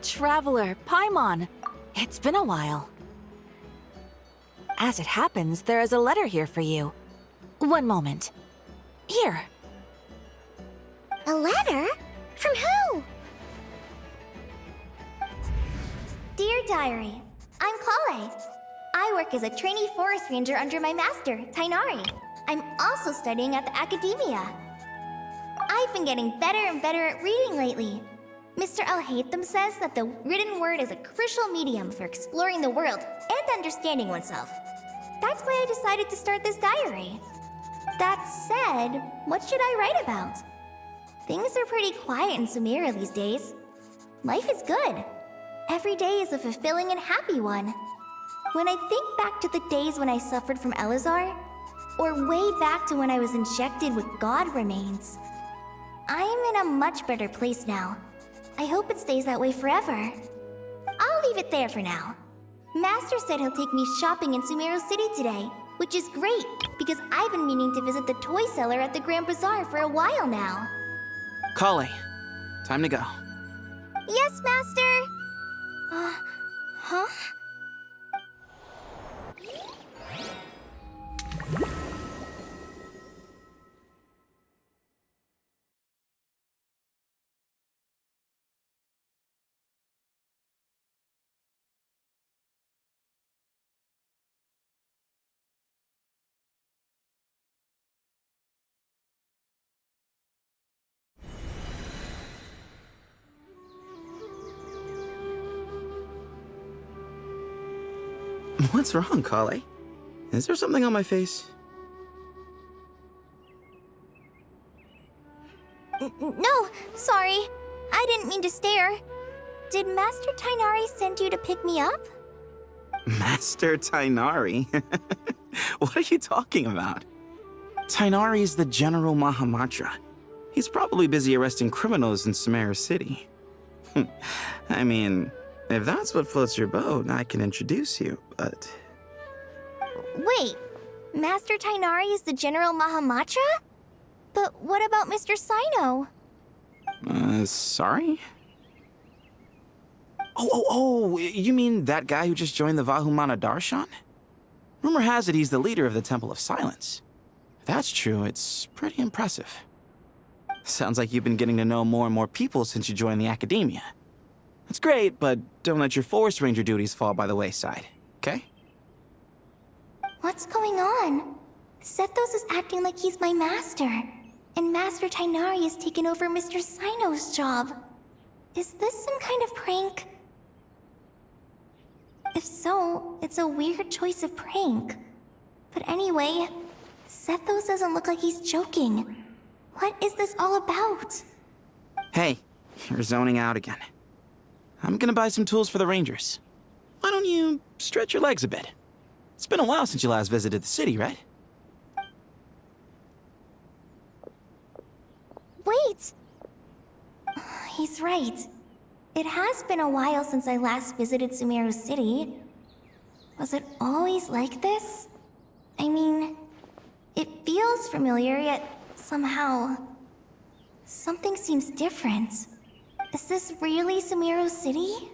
Traveler, Paimon. It's been a while. As it happens, there is a letter here for you. One moment. Here. A letter? From who? Dear Diary, I'm Kale. I work as a trainee forest ranger under my master, Tighnari. I'm also studying at the academia. I've been getting better and better at reading lately. Mr. Al-Haytham says that the written word is a crucial medium for exploring the world and understanding oneself. That's why I decided to start this diary. That said, what should I write about? Things are pretty quiet in Sumeru these days. Life is good. Every day is a fulfilling and happy one. When I think back to the days when I suffered from Elazar, or way back to when I was injected with god remains, I am in a much better place now. I hope it stays that way forever. I'll leave it there for now. Master said he'll take me shopping in Sumeru City today, which is great, because I've been meaning to visit the toy seller at the Grand Bazaar for a while now. Kale, time to go. Yes, Master! Huh? What's wrong, Kale? Is there something on my face? No, sorry. I didn't mean to stare. Did Master Tighnari send you to pick me up? Master Tighnari? What are you talking about? Tighnari is the General Mahamatra. He's probably busy arresting criminals in Sumeru City. I mean, if that's what floats your boat, I can introduce you, but... Wait, Master Tighnari is the General Mahamatra? But what about Mr. Sino? Sorry? Oh, you mean that guy who just joined the Vahumana Darshan? Rumor has it he's the leader of the Temple of Silence. If that's true, it's pretty impressive. Sounds like you've been getting to know more and more people since you joined the academia. That's great, but don't let your forest ranger duties fall by the wayside, okay? What's going on? Sethos is acting like he's my master, and Master Tighnari has taken over Mr. Sino's job. Is this some kind of prank? If so, it's a weird choice of prank. But anyway, Sethos doesn't look like he's joking. What is this all about? Hey, you're zoning out again. I'm gonna buy some tools for the Rangers. Why don't you stretch your legs a bit? It's been a while since you last visited the city, right? Wait! He's right. It has been a while since I last visited Sumeru City. Was it always like this? I mean, it feels familiar, yet somehow... something seems different. Is this really Sumeru City?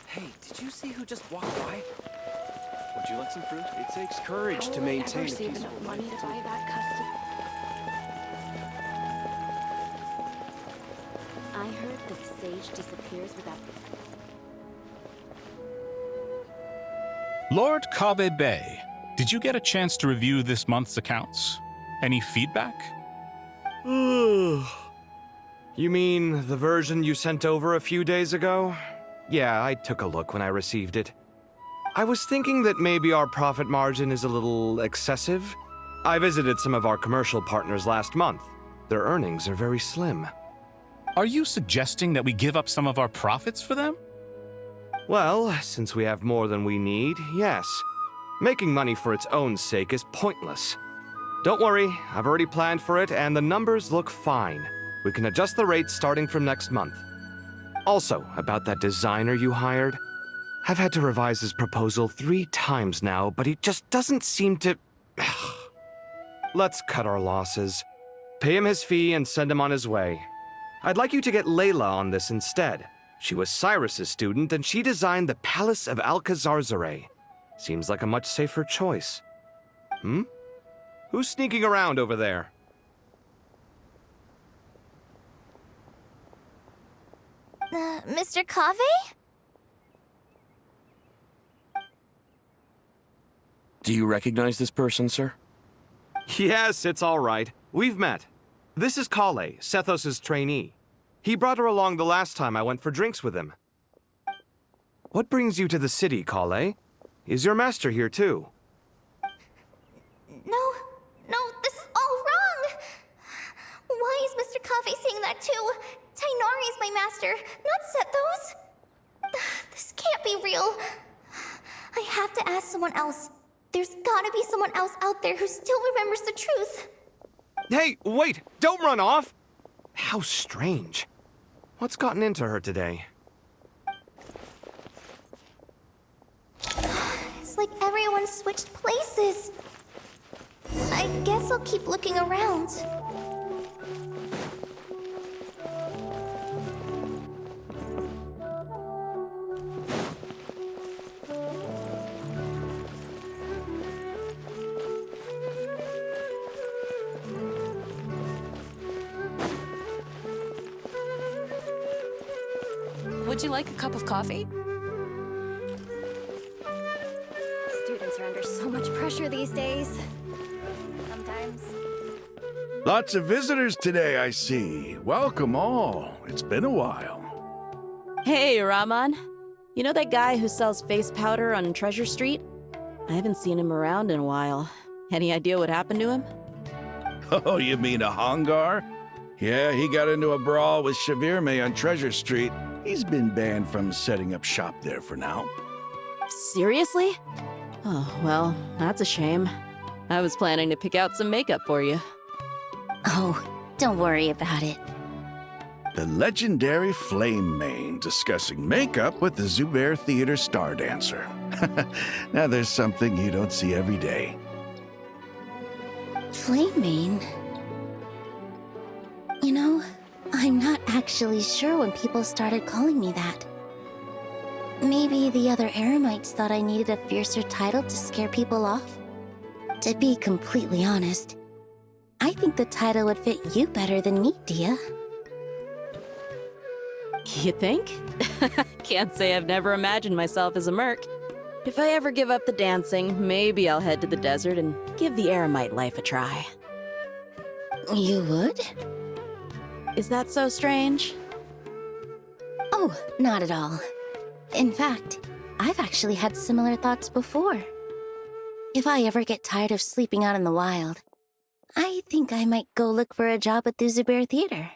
Hey, did you see who just walked by? Would you like some fruit? It takes courage to maintain a save peaceful enough money life. to buy back custody? I heard that the sage disappears without... Lord Kabe Bay, did you get a chance to review this month's accounts? Any feedback? You mean the version you sent over a few days ago? Yeah, I took a look when I received it. I was thinking that maybe our profit margin is a little excessive. I visited some of our commercial partners last month. Their earnings are very slim. Are you suggesting that we give up some of our profits for them? Well, since we have more than we need, yes. Making money for its own sake is pointless. Don't worry, I've already planned for it, and the numbers look fine. We can adjust the rates starting from next month. Also, about that designer you hired, I've had to revise his proposal 3 times now, but he just doesn't seem to... Let's cut our losses. Pay him his fee and send him on his way. I'd like you to get Layla on this instead. She was Cyrus's student, and she designed the Palace of Alcazarzare. Seems like a much safer choice. Who's sneaking around over there? Mr. Cave? Do you recognize this person, sir? Yes, it's all right. We've met. This is Kale, Sethos' trainee. He brought her along the last time I went for drinks with him. What brings you to the city, Kale? Is your master here too? No, this is all wrong! Why is Mr. Cave saying that too? Tainari is my master, not Sethos. This can't be real. I have to ask someone else. There's gotta be someone else out there who still remembers the truth. Hey, wait! Don't run off! How strange. What's gotten into her today? It's like everyone switched places. I guess I'll keep looking around. Would you like a cup of coffee? Students are under so much pressure these days. Sometimes. Lots of visitors today, I see. Welcome all. It's been a while. Hey, Rahman. You know that guy who sells face powder on Treasure Street? I haven't seen him around in a while. Any idea what happened to him? Oh, you mean a Hongar? Yeah, he got into a brawl with Shavirme on Treasure Street. He's been banned from setting up shop there for now. Seriously? Oh, well, that's a shame. I was planning to pick out some makeup for you. Oh, don't worry about it. The legendary Flame Mane discussing makeup with the Zubair Theater star dancer. Now there's something you don't see every day. Flame Mane? You know, I'm not actually sure when people started calling me that. Maybe the other Eremites thought I needed a fiercer title to scare people off? To be completely honest, I think the title would fit you better than me, Dia. You think? Can't say I've never imagined myself as a merc. If I ever give up the dancing, maybe I'll head to the desert and give the Eremite life a try. You would? Is that so strange? Oh, not at all. In fact, I've actually had similar thoughts before. If I ever get tired of sleeping out in the wild, I think I might go look for a job at the Zubair Theater.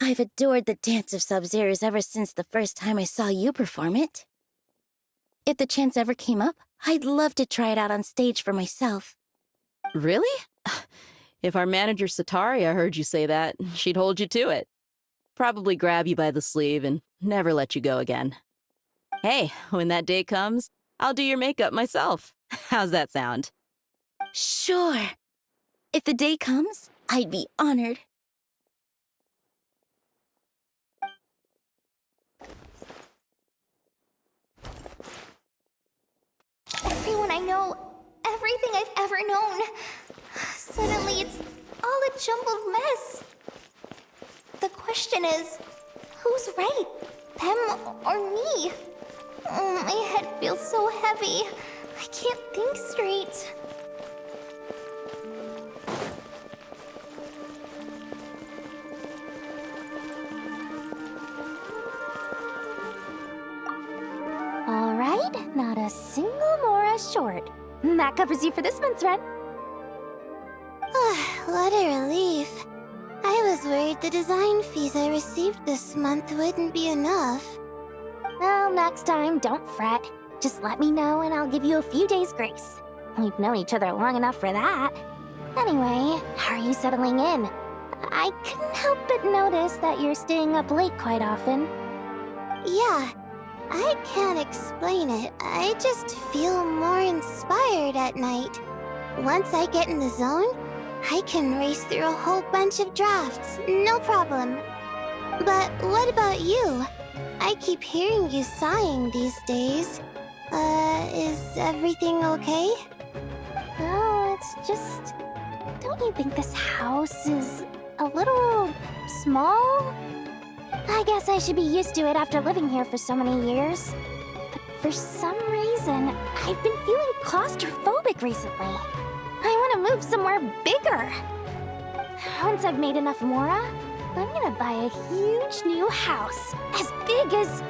I've adored the dance of Sub-Zeros ever since the first time I saw you perform it. If the chance ever came up, I'd love to try it out on stage for myself. Really? If our manager Sataria heard you say that, she'd hold you to it. Probably grab you by the sleeve and never let you go again. Hey, when that day comes, I'll do your makeup myself. How's that sound? Sure. If the day comes, I'd be honored. Everyone I know, everything I've ever known. Suddenly it's all a jumbled mess. The question is, who's right? Them or me? Oh, my head feels so heavy. I can't think straight. All right, not a single more short. That covers you for this month's rent. What a relief. I was worried the design fees I received this month wouldn't be enough. Well, next time, don't fret. Just let me know and I'll give you a few days' grace. We've known each other long enough for that. Anyway, how are you settling in? I couldn't help but notice that you're staying up late quite often. Yeah, I can't explain it. I just feel more inspired at night. Once I get in the zone, I can race through a whole bunch of drafts, no problem. But what about you? I keep hearing you sighing these days. Is everything okay? Oh, it's just... Don't you think this house is a little small? I guess I should be used to it after living here for so many years. But for some reason, I've been feeling claustrophobic recently. I want to move somewhere bigger. Once I've made enough Mora, I'm gonna buy a huge new house. As big as...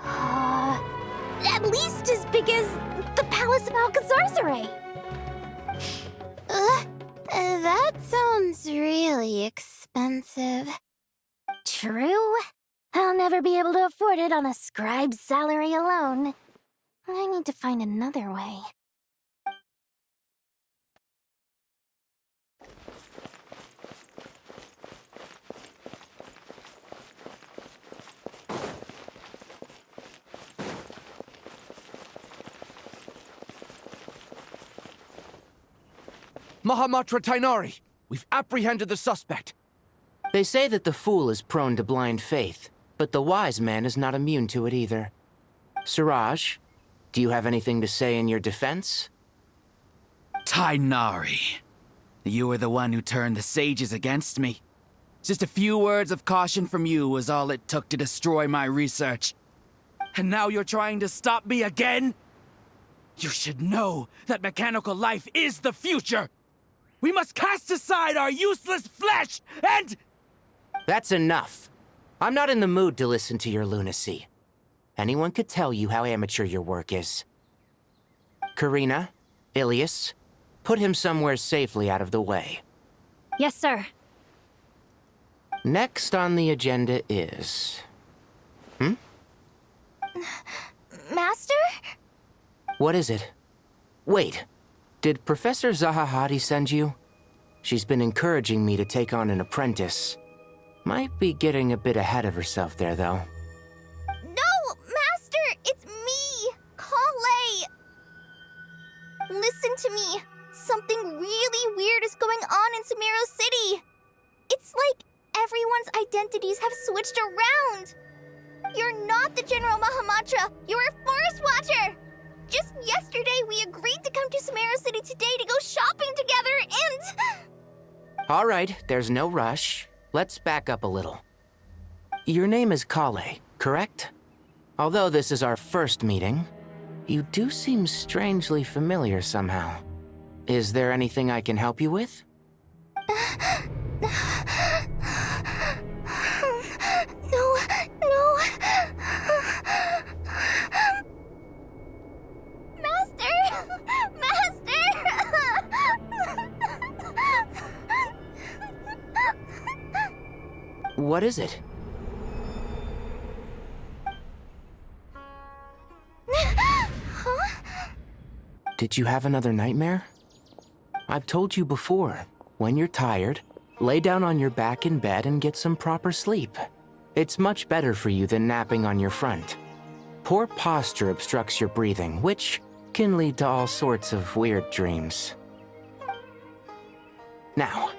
at least as big as the Palace of Alcazarzaray. That sounds really expensive. True. I'll never be able to afford it on a scribe's salary alone. I need to find another way. Mahamatra Tainari! We've apprehended the suspect. They say that the fool is prone to blind faith, but the wise man is not immune to it either. Suraj, do you have anything to say in your defense? Tainari, you were the one who turned the sages against me. Just a few words of caution from you was all it took to destroy my research. And now you're trying to stop me again? You should know that mechanical life is the future! We must cast aside our useless flesh and... That's enough. I'm not in the mood to listen to your lunacy. Anyone could tell you how amateur your work is. Karina, Ilias, put him somewhere safely out of the way. Yes, sir. Next on the agenda is... Master? What is it? Wait, did Professor Zahahati send you? She's been encouraging me to take on an apprentice. Might be getting a bit ahead of herself there, though. No, Master! It's me, Kale! Listen to me. Something really weird is going on in Sumeru City. It's like everyone's identities have switched around. You're not the General Mahamatra. You're a Forest Watcher. Just yesterday, we agreed to come to Sumeru City today to go shopping together, and... All right, there's no rush. Let's back up a little. Your name is Kale, correct? Although this is our first meeting, you do seem strangely familiar somehow. Is there anything I can help you with? No. Master! What is it? Did you have another nightmare? I've told you before, when you're tired, lay down on your back in bed and get some proper sleep. It's much better for you than napping on your front. Poor posture obstructs your breathing, which can lead to all sorts of weird dreams. Now,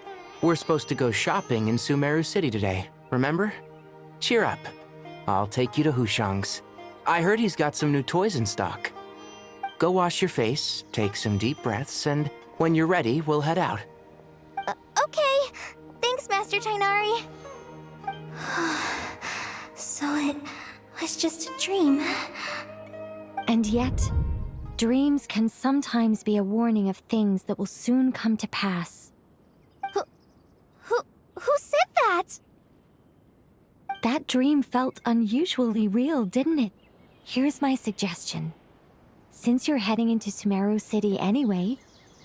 we're supposed to go shopping in Sumeru City today, remember? Cheer up. I'll take you to Hushang's. I heard he's got some new toys in stock. Go wash your face, take some deep breaths, and when you're ready, we'll head out. Okay. Thanks, Master Tainari. So it was just a dream. And yet, dreams can sometimes be a warning of things that will soon come to pass. Who said that? That dream felt unusually real, didn't it? Here's my suggestion. Since you're heading into Sumeru City anyway,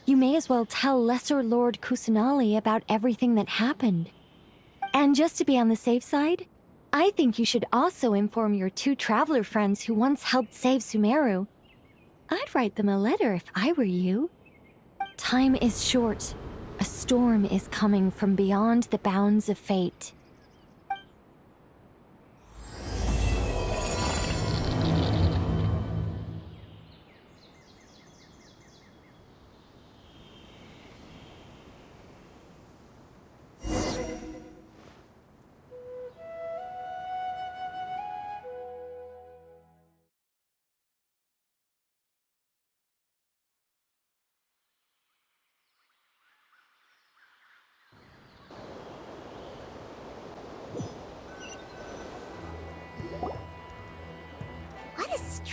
you may as well tell Lesser Lord Kusanali about everything that happened. And just to be on the safe side, I think you should also inform your 2 traveler friends who once helped save Sumeru. I'd write them a letter if I were you. Time is short. A A storm is coming from beyond the bounds of fate.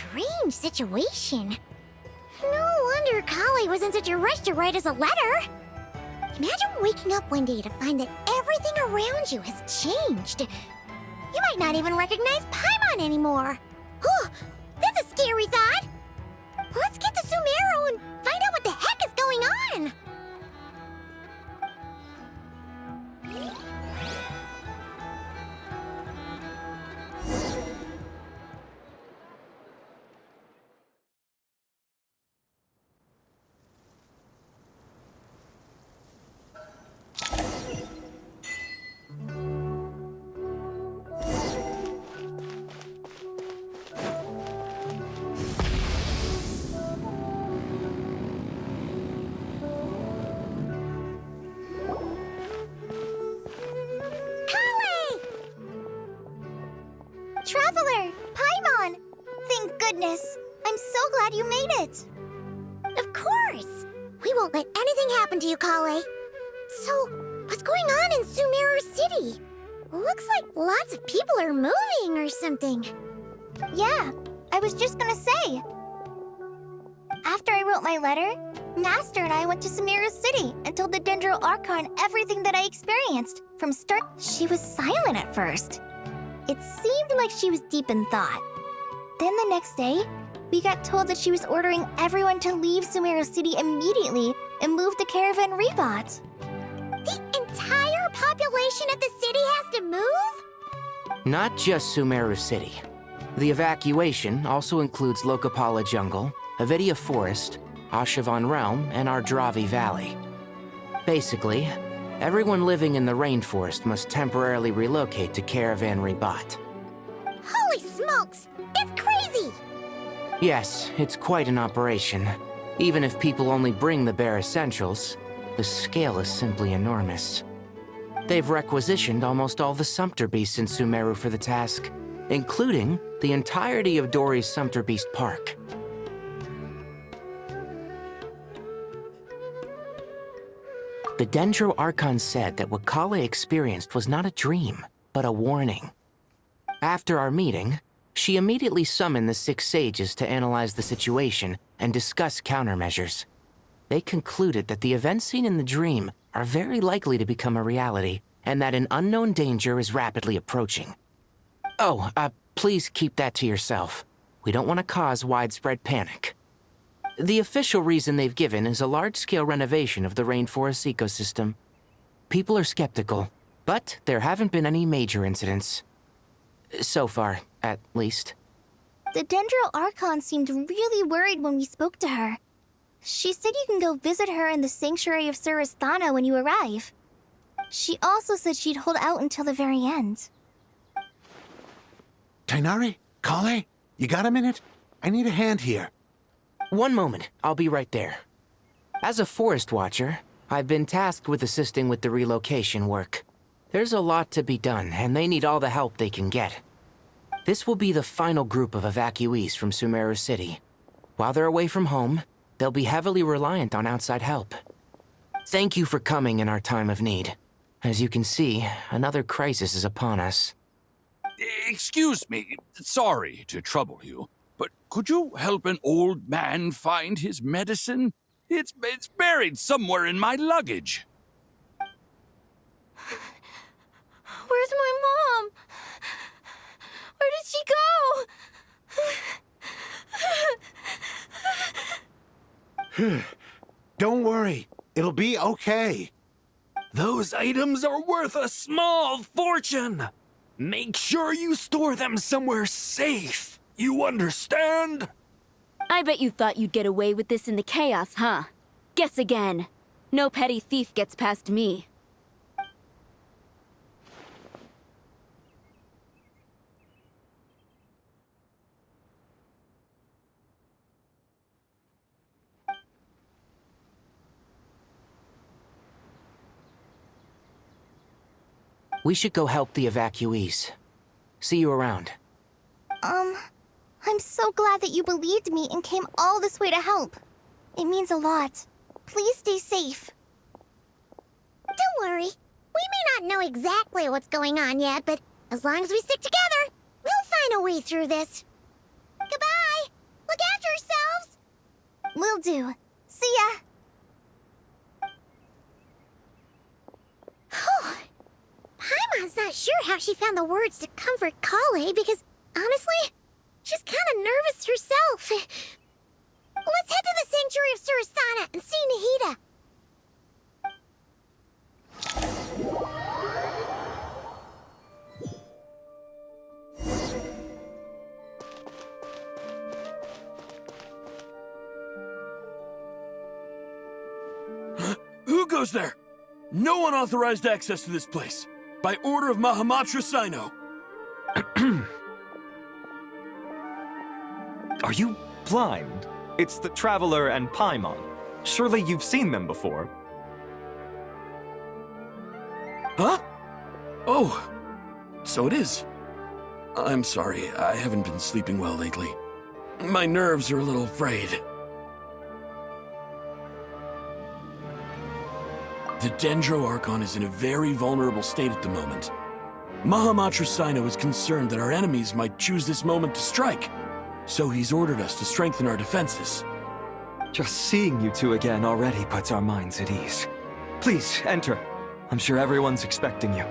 Strange situation. No wonder Kale was in such a rush to write us a letter. Imagine waking up one day to find that everything around you has changed. You might not even recognize Paimon anymore. Oh, that's a scary thought. Let's get to Sumeru and find out what the heck is going on. Traveler! Paimon! Thank goodness! I'm so glad you made it! Of course! We won't let anything happen to you, Kale. So, what's going on in Sumeru City? Looks like lots of people are moving or something. Yeah, I was just gonna say. After I wrote my letter, Master and I went to Sumeru City and told the Dendro Archon everything that I experienced. From start, she was silent at first. It seemed like she was deep in thought. Then the next day, we got told that she was ordering everyone to leave Sumeru City immediately and move to Caravan Rebot. The entire population of the city has to move? Not just Sumeru City. The evacuation also includes Lokapala Jungle, Avidia Forest, Ashavan Realm, and Ardravi Valley. Basically, everyone living in the rainforest must temporarily relocate to Caravan Rebot. Holy smokes! That's crazy! Yes, it's quite an operation. Even if people only bring the bare essentials, the scale is simply enormous. They've requisitioned almost all the Sumpter Beasts in Sumeru for the task, including the entirety of Dori's Sumpter Beast Park. The Dendro Archon said that what Kale experienced was not a dream, but a warning. After our meeting, she immediately summoned the 6 sages to analyze the situation and discuss countermeasures. They concluded that the events seen in the dream are very likely to become a reality, and that an unknown danger is rapidly approaching. Oh, please keep that to yourself. We don't want to cause widespread panic. The official reason they've given is a large-scale renovation of the rainforest ecosystem. People are skeptical, but there haven't been any major incidents. So far, at least. The Dendro Archon seemed really worried when we spoke to her. She said you can go visit her in the Sanctuary of Surasthana when you arrive. She also said she'd hold out until the very end. Tighnari? Kale? You got a minute? I need a hand here. One moment, I'll be right there. As a forest watcher, I've been tasked with assisting with the relocation work. There's a lot to be done, and they need all the help they can get. This will be the final group of evacuees from Sumeru City. While they're away from home, they'll be heavily reliant on outside help. Thank you for coming in our time of need. As you can see, another crisis is upon us. Excuse me, sorry to trouble you, but could you help an old man find his medicine? It's buried somewhere in my luggage. Where's my mom? Where did she go? Don't worry. It'll be okay. Those items are worth a small fortune. Make sure you store them somewhere safe. You understand? I bet you thought you'd get away with this in the chaos, huh? Guess again. No petty thief gets past me. We should go help the evacuees. See you around. I'm so glad that you believed me and came all this way to help. It means a lot. Please stay safe. Don't worry. We may not know exactly what's going on yet, but as long as we stick together, we'll find a way through this. Goodbye! Look after yourselves! Will do. See ya! Whew. Paimon's not sure how she found the words to comfort Kale because, honestly, she's kind of nervous herself. Let's head to the Sanctuary of Surasana and see Nahida. Who goes there? No unauthorized access to this place. By order of Mahamatra Sino. Are you blind? It's the Traveler and Paimon. Surely you've seen them before. Huh? Oh, so it is. I'm sorry, I haven't been sleeping well lately. My nerves are a little frayed. The Dendro Archon is in a very vulnerable state at the moment. Mahamatra Sino is concerned that our enemies might choose this moment to strike, so he's ordered us to strengthen our defenses. Just seeing you two again already puts our minds at ease. Please, enter. I'm sure everyone's expecting you.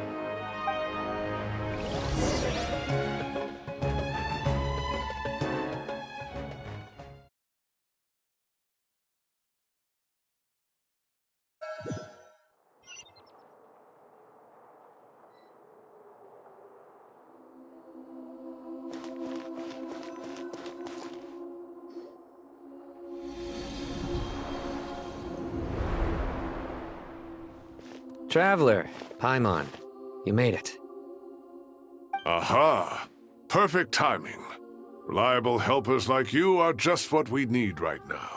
Traveler, Paimon, you made it. Aha! Perfect timing. Reliable helpers like you are just what we need right now.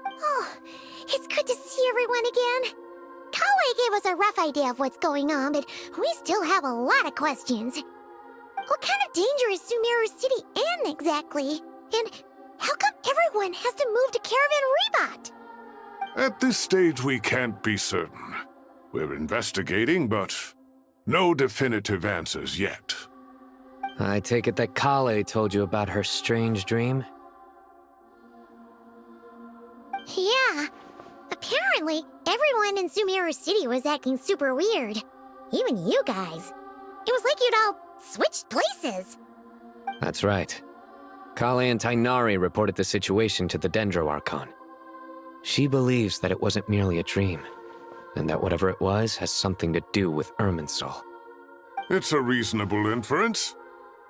Oh, it's good to see everyone again. Kale gave us a rough idea of what's going on, but we still have a lot of questions. What kind of danger is Sumeru City in exactly? And how come everyone has to move to Caravan Reebot? At this stage, we can't be certain. We're investigating, but no definitive answers yet. I take it that Kale told you about her strange dream? Yeah. Apparently, everyone in Sumeru City was acting super weird. Even you guys. It was like you'd all switched places. That's right. Kale and Tainari reported the situation to the Dendro Archon. She believes that it wasn't merely a dream, and that whatever it was has something to do with irminsul. It's a reasonable inference.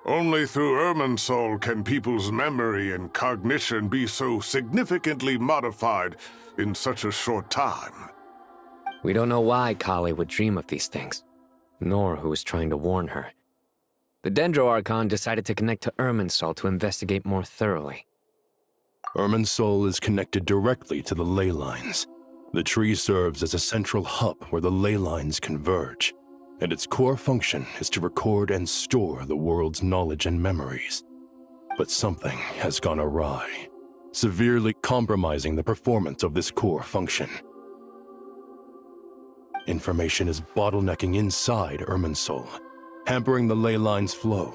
Only through irminsul can people's memory and cognition be so significantly modified in such a short time. We don't know why Kale would dream of these things, nor who was trying to warn her. The Dendro Archon decided to connect to irminsul to investigate more thoroughly. Irminsul is connected directly to the ley lines. The tree serves as a central hub where the ley lines converge, and its core function is to record and store the world's knowledge and memories. But something has gone awry, severely compromising the performance of this core function. Information is bottlenecking inside irminsul, hampering the ley lines' flow.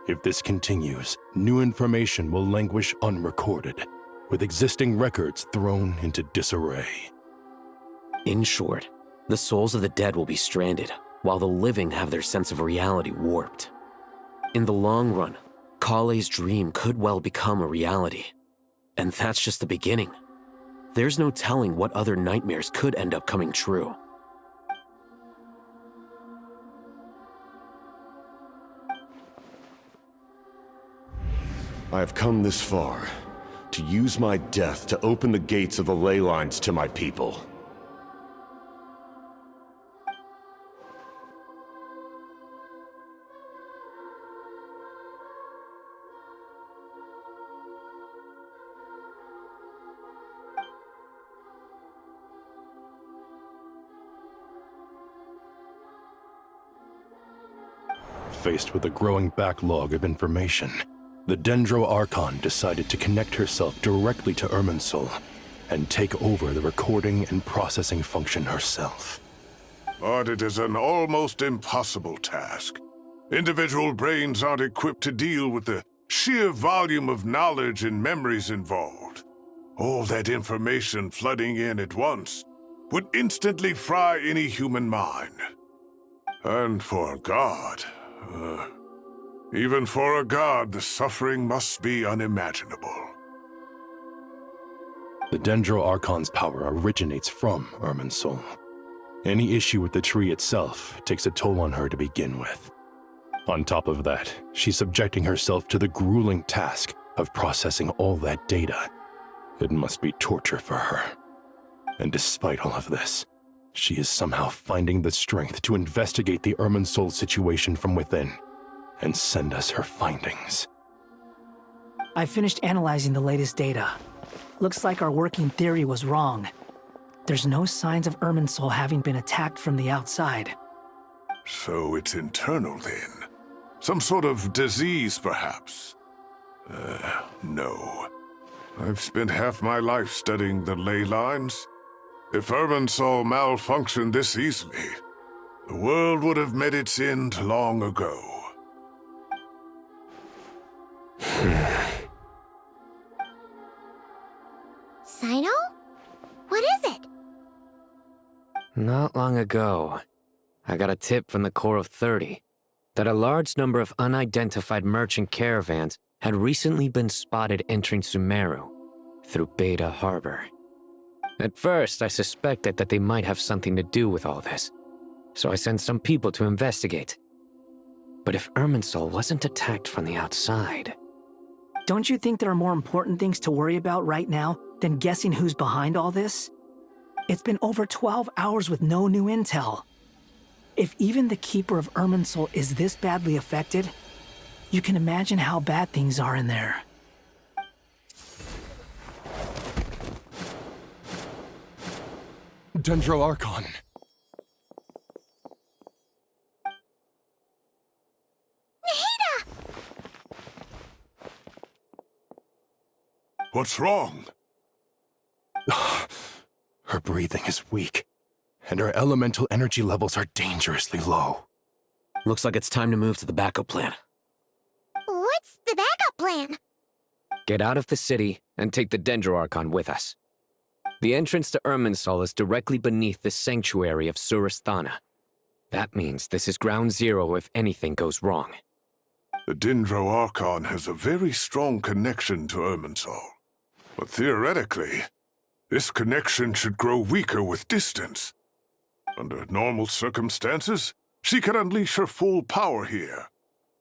If this continues, new information will languish unrecorded, with existing records thrown into disarray. In short, the souls of the dead will be stranded, while the living have their sense of reality warped. In the long run, Kale's dream could well become a reality. And that's just the beginning. There's no telling what other nightmares could end up coming true. I have come this far, to use my death to open the gates of the ley lines to my people. Faced with a growing backlog of information, the Dendro Archon decided to connect herself directly to Irminsul and take over the recording and processing function herself. But it is an almost impossible task. Individual brains aren't equipped to deal with the sheer volume of knowledge and memories involved. All that information flooding in at once would instantly fry any human mind. And for a god, even for a god, the suffering must be unimaginable. The Dendro Archon's power originates from Irminsul. Any issue with the tree itself takes a toll on her to begin with. On top of that, she's subjecting herself to the grueling task of processing all that data. It must be torture for her. And despite all of this, she is somehow finding the strength to investigate the Irminsul situation from within and send us her findings. I finished analyzing the latest data. Looks like our working theory was wrong. There's no signs of Irminsul having been attacked from the outside. So it's internal then? Some sort of disease, perhaps? No. I've spent half my life studying the ley lines. If Irminsul malfunctioned this easily, the world would have met its end long ago. Sino? What is it? Not long ago, I got a tip from the Corps of 30 that a large number of unidentified merchant caravans had recently been spotted entering Sumeru through Beta Harbor. At first, I suspected that they might have something to do with all this, so I sent some people to investigate. But if Irminsul wasn't attacked from the outside... Don't you think there are more important things to worry about right now than guessing who's behind all this? It's been over 12 hours with no new intel. If even the Keeper of Irminsul is this badly affected, you can imagine how bad things are in there. Dendro Archon. What's wrong? Her breathing is weak, and her elemental energy levels are dangerously low. Looks like it's time to move to the backup plan. What's the backup plan? Get out of the city and take the Dendro Archon with us. The entrance to Irminsul is directly beneath the sanctuary of Surasthana. That means this is ground zero if anything goes wrong. The Dendro Archon has a very strong connection to Irminsul. But theoretically, this connection should grow weaker with distance. Under normal circumstances, she can unleash her full power here.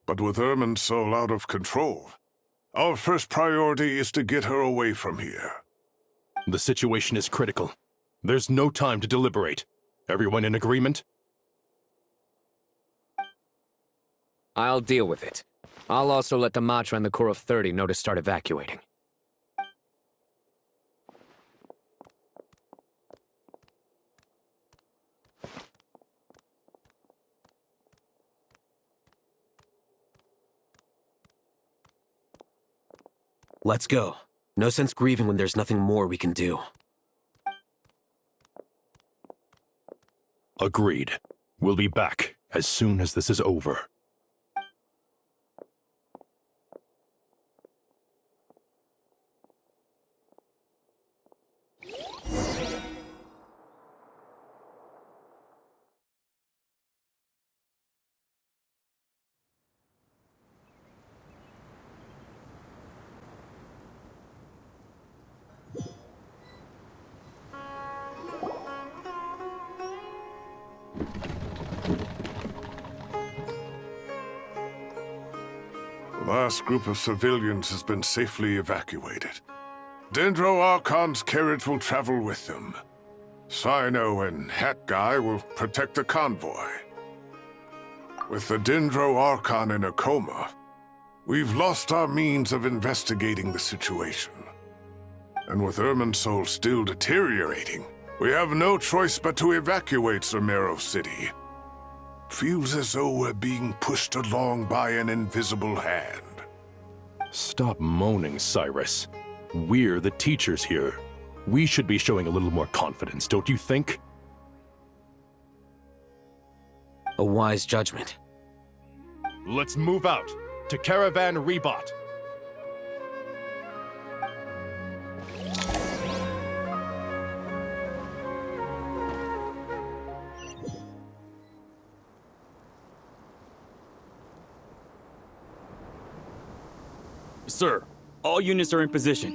But with Irminsul out of control, our first priority is to get her away from here. The situation is critical. There's no time to deliberate. Everyone in agreement? I'll deal with it. I'll also let the Matra and the Corps of 30 know to start evacuating. Let's go. No sense grieving when there's nothing more we can do. Agreed. We'll be back as soon as this is over. The last group of civilians has been safely evacuated. Dendro Archon's carriage will travel with them. Sino and Hat Guy will protect the convoy. With the Dendro Archon in a coma, we've lost our means of investigating the situation. And with Irminsul still deteriorating, we have no choice but to evacuate Sumeru City. Feels as though we're being pushed along by an invisible hand. Stop moaning, Cyrus. We're the teachers here. We should be showing a little more confidence, don't you think? A wise judgment. Let's move out to Caravan Rebot. Sir, all units are in position.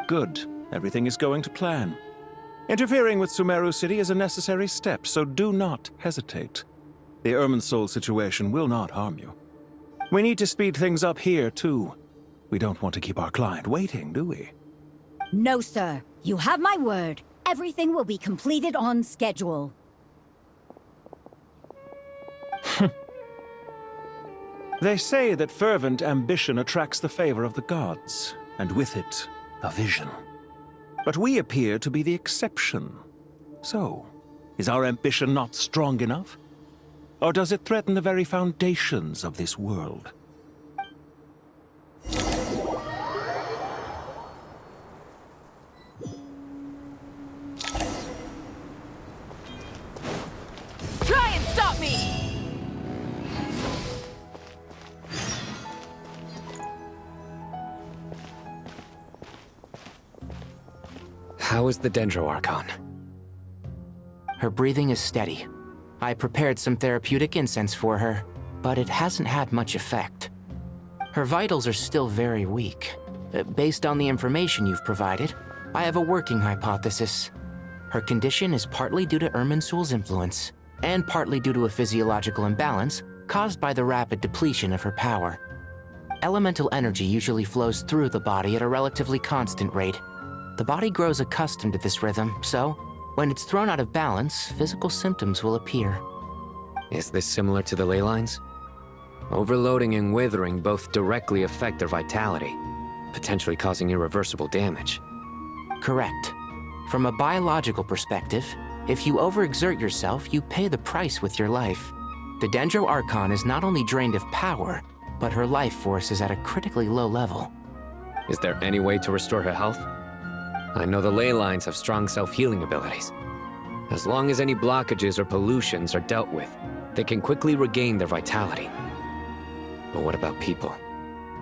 Good. Everything is going to plan. Interfering with Sumeru City is a necessary step, so do not hesitate. The irminsul situation will not harm you. We need to speed things up here, too. We don't want to keep our client waiting, do we? No, sir. You have my word. Everything will be completed on schedule. They say that fervent ambition attracts the favor of the gods, and with it, a vision. But we appear to be the exception. So, is our ambition not strong enough? Or does it threaten the very foundations of this world? Try and stop me! How is the Dendro Archon? Her breathing is steady. I prepared some therapeutic incense for her, but it hasn't had much effect. Her vitals are still very weak. Based on the information you've provided, I have a working hypothesis. Her condition is partly due to irminsul's influence, and partly due to a physiological imbalance caused by the rapid depletion of her power. Elemental energy usually flows through the body at a relatively constant rate. The body grows accustomed to this rhythm, so when it's thrown out of balance, physical symptoms will appear. Is this similar to the ley lines? Overloading and withering both directly affect their vitality, potentially causing irreversible damage. Correct. From a biological perspective, if you overexert yourself, you pay the price with your life. The Dendro Archon is not only drained of power, but her life force is at a critically low level. Is there any way to restore her health? I know the ley lines have strong self-healing abilities. As long as any blockages or pollutions are dealt with, they can quickly regain their vitality. But what about people?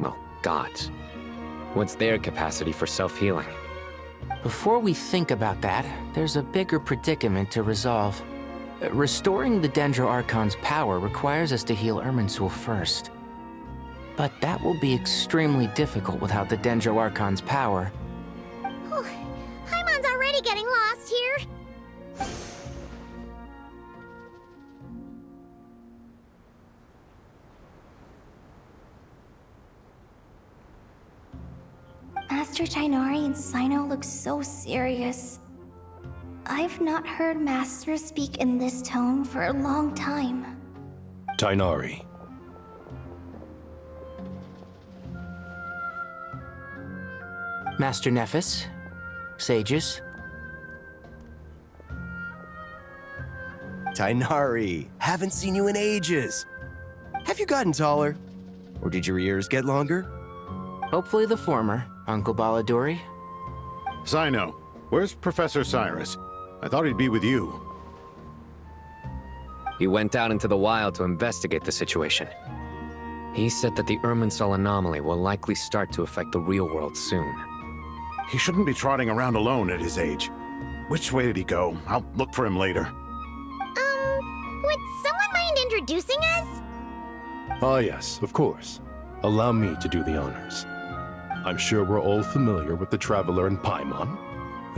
Well, gods. What's their capacity for self-healing? Before we think about that, there's a bigger predicament to resolve. Restoring the Dendro Archon's power requires us to heal irminsul first. But that will be extremely difficult without the Dendro Archon's power. Paimon's already getting lost here. Master Tighnari and Cyno look so serious. I've not heard Master speak in this tone for a long time. Tighnari. Master Nephis, sages. Tighnari, haven't seen you in ages. Have you gotten taller? Or did your ears get longer? Hopefully the former, Uncle Baladuri. Cyno, where's Professor Cyrus? I thought he'd be with you. He went out into the wild to investigate the situation. He said that the irminsul anomaly will likely start to affect the real world soon. He shouldn't be trotting around alone at his age. Which way did he go? I'll look for him later. Would someone mind introducing us? Ah yes, of course. Allow me to do the honors. I'm sure we're all familiar with the Traveler and Paimon.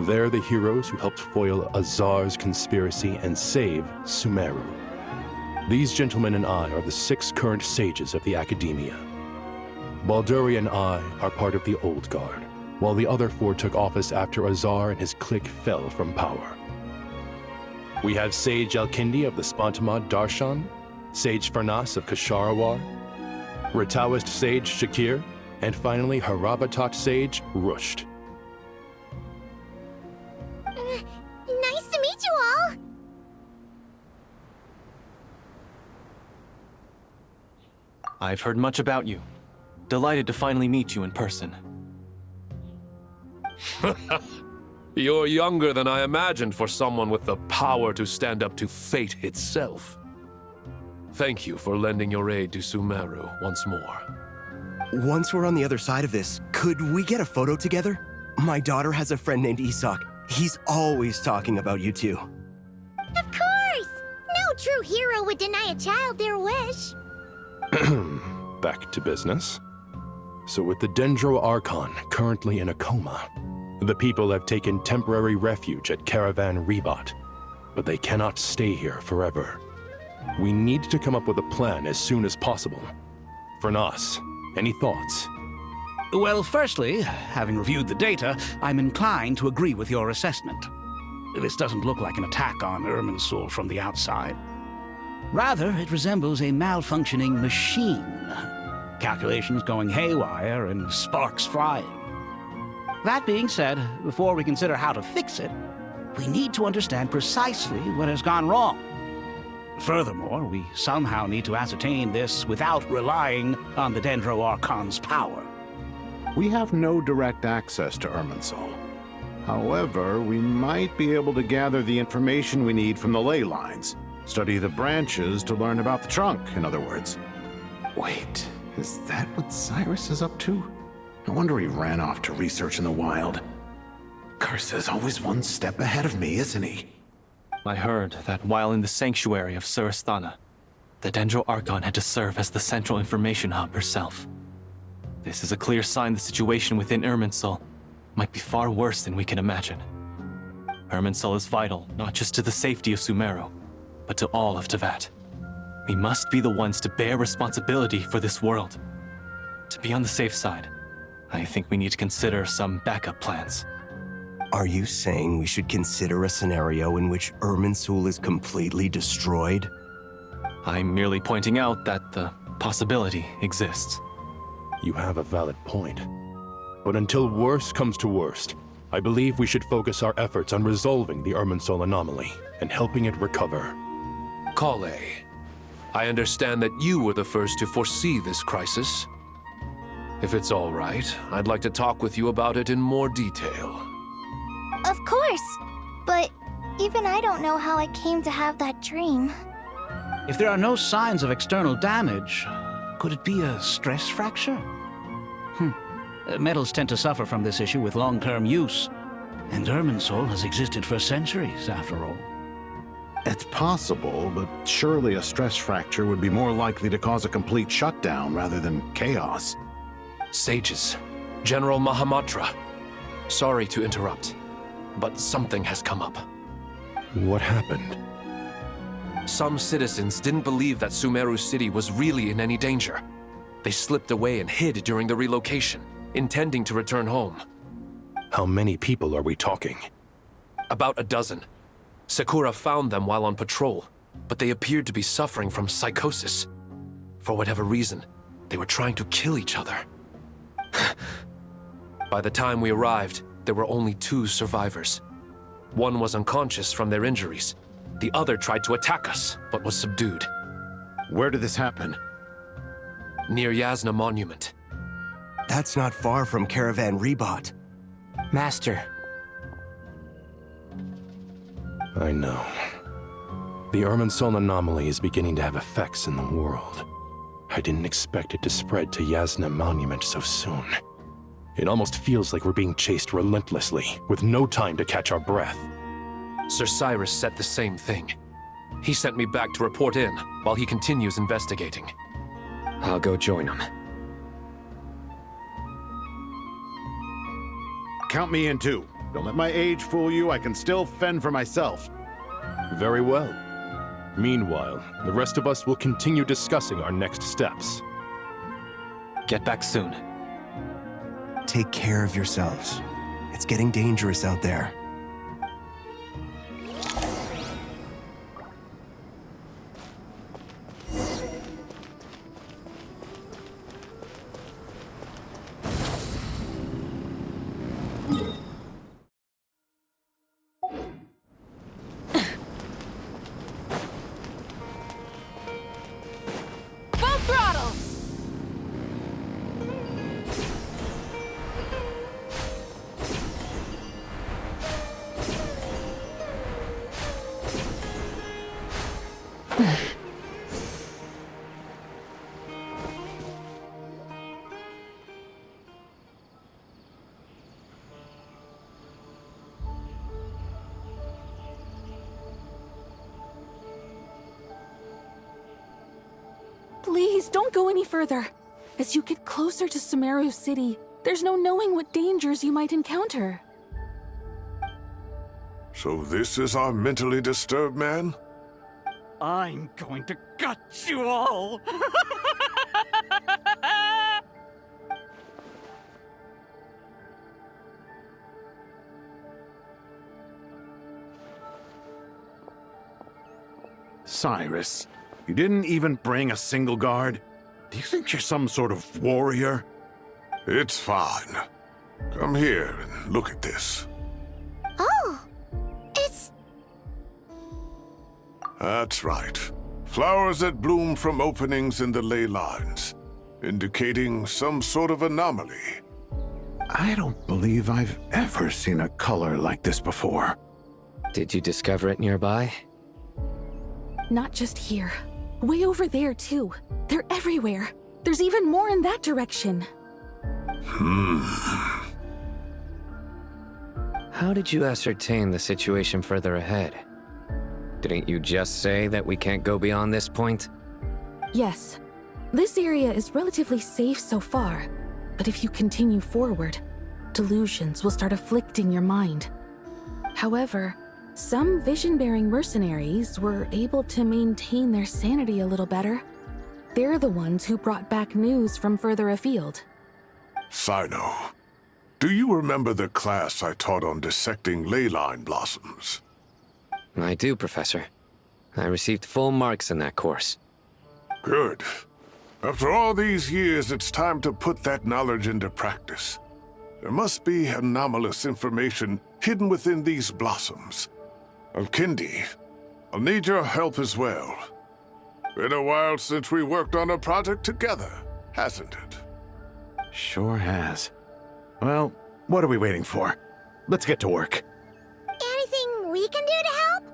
They're the heroes who helped foil Azar's conspiracy and save Sumeru. These gentlemen and I are the 6 current sages of the Academia. Balduri and I are part of the Old Guard, while the other 4 took office after Azar and his clique fell from power. We have Sage Elkindi of the Spontamad Darshan, Sage Farnas of Kasharawar, Rataoist Sage Shakir, and finally Harabatot Sage Rusht. Nice to meet you all! I've heard much about you. Delighted to finally meet you in person. You're younger than I imagined for someone with the power to stand up to fate itself. Thank you for lending your aid to Sumeru once more. Once we're on the other side of this, could we get a photo together? My daughter has a friend named Isak. He's always talking about you two. Of course! No true hero would deny a child their wish. Back to business. So with the Dendro Archon currently in a coma, the people have taken temporary refuge at Caravan Rebot, but they cannot stay here forever. We need to come up with a plan as soon as possible. For Nas, any thoughts? Well, firstly, having reviewed the data, I'm inclined to agree with your assessment. This doesn't look like an attack on irminsul from the outside. Rather, it resembles a malfunctioning machine. Calculations going haywire and sparks flying. That being said, before we consider how to fix it, we need to understand precisely what has gone wrong. Furthermore, we somehow need to ascertain this without relying on the Dendro Archon's power. We have no direct access to irminsul. However, we might be able to gather the information we need from the ley lines. Study the branches to learn about the trunk, in other words. Wait, is that what Cyrus is up to? No wonder he ran off to research in the wild. Curse's always one step ahead of me, isn't he? I heard that while in the sanctuary of Surasthana, the Dendro Archon had to serve as the central information hub herself. This is a clear sign the situation within Irminsul might be far worse than we can imagine. Irminsul is vital not just to the safety of Sumeru, but to all of Teyvat. We must be the ones to bear responsibility for this world. To be on the safe side, I think we need to consider some backup plans. Are you saying we should consider a scenario in which Irminsul is completely destroyed? I'm merely pointing out that the possibility exists. You have a valid point. But until worst comes to worst, I believe we should focus our efforts on resolving the Irminsul anomaly and helping it recover. Kale, I understand that you were the first to foresee this crisis. If it's all right, I'd like to talk with you about it in more detail. Of course, but even I don't know how I came to have that dream. If there are no signs of external damage, could it be a stress fracture? Metals tend to suffer from this issue with long-term use, and Irminsul has existed for centuries, after all. It's possible, but surely a stress fracture would be more likely to cause a complete shutdown rather than chaos. Sages, General Mahamatra, sorry to interrupt, but something has come up. What happened? Some citizens didn't believe that Sumeru City was really in any danger. They slipped away and hid during the relocation, intending to return home. How many people are we talking? About a dozen. Sakura found them while on patrol, but they appeared to be suffering from psychosis. For whatever reason, they were trying to kill each other. By the time we arrived, there were only 2 survivors. One was unconscious from their injuries. The other tried to attack us, but was subdued. Where did this happen? Near Yasna Monument. That's not far from Caravan Rebot. Master. I know. The Irminsul anomaly is beginning to have effects in the world. I didn't expect it to spread to Yasna Monument so soon. It almost feels like we're being chased relentlessly, with no time to catch our breath. Sir Cyrus said the same thing. He sent me back to report in, while he continues investigating. I'll go join him. Count me in too. Don't let my age fool you, I can still fend for myself. Very well. Meanwhile, the rest of us will continue discussing our next steps. Get back soon. Take care of yourselves. It's getting dangerous out there. Full throttle! Please, don't go any further. As you get closer to Sumeru City, there's no knowing what dangers you might encounter. So this is our mentally disturbed man? I'm going to gut you all! Cyrus, you didn't even bring a single guard? Do you think you're some sort of warrior? It's fine. Come here and look at this. Oh, it's... That's right. Flowers that bloom from openings in the ley lines, indicating some sort of anomaly. I don't believe I've ever seen a color like this before. Did you discover it nearby? Not just here. Way over there, too. They're everywhere. There's even more in that direction. How did you ascertain the situation further ahead? Didn't you just say that we can't go beyond this point? Yes. This area is relatively safe so far, but if you continue forward, delusions will start afflicting your mind. However, some vision-bearing mercenaries were able to maintain their sanity a little better. They're the ones who brought back news from further afield. Sino, do you remember the class I taught on dissecting ley line blossoms? I do, Professor. I received full marks in that course. Good. After all these years, it's time to put that knowledge into practice. There must be anomalous information hidden within these blossoms. Alkindi, I'll need your help as well. Been a while since we worked on a project together, hasn't it? Sure has. Well, what are we waiting for? Let's get to work. Anything we can do to help?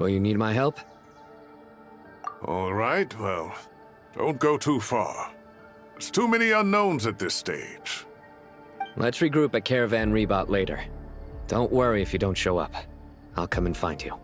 Will you need my help? All right, well, don't go too far. There's too many unknowns at this stage. Let's regroup at Caravan Rebot later. Don't worry if you don't show up. I'll come and find you.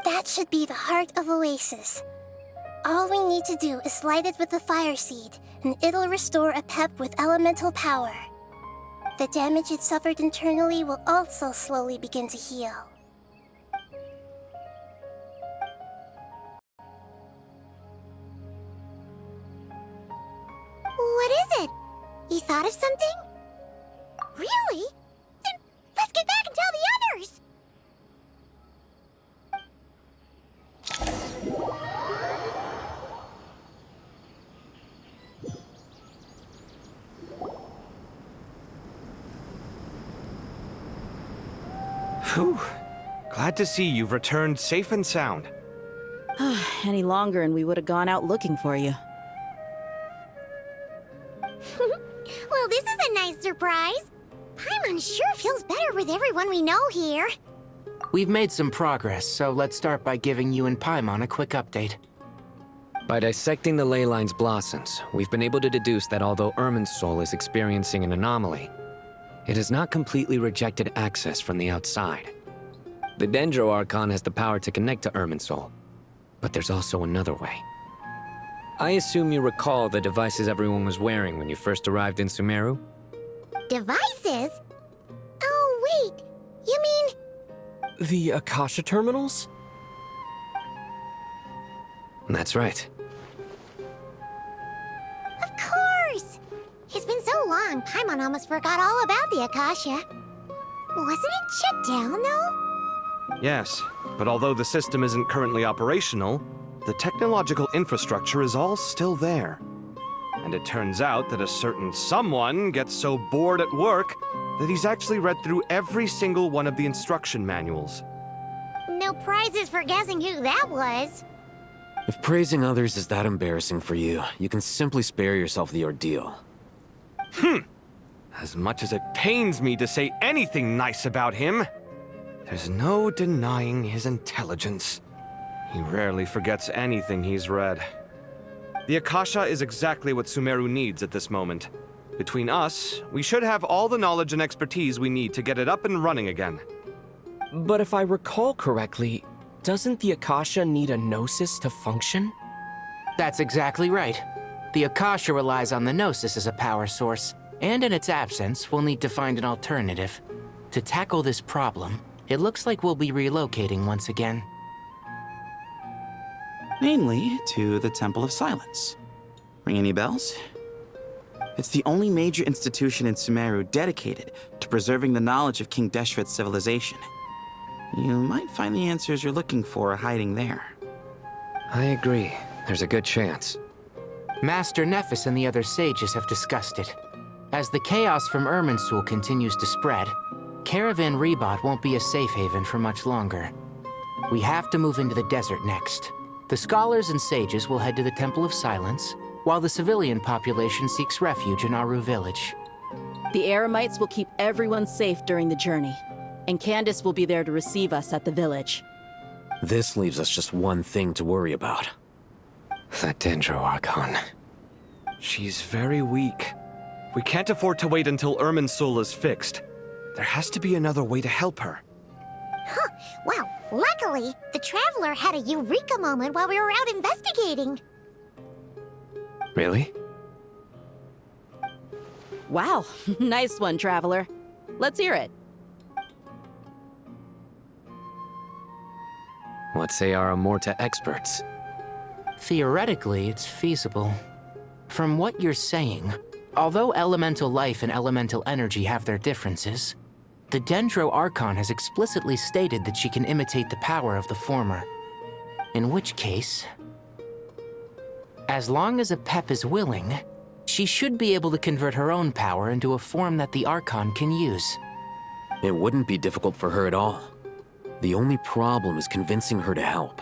That should be the heart of Oasis. All we need to do is light it with the fire seed, and it'll restore apep with elemental power. The damage it suffered internally will also slowly begin to heal. What is it? You thought of something? Really? Then let's get back and tell the others! Whew. Glad to see you've returned safe and sound. Any longer and we would have gone out looking for you. Well, this is a nice surprise. Paimon sure feels better with everyone we know here. We've made some progress, so let's start by giving you and Paimon a quick update. By dissecting the ley line's blossoms, we've been able to deduce that although irminsul is experiencing an anomaly, it has not completely rejected access from the outside. The Dendro Archon has the power to connect to irminsul, but there's also another way. I assume you recall the devices everyone was wearing when you first arrived in Sumeru? Devices? Oh, wait. You mean... The Akasha terminals? That's right. Of course! It's been so long, Paimon almost forgot all about the Akasha. Wasn't it shut down, though? Yes, but although the system isn't currently operational, the technological infrastructure is all still there. And it turns out that a certain someone gets so bored at work that he's actually read through every single one of the instruction manuals. No prizes for guessing who that was. If praising others is that embarrassing for you, you can simply spare yourself the ordeal. As much as it pains me to say anything nice about him, there's no denying his intelligence. He rarely forgets anything he's read. The Akasha is exactly what Sumeru needs at this moment. Between us, we should have all the knowledge and expertise we need to get it up and running again. But if I recall correctly, doesn't the Akasha need a gnosis to function? That's exactly right. The Akasha relies on the gnosis as a power source, and in its absence, we'll need to find an alternative. To tackle this problem, it looks like we'll be relocating once again. Mainly to the Temple of Silence. Ring any bells? It's the only major institution in Sumeru dedicated to preserving the knowledge of King Deshret's civilization. You might find the answers you're looking for hiding there. I agree. There's a good chance. Master Nephis and the other sages have discussed it. As the chaos from Irminsul continues to spread, Caravan Rebot won't be a safe haven for much longer. We have to move into the desert next. The scholars and sages will head to the Temple of Silence, while the civilian population seeks refuge in Aru village. The Eremites will keep everyone safe during the journey, and Candace will be there to receive us at the village. This leaves us just one thing to worry about. That Dendro Archon. She's very weak. We can't afford to wait until Irminsul is fixed. There has to be another way to help her. Huh. Wow. Luckily, the Traveler had a eureka moment while we were out investigating. Really? Wow, nice one, Traveler. Let's hear it. What say our Amorta experts? Theoretically, it's feasible. From what you're saying, although elemental life and elemental energy have their differences, the Dendro Archon has explicitly stated that she can imitate the power of the former. In which case, as long as apep is willing, she should be able to convert her own power into a form that the Archon can use. It wouldn't be difficult for her at all. The only problem is convincing her to help.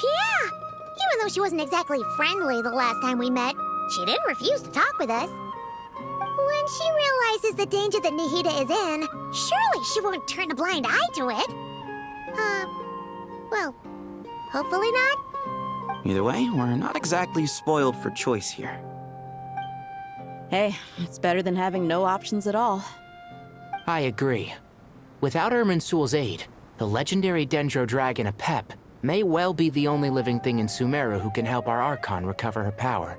Yeah! Even though she wasn't exactly friendly the last time we met, she didn't refuse to talk with us. When she realizes the danger that Nahida is in, surely she won't turn a blind eye to it. Well, hopefully not. Either way, we're not exactly spoiled for choice here. Hey, it's better than having no options at all. I agree. Without Irminsul's aid, the legendary Dendro Dragon Apep may well be the only living thing in Sumeru who can help our Archon recover her power.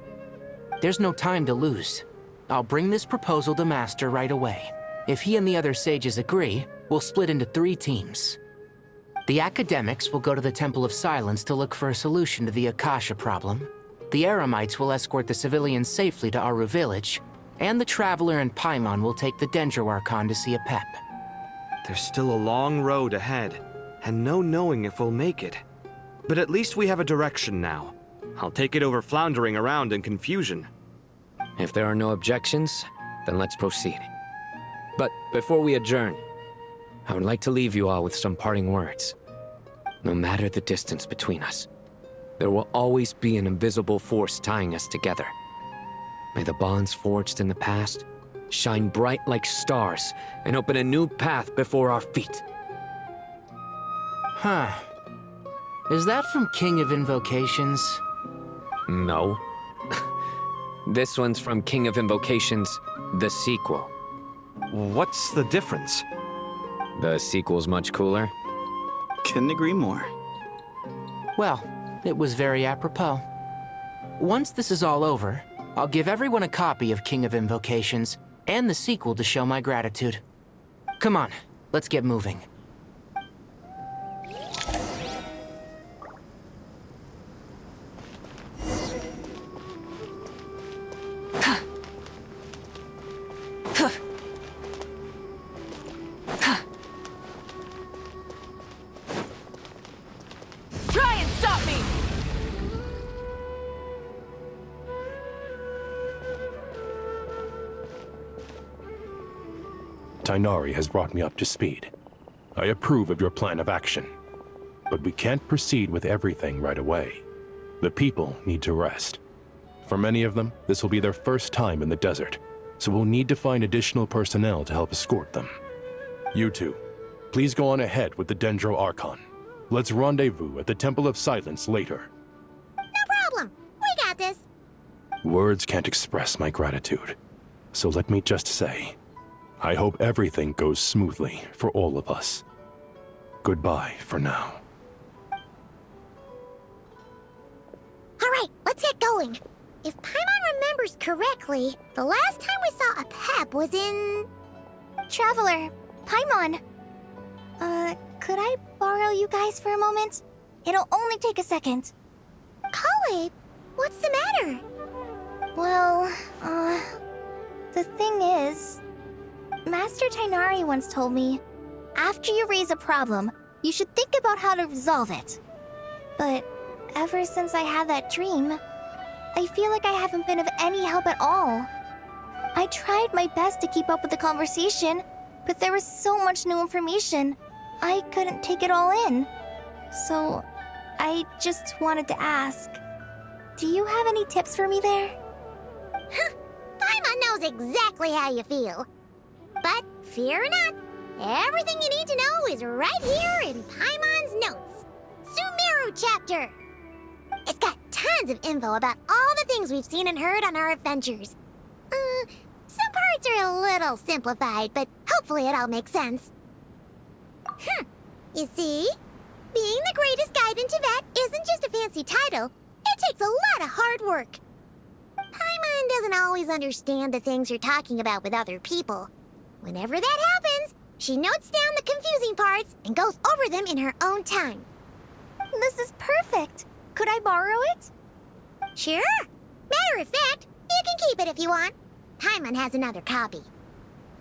There's no time to lose. I'll bring this proposal to Master right away. If he and the other sages agree, we'll split into 3 teams. The academics will go to the Temple of Silence to look for a solution to the Akasha problem. The Eremites will escort the civilians safely to Aru village, and the Traveler and Paimon will take the Dendro Archon to see Apep. There's still a long road ahead, and no knowing if we'll make it. But at least we have a direction now. I'll take it over floundering around in confusion. If there are no objections, then let's proceed. But before we adjourn, I would like to leave you all with some parting words. No matter the distance between us, there will always be an invisible force tying us together. May the bonds forged in the past shine bright like stars and open a new path before our feet. Huh. Is that from King of Invocations? No. This one's from King of Invocations, the sequel. What's the difference? The sequel's much cooler. Couldn't agree more. Well, it was very apropos. Once this is all over, I'll give everyone a copy of King of Invocations and the sequel to show my gratitude. Come on, let's get moving. Tighnari has brought me up to speed. I approve of your plan of action. But we can't proceed with everything right away. The people need to rest. For many of them, this will be their first time in the desert, so we'll need to find additional personnel to help escort them. You two, please go on ahead with the Dendro Archon. Let's rendezvous at the Temple of Silence later. No problem. We got this. Words can't express my gratitude. So let me just say, I hope everything goes smoothly for all of us. Goodbye for now. All right, let's get going. If Paimon remembers correctly, the last time we saw apep was in... Traveler, Paimon. Could I borrow you guys for a moment? It'll only take a second. Kale, what's the matter? Well, the thing is... Master Tighnari once told me, after you raise a problem, you should think about how to resolve it. But ever since I had that dream, I feel like I haven't been of any help at all. I tried my best to keep up with the conversation, but there was so much new information, I couldn't take it all in. So, I just wanted to ask, do you have any tips for me there? Huh, Paimon knows exactly how you feel. But fear not, everything you need to know is right here in Paimon's notes. Sumeru chapter. It's got tons of info about all the things we've seen and heard on our adventures. Some parts are a little simplified, but hopefully it all makes sense. You see? Being the greatest guide in Tibet isn't just a fancy title. It takes a lot of hard work. Paimon doesn't always understand the things you're talking about with other people. Whenever that happens, she notes down the confusing parts and goes over them in her own time. This is perfect. Could I borrow it? Sure. Matter of fact, you can keep it if you want. Paimon has another copy.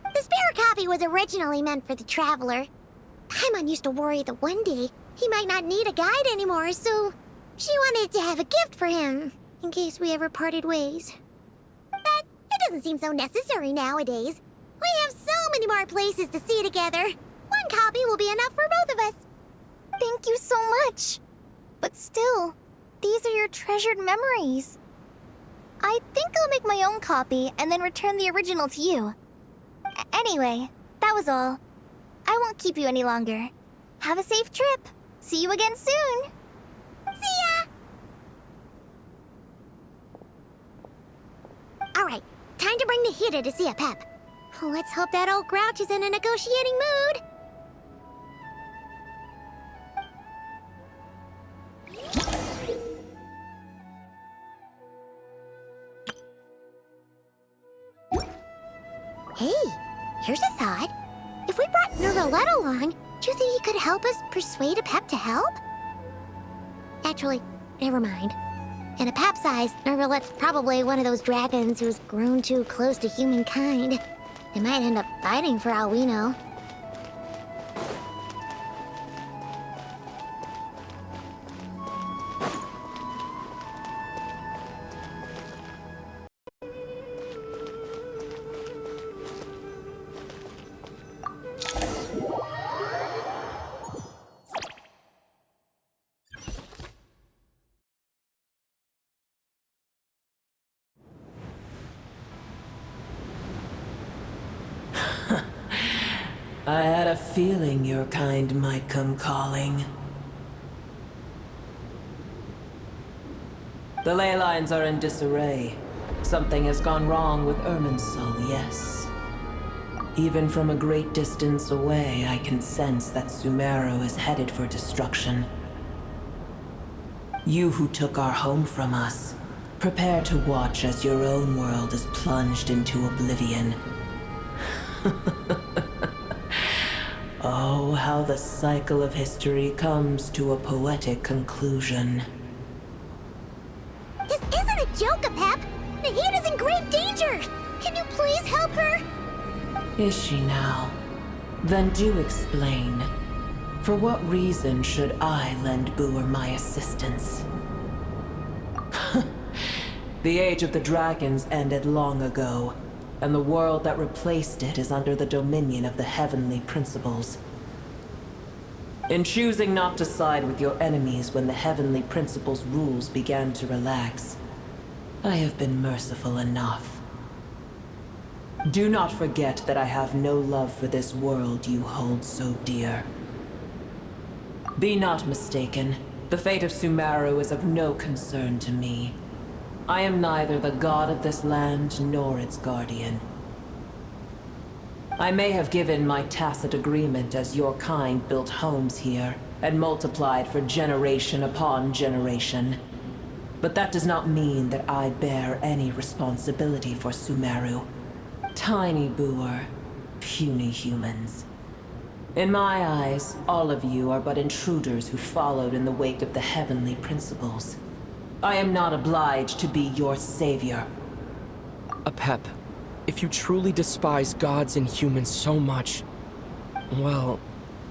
The spare copy was originally meant for the Traveler. Paimon used to worry that one day he might not need a guide anymore, so she wanted to have a gift for him, in case we ever parted ways. But it doesn't seem so necessary nowadays. We have so many more places to see together. One copy will be enough for both of us. Thank you so much. But still, these are your treasured memories. I think I'll make my own copy and then return the original to you. Anyway, that was all. I won't keep you any longer. Have a safe trip. See you again soon. See ya! Alright, time to bring nahida to see apep. Let's hope that old grouch is in a negotiating mood. Hey, here's a thought. If we brought Nervalet along, do you think he could help us persuade apep to help? Actually, never mind. In apep's eyes, Nervalet's probably one of those dragons who's grown too close to humankind. They might end up fighting for all we know. I had a feeling your kind might come calling. The ley lines are in disarray. Something has gone wrong with irminsul, yes. Even from a great distance away, I can sense that Sumeru is headed for destruction. You who took our home from us, prepare to watch as your own world is plunged into oblivion. Oh, how the cycle of history comes to a poetic conclusion. This isn't a joke, apep! Nahida's in grave danger! Can you please help her? Is she now? Then do explain. For what reason should I lend Booer my assistance? The age of the dragons ended long ago. and the world that replaced it is under the dominion of the heavenly principles. In choosing not to side with your enemies when the heavenly principles' rules began to relax, I have been merciful enough. Do not forget that I have no love for this world you hold so dear. Be not mistaken, the fate of Sumeru is of no concern to me. I am neither the god of this land nor its guardian. I may have given my tacit agreement as your kind built homes here and multiplied for generation upon generation. But that does not mean that I bear any responsibility for Sumeru. Tiny boor, puny humans. In my eyes, all of you are but intruders who followed in the wake of the heavenly principles. I am not obliged to be your savior. Apep, if you truly despise gods and humans so much, well,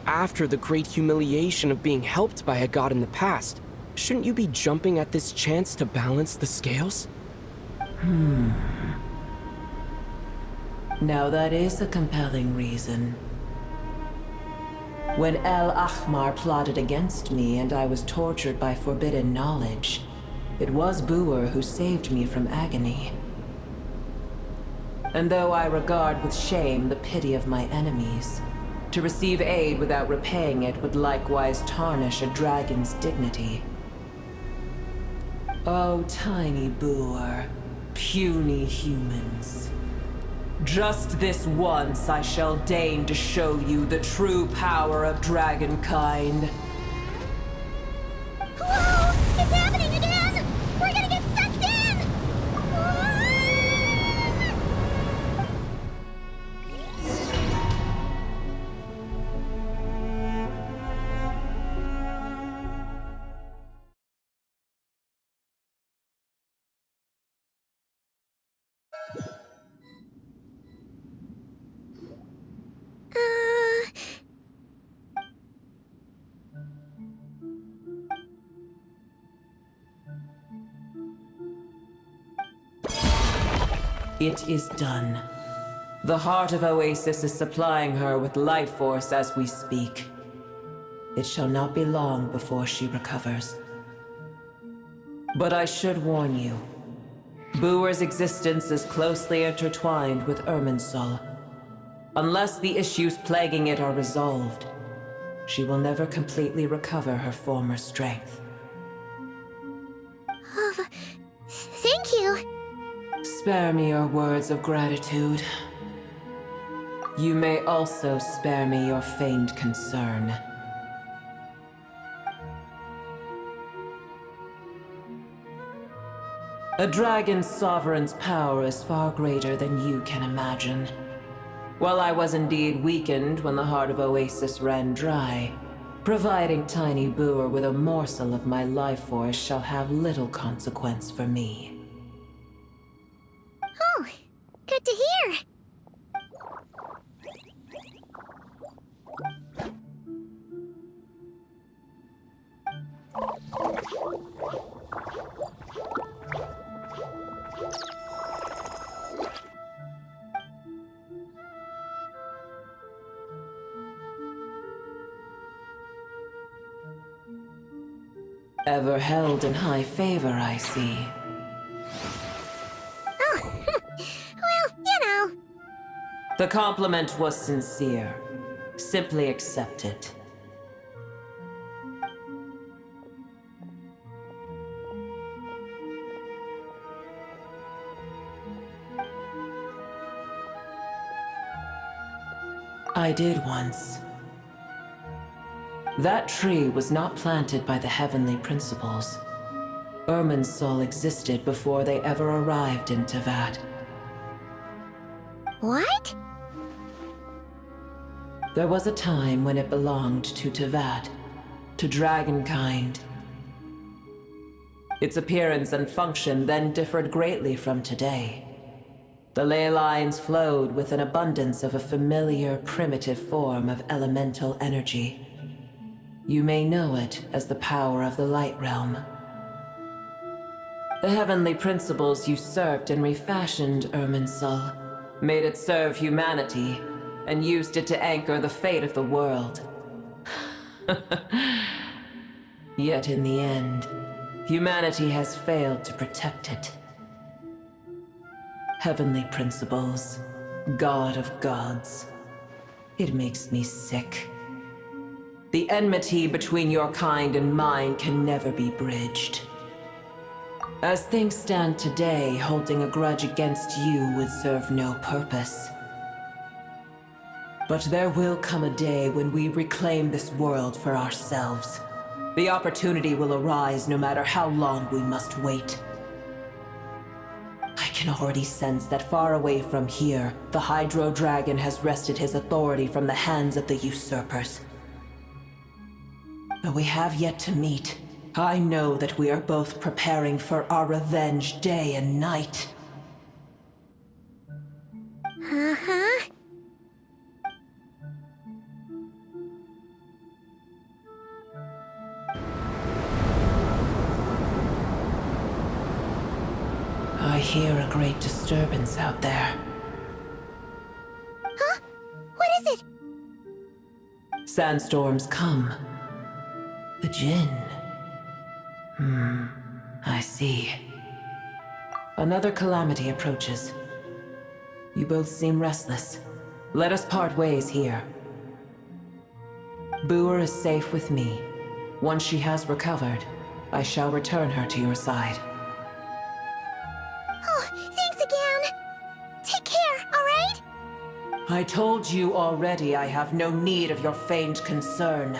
after the great humiliation of being helped by a god in the past, shouldn't you be jumping at this chance to balance the scales? Now that is a compelling reason. When El Ahmar plotted against me and I was tortured by forbidden knowledge, it was Boer who saved me from agony. And though I regard with shame the pity of my enemies, to receive aid without repaying it would likewise tarnish a dragon's dignity. Oh, tiny Boer, puny humans. Just this once I shall deign to show you the true power of dragonkind. Whoa! It's happening again! We're gonna get sucked in! It is done. The heart of Oasis is supplying her with life force as we speak. It shall not be long before she recovers. But I should warn you. Boer's existence is closely intertwined with irminsul. Unless the issues plaguing it are resolved, she will never completely recover her former strength. Thank you. Spare me your words of gratitude. You may also spare me your feigned concern. A dragon's sovereign's power is far greater than you can imagine. While I was indeed weakened when the heart of Oasis ran dry, providing Tiny Boer with a morsel of my life force shall have little consequence for me. Oh, good to hear. Ever held in high favor, I see. Oh, well, you know. The compliment was sincere. Simply accept it. I did once. That tree was not planted by the heavenly principles. Irminsul existed before they ever arrived in Teyvat. What? There was a time when it belonged to Teyvat, to dragonkind. Its appearance and function then differed greatly from today. The ley lines flowed with an abundance of a familiar, primitive form of elemental energy. You may know it as the power of the Light Realm. The heavenly principles usurped and refashioned Irminsul, made it serve humanity, and used it to anchor the fate of the world. Yet in the end, humanity has failed to protect it. Heavenly principles, God of gods. It makes me sick. The enmity between your kind and mine can never be bridged. As things stand today, holding a grudge against you would serve no purpose. But there will come a day when we reclaim this world for ourselves. The opportunity will arise no matter how long we must wait. I can already sense that far away from here, the Hydro Dragon has wrested his authority from the hands of the usurpers. Though we have yet to meet, I know that we are both preparing for our revenge day and night. Uh-huh. I hear a great disturbance out there. Huh? What is it? Sandstorms come. The Jinn. I see. Another calamity approaches. You both seem restless. Let us part ways here. Boer is safe with me. Once she has recovered, I shall return her to your side. Oh, thanks again. Take care, alright? I told you already I have no need of your feigned concern.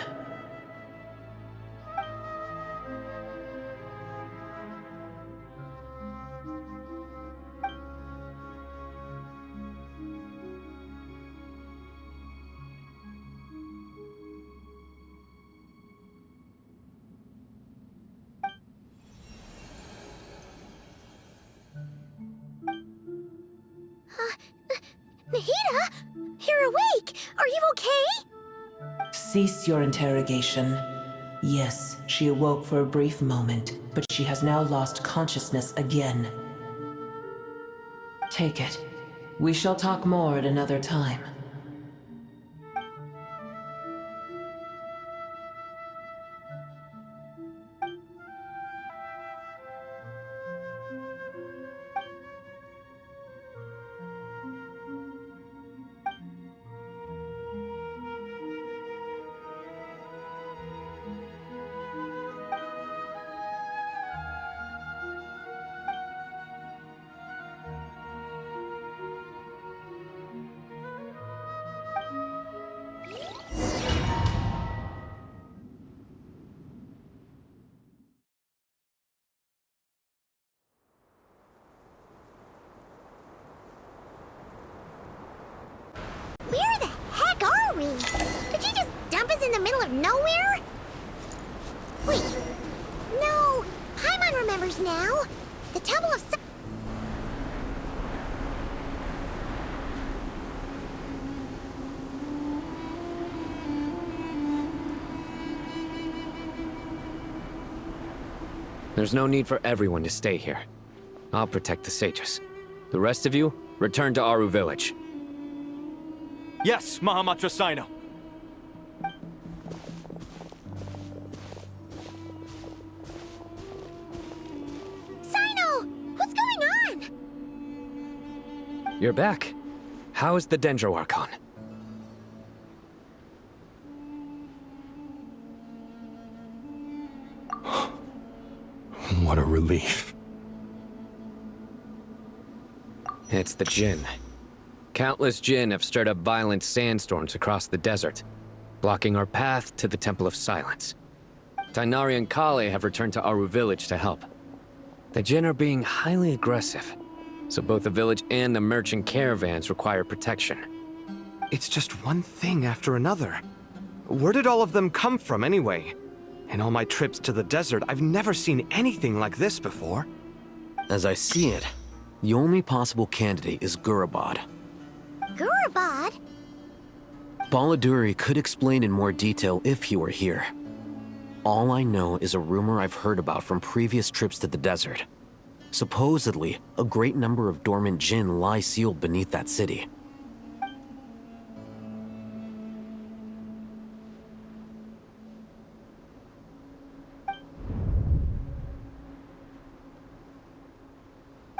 Nahida? You're awake! Are you okay? Cease your interrogation. Yes, she awoke for a brief moment, but she has now lost consciousness again. Take it. We shall talk more at another time. Where the heck are we? Did you just dump us in the middle of nowhere? Wait. No. Paimon remembers now. The Temple of... There's no need for everyone to stay here. I'll protect the sages. The rest of you, return to Aru village. Yes, Mahamatra Sino. Sino! What's going on? You're back. How is the Dendro Archon? What a relief. It's the Jinn. Countless Jinn have stirred up violent sandstorms across the desert, blocking our path to the Temple of Silence. Tighnari and Kale have returned to Aru village to help. The Jinn are being highly aggressive, so both the village and the merchant caravans require protection. It's just one thing after another. Where did all of them come from anyway? In all my trips to the desert, I've never seen anything like this before. As I see it, the only possible candidate is Gurabad. Gurabad? Baladuri could explain in more detail if he were here. All I know is a rumor I've heard about from previous trips to the desert. Supposedly, a great number of dormant jinn lie sealed beneath that city.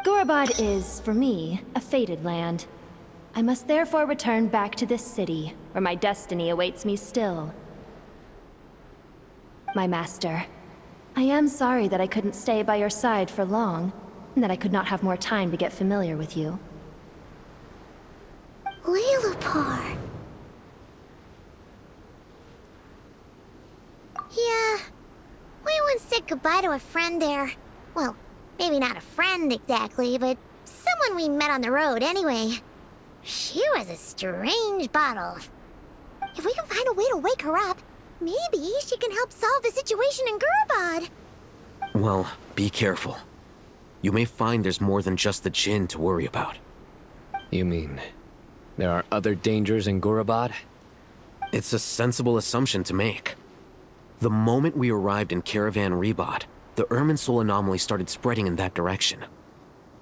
Gurabad is, for me, a fated land. I must therefore return back to this city, where my destiny awaits me still. My master, I am sorry that I couldn't stay by your side for long, and that I could not have more time to get familiar with you. Liloupar. Yeah, we once said goodbye to a friend there. Well, maybe not a friend exactly, but someone we met on the road anyway. She was a strange bottle. If we can find a way to wake her up, maybe she can help solve the situation in Gurabad. Well, be careful. You may find there's more than just the jinn to worry about. You mean, there are other dangers in Gurabad? It's a sensible assumption to make. The moment we arrived in Caravan Rebad, the irminsul anomaly started spreading in that direction.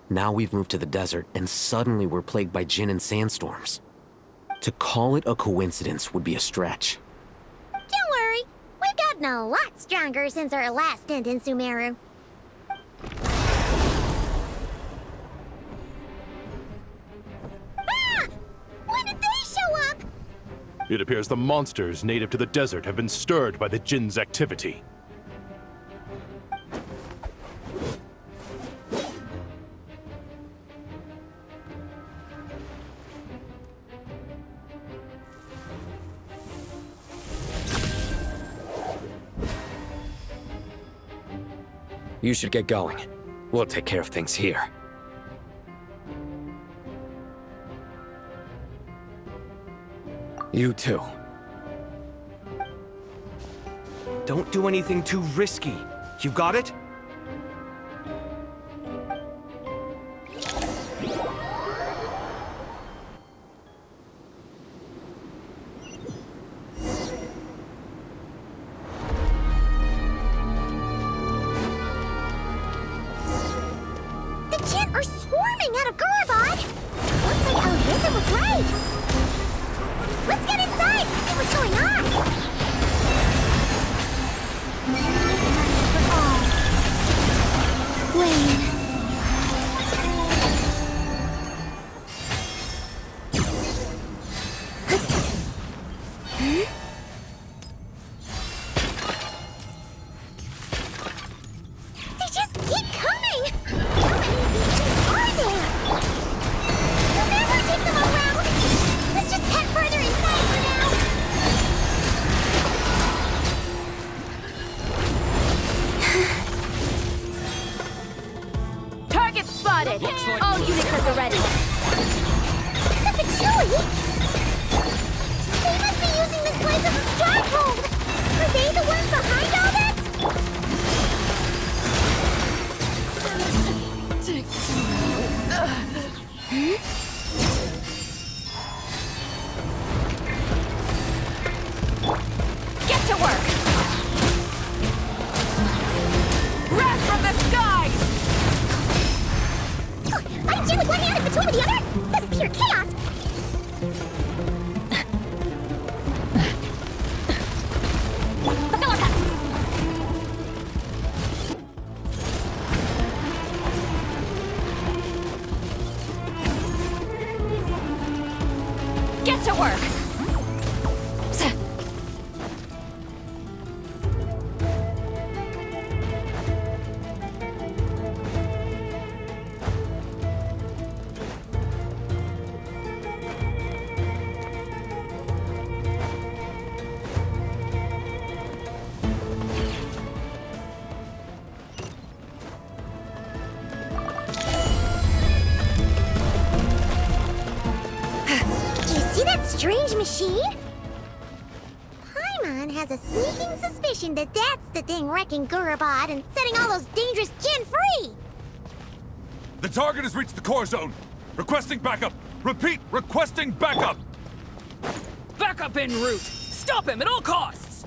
Now we've moved to the desert, and suddenly we're plagued by jinn and sandstorms. To call it a coincidence would be a stretch. Don't worry, we've gotten a lot stronger since our last stint in Sumeru. Ah! When did they show up? It appears the monsters native to the desert have been stirred by the jinn's activity. You should get going. We'll take care of things here. You too. Don't do anything too risky. You got it? All units at the ready. The Patchouli? They must be using this place as a stronghold! Are they the ones behind all this? Get to work! Wrath from the skies! I'm Jin with one hand and Patul with the other? This is pure chaos! Get to work! Strange machine? Paimon has a sneaking suspicion that that's the thing wrecking Gurabad and setting all those dangerous jinn free! The target has reached the core zone. Requesting backup. Repeat, requesting backup! Backup en route! Stop him at all costs!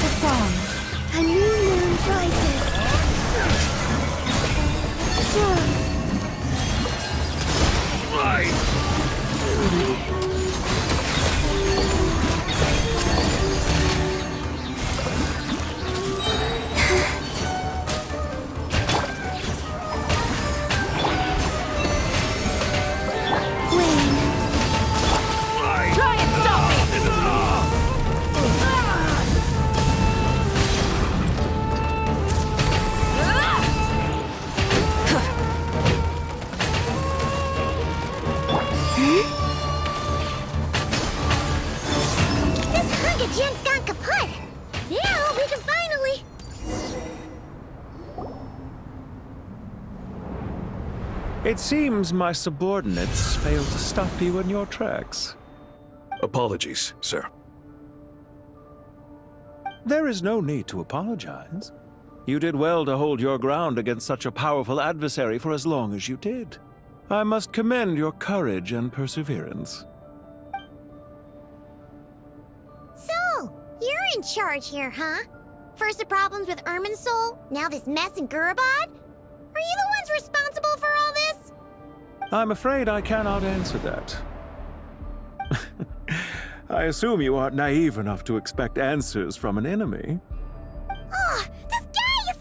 the song. A new moon rises. Try and stop me! This Hunger Gen's gone kaput. Now we can finally... It seems my subordinates failed to stop you in your tracks. Apologies, sir. There is no need to apologize. You did well to hold your ground against such a powerful adversary for as long as you did. I must commend your courage and perseverance. So, you're in charge here, huh? First the problems with irminsul, now this mess in Gurabad? Are you the ones responsible for all this? I'm afraid I cannot answer that. I assume you aren't naive enough to expect answers from an enemy. Oh, this guy is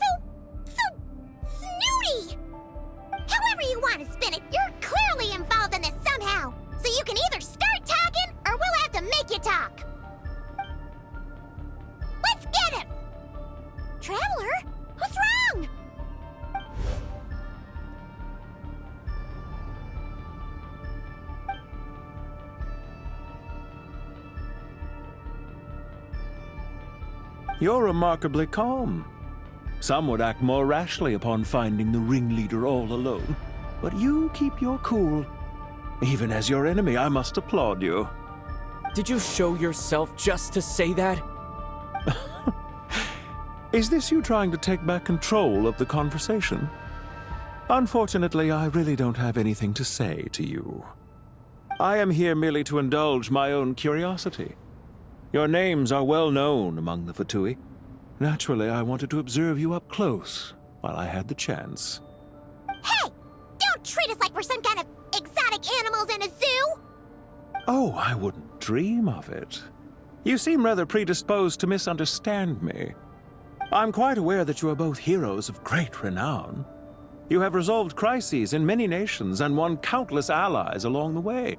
so snooty! However you want to spin it, you're clearly involved in this somehow. So you can either start talking, or we'll have to make you talk. Let's get him! Traveler? What's wrong? You're remarkably calm. Some would act more rashly upon finding the ringleader all alone. But you keep your cool. Even as your enemy, I must applaud you. Did you show yourself just to say that? Is this you trying to take back control of the conversation? Unfortunately, I really don't have anything to say to you. I am here merely to indulge my own curiosity. Your names are well known among the Fatui. Naturally, I wanted to observe you up close while I had the chance. Hey! Don't treat us like we're some kind of exotic animals in a zoo! Oh, I wouldn't dream of it. You seem rather predisposed to misunderstand me. I'm quite aware that you are both heroes of great renown. You have resolved crises in many nations and won countless allies along the way.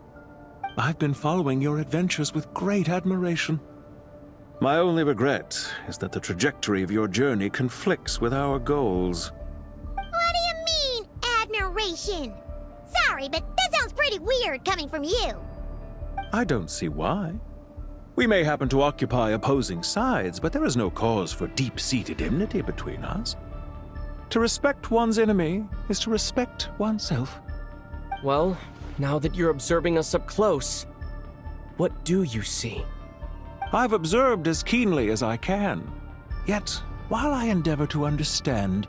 I've been following your adventures with great admiration. My only regret is that the trajectory of your journey conflicts with our goals. What do you mean, admiration? Sorry, but that sounds pretty weird coming from you. I don't see why. We may happen to occupy opposing sides, but there is no cause for deep-seated enmity between us. To respect one's enemy is to respect oneself. Well, now that you're observing us up close, what do you see? I've observed as keenly as I can. Yet, while I endeavor to understand,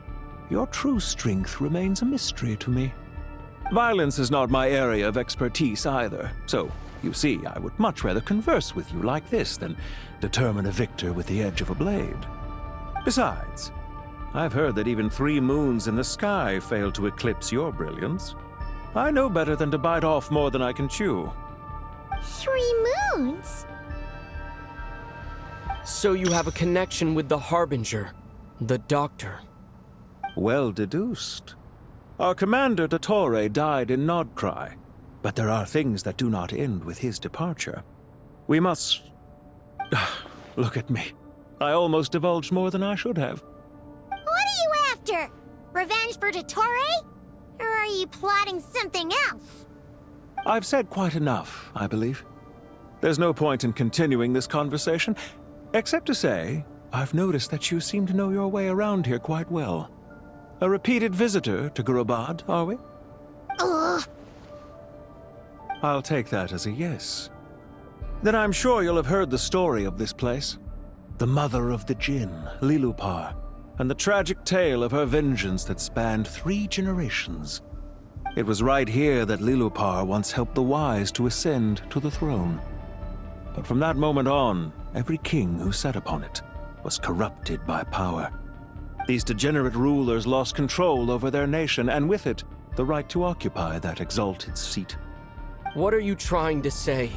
your true strength remains a mystery to me. Violence is not my area of expertise either, so, you see, I would much rather converse with you like this than determine a victor with the edge of a blade. Besides, I've heard that even 3 moons in the sky fail to eclipse your brilliance. I know better than to bite off more than I can chew. 3 moons? So you have a connection with the Harbinger, the Doctor. Well deduced. Our commander, dottore, died in Nodcry, but there are things that do not end with his departure. We must... Look at me. I almost divulged more than I should have. What are you after? Revenge for dottore? Or are you plotting something else? I've said quite enough, I believe. There's no point in continuing this conversation, except to say, I've noticed that you seem to know your way around here quite well. A repeated visitor to Gurabad, are we? Ugh. I'll take that as a yes. Then I'm sure you'll have heard the story of this place. The mother of the Jinn, Liloupar, and the tragic tale of her vengeance that spanned 3 generations. It was right here that Liloupar once helped the wise to ascend to the throne. But from that moment on, every king who sat upon it, was corrupted by power. These degenerate rulers lost control over their nation, and with it, the right to occupy that exalted seat. What are you trying to say?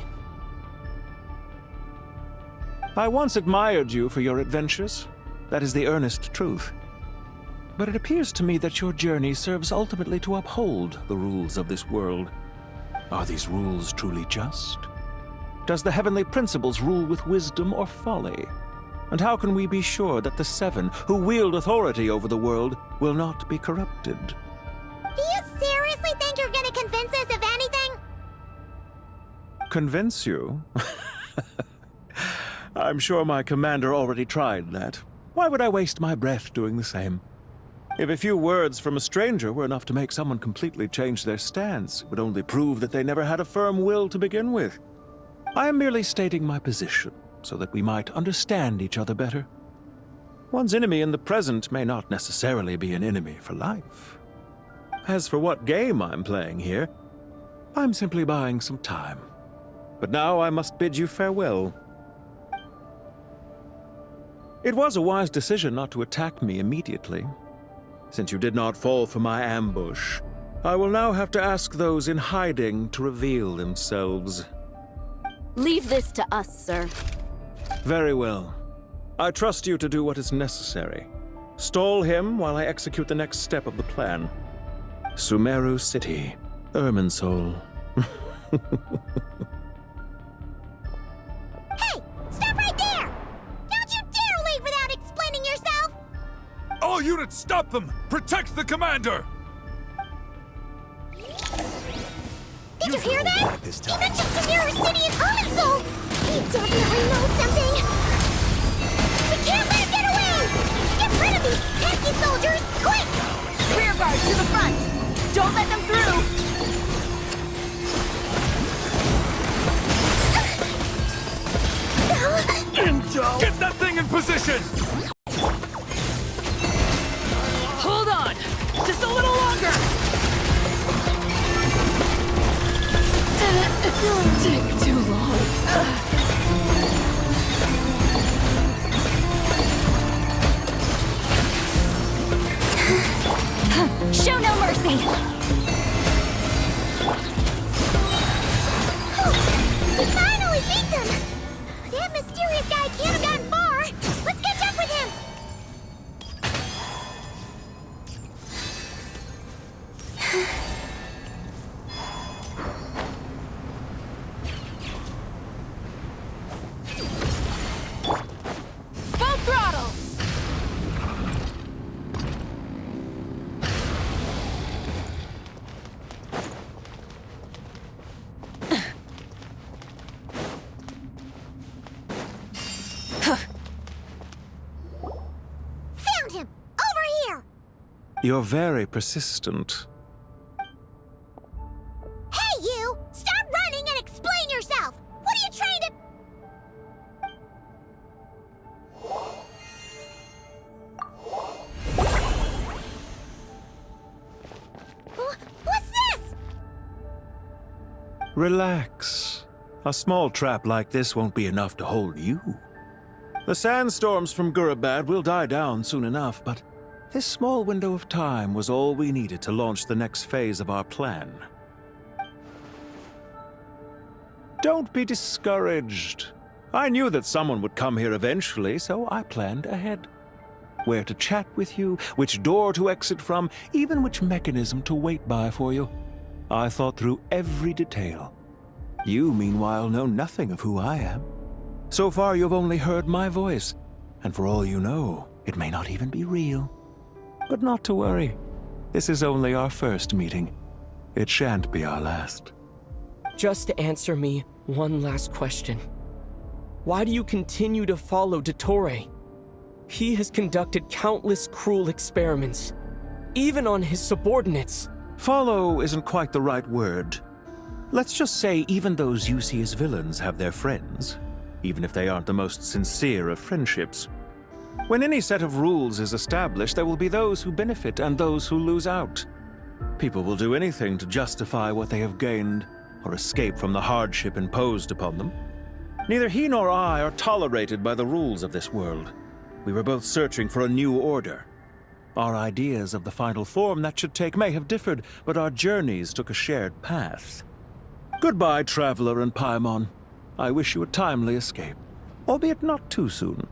I once admired you for your adventures. That is the earnest truth. But it appears to me that your journey serves ultimately to uphold the rules of this world. Are these rules truly just? Does the heavenly principles rule with wisdom or folly? And how can we be sure that the Seven, who wield authority over the world, will not be corrupted? Do you seriously think you're gonna convince us of anything? Convince you? I'm sure my commander already tried that. Why would I waste my breath doing the same? If a few words from a stranger were enough to make someone completely change their stance, it would only prove that they never had a firm will to begin with. I am merely stating my position, so that we might understand each other better. One's enemy in the present may not necessarily be an enemy for life. As for what game I'm playing here, I'm simply buying some time. But now I must bid you farewell. It was a wise decision not to attack me immediately. Since you did not fall for my ambush, I will now have to ask those in hiding to reveal themselves. Leave this to us, sir. Very well. I trust you to do what is necessary. Stall him while I execute the next step of the plan. Sumeru City, Irminsul. Hey! Stop right there! Don't you dare leave without explaining yourself! All units, stop them! Protect the commander! Did you hear that? He mentioned Sumeru City and Irminsul! He definitely knows something! We can't let him get away! Get rid of these pesky soldiers, quick! Rear guard to the front! Don't let them through! Get that thing in position! Hold on! Just a little longer! It'll take too long. Show no mercy! We finally beat them! That mysterious guy can't have gotten far! Let's catch up with him! Full throttle! Found him! Over here! You're very persistent. Hey, you! Stop running and explain yourself! What are you trying to... What's this? Relax. A small trap like this won't be enough to hold you. The sandstorms from Gurabad will die down soon enough, but this small window of time was all we needed to launch the next phase of our plan. Don't be discouraged. I knew that someone would come here eventually, so I planned ahead. Where to chat with you, which door to exit from, even which mechanism to wait by for you. I thought through every detail. You, meanwhile, know nothing of who I am. So far, you've only heard my voice, and for all you know, it may not even be real. But not to worry. This is only our first meeting. It shan't be our last. Just answer me one last question. Why do you continue to follow dottore? He has conducted countless cruel experiments, even on his subordinates. Follow isn't quite the right word. Let's just say even those you see as villains have their friends, even if they aren't the most sincere of friendships. When any set of rules is established, there will be those who benefit and those who lose out. People will do anything to justify what they have gained or escape from the hardship imposed upon them. Neither he nor I are tolerated by the rules of this world. We were both searching for a new order. Our ideas of the final form that should take may have differed, but our journeys took a shared path. Goodbye, Traveler and Paimon. I wish you a timely escape, albeit not too soon.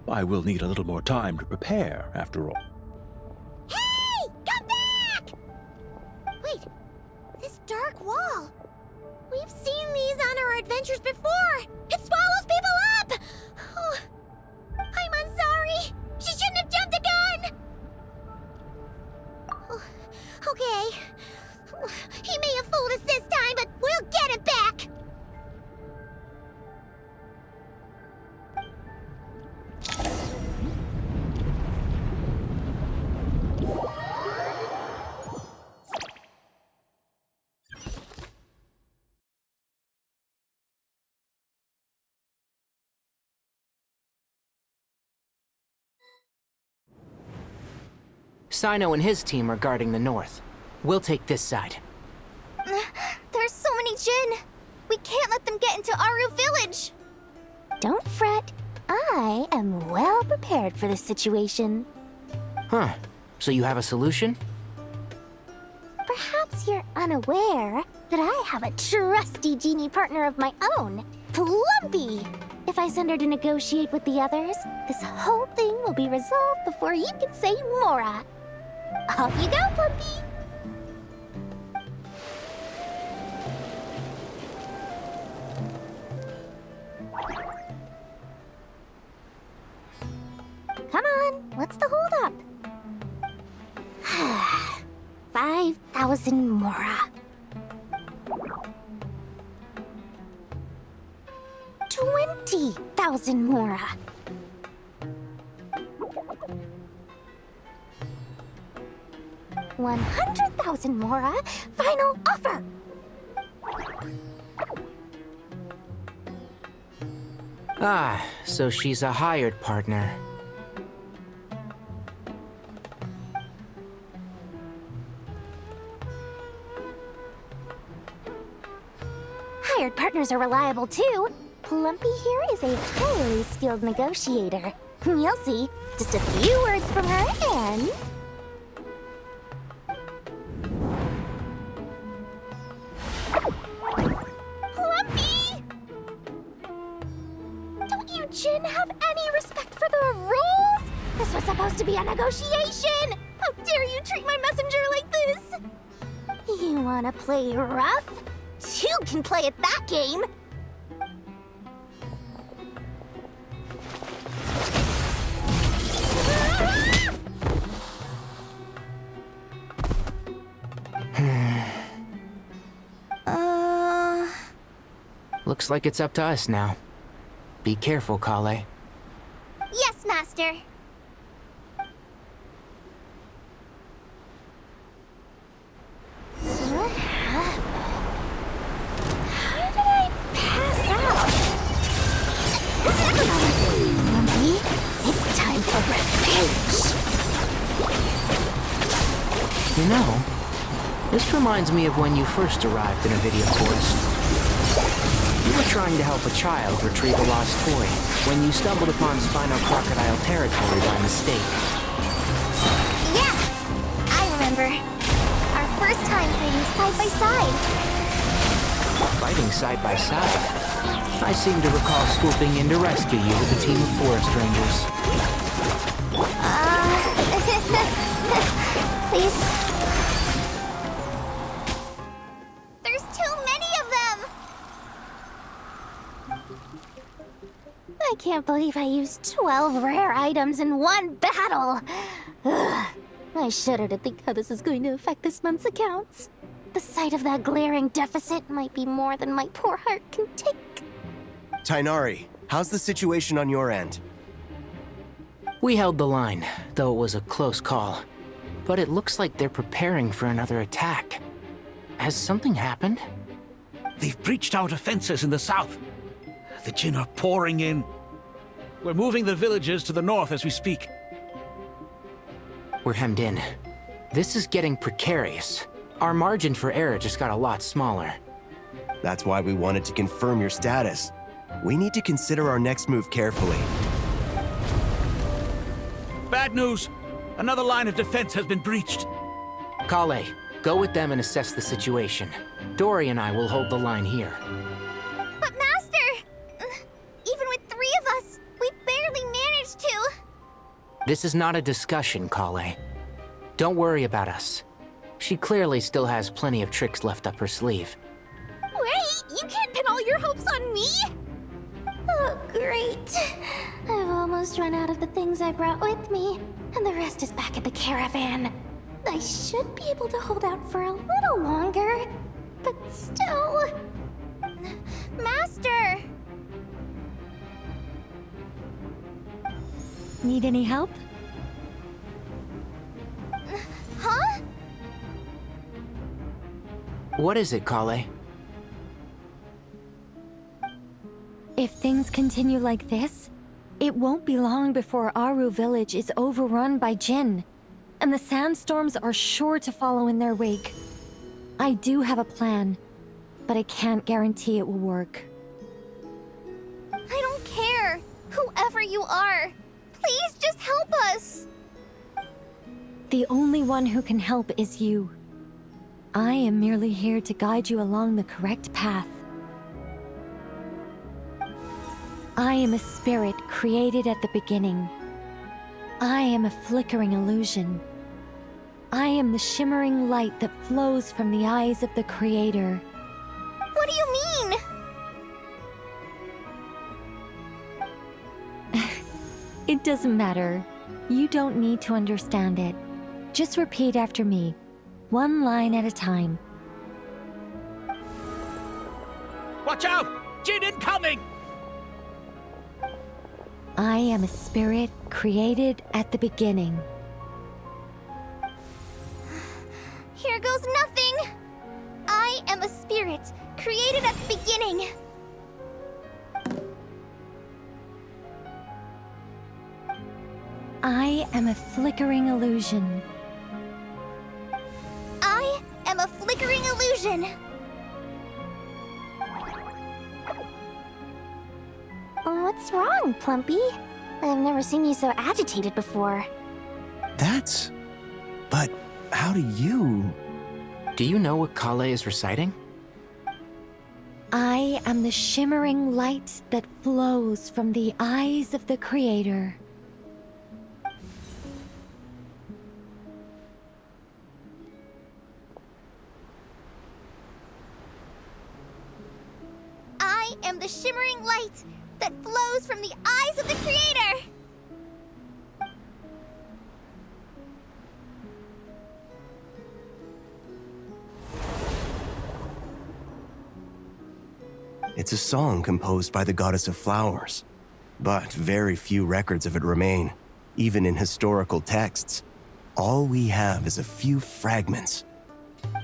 I will need a little more time to prepare, after all. Hey! Come back! Wait, this dark wall. We've seen these on our adventures before. It swallows people up! Oh, I'm sorry. She shouldn't have jumped the gun! Oh, okay. He may have fooled us this time, but we'll get it back! Sino and his team are guarding the north. We'll take this side. There's so many Jinn. We can't let them get into Aru village. Don't fret. I am well prepared for this situation. Huh. So you have a solution? Perhaps you're unaware that I have a trusty genie partner of my own, Plumpy. If I send her to negotiate with the others, this whole thing will be resolved before you can say Mora. Off you go, Plumpy! Come on, what's the holdup? 5,000 Mora. 20,000 Mora. 100,000 Mora. Final offer. Ah, so she's a hired partner. Hired partners are reliable too. Plumpy here is a highly skilled negotiator. You'll see. Just a few words from her and... Plumpy! Don't you Jinn have any respect for the rules? This was supposed to be a negotiation! How dare you treat my messenger like this? You wanna play rough? Two can play at that game! Looks like it's up to us now. Be careful, Kale. Yes, Master. What happened? How did I pass out? Mommy, it's time for revenge. You know, this reminds me of when you first arrived in a video forest. You were trying to help a child retrieve a lost toy when you stumbled upon Spino Crocodile territory by mistake. Yeah, I remember. Our first time fighting side by side. Fighting side by side? I seem to recall swooping in to rescue you with a team of forest rangers. Please. There's too many of them! I can't believe I used 12 rare items in one battle! Ugh. I shudder to think how this is going to affect this month's accounts. The sight of that glaring deficit might be more than my poor heart can take. Tighnari, how's the situation on your end? We held the line, though it was a close call. But it looks like they're preparing for another attack. Has something happened? They've breached our defenses in the south. The Jinn are pouring in. We're moving the villagers to the north as we speak. We're hemmed in. This is getting precarious. Our margin for error just got a lot smaller. That's why we wanted to confirm your status. We need to consider our next move carefully. Bad news. Another line of defense has been breached. Kale, go with them and assess the situation. Dory and I will hold the line here. But Master! Even with 3 of us, we barely managed to. This is not a discussion, Kale. Don't worry about us. She clearly still has plenty of tricks left up her sleeve. Wait, you can't pin all your hopes on me? Oh, great. I've almost run out of the things I brought with me, and the rest is back at the caravan. I should be able to hold out for a little longer, but still... Master! Need any help? Huh? What is it, Kale? If things continue like this, it won't be long before Aru village is overrun by Jinn, and the sandstorms are sure to follow in their wake. I do have a plan, but I can't guarantee it will work. I don't care. Whoever you are, please just help us. The only one who can help is you. I am merely here to guide you along the correct path. I am a spirit created at the beginning. I am a flickering illusion. I am the shimmering light that flows from the eyes of the Creator. What do you mean? It doesn't matter. You don't need to understand it. Just repeat after me, one line at a time. Watch out! Jinn incoming! I am a spirit created at the beginning. Here goes nothing. I am a spirit created at the beginning. I am a flickering illusion. I am a flickering illusion. What's wrong, Plumpy? I've never seen you so agitated before. But how do you... Do you know what Kale is reciting? I am the shimmering light that flows from the eyes of the Creator. I am the shimmering light that flows from the eyes of the Creator! It's a song composed by the goddess of flowers, but very few records of it remain, even in historical texts. All we have is a few fragments.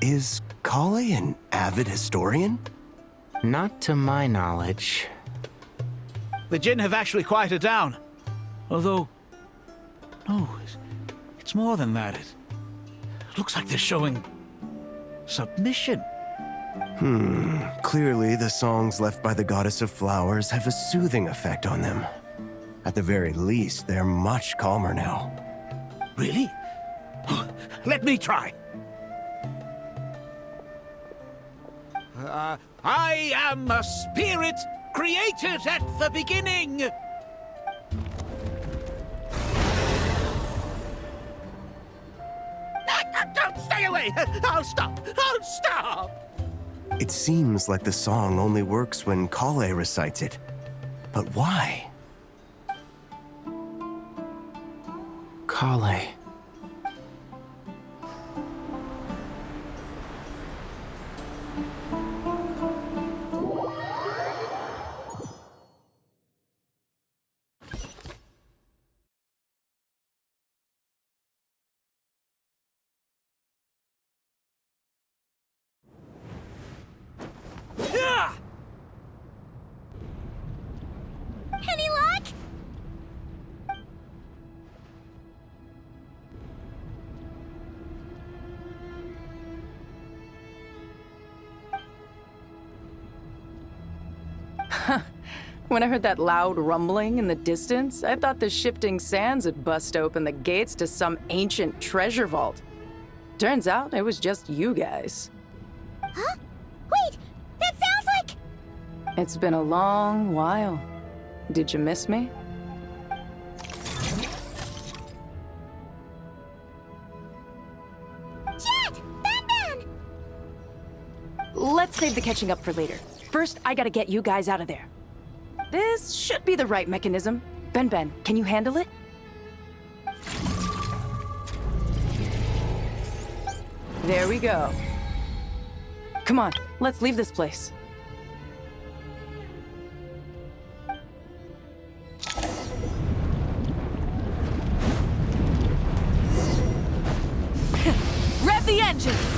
Is Kale an avid historian? Not to my knowledge. The Jinn have actually quieted down. Although... no, it's more than that. It looks like they're showing... submission. Clearly the songs left by the goddess of flowers have a soothing effect on them. At the very least, they're much calmer now. Really? Let me try. I am a spirit created at the beginning. Don't stay away. I'll stop. I'll stop. It seems like the song only works when Kale recites it. But why? Kale. Any luck? When I heard that loud rumbling in the distance, I thought the shifting sands had bust open the gates to some ancient treasure vault. Turns out it was just you guys. Huh? Wait, that sounds like... It's been a long while. Did you miss me? Jeht! Ben! Let's save the catching up for later. First, I gotta get you guys out of there. This should be the right mechanism. Ben, can you handle it? There we go. Come on, let's leave this place. Rev the engines!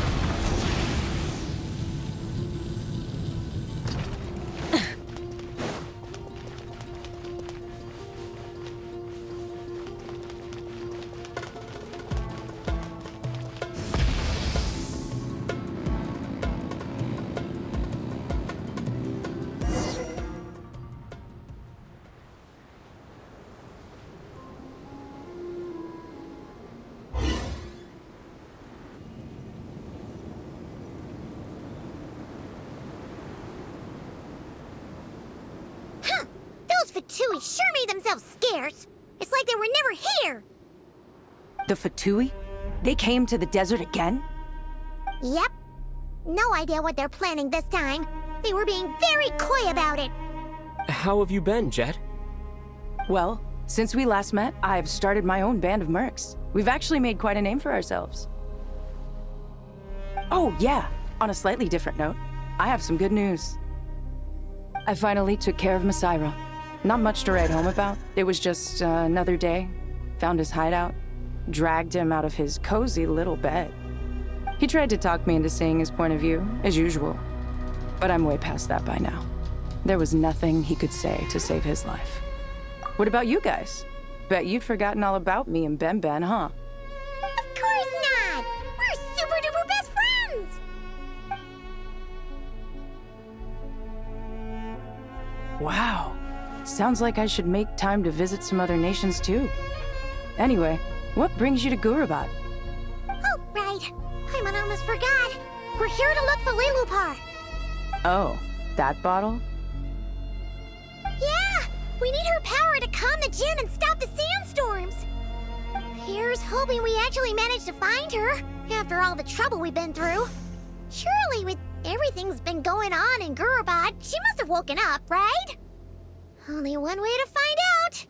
Fatui sure made themselves scarce. It's like they were never here. The Fatui? They came to the desert again? Yep. No idea what they're planning this time. They were being very coy about it. How have you been, Jeht? Well, since we last met, I've started my own band of mercs. We've actually made quite a name for ourselves. Oh, yeah. On a slightly different note, I have some good news. I finally took care of Masaira. Not much to write home about. It was just another day. Found his hideout. Dragged him out of his cozy little bed. He tried to talk me into seeing his point of view, as usual. But I'm way past that by now. There was nothing he could say to save his life. What about you guys? Bet you'd forgotten all about me and Ben, huh? Of course not! We're super duper best friends! Wow. Sounds like I should make time to visit some other nations too. Anyway, what brings you to Gurabad? Oh, right. I almost forgot. We're here to look for liloupar. Oh, that bottle? Yeah! We need her power to calm the djinn and stop the sandstorms. Here's hoping we actually manage to find her, after all the trouble we've been through. Surely, with everything's been going on in Gurabad, she must have woken up, right? Only one way to find out.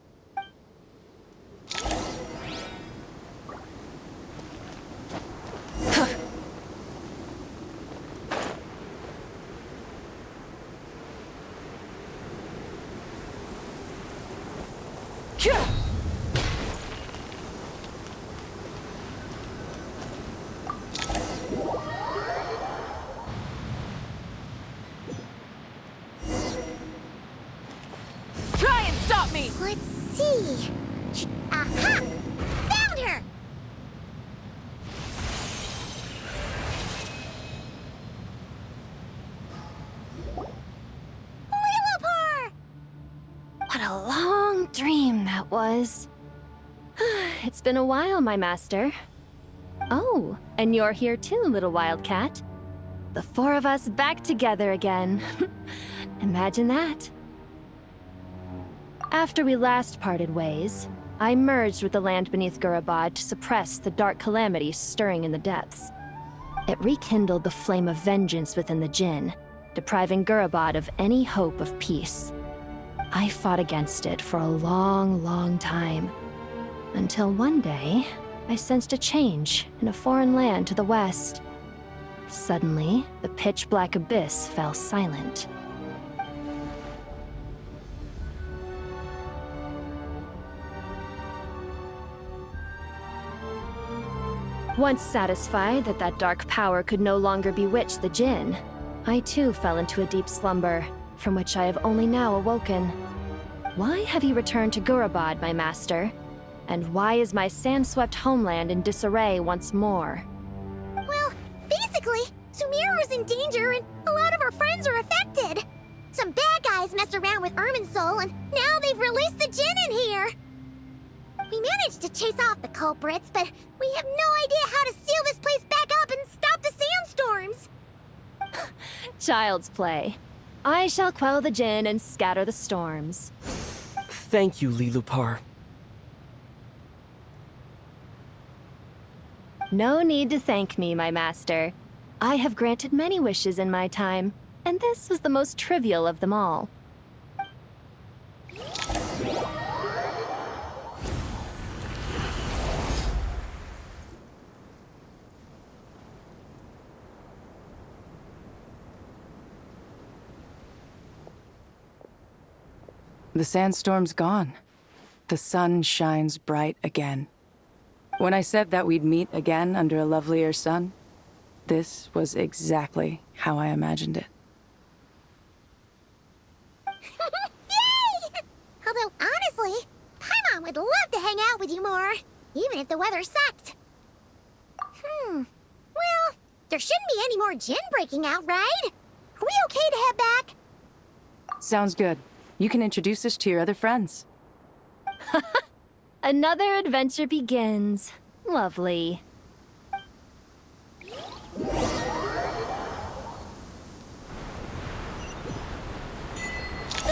Try and stop me! Let's see. Aha! Found her! Liloupar! What a long dream that was. It's been a while, my master. Oh, and you're here too, little wildcat. The four of us back together again. Imagine that. After we last parted ways, I merged with the land beneath Gurabad to suppress the dark calamities stirring in the depths. It rekindled the flame of vengeance within the djinn, depriving Gurabad of any hope of peace. I fought against it for a long, long time, until one day, I sensed a change in a foreign land to the west. Suddenly, the pitch-black abyss fell silent. Once satisfied that that dark power could no longer bewitch the djinn, I too fell into a deep slumber, from which I have only now awoken. Why have you returned to Gurabad, my master? And why is my sand-swept homeland in disarray once more? Well, basically, Sumeru's in danger and a lot of our friends are affected. Some bad guys messed messed around with irminsul, and now they've released the djinn in here. We managed to chase off the culprits, but we have no idea how to seal this place back up and stop the sandstorms. Child's play. I shall quell the djinn and scatter the storms. Thank you, liloupar. No need to thank me, my master. I have granted many wishes in my time, and this was the most trivial of them all. The sandstorm's gone. The sun shines bright again. When I said that we'd meet again under a lovelier sun, this was exactly how I imagined it. Yay! Although, honestly, Paimon would love to hang out with you more, even if the weather sucked. Well, there shouldn't be any more djinn breaking out, right? Are we okay to head back? Sounds good. You can introduce us to your other friends. Another adventure begins. Lovely. The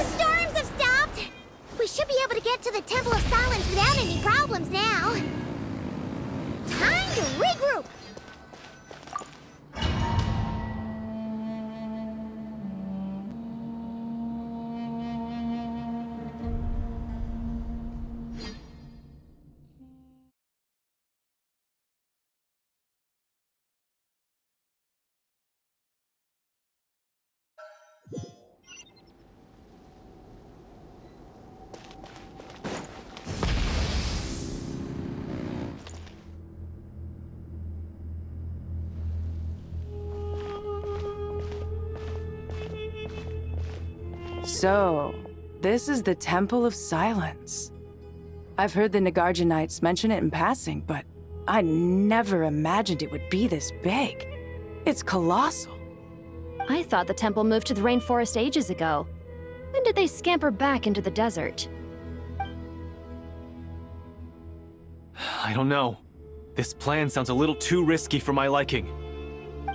storms have stopped! We should be able to get to the Temple of Silence without any problems now. Time to regroup! So, this is the Temple of Silence. I've heard the Nagarjanites mention it in passing, but I never imagined it would be this big. It's colossal. I thought the temple moved to the rainforest ages ago. When did they scamper back into the desert? I don't know. This plan sounds a little too risky for my liking.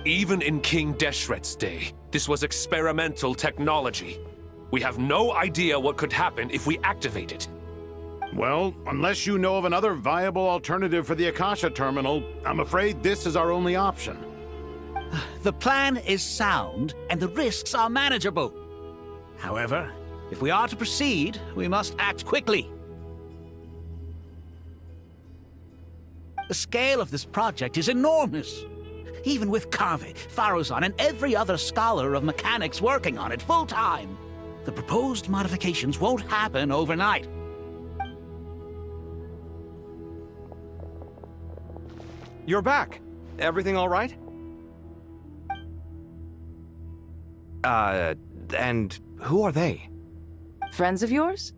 Even in King Deshret's day, this was experimental technology. We have no idea what could happen if we activate it. Well, unless you know of another viable alternative for the Akasha terminal, I'm afraid this is our only option. The plan is sound, and the risks are manageable. However, if we are to proceed, we must act quickly. The scale of this project is enormous. Even with Kaveh, Faruzan, and every other scholar of mechanics working on it full-time, the proposed modifications won't happen overnight. You're back. Everything all right? And who are they? Friends of yours?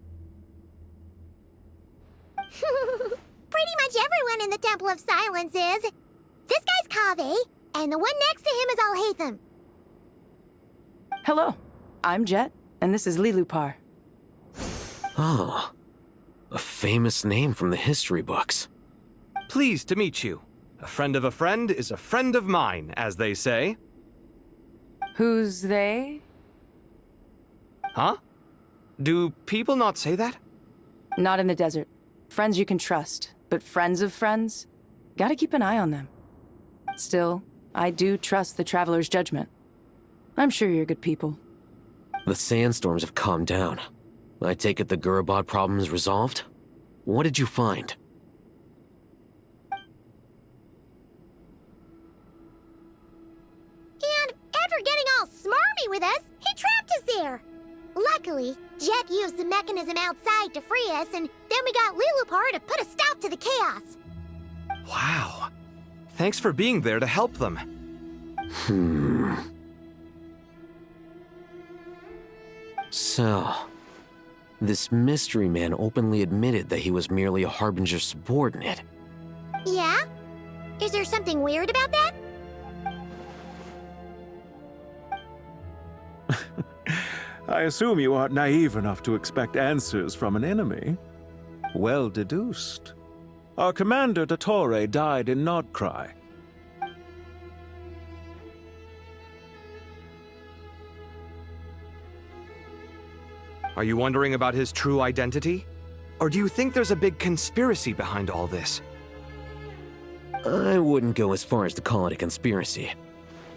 Pretty much everyone in the Temple of Silence is. This guy's Kaveh, and the one next to him is Alhaitham. Hello, I'm Jeht, and this is liloupar. Oh, a famous name from the history books. Pleased to meet you. A friend of a friend is a friend of mine, as they say. Who's they? Huh? Do people not say that? Not in the desert. Friends you can trust, but friends of friends? Gotta keep an eye on them. Still, I do trust the Traveler's judgment. I'm sure you're good people. The sandstorms have calmed down. I take it the Gurubad problem is resolved? What did you find? And after getting all smarmy with us, he trapped us there. Luckily, Jeht used the mechanism outside to free us, and then we got liloupar to put a stop to the chaos. Wow. Thanks for being there to help them. So, this mystery man openly admitted that he was merely a Harbinger subordinate. Yeah? Is there something weird about that? I assume you aren't naive enough to expect answers from an enemy. Well deduced. Our commander, Dottore, died in Nodcry. Are you wondering about his true identity? Or do you think there's a big conspiracy behind all this? I wouldn't go as far as to call it a conspiracy.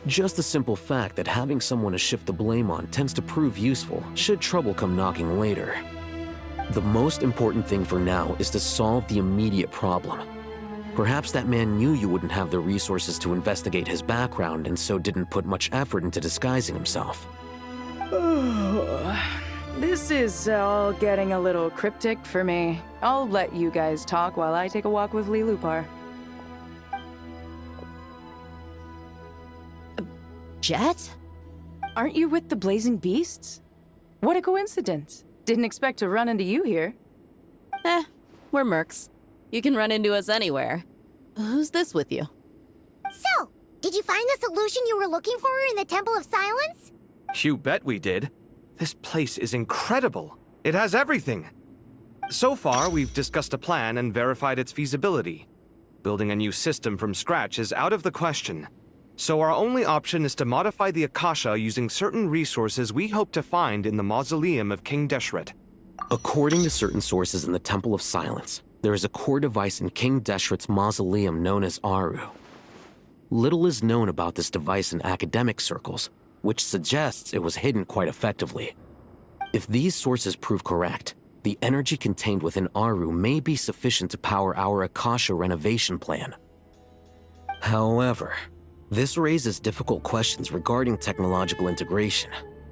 Just the simple fact that having someone to shift the blame on tends to prove useful should trouble come knocking later. The most important thing for now is to solve the immediate problem. Perhaps that man knew you wouldn't have the resources to investigate his background and so didn't put much effort into disguising himself. This is all getting a little cryptic for me. I'll let you guys talk while I take a walk with liloupar. Jeht? Aren't you with the Blazing Beasts? What a coincidence. Didn't expect to run into you here. We're mercs. You can run into us anywhere. Who's this with you? So, did you find the solution you were looking for in the Temple of Silence? You bet we did. This place is incredible. It has everything. So far, we've discussed a plan and verified its feasibility. Building a new system from scratch is out of the question. So our only option is to modify the Akasha using certain resources we hope to find in the mausoleum of King Deshret. According to certain sources in the Temple of Silence, there is a core device in King Deshret's mausoleum known as Aru. Little is known about this device in academic circles, which suggests it was hidden quite effectively. If these sources prove correct, the energy contained within Aru may be sufficient to power our Akasha renovation plan. However, this raises difficult questions regarding technological integration.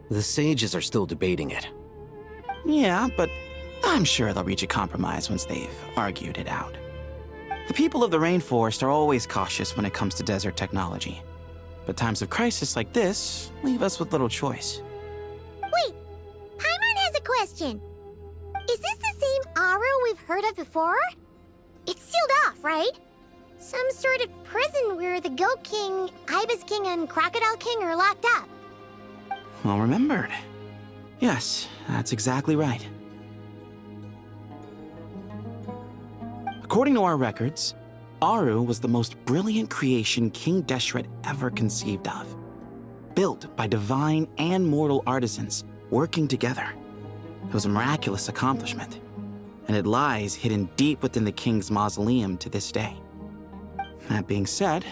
The sages are still debating it. Yeah, but I'm sure they'll reach a compromise once they've argued it out. The people of the rainforest are always cautious when it comes to desert technology. But times of crisis like this leave us with little choice. Wait, Paimon has a question. Is this the same Aru we've heard of before? It's sealed off, right? Some sort of prison where the Goat King, Ibis King, and Crocodile King are locked up. Well remembered. Yes, that's exactly right. According to our records, Aru was the most brilliant creation King Deshret ever conceived of. Built by divine and mortal artisans working together. It was a miraculous accomplishment, and it lies hidden deep within the king's mausoleum to this day. That being said,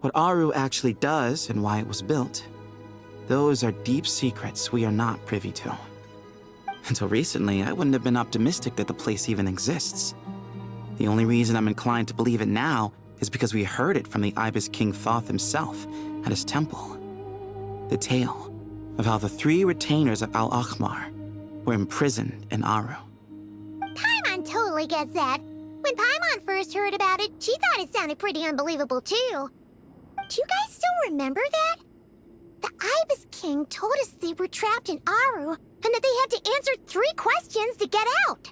what Aru actually does and why it was built, those are deep secrets we are not privy to. Until recently, I wouldn't have been optimistic that the place even exists. The only reason I'm inclined to believe it now is because we heard it from the Ibis King Thoth himself at his temple. The tale of how the 3 retainers of Al-Akhmar were imprisoned in Aru. Paimon totally gets that. When Paimon first heard about it, she thought it sounded pretty unbelievable too. Do you guys still remember that? The Ibis King told us they were trapped in Aru and that they had to answer 3 questions to get out.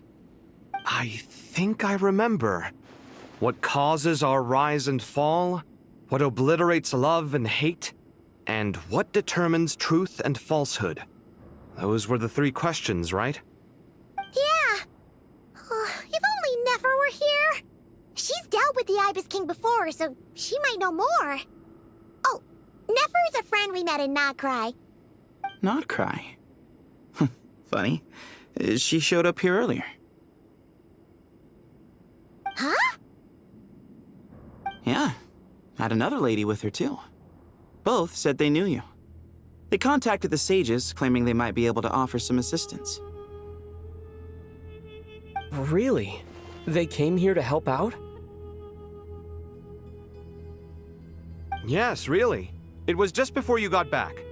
I think I remember. What causes our rise and fall? What obliterates love and hate? And what determines truth and falsehood? Those were the 3 questions, right? Yeah. If only Nefer were here. She's dealt with the Ibis King before, so she might know more. Oh, Nefer's a friend we met in Nodcry. Nodcry? Funny. She showed up here earlier. Huh? Yeah. Had another lady with her, too. Both said they knew you. They contacted the sages, claiming they might be able to offer some assistance. Really? They came here to help out? Yes, really. It was just before you got back.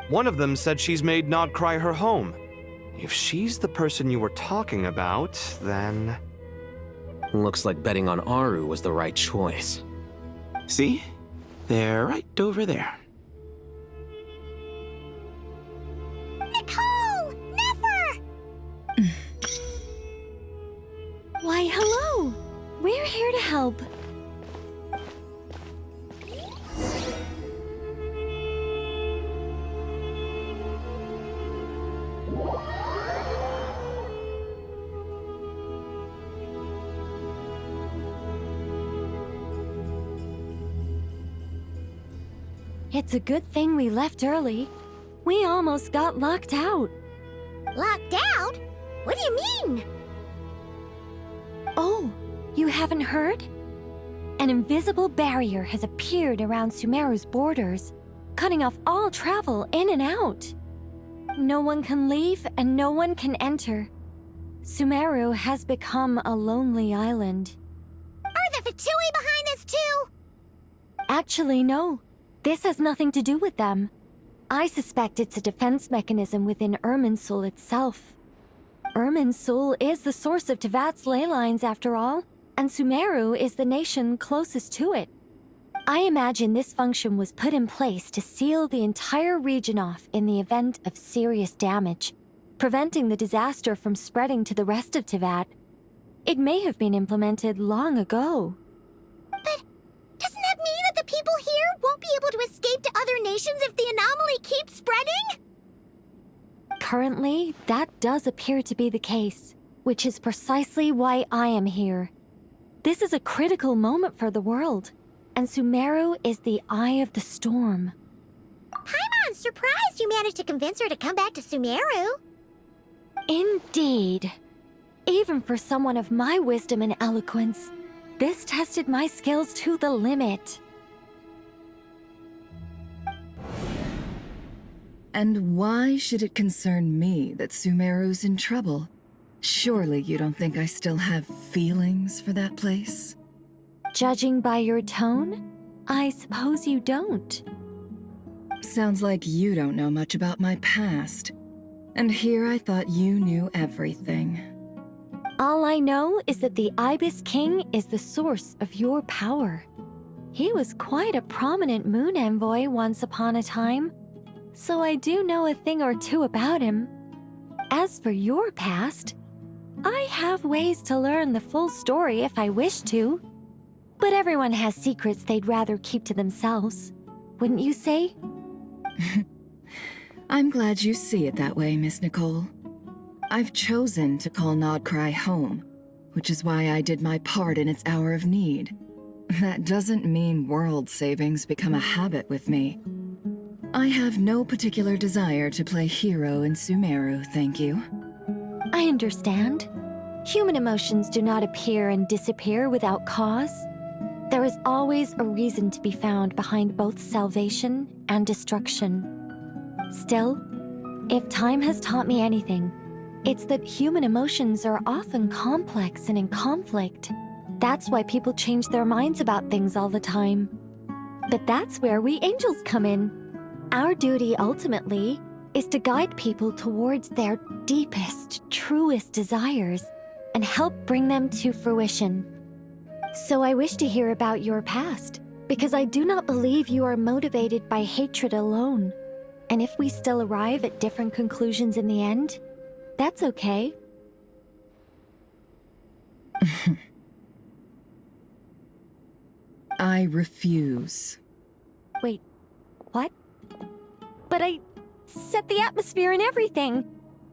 One of them said she's made Nodcry her home. If she's the person you were talking about, then... Looks like betting on Aru was the right choice. See? They're right over there. Nicole! Nefer! Why, hello! We're here to help. It's a good thing we left early. We almost got locked out. Locked out? What do you mean? Oh, you haven't heard? An invisible barrier has appeared around Sumeru's borders, cutting off all travel in and out. No one can leave and no one can enter. Sumeru has become a lonely island. Are the Fatui behind this too? Actually, no. This has nothing to do with them. I suspect it's a defense mechanism within Irminsul itself. Irminsul is the source of Tevat's ley lines after all, and Sumeru is the nation closest to it. I imagine this function was put in place to seal the entire region off in the event of serious damage, preventing the disaster from spreading to the rest of Tevat. It may have been implemented long ago. But doesn't that mean that the people here won't be able to escape to other nations if the anomaly keeps spreading? Currently, that does appear to be the case, which is precisely why I am here. This is a critical moment for the world, and Sumeru is the eye of the storm. Paimon's surprised you managed to convince her to come back to Sumeru. Indeed. Even for someone of my wisdom and eloquence, this tested my skills to the limit. And why should it concern me that Sumeru's in trouble? Surely you don't think I still have feelings for that place? Judging by your tone, I suppose you don't. Sounds like you don't know much about my past. And here I thought you knew everything. All I know is that the Ibis King is the source of your power. He was quite a prominent moon envoy once upon a time, so I do know a thing or two about him. As for your past, I have ways to learn the full story if I wish to. But everyone has secrets they'd rather keep to themselves, wouldn't you say? I'm glad you see it that way, Miss Nicole. I've chosen to call Nodcry home, which is why I did my part in its hour of need. That doesn't mean world savings become a habit with me. I have no particular desire to play hero in Sumeru, thank you. I understand. Human emotions do not appear and disappear without cause. There is always a reason to be found behind both salvation and destruction. Still, if time has taught me anything, it's that human emotions are often complex and in conflict. That's why people change their minds about things all the time. But that's where we angels come in. Our duty, ultimately, is to guide people towards their deepest, truest desires and help bring them to fruition. So I wish to hear about your past, because I do not believe you are motivated by hatred alone. And if we still arrive at different conclusions in the end, that's okay. I refuse. Wait, what? But I set the atmosphere and everything.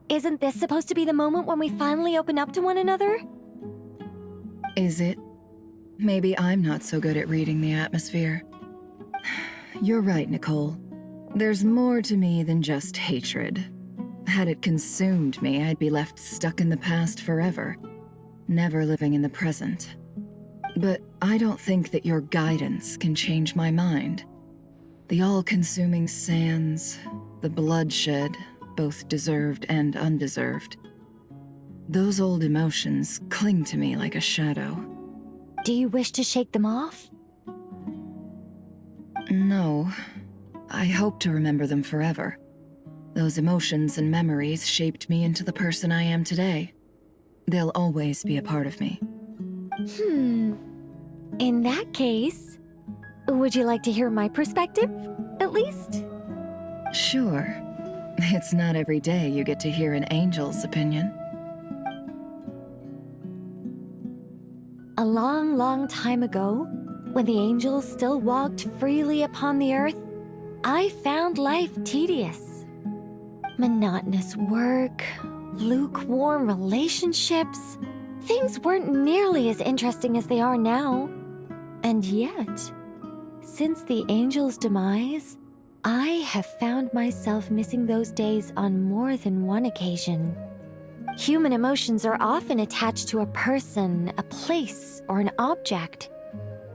Isn't this supposed to be the moment when we finally open up to one another? Is it? Maybe I'm not so good at reading the atmosphere. You're right, Nicole. There's more to me than just hatred. Had it consumed me, I'd be left stuck in the past forever, never living in the present. But I don't think that your guidance can change my mind. The all-consuming sands, the bloodshed, both deserved and undeserved. Those old emotions cling to me like a shadow. Do you wish to shake them off? No. I hope to remember them forever. Those emotions and memories shaped me into the person I am today. They'll always be a part of me. In that case, would you like to hear my perspective, at least? Sure. It's not every day you get to hear an angel's opinion. A long, long time ago, when the angels still walked freely upon the earth, I found life tedious. Monotonous work, lukewarm relationships. Things weren't nearly as interesting as they are now. And yet, since the angels' demise, I have found myself missing those days on more than one occasion. Human emotions are often attached to a person, a place, or an object.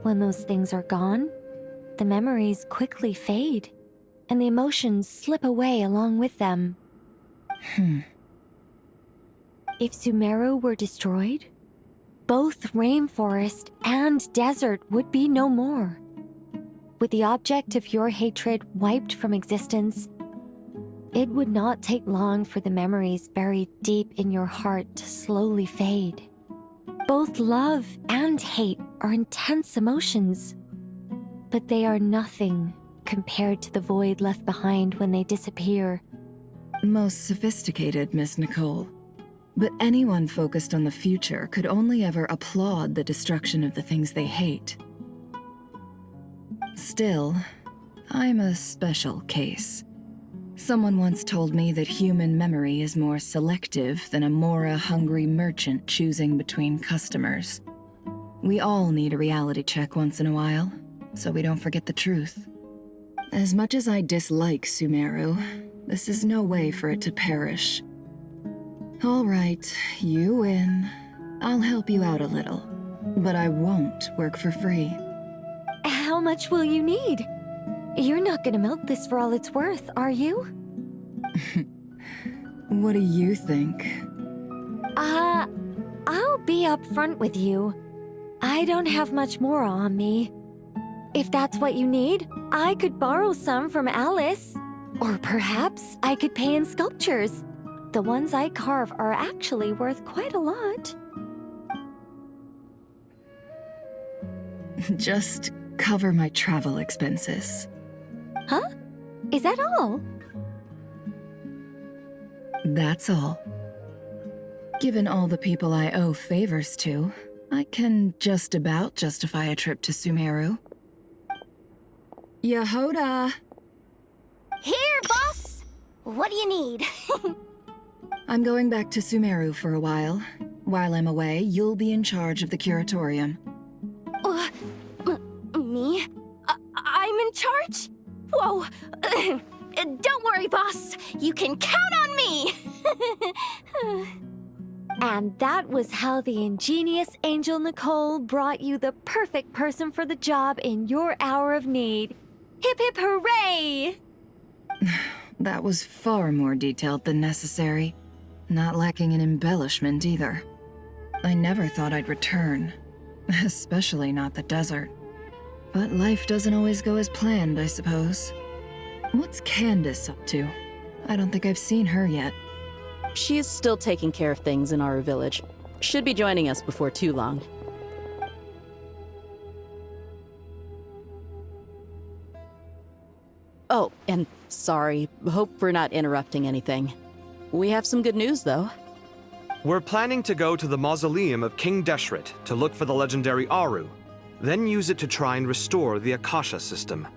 When those things are gone, the memories quickly fade, and the emotions slip away along with them. If Sumeru were destroyed, both rainforest and desert would be no more. With the object of your hatred wiped from existence, it would not take long for the memories buried deep in your heart to slowly fade. Both love and hate are intense emotions, but they are nothing compared to the void left behind when they disappear. Most sophisticated, Miss Nicole. But anyone focused on the future could only ever applaud the destruction of the things they hate. Still, I'm a special case. Someone once told me that human memory is more selective than a Mora-hungry merchant choosing between customers. We all need a reality check once in a while, so we don't forget the truth. As much as I dislike Sumeru, this is no way for it to perish. All right, you win. I'll help you out a little, but I won't work for free. How much will you need? You're not gonna milk this for all it's worth, are you? What do you think? I'll be upfront with you. I don't have much more on me. If that's what you need, I could borrow some from Alice. Or perhaps I could pay in sculptures. The ones I carve are actually worth quite a lot. Just cover my travel expenses. Huh? Is that all? That's all. Given all the people I owe favors to, I can just about justify a trip to Sumeru. Yehoda! Here, boss! What do you need? I'm going back to Sumeru for a while. While I'm away, you'll be in charge of the curatorium. Me? I'm in charge? Whoa! Don't worry, boss. You can count on me! And that was how the ingenious Angel Nicole brought you the perfect person for the job in your hour of need. Hip hip hooray! That was far more detailed than necessary. Not lacking in embellishment either. I never thought I'd return. Especially not the desert. But life doesn't always go as planned, I suppose. What's Candace up to? I don't think I've seen her yet. She is still taking care of things in our village. Should be joining us before too long. Oh, and sorry. Hope we're not interrupting anything. We have some good news, though. We're planning to go to the mausoleum of King Deshret to look for the legendary Aru, then use it to try and restore the Akasha system.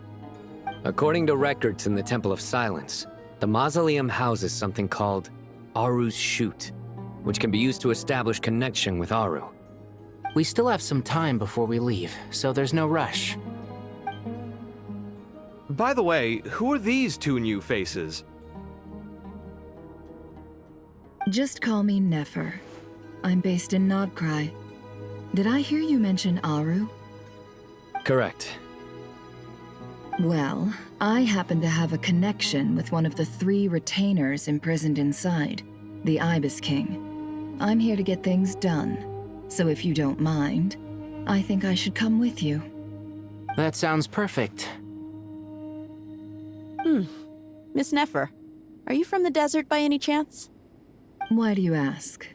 According to records in the Temple of Silence, the mausoleum houses something called Aru's Chute, which can be used to establish connection with Aru. We still have some time before we leave, so there's no rush. By the way, who are these two new faces? Just call me Nefer. I'm based in Nodcry. Did I hear you mention Aru? Correct. Well, I happen to have a connection with one of the 3 retainers imprisoned inside, the Ibis King. I'm here to get things done, so if you don't mind, I think I should come with you. That sounds perfect. Miss Nefer, are you from the desert by any chance? Why do you ask?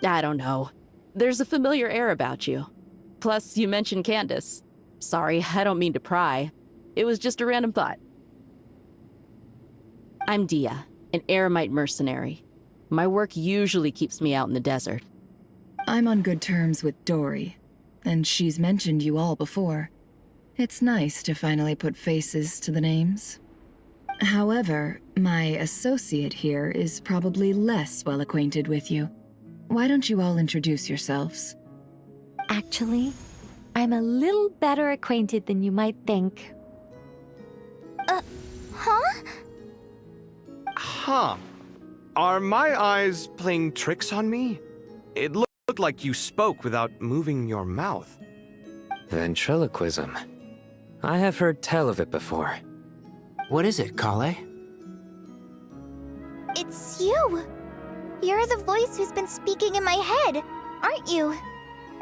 I don't know. There's a familiar air about you. Plus, you mentioned Candace. Sorry, I don't mean to pry. It was just a random thought. I'm Dia, an Eremite mercenary. My work usually keeps me out in the desert. I'm on good terms with Dory, and she's mentioned you all before. It's nice to finally put faces to the names. However, my associate here is probably less well acquainted with you. Why don't you all introduce yourselves? Actually, I'm a little better acquainted than you might think. Huh? Huh. Are my eyes playing tricks on me? It looked like you spoke without moving your mouth. Ventriloquism. I have heard tell of it before. What is it, Kale? It's you! You're the voice who's been speaking in my head, aren't you?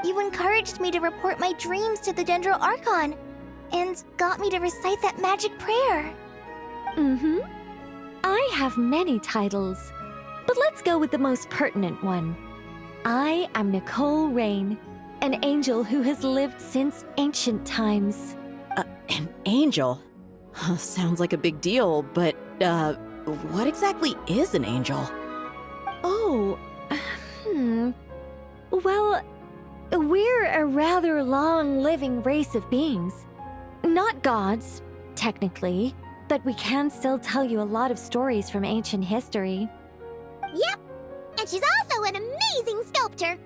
You encouraged me to report my dreams to the Dendro Archon, and got me to recite that magic prayer. Mm-hmm. I have many titles, but let's go with the most pertinent one. I am Nicole Rain, an angel who has lived since ancient times. An angel? Sounds like a big deal, but, what exactly is an angel? Oh, Well, we're a rather long-living race of beings. Not gods, technically, but we can still tell you a lot of stories from ancient history. Yep, and she's also an amazing sculptor.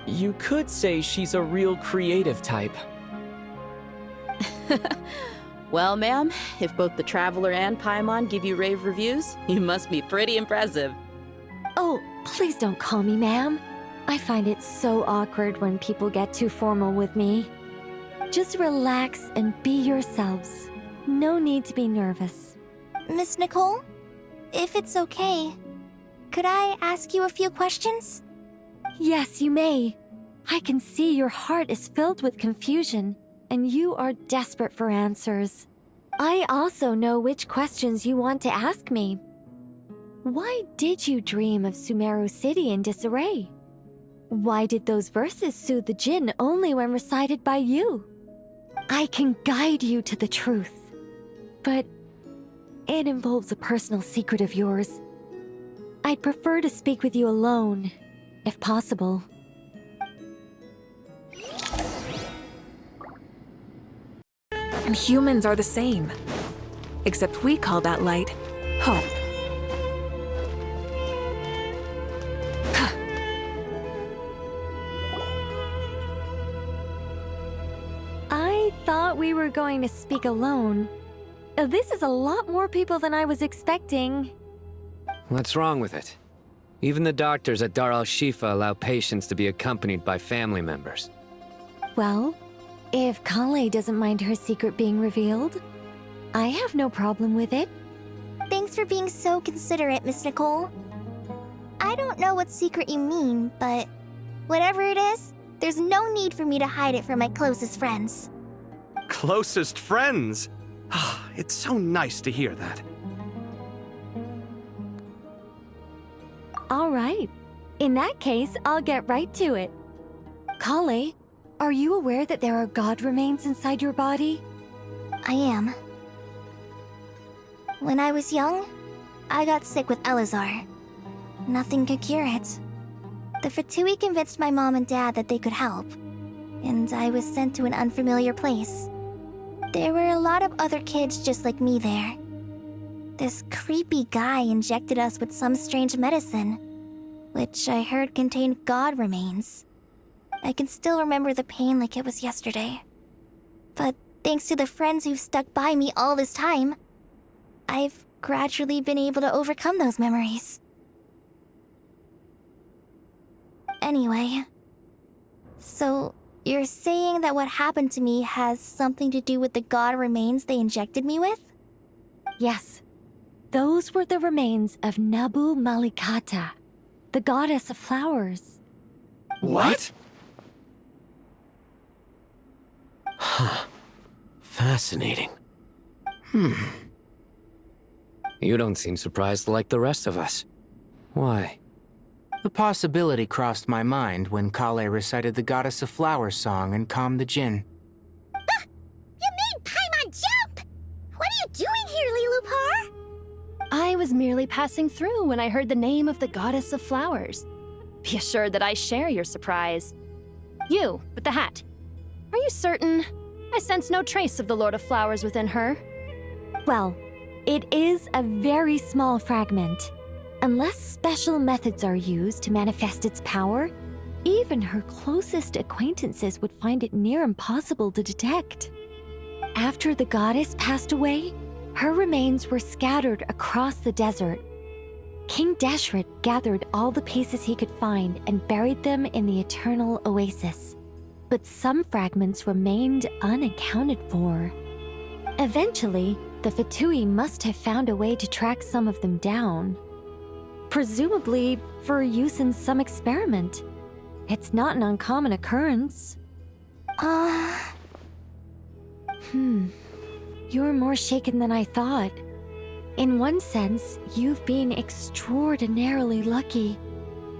You could say she's a real creative type. Well, ma'am, if both the Traveler and Paimon give you rave reviews, you must be pretty impressive. Oh, please don't call me ma'am. I find it so awkward when people get too formal with me. Just relax and be yourselves. No need to be nervous. Miss Nicole, if it's okay, could I ask you a few questions? Yes, you may. I can see your heart is filled with confusion, and you are desperate for answers. I also know which questions you want to ask me. Why did you dream of Sumeru City in disarray? Why did those verses soothe the Jinn only when recited by you? I can guide you to the truth, but it involves a personal secret of yours. I'd prefer to speak with you alone, if possible. And humans are the same. Except we call that light hope. I thought we were going to speak alone. This is a lot more people than I was expecting. What's wrong with it? Even the doctors at Dar al-Shifa allow patients to be accompanied by family members. Well, if Kale doesn't mind her secret being revealed, I have no problem with it. Thanks for being so considerate, Miss Nicole. I don't know what secret you mean, but whatever it is, there's no need for me to hide it from my closest friends. Closest friends? It's so nice to hear that. All right. In that case, I'll get right to it. Kale, are you aware that there are god remains inside your body? I am. When I was young, I got sick with Elazar. Nothing could cure it. The Fatui convinced my mom and dad that they could help, and I was sent to an unfamiliar place. There were a lot of other kids just like me there. This creepy guy injected us with some strange medicine, which I heard contained god remains. I can still remember the pain like it was yesterday. But thanks to the friends who've stuck by me all this time, I've gradually been able to overcome those memories. Anyway, so you're saying that what happened to me has something to do with the god remains they injected me with? Yes. Those were the remains of Nabu Malikata, the goddess of flowers. What? Huh. Fascinating. You don't seem surprised like the rest of us. Why? The possibility crossed my mind when Kale recited the Goddess of Flowers song and calmed the Jinn. You made Paimon jump! What are you doing here, liloupar? I was merely passing through when I heard the name of the Goddess of Flowers. Be assured that I share your surprise. You, with the hat. Are you certain? I sense no trace of the Lord of Flowers within her. Well, it is a very small fragment. Unless special methods are used to manifest its power, even her closest acquaintances would find it near impossible to detect. After the goddess passed away, her remains were scattered across the desert. King Deshret gathered all the pieces he could find and buried them in the eternal oasis. But some fragments remained unaccounted for. Eventually, the Fatui must have found a way to track some of them down. Presumably for use in some experiment. It's not an uncommon occurrence. You're more shaken than I thought. In one sense, you've been extraordinarily lucky.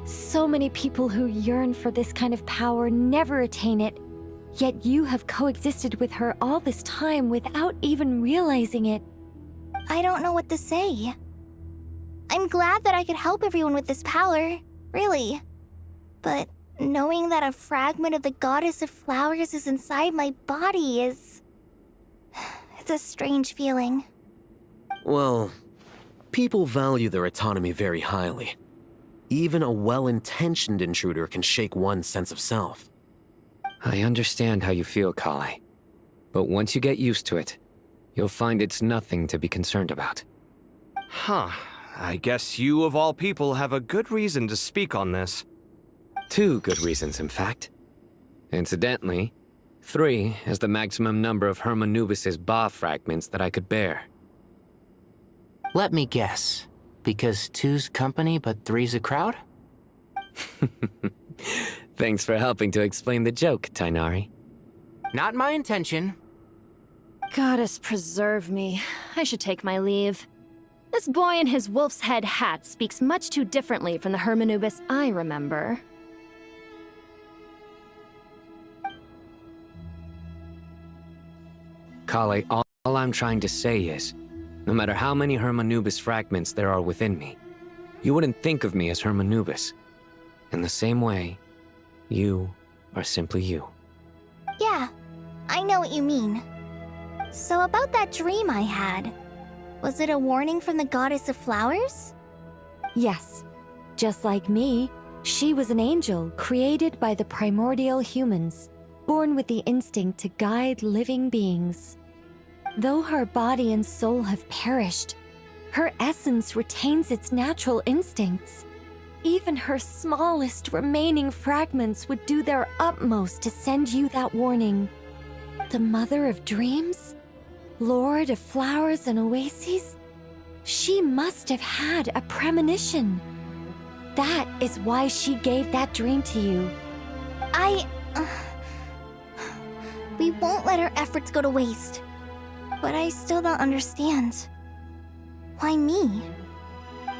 So many people who yearn for this kind of power never attain it, yet you have coexisted with her all this time without even realizing it. I don't know what to say. I'm glad that I could help everyone with this power, really. But knowing that a fragment of the Goddess of Flowers is inside my body is... it's a strange feeling. Well, people value their autonomy very highly. Even a well-intentioned intruder can shake one's sense of self. I understand how you feel, Kale. But once you get used to it, you'll find it's nothing to be concerned about. Huh. I guess you, of all people, have a good reason to speak on this. 2 good reasons, in fact. Incidentally, 3 is the maximum number of Hermanubis's Ba fragments that I could bear. Let me guess. Because 2's company, but 3's a crowd? Thanks for helping to explain the joke, Tighnari. Not my intention. Goddess preserve me. I should take my leave. This boy in his wolf's head hat speaks much too differently from the Hermanubis I remember. Kale, all I'm trying to say is, no matter how many Hermanubis fragments there are within me, you wouldn't think of me as Hermanubis. In the same way, you are simply you. Yeah, I know what you mean. So about that dream I had, was it a warning from the Goddess of Flowers? Yes. Just like me, she was an angel created by the primordial humans, born with the instinct to guide living beings. Though her body and soul have perished, her essence retains its natural instincts. Even her smallest remaining fragments would do their utmost to send you that warning. The Mother of Dreams? Lord of Flowers and Oases? She must have had a premonition. That is why she gave that dream to you. We won't let our efforts go to waste. But I still don't understand. Why me?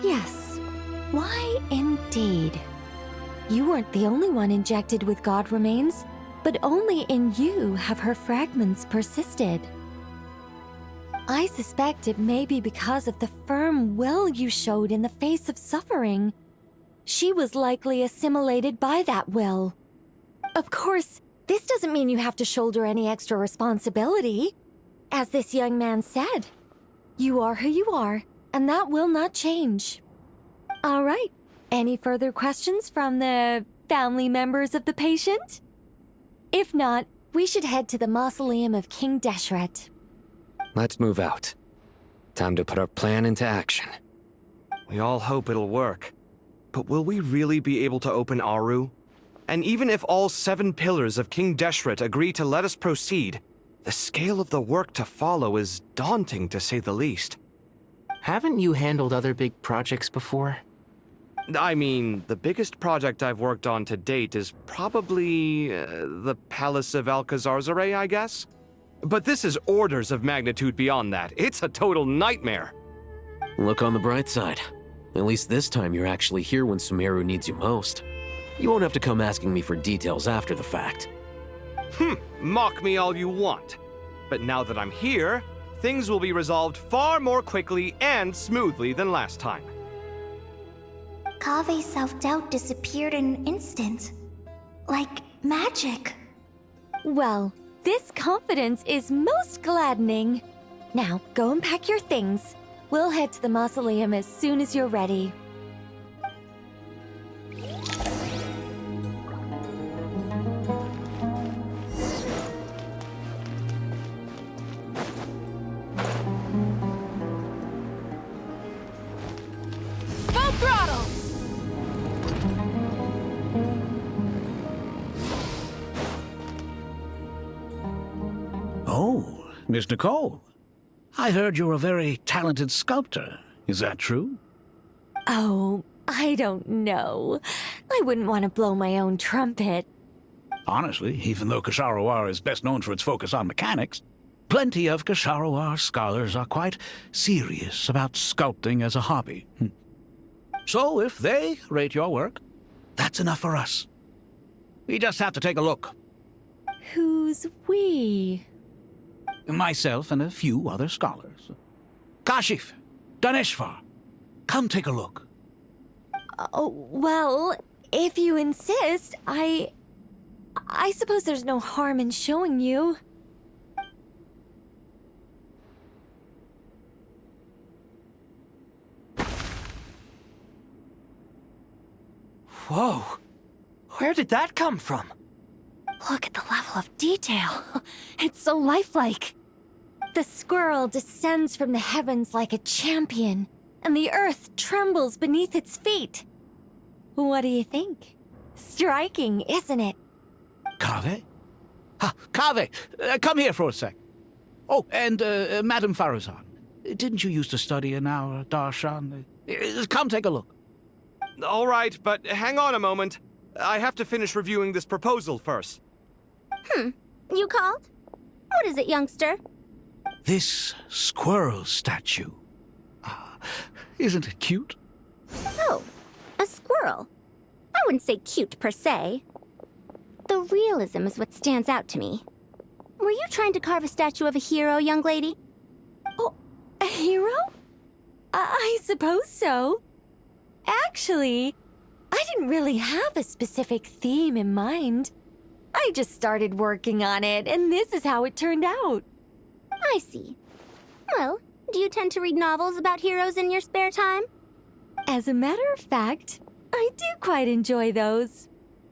Yes. Why indeed? You weren't the only one injected with God remains, but only in you have her fragments persisted. I suspect it may be because of the firm will you showed in the face of suffering. She was likely assimilated by that will. Of course, this doesn't mean you have to shoulder any extra responsibility. As this young man said, you are who you are, and that will not change. All right, any further questions from the family members of the patient? If not, we should head to the mausoleum of King Deshret. Let's move out. Time to put our plan into action. We all hope it'll work. But will we really be able to open Aru? And even if all 7 pillars of King Deshret agree to let us proceed, the scale of the work to follow is daunting, to say the least. Haven't you handled other big projects before? I mean, the biggest project I've worked on to date is probably the Palace of Alcazarzaray, I guess? But this is orders of magnitude beyond that. It's a total nightmare. Look on the bright side. At least this time you're actually here when Sumeru needs you most. You won't have to come asking me for details after the fact. Mock me all you want. But now that I'm here, things will be resolved far more quickly and smoothly than last time. Kave's self-doubt disappeared in an instant. Like magic. Well, this confidence is most gladdening. Now, go and pack your things. We'll head to the mausoleum as soon as you're ready. Oh, Miss Nicole. I heard you're a very talented sculptor. Is that true? Oh, I don't know. I wouldn't want to blow my own trumpet. Honestly, even though Kasharawar is best known for its focus on mechanics, plenty of Kasharawar scholars are quite serious about sculpting as a hobby. So if they rate your work, that's enough for us. We just have to take a look. Who's we? Myself and a few other scholars. Kashif, Daneshvar, come take a look. Oh, well, if you insist, I suppose there's no harm in showing you. Whoa! Where did that come from? Look at the level of detail. It's so lifelike. The squirrel descends from the heavens like a champion, and the earth trembles beneath its feet. What do you think? Striking, isn't it? Kaveh? Kaveh, come here for a sec. Oh, and Madame Farazan, didn't you used to study in our darshan? Come take a look. All right, but hang on a moment. I have to finish reviewing this proposal first. You called? What is it, youngster? This squirrel statue. Isn't it cute? Oh, a squirrel. I wouldn't say cute per se. The realism is what stands out to me. Were you trying to carve a statue of a hero, young lady? Oh, a hero? I suppose so. Actually, I didn't really have a specific theme in mind. I just started working on it, and this is how it turned out. I see. Well, do you tend to read novels about heroes in your spare time? As a matter of fact, I do quite enjoy those.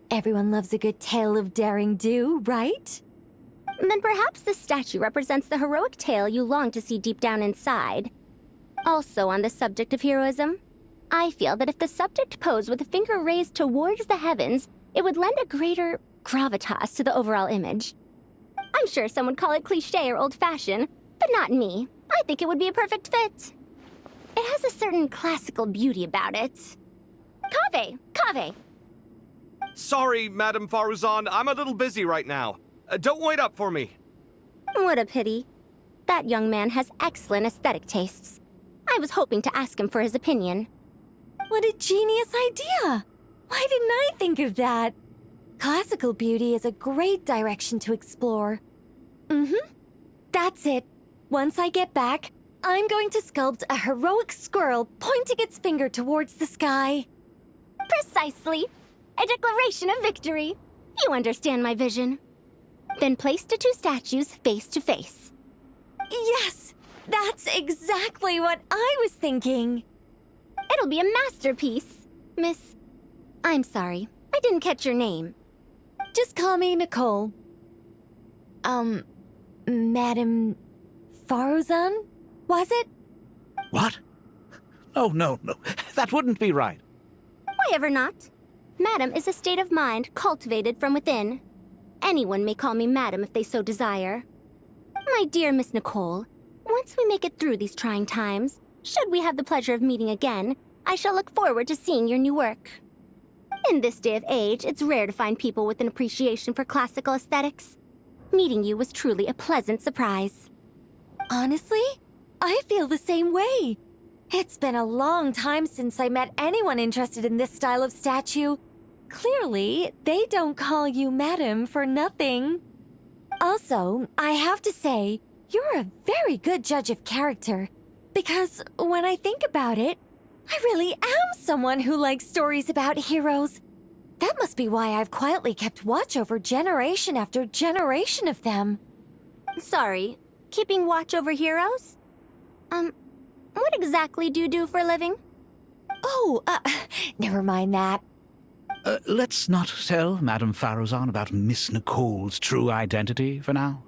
Everyone loves a good tale of daring do, right? Then perhaps this statue represents the heroic tale you long to see deep down inside. Also on the subject of heroism, I feel that if the subject posed with a finger raised towards the heavens, it would lend a greater gravitas to the overall image. I'm sure some would call it cliché or old-fashioned, but not me. I think it would be a perfect fit. It has a certain classical beauty about it. Kaveh! Sorry, Madame Faruzan, I'm a little busy right now. Don't wait up for me. What a pity. That young man has excellent aesthetic tastes. I was hoping to ask him for his opinion. What a genius idea! Why didn't I think of that? Classical beauty is a great direction to explore. That's it. Once I get back, I'm going to sculpt a heroic squirrel pointing its finger towards the sky. Precisely. A declaration of victory. You understand my vision. Then place the two statues face to face. Yes! That's exactly what I was thinking. It'll be a masterpiece, Miss... I'm sorry, I didn't catch your name. Just call me Nicole. Madame Faruzan? Was it? What? Oh, no. That wouldn't be right. Why ever not? Madam is a state of mind cultivated from within. Anyone may call me Madam if they so desire. My dear Miss Nicole, once we make it through these trying times, should we have the pleasure of meeting again, I shall look forward to seeing your new work. In this day of age, it's rare to find people with an appreciation for classical aesthetics. Meeting you was truly a pleasant surprise. Honestly, I feel the same way. It's been a long time since I met anyone interested in this style of statue. Clearly, they don't call you Madam for nothing. Also, I have to say, you're a very good judge of character. Because when I think about it, I really am someone who likes stories about heroes. That must be why I've quietly kept watch over generation after generation of them. Sorry, keeping watch over heroes? What exactly do you do for a living? Oh, never mind that. Let's not tell Madame Faruzan about Miss Nicole's true identity for now.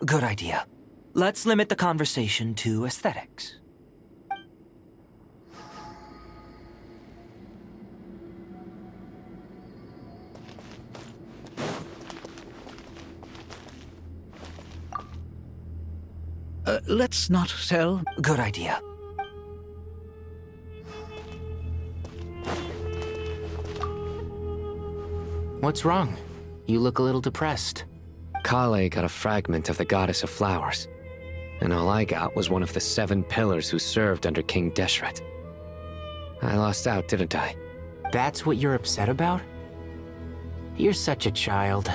Good idea. Let's limit the conversation to aesthetics. Let's not tell. Good idea. What's wrong? You look a little depressed. Kale got a fragment of the goddess of flowers, and all I got was one of the 7 pillars who served under King Deshret. I lost out, didn't I? That's what you're upset about? You're such a child.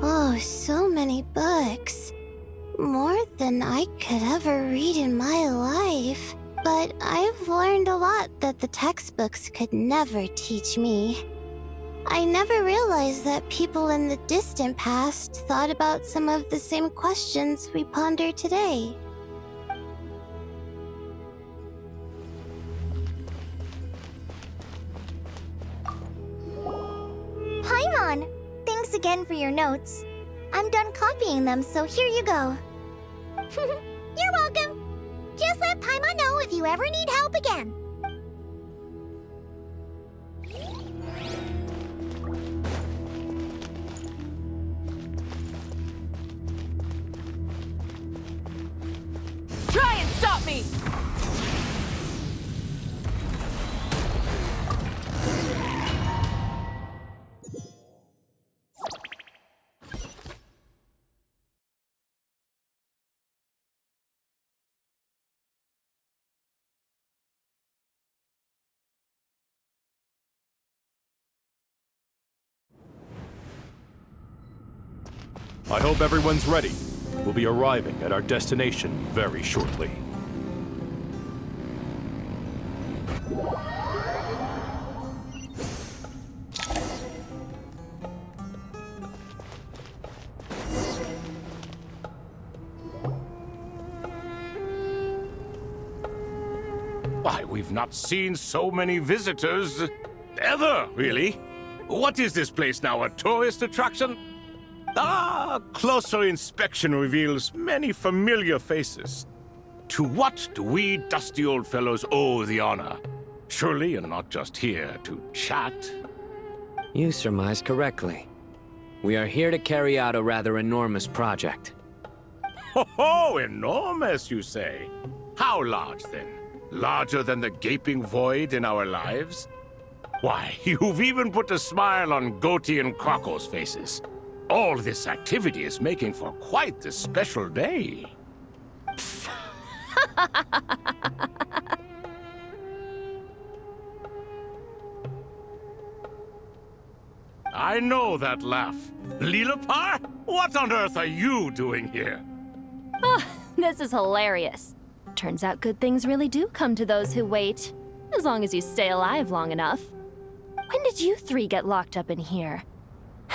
Oh, so many books. More than I could ever read in my life. But I've learned a lot that the textbooks could never teach me. I never realized that people in the distant past thought about some of the same questions we ponder today. Paimon! Thanks again for your notes. I'm done copying them, so here you go. You're welcome. Just let Paimon know if you ever need help again. Try and stop me! I hope everyone's ready. We'll be arriving at our destination very shortly. Why, we've not seen so many visitors ever, really. What is this place now, a tourist attraction? Ah, closer inspection reveals many familiar faces. To what do we dusty old fellows owe the honor? Surely you're not just here to chat. You surmise correctly. We are here to carry out a rather enormous project. Ho, enormous, you say? How large, then? Larger than the gaping void in our lives? Why, you've even put a smile on Goatee and Crocco's faces. All this activity is making for quite a special day. I know that laugh. Liloupar? What on earth are you doing here? Oh, this is hilarious. Turns out good things really do come to those who wait. As long as you stay alive long enough. When did you 3 get locked up in here?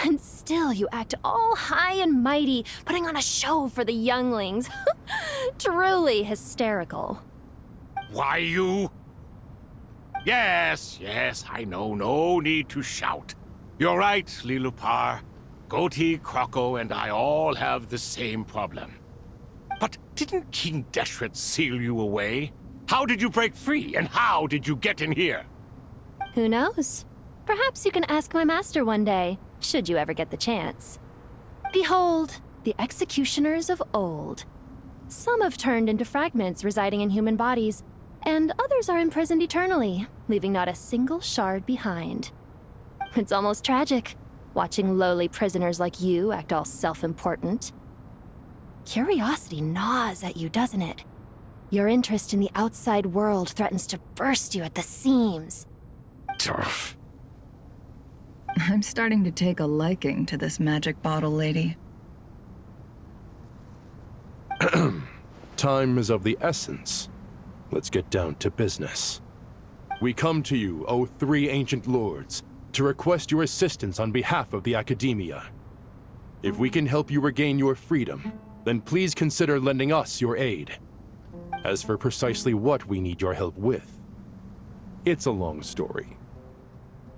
And still you act all high and mighty, putting on a show for the younglings. Truly hysterical. Why, you... Yes, I know. No need to shout. You're right, Liloupar. Goatee, Crocco, and I all have the same problem. But didn't King Deshret seal you away? How did you break free, and how did you get in here? Who knows? Perhaps you can ask my master one day, should you ever get the chance. Behold, the executioners of old. Some have turned into fragments residing in human bodies, and others are imprisoned eternally, leaving not a single shard behind. It's almost tragic, watching lowly prisoners like you act all self-important. Curiosity gnaws at you, doesn't it? Your interest in the outside world threatens to burst you at the seams. Turf. I'm starting to take a liking to this magic bottle lady. Time is of the essence. Let's get down to business. We come to you, O 3 ancient lords, to request your assistance on behalf of the Academia. If we can help you regain your freedom, then please consider lending us your aid. As for precisely what we need your help with, it's a long story.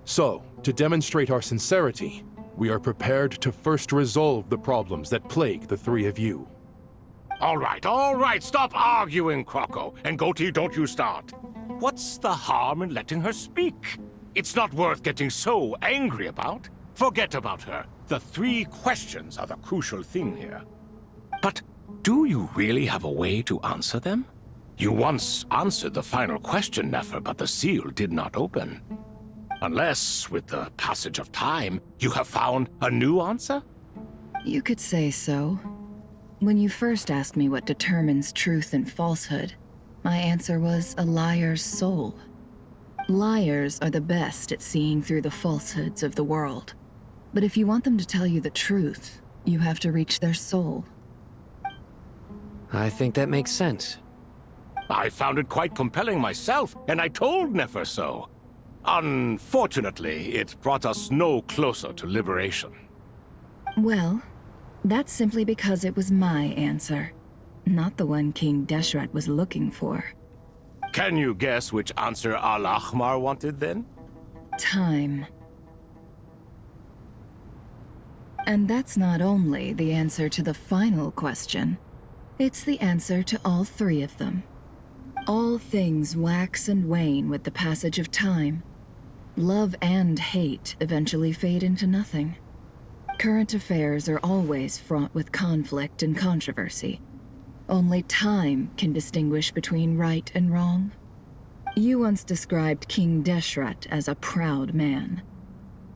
So, to demonstrate our sincerity, we are prepared to first resolve the problems that plague the 3 of you. All right, stop arguing, Crocco. And Goatee, don't you start. What's the harm in letting her speak? It's not worth getting so angry about. Forget about her. The 3 questions are the crucial thing here. But do you really have a way to answer them? You once answered the final question, Nefer, but the seal did not open. Unless, with the passage of time, you have found a new answer? You could say so. When you first asked me what determines truth and falsehood, my answer was a liar's soul. Liars are the best at seeing through the falsehoods of the world. But if you want them to tell you the truth, you have to reach their soul. I think that makes sense. I found it quite compelling myself, and I told Nefer so. Unfortunately, it brought us no closer to liberation. Well, that's simply because it was my answer, not the one King Deshret was looking for. Can you guess which answer Al-Ahmar wanted then? Time. And that's not only the answer to the final question, it's the answer to all 3 of them. All things wax and wane with the passage of time. Love and hate eventually fade into nothing. Current affairs are always fraught with conflict and controversy. Only time can distinguish between right and wrong. You once described King Deshret as a proud man.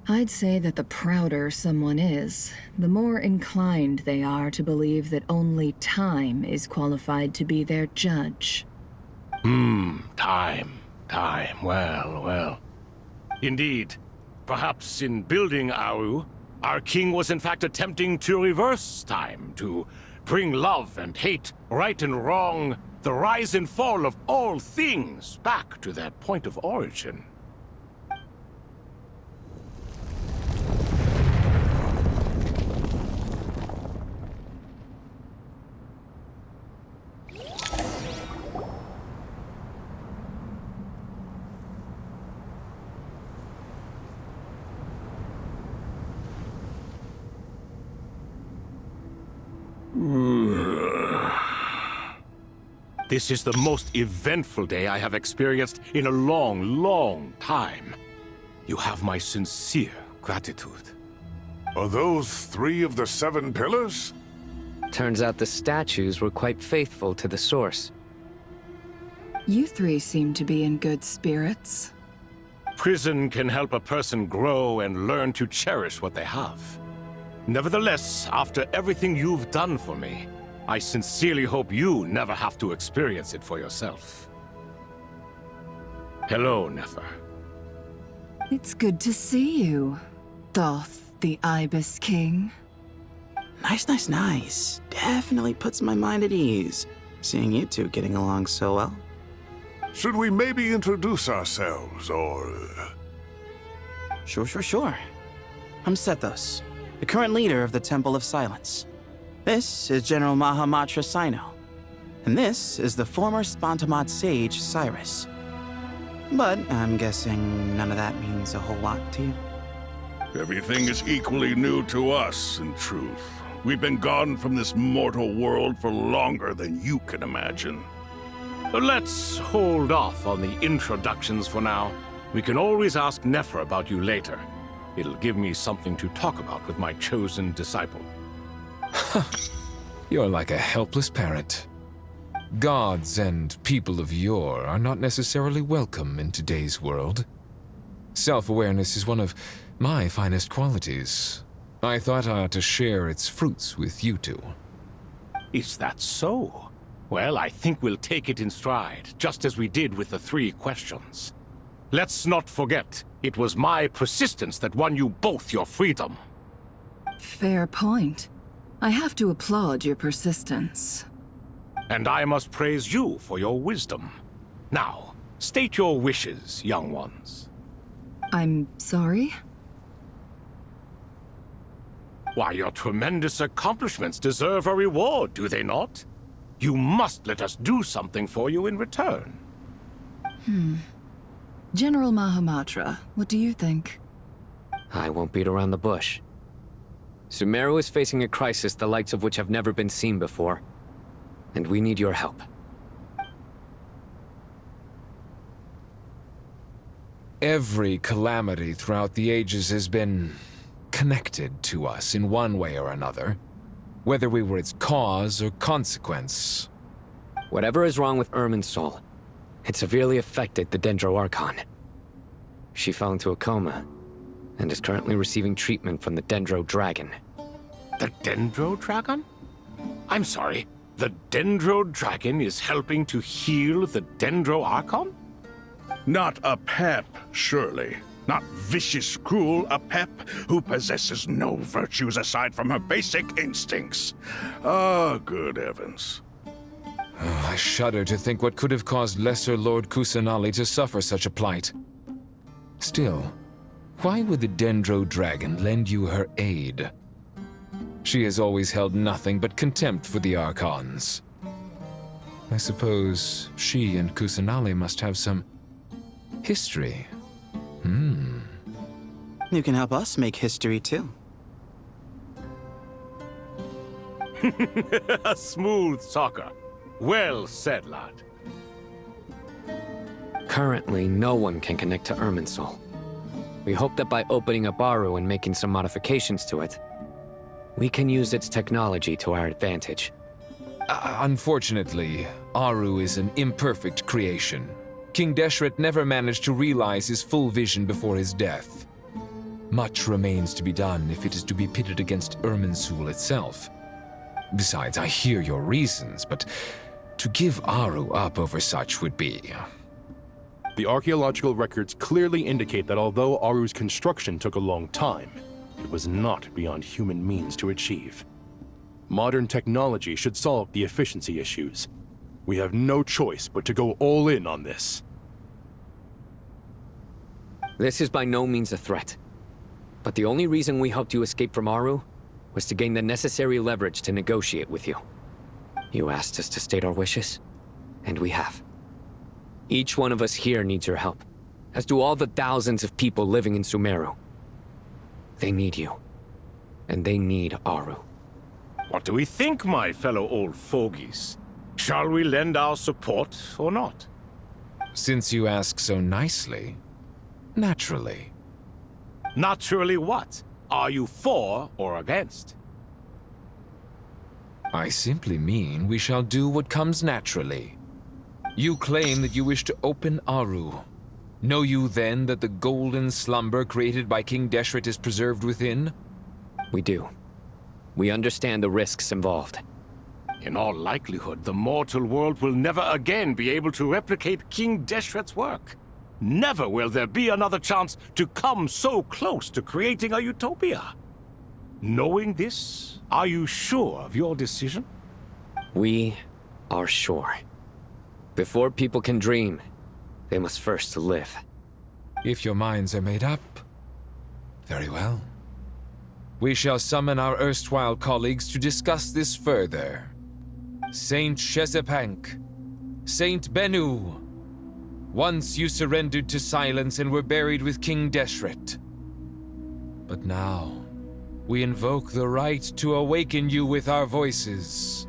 I'd say that the prouder someone is, the more inclined they are to believe that only time is qualified to be their judge. Time. Well. Indeed. Perhaps in building Aru, our king was in fact attempting to reverse time, to bring love and hate, right and wrong, the rise and fall of all things back to their point of origin. This is the most eventful day I have experienced in a long time. You have my sincere gratitude. Are those 3 of the 7 pillars? Turns out the statues were quite faithful to the source. You 3 seem to be in good spirits. Prison can help a person grow and learn to cherish what they have. Nevertheless, after everything you've done for me, I sincerely hope you never have to experience it for yourself. Hello, Nefer. It's good to see you, Thoth, the Ibis King. Nice. Definitely puts my mind at ease, seeing you 2 getting along so well. Should we maybe introduce ourselves, or... Sure. I'm Sethos, the current leader of the Temple of Silence. This is General Mahamatra Sino, and this is the former Spontamat sage, Cyrus. But I'm guessing none of that means a whole lot to you. Everything is equally new to us, in truth. We've been gone from this mortal world for longer than you can imagine. Let's hold off on the introductions for now. We can always ask Nefer about you later. It'll give me something to talk about with my chosen disciple. You're like a helpless parrot. Gods and people of yore are not necessarily welcome in today's world. Self-awareness is one of my finest qualities. I thought I ought to share its fruits with you 2. Is that so? Well, I think we'll take it in stride, just as we did with the 3 questions. Let's not forget, it was my persistence that won you both your freedom. Fair point. I have to applaud your persistence. And I must praise you for your wisdom. Now, state your wishes, young ones. I'm sorry? Why, your tremendous accomplishments deserve a reward, do they not? You must let us do something for you in return. General Mahamatra, what do you think? I won't beat around the bush. Sumeru is facing a crisis the likes of which have never been seen before. And we need your help. Every calamity throughout the ages has been connected to us in one way or another, whether we were its cause or consequence. Whatever is wrong with irminsul, it severely affected the Dendro Archon. She fell into a coma and is currently receiving treatment from the Dendro Dragon. The Dendro Dragon? I'm sorry, the Dendro Dragon is helping to heal the Dendro Archon? Not apep, surely. Not vicious, cruel apep who possesses no virtues aside from her basic instincts. Ah, good heavens. Oh, I shudder to think what could have caused Lesser Lord Kusanali to suffer such a plight. Still, why would the Dendro Dragon lend you her aid? She has always held nothing but contempt for the Archons. I suppose she and Kusanali must have some history. You can help us make history, too. A smooth talker. Well said, lad. Currently, no one can connect to irminsul. We hope that by opening up Aru and making some modifications to it, we can use its technology to our advantage. Unfortunately, Aru is an imperfect creation. King Deshret never managed to realize his full vision before his death. Much remains to be done if it is to be pitted against irminsul itself. Besides, I hear your reasons, but to give Aru up over such would be... The archaeological records clearly indicate that although Aru's construction took a long time, it was not beyond human means to achieve. Modern technology should solve the efficiency issues. We have no choice but to go all in on this. This is by no means a threat. But the only reason we helped you escape from Aru was to gain the necessary leverage to negotiate with you. You asked us to state our wishes, and we have. Each one of us here needs your help, as do all the thousands of people living in Sumeru. They need you, and they need Aru. What do we think, my fellow old fogies? Shall we lend our support or not? Since you ask so nicely, naturally. Naturally what? Are you for or against? I simply mean we shall do what comes naturally. You claim that you wish to open Aru. Know you then that the golden slumber created by King Deshret is preserved within? We do. We understand the risks involved. In all likelihood, the mortal world will never again be able to replicate King Deshret's work. Never will there be another chance to come so close to creating a utopia. Knowing this, are you sure of your decision? We are sure. Before people can dream, they must first live. If your minds are made up, very well. We shall summon our erstwhile colleagues to discuss this further. Saint Shezepank, Saint Bennu, once you surrendered to silence and were buried with King Deshret. But now, we invoke the right to awaken you with our voices.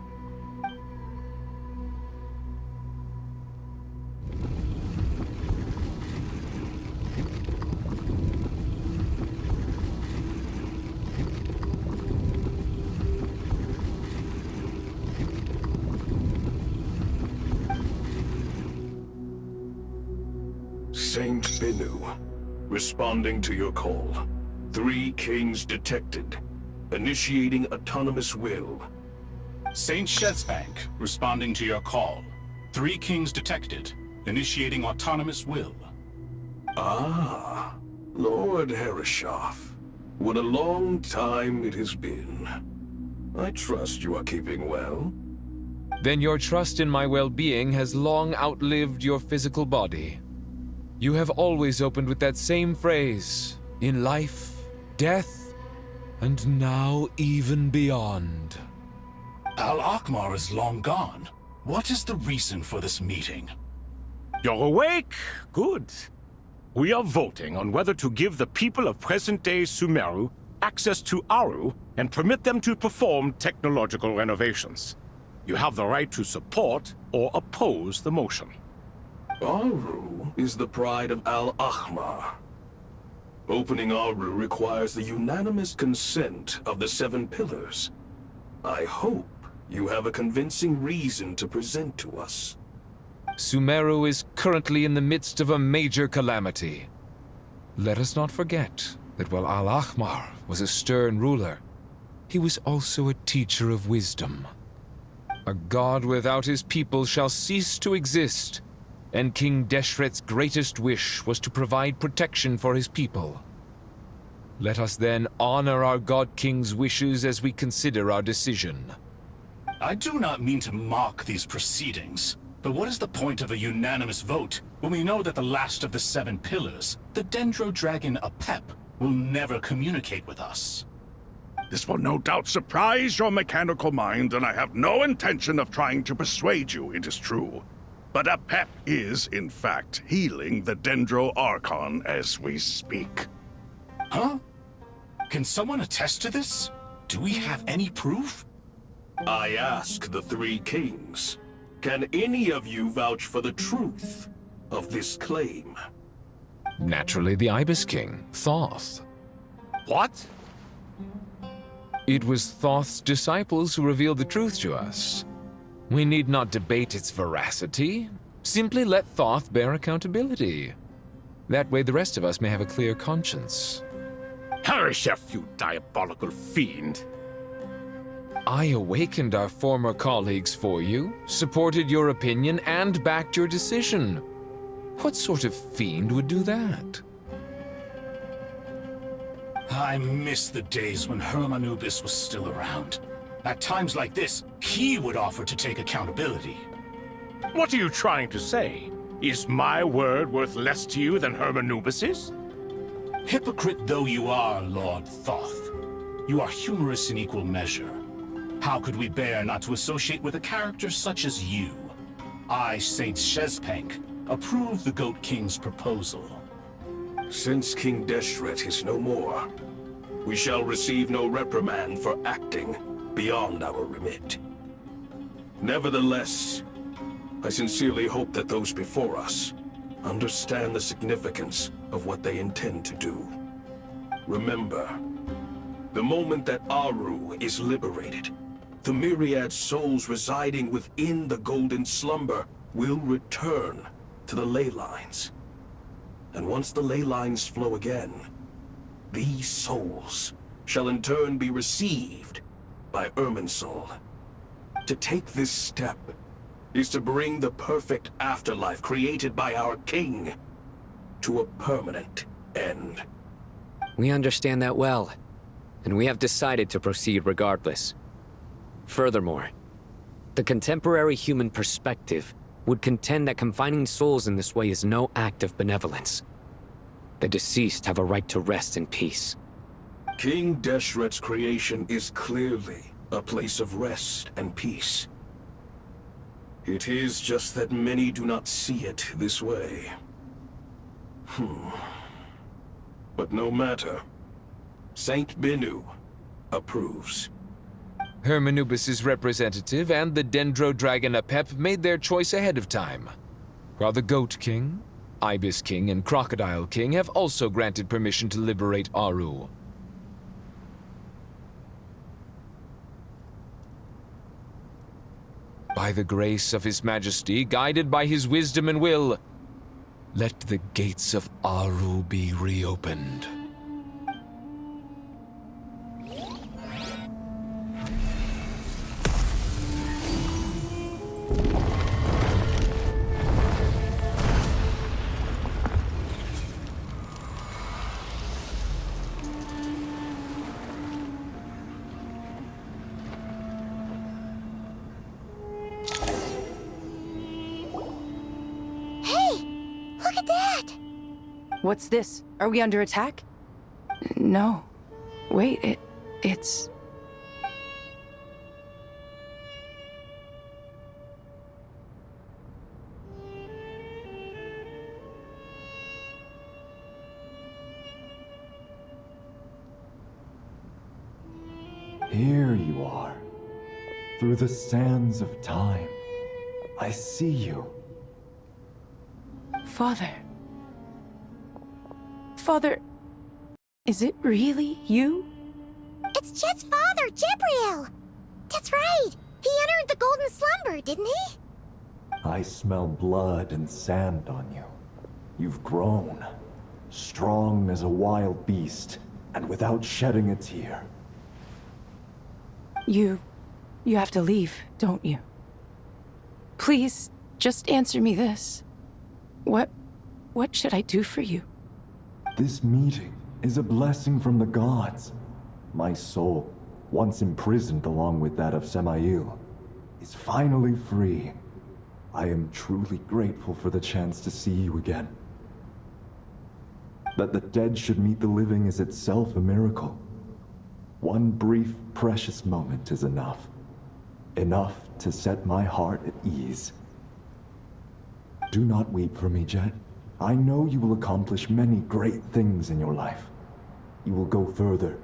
Saint Bennu, responding to your call. 3 kings detected. Initiating autonomous will. Saint Shezepank, responding to your call. 3 kings detected. Initiating autonomous will. Ah, Lord Herreshoff. What a long time it has been. I trust you are keeping well. Then your trust in my well-being has long outlived your physical body. You have always opened with that same phrase, in life, death, and now even beyond. Al-Akhmar is long gone. What is the reason for this meeting? You're awake? Good. We are voting on whether to give the people of present-day Sumeru access to Aru and permit them to perform technological renovations. You have the right to support or oppose the motion. Aru is the pride of Al-Akhmar. Opening Aru requires the unanimous consent of the 7 pillars. I hope you have a convincing reason to present to us. Sumeru is currently in the midst of a major calamity. Let us not forget that while Al-Ahmar was a stern ruler, he was also a teacher of wisdom. A god without his people shall cease to exist, and King Deshret's greatest wish was to provide protection for his people. Let us then honor our God King's wishes as we consider our decision. I do not mean to mock these proceedings, but what is the point of a unanimous vote when we know that the last of the 7 pillars, the Dendro Dragon Apep, will never communicate with us? This will no doubt surprise your mechanical mind, and I have no intention of trying to persuade you it is true. But apep is, in fact, healing the Dendro Archon as we speak. Huh? Can someone attest to this? Do we have any proof? I ask the 3 kings. Can any of you vouch for the truth of this claim? Naturally, the Ibis King, Thoth. What? It was Thoth's disciples who revealed the truth to us. We need not debate its veracity. Simply let Thoth bear accountability. That way the rest of us may have a clear conscience. Harishef, you diabolical fiend! I awakened our former colleagues for you, supported your opinion, and backed your decision. What sort of fiend would do that? I miss the days when Hermanubis was still around. At times like this, he would offer to take accountability. What are you trying to say? Is my word worth less to you than Hermanubis's? Hypocrite though you are, Lord Thoth, you are humorous in equal measure. How could we bear not to associate with a character such as you? I, Saint Shezpank, approve the Goat King's proposal. Since King Deshret is no more, we shall receive no reprimand for acting beyond our remit. Nevertheless, I sincerely hope that those before us understand the significance of what they intend to do. Remember, the moment that Aru is liberated, the myriad souls residing within the Golden Slumber will return to the ley lines. And once the ley lines flow again, these souls shall in turn be received by irminsul. To take this step is to bring the perfect afterlife created by our king to a permanent end. We understand that well, and we have decided to proceed regardless. Furthermore, the contemporary human perspective would contend that confining souls in this way is no act of benevolence. The deceased have a right to rest in peace. King Deshret's creation is clearly a place of rest and peace. It is just that many do not see it this way. But no matter. Saint Benu approves. Hermanubis' representative and the Dendro Dragon Apep made their choice ahead of time, while the Goat King, Ibis King, and Crocodile King have also granted permission to liberate Aru. By the grace of His Majesty, guided by his wisdom and will, let the gates of Aru be reopened. What's this? Are we under attack? No. Wait, it's... Here you are. Through the sands of time. I see you. Father. Father, Is it really you? It's Jet's father, Jibriel! That's right! He entered the golden slumber, didn't he? I smell blood and sand on you. You've grown. Strong as a wild beast, and without shedding a tear. You have to leave, don't you? Please, just answer me this. What should I do for you? This meeting is a blessing from the gods. My soul, once imprisoned along with that of Samael, is finally free. I am truly grateful for the chance to see you again. That the dead should meet the living is itself a miracle. One brief, precious moment is enough. Enough to set my heart at ease. Do not weep for me, Jeht. I know you will accomplish many great things in your life. You will go further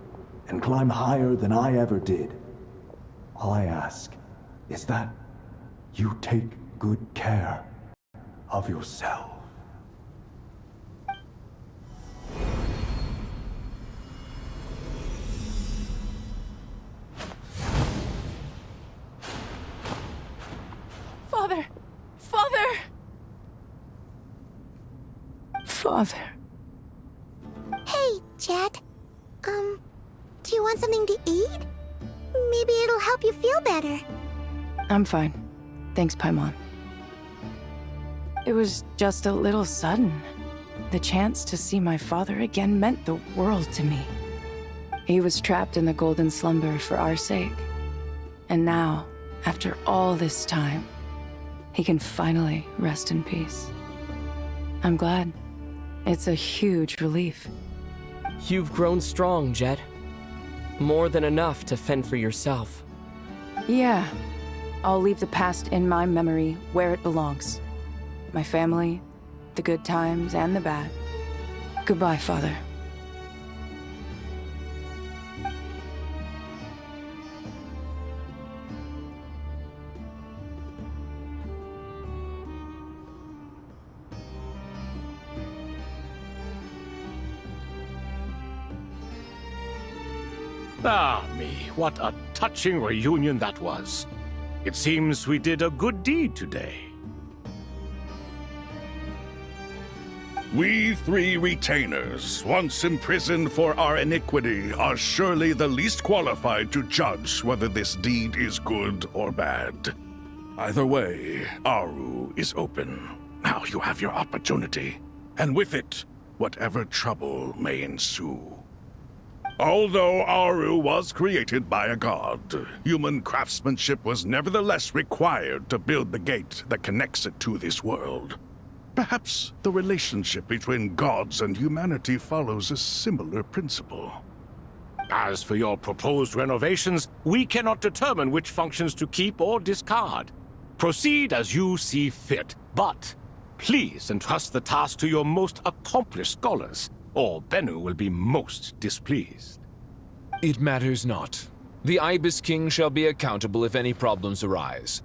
and climb higher than I ever did. All I ask is that you take good care of yourself. Father! Father! Father. Hey, Jeht. Do you want something to eat? Maybe it'll help you feel better. I'm fine. Thanks, Paimon. It was just a little sudden. The chance to see my father again meant the world to me. He was trapped in the golden slumber for our sake. And now, after all this time, he can finally rest in peace. I'm glad. It's a huge relief. You've grown strong, Jeht. More than enough to fend for yourself. Yeah. I'll leave the past in my memory where it belongs. My family, the good times and the bad. Goodbye, Father. Ah, me, what a touching reunion that was. It seems we did a good deed today. We three retainers, once imprisoned for our iniquity, are surely the least qualified to judge whether this deed is good or bad. Either way, Aru is open. Now you have your opportunity, and with it, whatever trouble may ensue. Although Aru was created by a god, human craftsmanship was nevertheless required to build the gate that connects it to this world. Perhaps the relationship between gods and humanity follows a similar principle. As for your proposed renovations, we cannot determine which functions to keep or discard. Proceed as you see fit, but please entrust the task to your most accomplished scholars, or Bennu will be most displeased. It matters not. The Ibis King shall be accountable if any problems arise.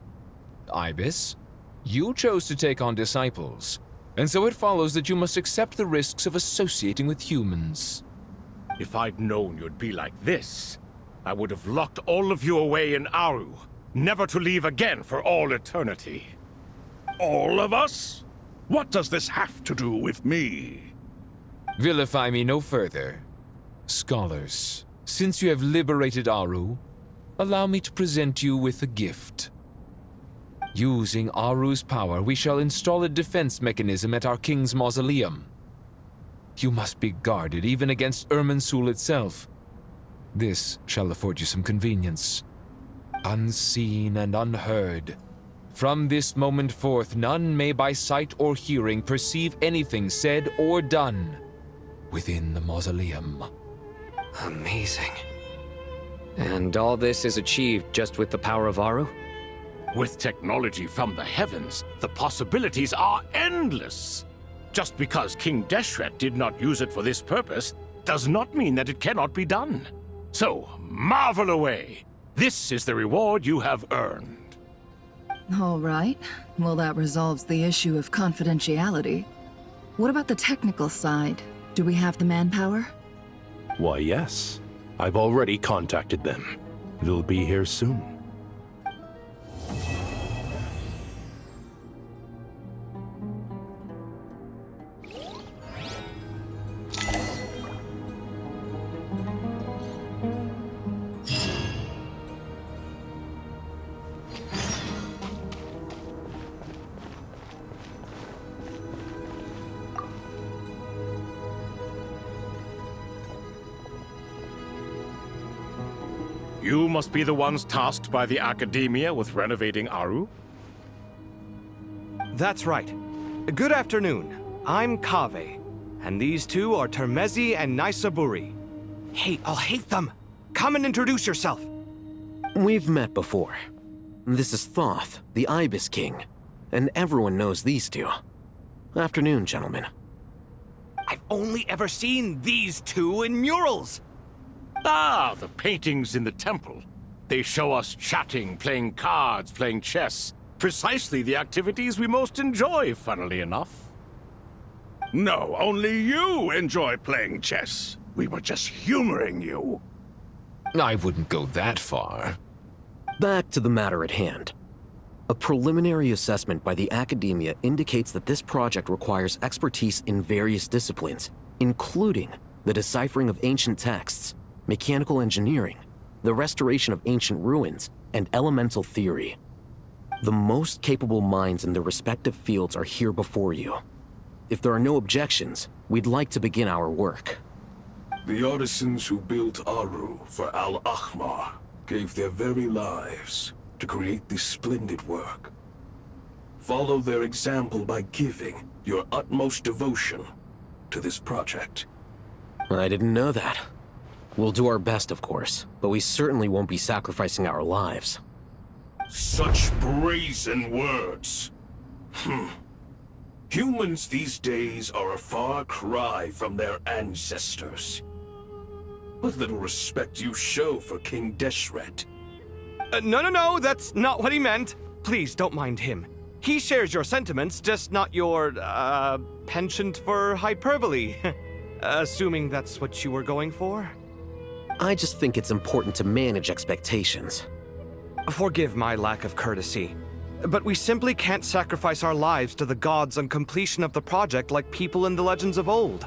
Ibis, you chose to take on disciples, and so it follows that you must accept the risks of associating with humans. If I'd known you'd be like this, I would have locked all of you away in Aru, never to leave again for all eternity. All of us? What does this have to do with me? Vilify me no further. Scholars, since you have liberated Aru, allow me to present you with a gift. Using Aru's power, we shall install a defense mechanism at our king's mausoleum. You must be guarded even against irminsul itself. This shall afford you some convenience. Unseen and unheard. From this moment forth, none may by sight or hearing perceive anything said or done within the mausoleum. Amazing. And all this is achieved just with the power of Aru? With technology from the heavens, the possibilities are endless. Just because King Deshret did not use it for this purpose does not mean that it cannot be done. So, marvel away. This is the reward you have earned. All right. Well, that resolves the issue of confidentiality. What about the technical side? Do we have the manpower? Why, yes. I've already contacted them. They'll be here soon. You must be the ones tasked by the Academia with renovating Aru? That's right. Good afternoon. I'm Kaveh, and these two are Termezi and Naisaburi. Hey, I'll hate them. Come and introduce yourself. We've met before. This is Thoth, the Ibis King, and everyone knows these two. Afternoon, gentlemen. I've only ever seen these two in murals. Ah, the paintings in the temple. They show us chatting, playing cards, playing chess. Precisely the activities we most enjoy, funnily enough. No, only you enjoy playing chess. We were just humoring you. I wouldn't go that far. Back to the matter at hand. A preliminary assessment by the Academia indicates that this project requires expertise in various disciplines, including the deciphering of ancient texts, mechanical engineering, the restoration of ancient ruins, and elemental theory. The most capable minds in their respective fields are here before you. If there are no objections, we'd like to begin our work. The artisans who built Aru for Al-Ahmar gave their very lives to create this splendid work. Follow their example by giving your utmost devotion to this project. I didn't know that. We'll do our best, of course, but we certainly won't be sacrificing our lives. Such brazen words. Humans these days are a far cry from their ancestors. What little respect you show for King Deshret. No, that's not what he meant. Please, don't mind him. He shares your sentiments, just not your, penchant for hyperbole. Assuming that's what you were going for? I just think it's important to manage expectations. Forgive my lack of courtesy, but we simply can't sacrifice our lives to the gods on completion of the project like people in the legends of old.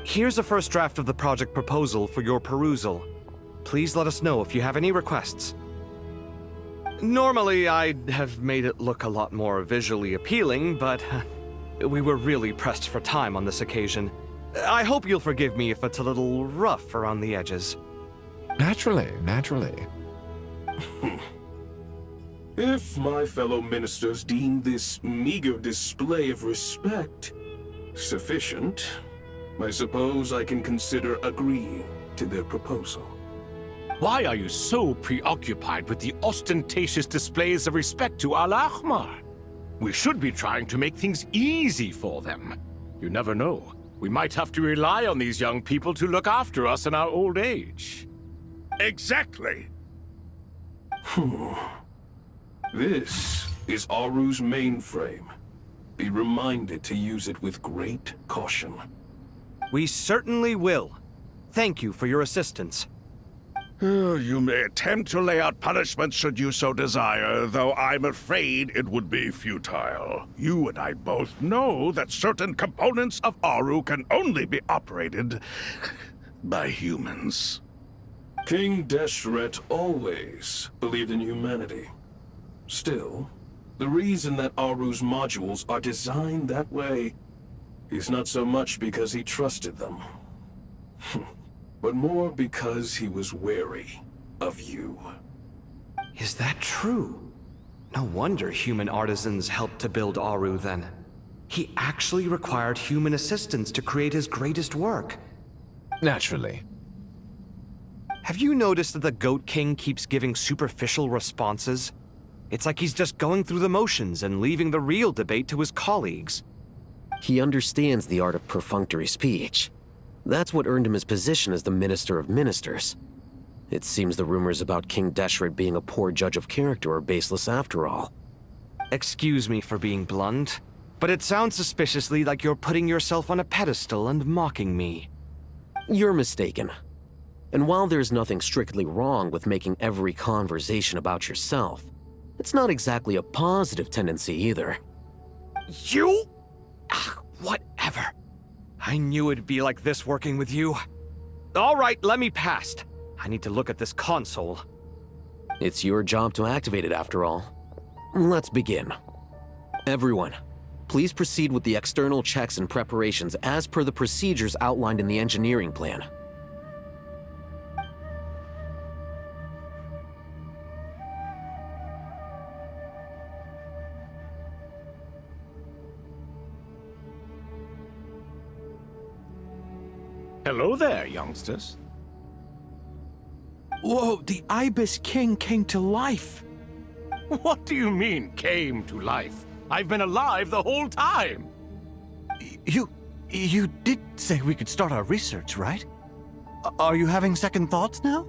Here's a first draft of the project proposal for your perusal. Please let us know if you have any requests. Normally, I'd have made it look a lot more visually appealing, but we were really pressed for time on this occasion. I hope you'll forgive me if it's a little rough around the edges. Naturally. If my fellow ministers deem this meager display of respect sufficient, I suppose I can consider agreeing to their proposal. Why are you so preoccupied with the ostentatious displays of respect to Al-Ahmar? We should be trying to make things easy for them. You never know. We might have to rely on these young people to look after us in our old age. Exactly. This is Aru's mainframe. Be reminded to use it with great caution. We certainly will. Thank you for your assistance. You may attempt to lay out punishment should you so desire, though I'm afraid it would be futile. You and I both know that certain components of Aru can only be operated by humans. King Deshret always believed in humanity. Still, the reason that Aru's modules are designed that way is not so much because he trusted them, but more because he was wary of you. Is that true? No wonder human artisans helped to build Aru then. He actually required human assistance to create his greatest work. Naturally. Have you noticed that the Goat King keeps giving superficial responses? It's like he's just going through the motions and leaving the real debate to his colleagues. He understands the art of perfunctory speech. That's what earned him his position as the Minister of Ministers. It seems the rumors about King Deshret being a poor judge of character are baseless after all. Excuse me for being blunt, But it sounds suspiciously like you're putting yourself on a pedestal and mocking me. You're mistaken. And while there's nothing strictly wrong with making every conversation about yourself, it's not exactly a positive tendency either. You? Whatever. I knew it'd be like this working with you. All right, let me past. I need to look at this console. It's your job to activate it after all. Let's begin. Everyone, please proceed with the external checks and preparations as per the procedures outlined in the engineering plan. Hello there, youngsters. Whoa, the Ibis King came to life. What do you mean, came to life? I've been alive the whole time. You did say we could start our research, right? Are you having second thoughts now?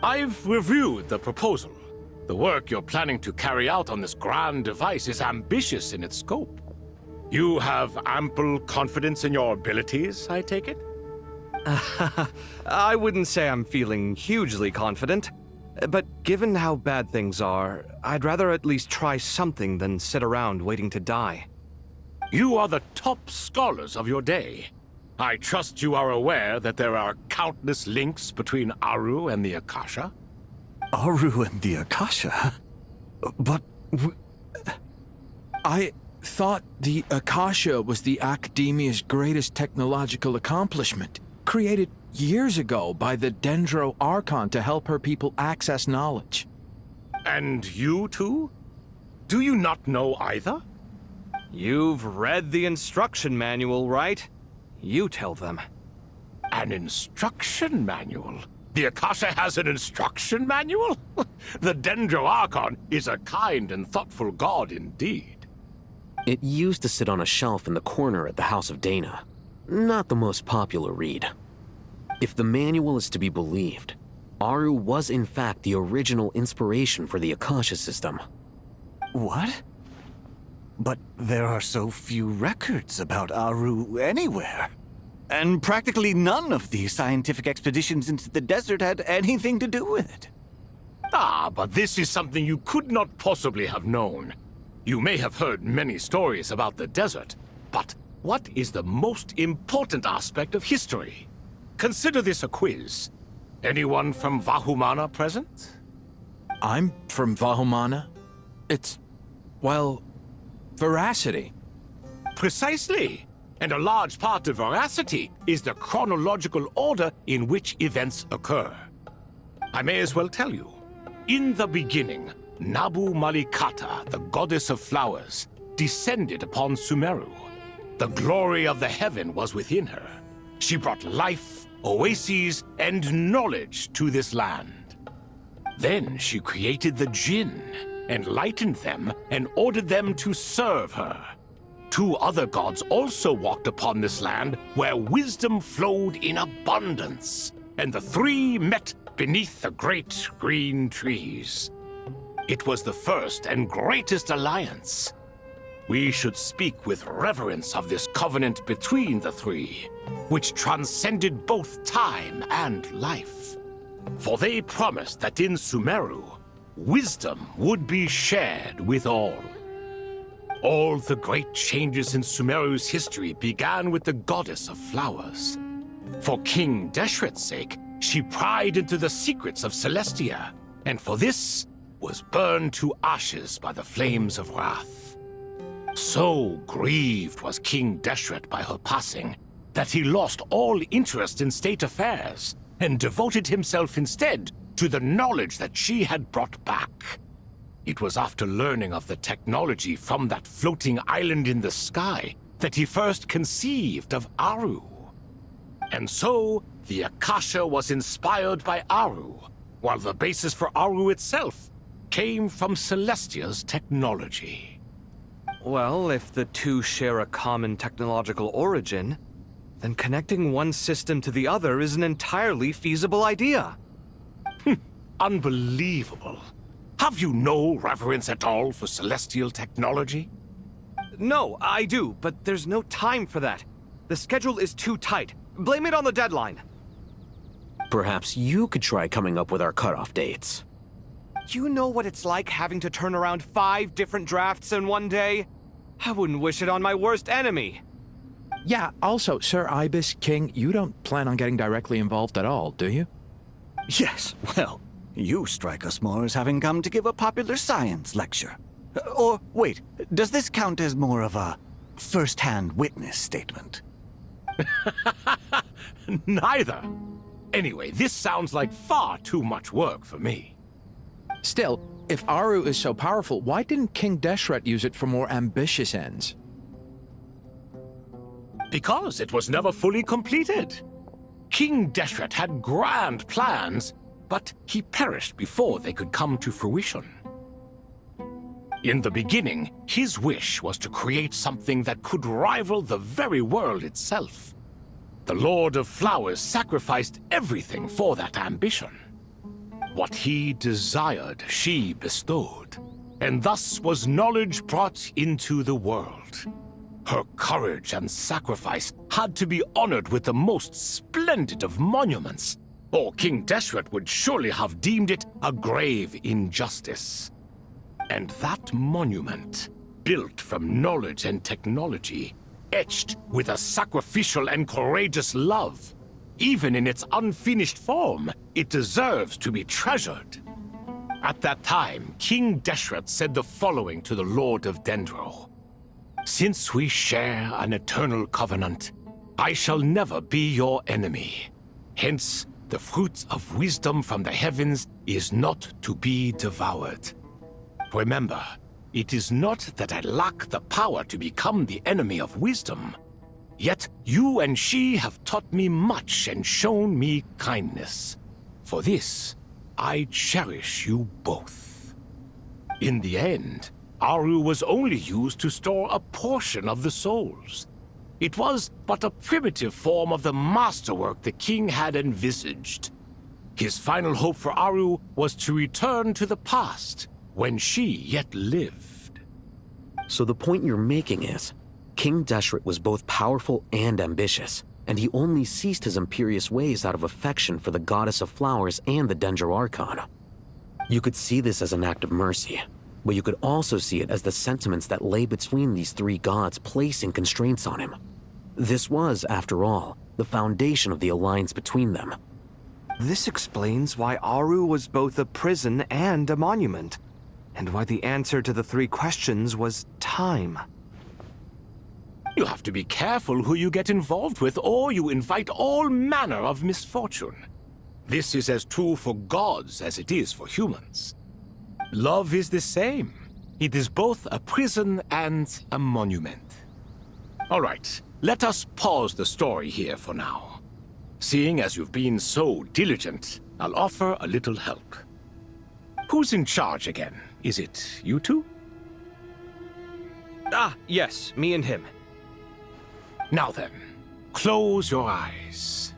I've reviewed the proposal. The work you're planning to carry out on this grand device is ambitious in its scope. You have ample confidence in your abilities, I take it? I wouldn't say I'm feeling hugely confident, but given how bad things are, I'd rather at least try something than sit around waiting to die. You are the top scholars of your day. I trust you are aware that there are countless links between Aru and the Akasha? Aru and the Akasha? But I thought the Akasha was the Academia's greatest technological accomplishment, created years ago by the Dendro Archon to help her people access knowledge. And you too? Do you not know either? You've read the instruction manual, right? You tell them. An instruction manual? The Akasha has an instruction manual? The Dendro Archon is a kind and thoughtful god indeed. It used to sit on a shelf in the corner at the House of Dana. Not the most popular read. If the manual is to be believed, Aru was in fact the original inspiration for the Akasha system. What? But there are so few records about Aru anywhere. And practically none of these scientific expeditions into the desert had anything to do with it. Ah, but this is something you could not possibly have known. You may have heard many stories about the desert, but what is the most important aspect of history? Consider this a quiz. Anyone from Vahumana present? I'm from Vahumana. It's, well, veracity. Precisely. And a large part of veracity is the chronological order in which events occur. I may as well tell you. In the beginning, Nabu Malikata, the goddess of flowers, descended upon Sumeru. The glory of the heaven was within her. She brought life, oases, and knowledge to this land. Then she created the Jinn, enlightened them, and ordered them to serve her. Two other gods also walked upon this land where wisdom flowed in abundance, and the three met beneath the great green trees. It was the first and greatest alliance. We should speak with reverence of this covenant between the three, which transcended both time and life. For they promised that in Sumeru, wisdom would be shared with all. All the great changes in Sumeru's history began with the goddess of flowers. For King Deshret's sake, she pried into the secrets of Celestia, and for this was burned to ashes by the flames of wrath. So grieved was King Deshret by her passing that he lost all interest in state affairs and devoted himself instead to the knowledge that she had brought back. It was after learning of the technology from that floating island in the sky that he first conceived of Aru. And so, the Akasha was inspired by Aru, while the basis for Aru itself came from Celestia's technology. Well, if the two share a common technological origin, then connecting one system to the other is an entirely feasible idea. Unbelievable. Have you no reverence at all for celestial technology? No, I do, but there's no time for that. The schedule is too tight. Blame it on the deadline. Perhaps you could try coming up with our cutoff dates. You know what it's like having to turn around 5 different drafts in one day? I wouldn't wish it on my worst enemy. Yeah, also, Sir Ibis, King, you don't plan on getting directly involved at all, do you? Yes, well, you strike us more as having come to give a popular science lecture. Or, wait, does this count as more of a first-hand witness statement? Neither. Anyway, this sounds like far too much work for me. Still, if Aru is so powerful, why didn't King Deshret use it for more ambitious ends? Because it was never fully completed. King Deshret had grand plans, but he perished before they could come to fruition. In the beginning, his wish was to create something that could rival the very world itself. The Lord of Flowers sacrificed everything for that ambition. What he desired, she bestowed, and thus was knowledge brought into the world. Her courage and sacrifice had to be honored with the most splendid of monuments, or King Deshret would surely have deemed it a grave injustice. And that monument, built from knowledge and technology, etched with a sacrificial and courageous love, even in its unfinished form, it deserves to be treasured. At that time, King Deshret said the following to the Lord of Dendro. Since we share an eternal covenant, I shall never be your enemy. Hence, the fruit of wisdom from the heavens is not to be devoured. Remember, it is not that I lack the power to become the enemy of wisdom. Yet you and she have taught me much and shown me kindness. For this, I cherish you both. In the end, Aru was only used to store a portion of the souls. It was but a primitive form of the masterwork the king had envisaged. His final hope for Aru was to return to the past, when she yet lived. So the point you're making is, King Deshret was both powerful and ambitious, and he only ceased his imperious ways out of affection for the Goddess of Flowers and the Dendro Archon. You could see this as an act of mercy, but you could also see it as the sentiments that lay between these 3 gods placing constraints on him. This was, after all, the foundation of the alliance between them. This explains why Aru was both a prison and a monument, and why the answer to the 3 questions was time. You have to be careful who you get involved with, or you invite all manner of misfortune. This is as true for gods as it is for humans. Love is the same. It is both a prison and a monument. All right, let us pause the story here for now. Seeing as you've been so diligent, I'll offer a little help. Who's in charge again? Is it you two? Ah, yes, me and him. Now then, close your eyes.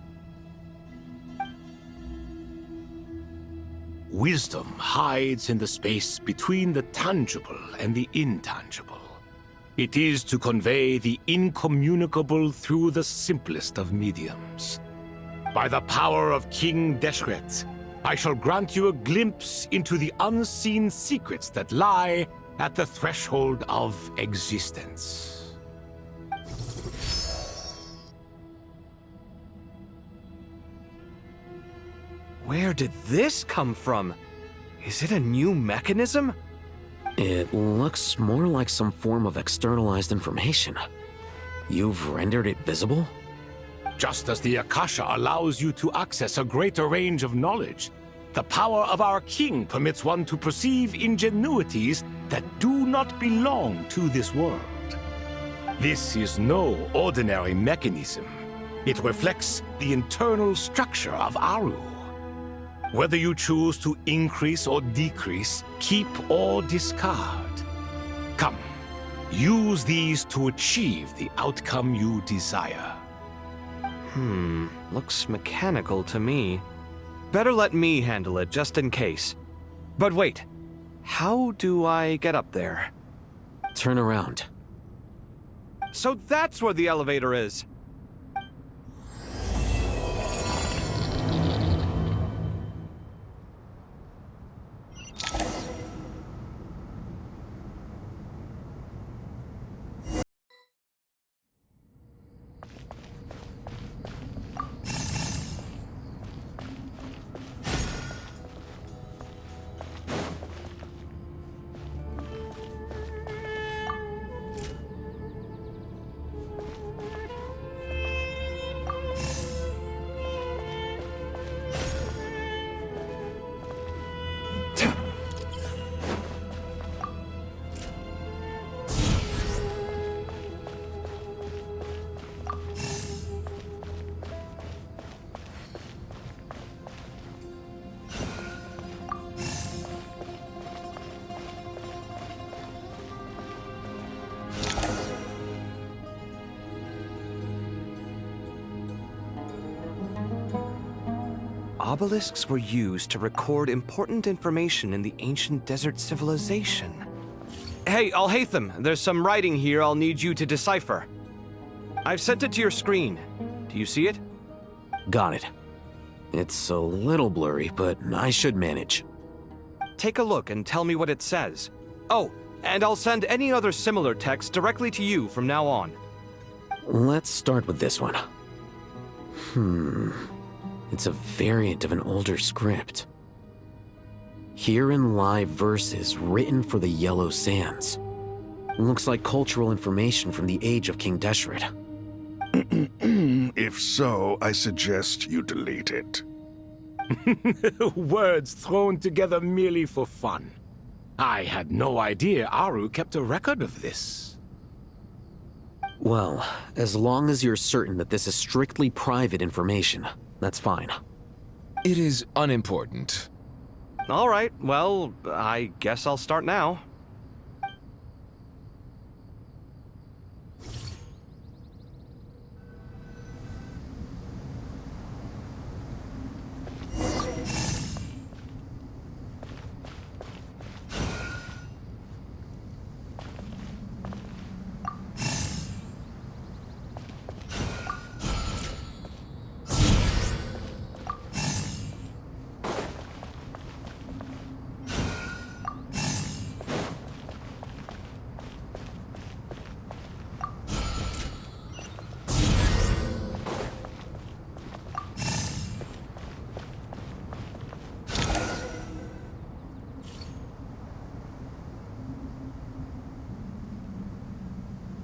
Wisdom hides in the space between the tangible and the intangible. It is to convey the incommunicable through the simplest of mediums. By the power of King Deshret, I shall grant you a glimpse into the unseen secrets that lie at the threshold of existence. Where did this come from? Is it a new mechanism? It looks more like some form of externalized information. You've rendered it visible? Just as the Akasha allows you to access a greater range of knowledge, the power of our king permits one to perceive ingenuities that do not belong to this world. This is no ordinary mechanism. It reflects the internal structure of Aru. Whether you choose to increase or decrease, keep or discard. Come, use these to achieve the outcome you desire. Looks mechanical to me. Better let me handle it, just in case. But wait, how do I get up there? Turn around. So that's where the elevator is. Obelisks were used to record important information in the ancient desert civilization. Hey, Alhaitham, there's some writing here I'll need you to decipher. I've sent it to your screen. Do you see it? Got it. It's a little blurry, but I should manage. Take a look and tell me what it says. Oh, and I'll send any other similar text directly to you from now on. Let's start with this one. It's a variant of an older script. Herein lie verses written for the Yellow Sands. Looks like cultural information from the age of King Deshret. If so, I suggest you delete it. Words thrown together merely for fun. I had no idea Aru kept a record of this. Well, as long as you're certain that this is strictly private information, that's fine. It is unimportant. All right, well, I guess I'll start now.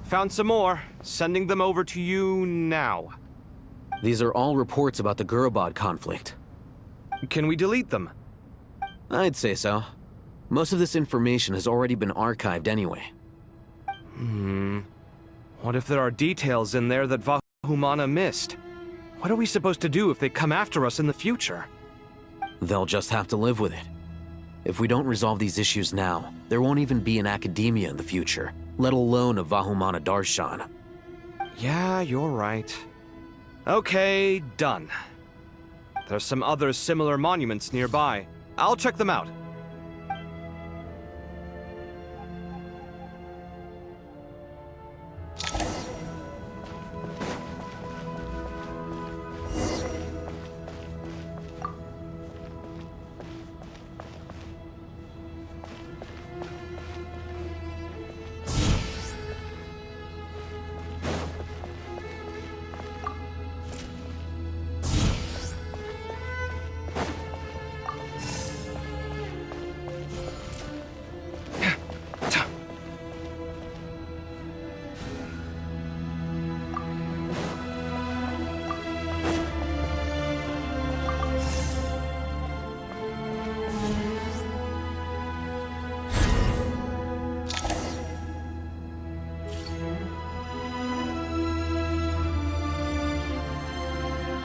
Found some more. Sending them over to you now. These are all reports about the Gurubad conflict. Can we delete them? I'd say so. Most of this information has already been archived anyway. What if there are details in there that Vahumana missed? What are we supposed to do if they come after us in the future? They'll just have to live with it. If we don't resolve these issues now, there won't even be an academia in the future, let alone a Vahumana Darshan. Yeah, you're right. Okay, done. There's some other similar monuments nearby. I'll check them out.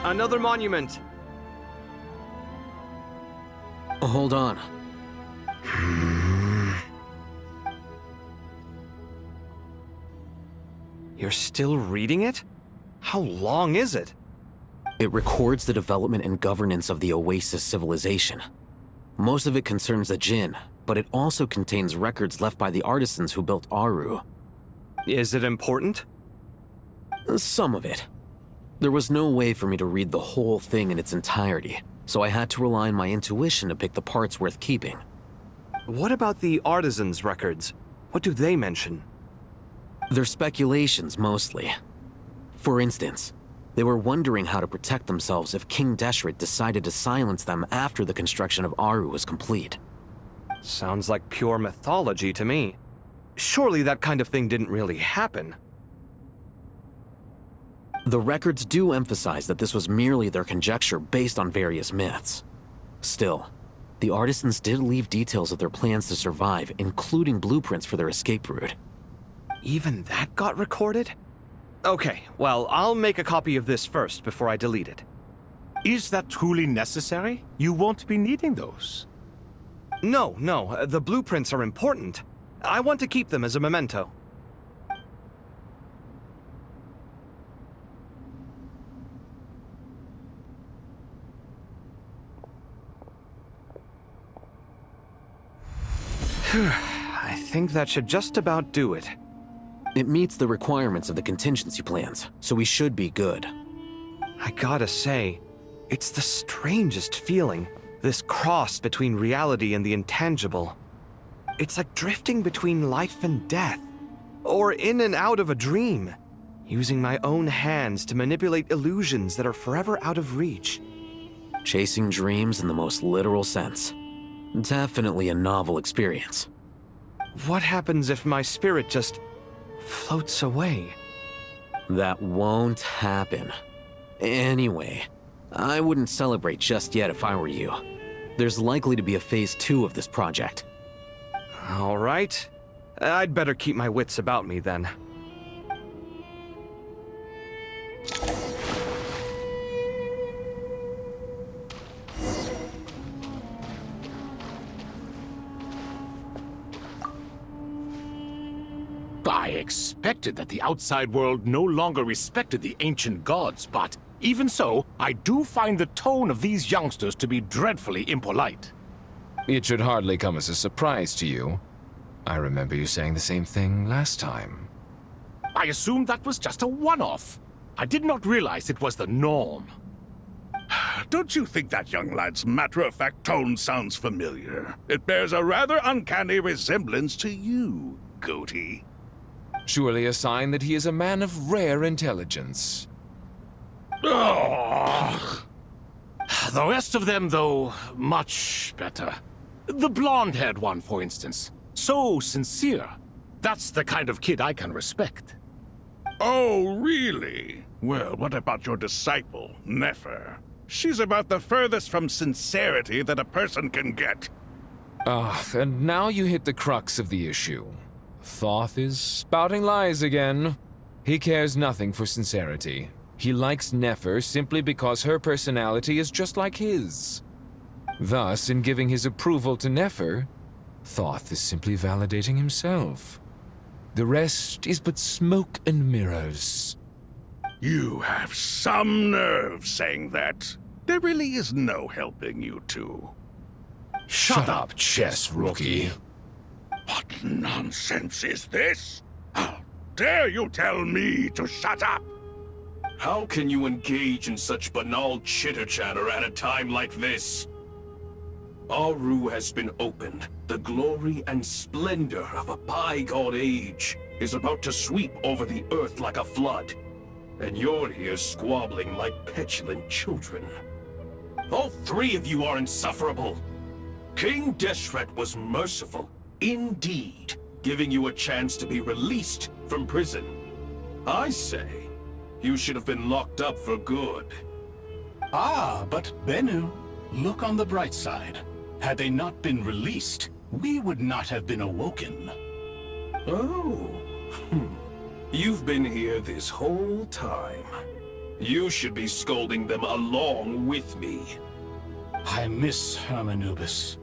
Another monument. Hold on. You're still reading it? How long is it? It records the development and governance of the Oasis civilization. Most of it concerns the Jinn, but it also contains records left by the artisans who built Aru. Is it important? Some of it. There was no way for me to read the whole thing in its entirety, so I had to rely on my intuition to pick the parts worth keeping. What about the artisans' records? What do they mention? They're speculations, mostly. For instance, they were wondering how to protect themselves if King Deshret decided to silence them after the construction of Aru was complete. Sounds like pure mythology to me. Surely that kind of thing didn't really happen. The records do emphasize that this was merely their conjecture based on various myths. Still, the artisans did leave details of their plans to survive, including blueprints for their escape route. Even that got recorded? Okay, well, I'll make a copy of this first before I delete it. Is that truly necessary? You won't be needing those. No, the blueprints are important. I want to keep them as a memento. I think that should just about do it. It meets the requirements of the contingency plans, so we should be good. I gotta say, it's the strangest feeling, this cross between reality and the intangible. It's like drifting between life and death, or in and out of a dream, using my own hands to manipulate illusions that are forever out of reach. Chasing dreams in the most literal sense. Definitely a novel experience. What happens if my spirit just floats away? That won't happen. Anyway, I wouldn't celebrate just yet if I were you. There's likely to be a phase 2 of this project. All right. I'd better keep my wits about me then. I expected that the outside world no longer respected the ancient gods, but even so, I do find the tone of these youngsters to be dreadfully impolite. It should hardly come as a surprise to you. I remember you saying the same thing last time. I assumed that was just a one-off. I did not realize it was the norm. Don't you think that young lad's matter-of-fact tone sounds familiar? It bears a rather uncanny resemblance to you, Goatee. Surely a sign that he is a man of rare intelligence. Oh. The rest of them, though, much better. The blonde-haired one, for instance. So sincere. That's the kind of kid I can respect. Oh, really? Well, what about your disciple, Nefer? She's about the furthest from sincerity that a person can get. And now you hit the crux of the issue. Thoth is spouting lies again. He cares nothing for sincerity. He likes Nefer simply because her personality is just like his. Thus, in giving his approval to Nefer, Thoth is simply validating himself. The rest is but smoke and mirrors. You have some nerve saying that. There really is no helping you two. Shut up, chess rookie. What nonsense is this? How dare you tell me to shut up? How can you engage in such banal chitter-chatter at a time like this? Aru has been opened. The glory and splendor of a bygone age is about to sweep over the earth like a flood. And you're here squabbling like petulant children. All three of you are insufferable. King Deshret was merciful, indeed, giving you a chance to be released from prison. I say, you should have been locked up for good. Ah, but Bennu, look on the bright side. Had they not been released, we would not have been awoken. Oh, you've been here this whole time. You should be scolding them along with me. I miss Hermanubis.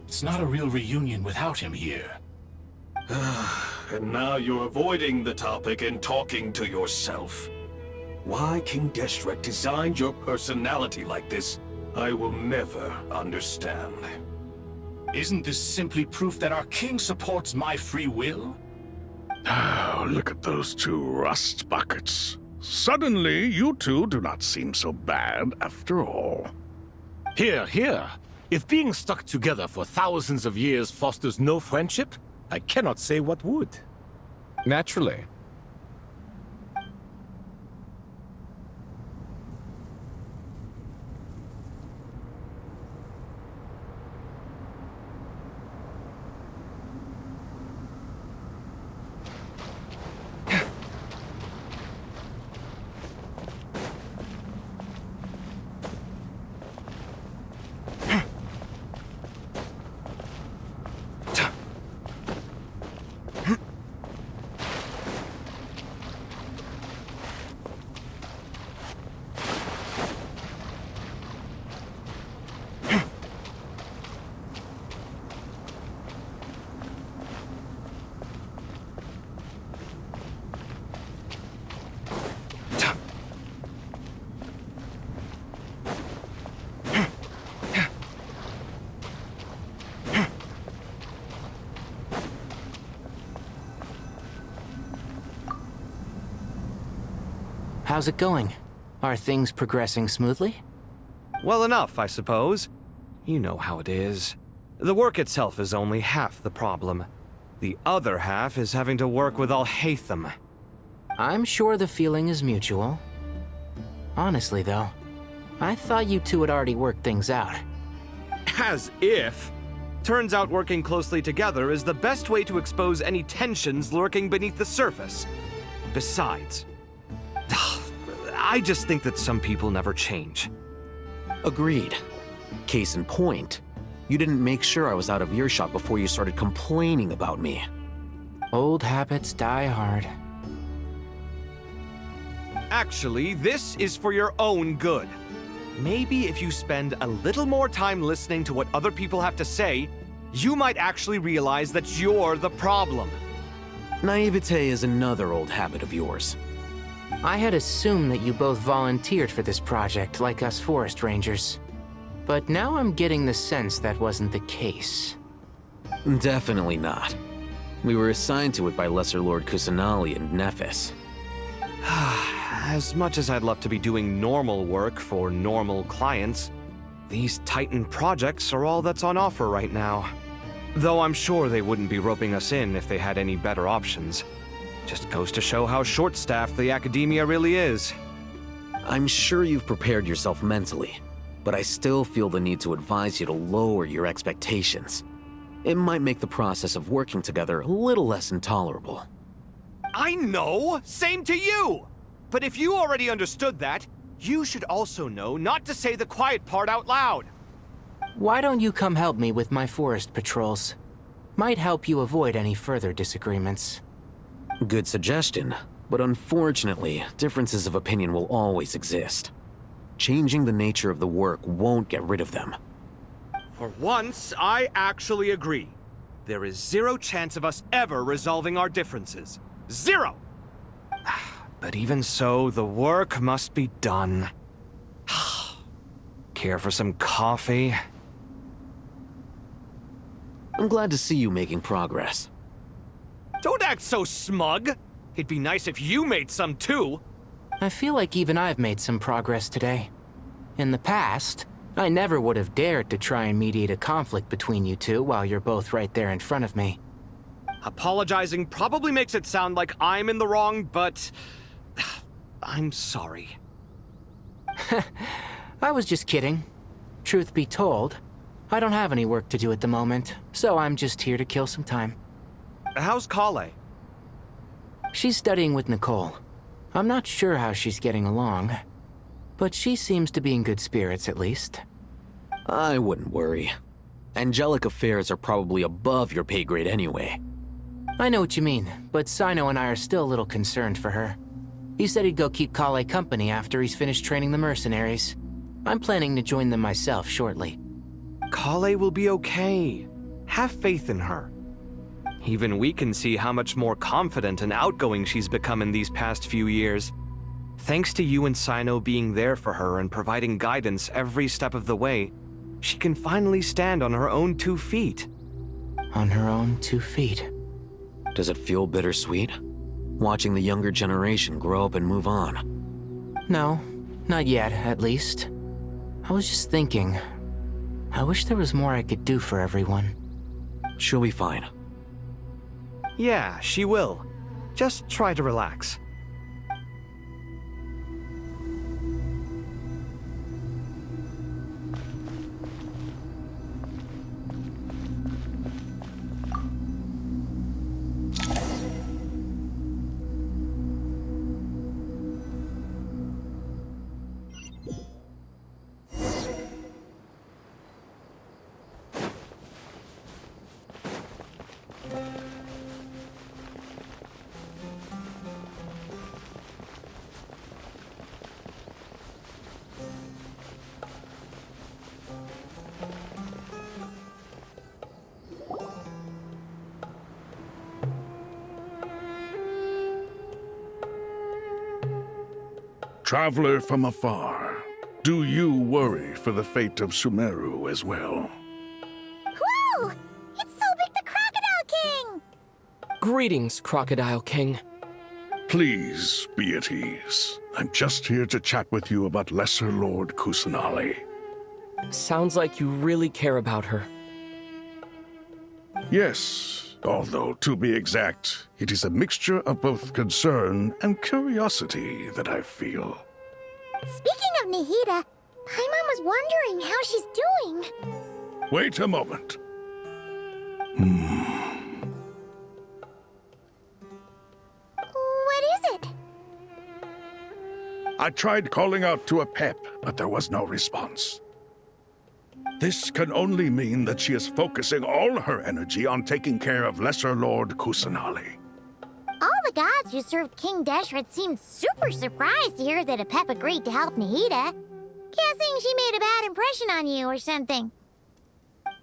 It's not a real reunion without him here. And now you're avoiding the topic and talking to yourself. Why King Deshret designed your personality like this, I will never understand. Isn't this simply proof that our king supports my free will? Oh, look at those two rust buckets. Suddenly, you two do not seem so bad after all. Here, here. If being stuck together for thousands of years fosters no friendship, I cannot say what would. Naturally. How's it going? Are things progressing smoothly? Well enough, I suppose. You know how it is. The work itself is only half the problem. The other half is having to work with Al-Haytham. I'm sure the feeling is mutual. Honestly, though, I thought you two had already worked things out. As if! Turns out working closely together is the best way to expose any tensions lurking beneath the surface. Besides, I just think that some people never change. Agreed. Case in point, you didn't make sure I was out of earshot before you started complaining about me. Old habits die hard. Actually, this is for your own good. Maybe if you spend a little more time listening to what other people have to say, you might actually realize that you're the problem. Naivete is another old habit of yours. I had assumed that you both volunteered for this project, like us forest rangers. But now I'm getting the sense that wasn't the case. Definitely not. We were assigned to it by Lesser Lord Kusanali and Nephis. As much as I'd love to be doing normal work for normal clients, these Titan projects are all that's on offer right now. Though I'm sure they wouldn't be roping us in if they had any better options. Just goes to show how short-staffed the academia really is. I'm sure you've prepared yourself mentally, but I still feel the need to advise you to lower your expectations. It might make the process of working together a little less intolerable. I know! Same to you! But if you already understood that, you should also know not to say the quiet part out loud. Why don't you come help me with my forest patrols? Might help you avoid any further disagreements. Good suggestion, but unfortunately, differences of opinion will always exist. Changing the nature of the work won't get rid of them. For once, I actually agree. There is zero chance of us ever resolving our differences. Zero! But even so, the work must be done. Care for some coffee? I'm glad to see you making progress. Don't act so smug! It'd be nice if you made some too! I feel like even I've made some progress today. In the past, I never would have dared to try and mediate a conflict between you two while you're both right there in front of me. Apologizing probably makes it sound like I'm in the wrong, but I'm sorry. I was just kidding. Truth be told, I don't have any work to do at the moment, so I'm just here to kill some time. How's Kale? She's studying with Nicole. I'm not sure how she's getting along, but she seems to be in good spirits at least. I wouldn't worry. Angelic affairs are probably above your pay grade anyway. I know what you mean, but Sino and I are still a little concerned for her. He said he'd go keep Kale company after he's finished training the mercenaries. I'm planning to join them myself shortly. Kale will be okay. Have faith in her. Even we can see how much more confident and outgoing she's become in these past few years. Thanks to you and Sino being there for her and providing guidance every step of the way, she can finally stand on her own 2 feet. On her own 2 feet. Does it feel bittersweet? watching the younger generation grow up and move on. No, not yet, at least. I was just thinking, I wish there was more I could do for everyone. She'll be fine. Yeah, she will. Just try to relax. Traveler from afar, do you worry for the fate of Sumeru as well? Whoa! It's so big the Crocodile King! Greetings, Crocodile King. Please be at ease. I'm just here to chat with you about Lesser Lord Kusanali. Sounds like you really care about her. Yes, although to be exact, it is a mixture of both concern and curiosity that I feel. Speaking of Nahida, Paimon was wondering how she's doing. Wait a moment. What is it? I tried calling out to apep, but there was no response. This can only mean that she is focusing all her energy on taking care of Lesser Lord Kusanali. All the gods who served King Deshret seemed super surprised to hear that apep agreed to help Nahida. Guessing she made a bad impression on you or something.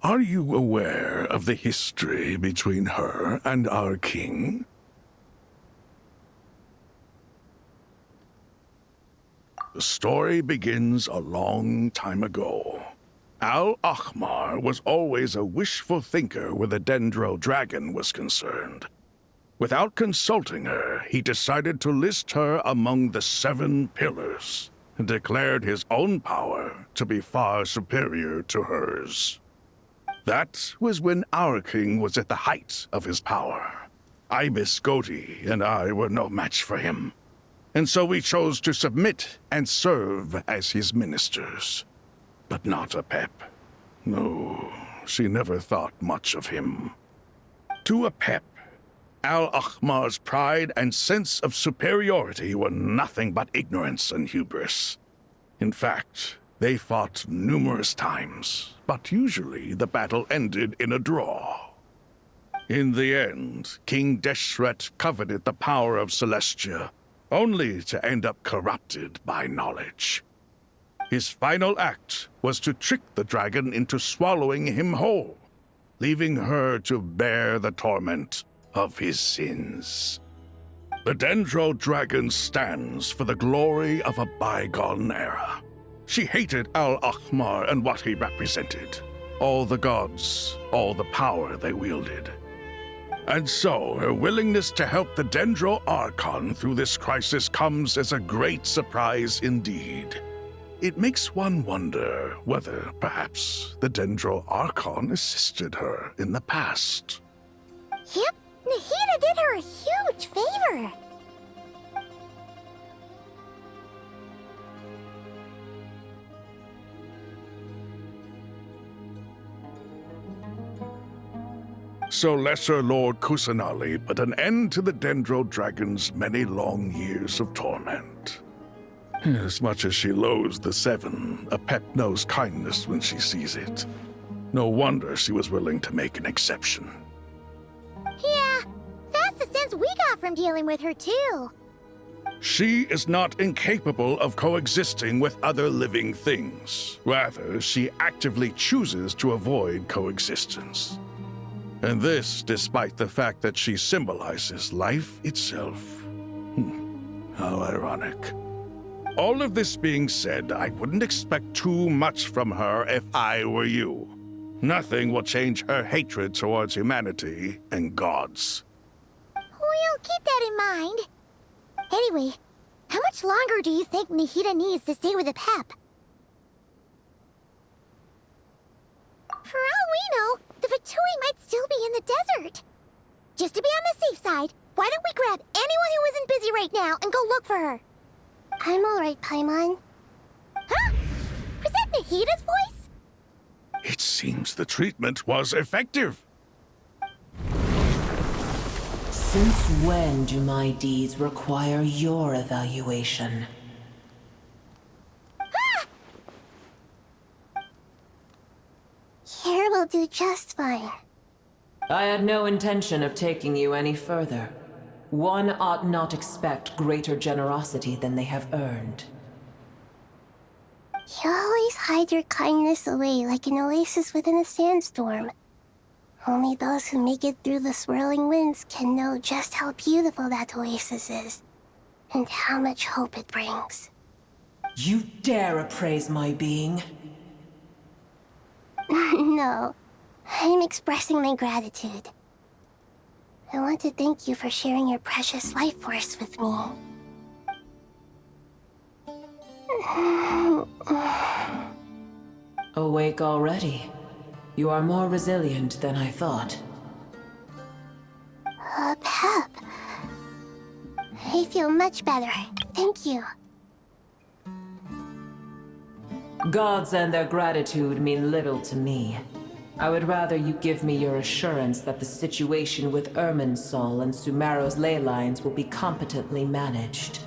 Are you aware of the history between her and our king? The story begins a long time ago. Al-Ahmar was always a wishful thinker where the Dendro dragon was concerned. Without consulting her, he decided to list her among the 7 pillars, and declared his own power to be far superior to hers. That was when our king was at the height of his power. Ibis Goti and I were no match for him, and so we chose to submit and serve as his ministers. But not apep. No, she never thought much of him. To apep, Al-Ahmar's pride and sense of superiority were nothing but ignorance and hubris. In fact, they fought numerous times, but usually the battle ended in a draw. In the end, King Deshret coveted the power of Celestia, only to end up corrupted by knowledge. His final act was to trick the dragon into swallowing him whole, leaving her to bear the torment of his sins. The Dendro dragon stands for the glory of a bygone era. She hated Al-Ahmar and what he represented. All the gods, all the power they wielded. And so, her willingness to help the Dendro Archon through this crisis comes as a great surprise indeed. It makes one wonder whether, perhaps, the Dendro Archon assisted her in the past. Yep, Nahida did her a huge favor. So Lesser Lord Kusanali put an end to the Dendro Dragon's many long years of torment. As much as she loathes the 7, apep knows kindness when she sees it. No wonder she was willing to make an exception. Yeah, that's the sense we got from dealing with her too. She is not incapable of coexisting with other living things. Rather, she actively chooses to avoid coexistence. And this despite the fact that she symbolizes life itself. How ironic. All of this being said, I wouldn't expect too much from her if I were you. Nothing will change her hatred towards humanity and gods. We'll I'll keep that in mind. Anyway, how much longer do you think Nahida needs to stay with apep? For all we know, the Fatui might still be in the desert. Just to be on the safe side, why don't we grab anyone who isn't busy right now and go look for her? I'm alright, Paimon. Huh? Was that Nahida's voice? It seems the treatment was effective. Since when do my deeds require your evaluation? Here will do just fine. I had no intention of taking you any further. One ought not expect greater generosity than they have earned. You always hide your kindness away like an oasis within a sandstorm. Only those who make it through the swirling winds can know just how beautiful that oasis is, and how much hope it brings. You dare appraise my being? No, I'm expressing my gratitude. I want to thank you for sharing your precious life force with me. Awake already? You are more resilient than I thought. Pep. I feel much better. Thank you. Gods and their gratitude mean little to me. I would rather you give me your assurance that the situation with Irminsul and Sumeru's ley lines will be competently managed.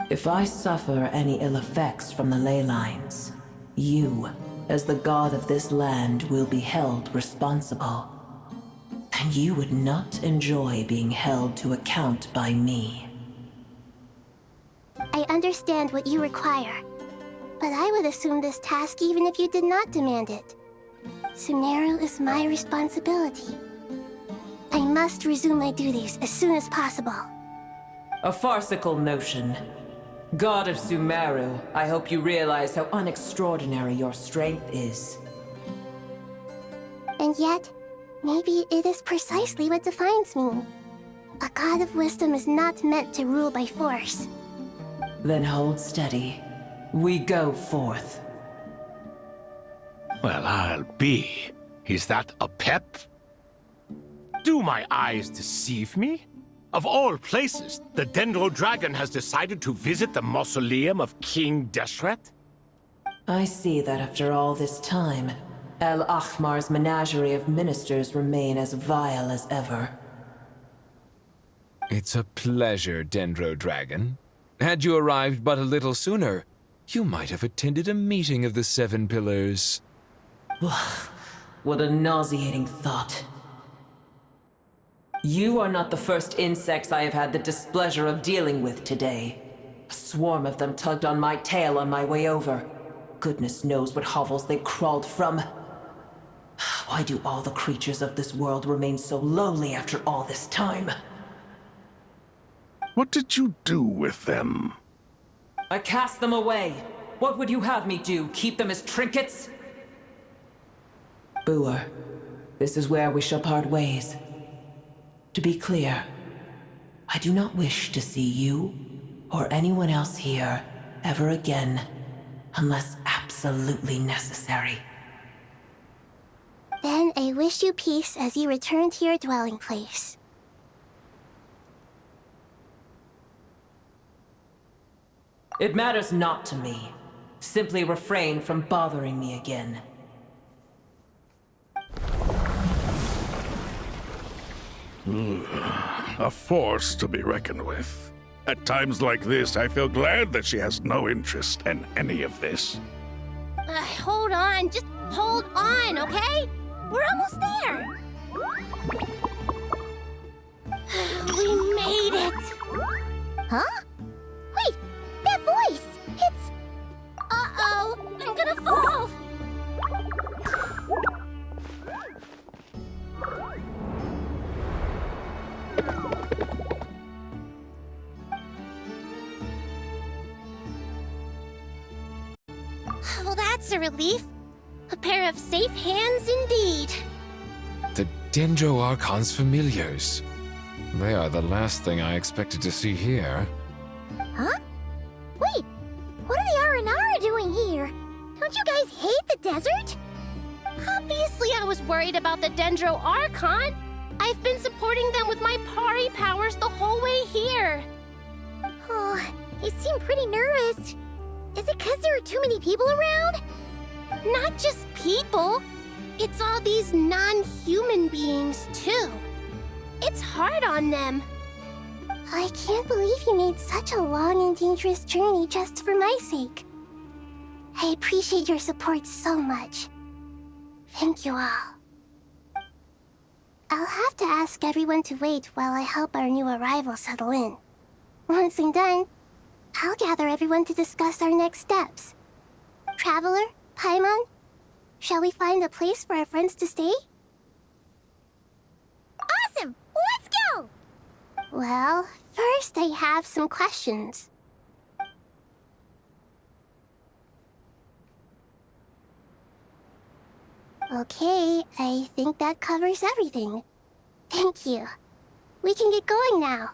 If I suffer any ill effects from the ley lines, you, as the god of this land, will be held responsible. And you would not enjoy being held to account by me. I understand what you require, but I would assume this task even if you did not demand it. Sumeru is my responsibility. I must resume my duties as soon as possible. A farcical notion. God of Sumeru, I hope you realize how unextraordinary your strength is. And yet, maybe it is precisely what defines me. A god of wisdom is not meant to rule by force. Then hold steady. We go forth. Well, I'll be. Is that apep? Do my eyes deceive me? Of all places, the Dendro Dragon has decided to visit the mausoleum of King Deshret? I see that after all this time, El Ahmar's menagerie of ministers remain as vile as ever. It's a pleasure, Dendro Dragon. Had you arrived but a little sooner, you might have attended a meeting of the Seven Pillars. What a nauseating thought. You are not the first insects I have had the displeasure of dealing with today. A swarm of them tugged on my tail on my way over. Goodness knows what hovels they crawled from. Why do all the creatures of this world remain so lowly after all this time? What did you do with them? I cast them away. What would you have me do? Keep them as trinkets? Booer, this is where we shall part ways. To be clear, I do not wish to see you or anyone else here ever again, unless absolutely necessary. Then I wish you peace as you return to your dwelling place. It matters not to me. Simply refrain from bothering me again. A force to be reckoned with. At times like this, I feel glad that she has no interest in any of this. Hold on, just hold on, okay? We're almost there. We made it. Huh? Wait, that voice! It's... Uh-oh, I'm gonna fall! Well, that's a relief. A pair of safe hands indeed. The Dendro Archon's familiars. They are the last thing I expected to see here. Huh? Wait, what are the Aranara doing here? Don't you guys hate the desert? Obviously I was worried about the Dendro Archon. I've been supporting them with my Pari powers the whole way here. Oh, you seem pretty nervous. Is it because there are too many people around? Not just people. It's all these non-human beings, too. It's hard on them. I can't believe you made such a long and dangerous journey just for my sake. I appreciate your support so much. Thank you all. I'll have to ask everyone to wait while I help our new arrival settle in. Once I'm done, I'll gather everyone to discuss our next steps. Traveler, Paimon, shall we find a place for our friends to stay? Awesome! Let's go! Well, first I have some questions. Okay, I think that covers everything. Thank you. We can get going now.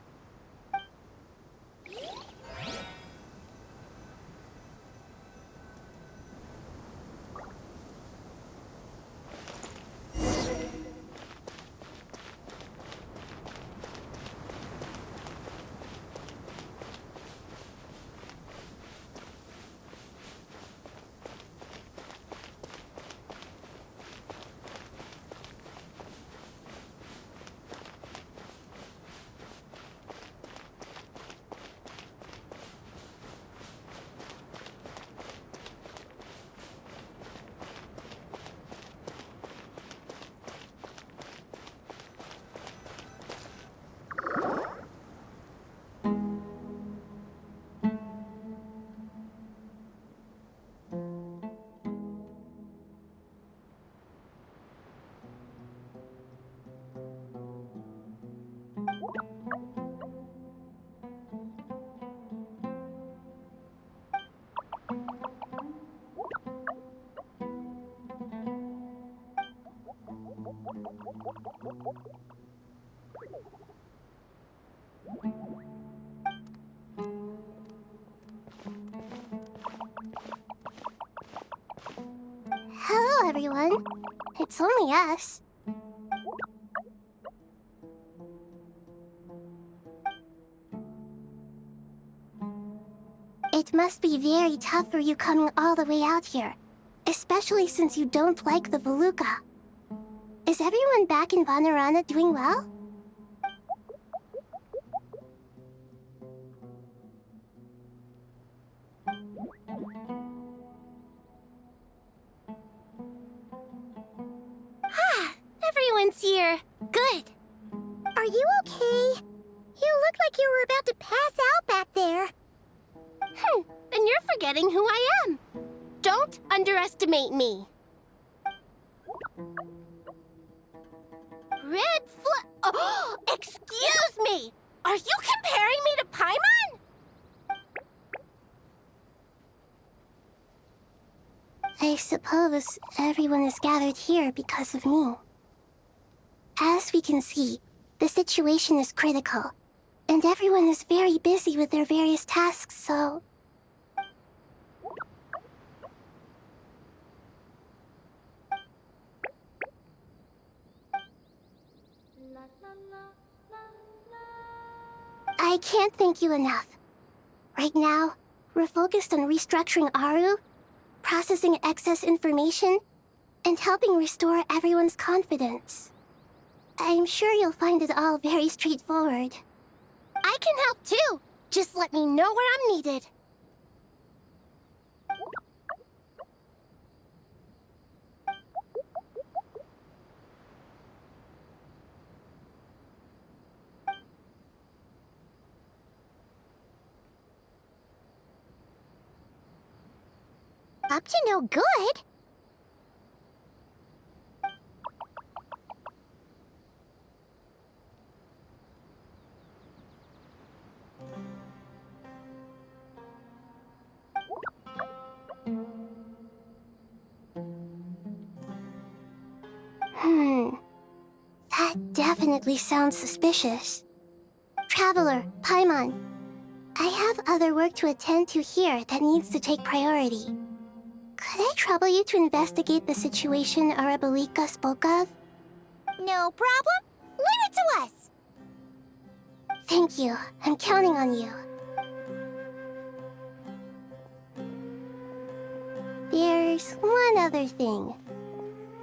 Hello, everyone. It's only us. It must be very tough for you coming all the way out here, especially since you don't like the Voluka. Is everyone back in Vanarana doing well? Everyone's here. Good. Are you okay? You look like you were about to pass out back there. And you're forgetting who I am. Don't underestimate me. Oh, excuse me! Are you comparing me to Paimon? I suppose everyone is gathered here because of me. As we can see, the situation is critical, and everyone is very busy with their various tasks, so... I can't thank you enough. Right now, we're focused on restructuring Aru, processing excess information, and helping restore everyone's confidence. I'm sure you'll find it all very straightforward. I can help too. Just let me know where I'm needed. Up to no good? That definitely sounds suspicious. Traveler, Paimon. I have other work to attend to here that needs to take priority. Could I trouble you to investigate the situation Arabalika spoke of? No problem. Leave it to us. Thank you. I'm counting on you. There's one other thing.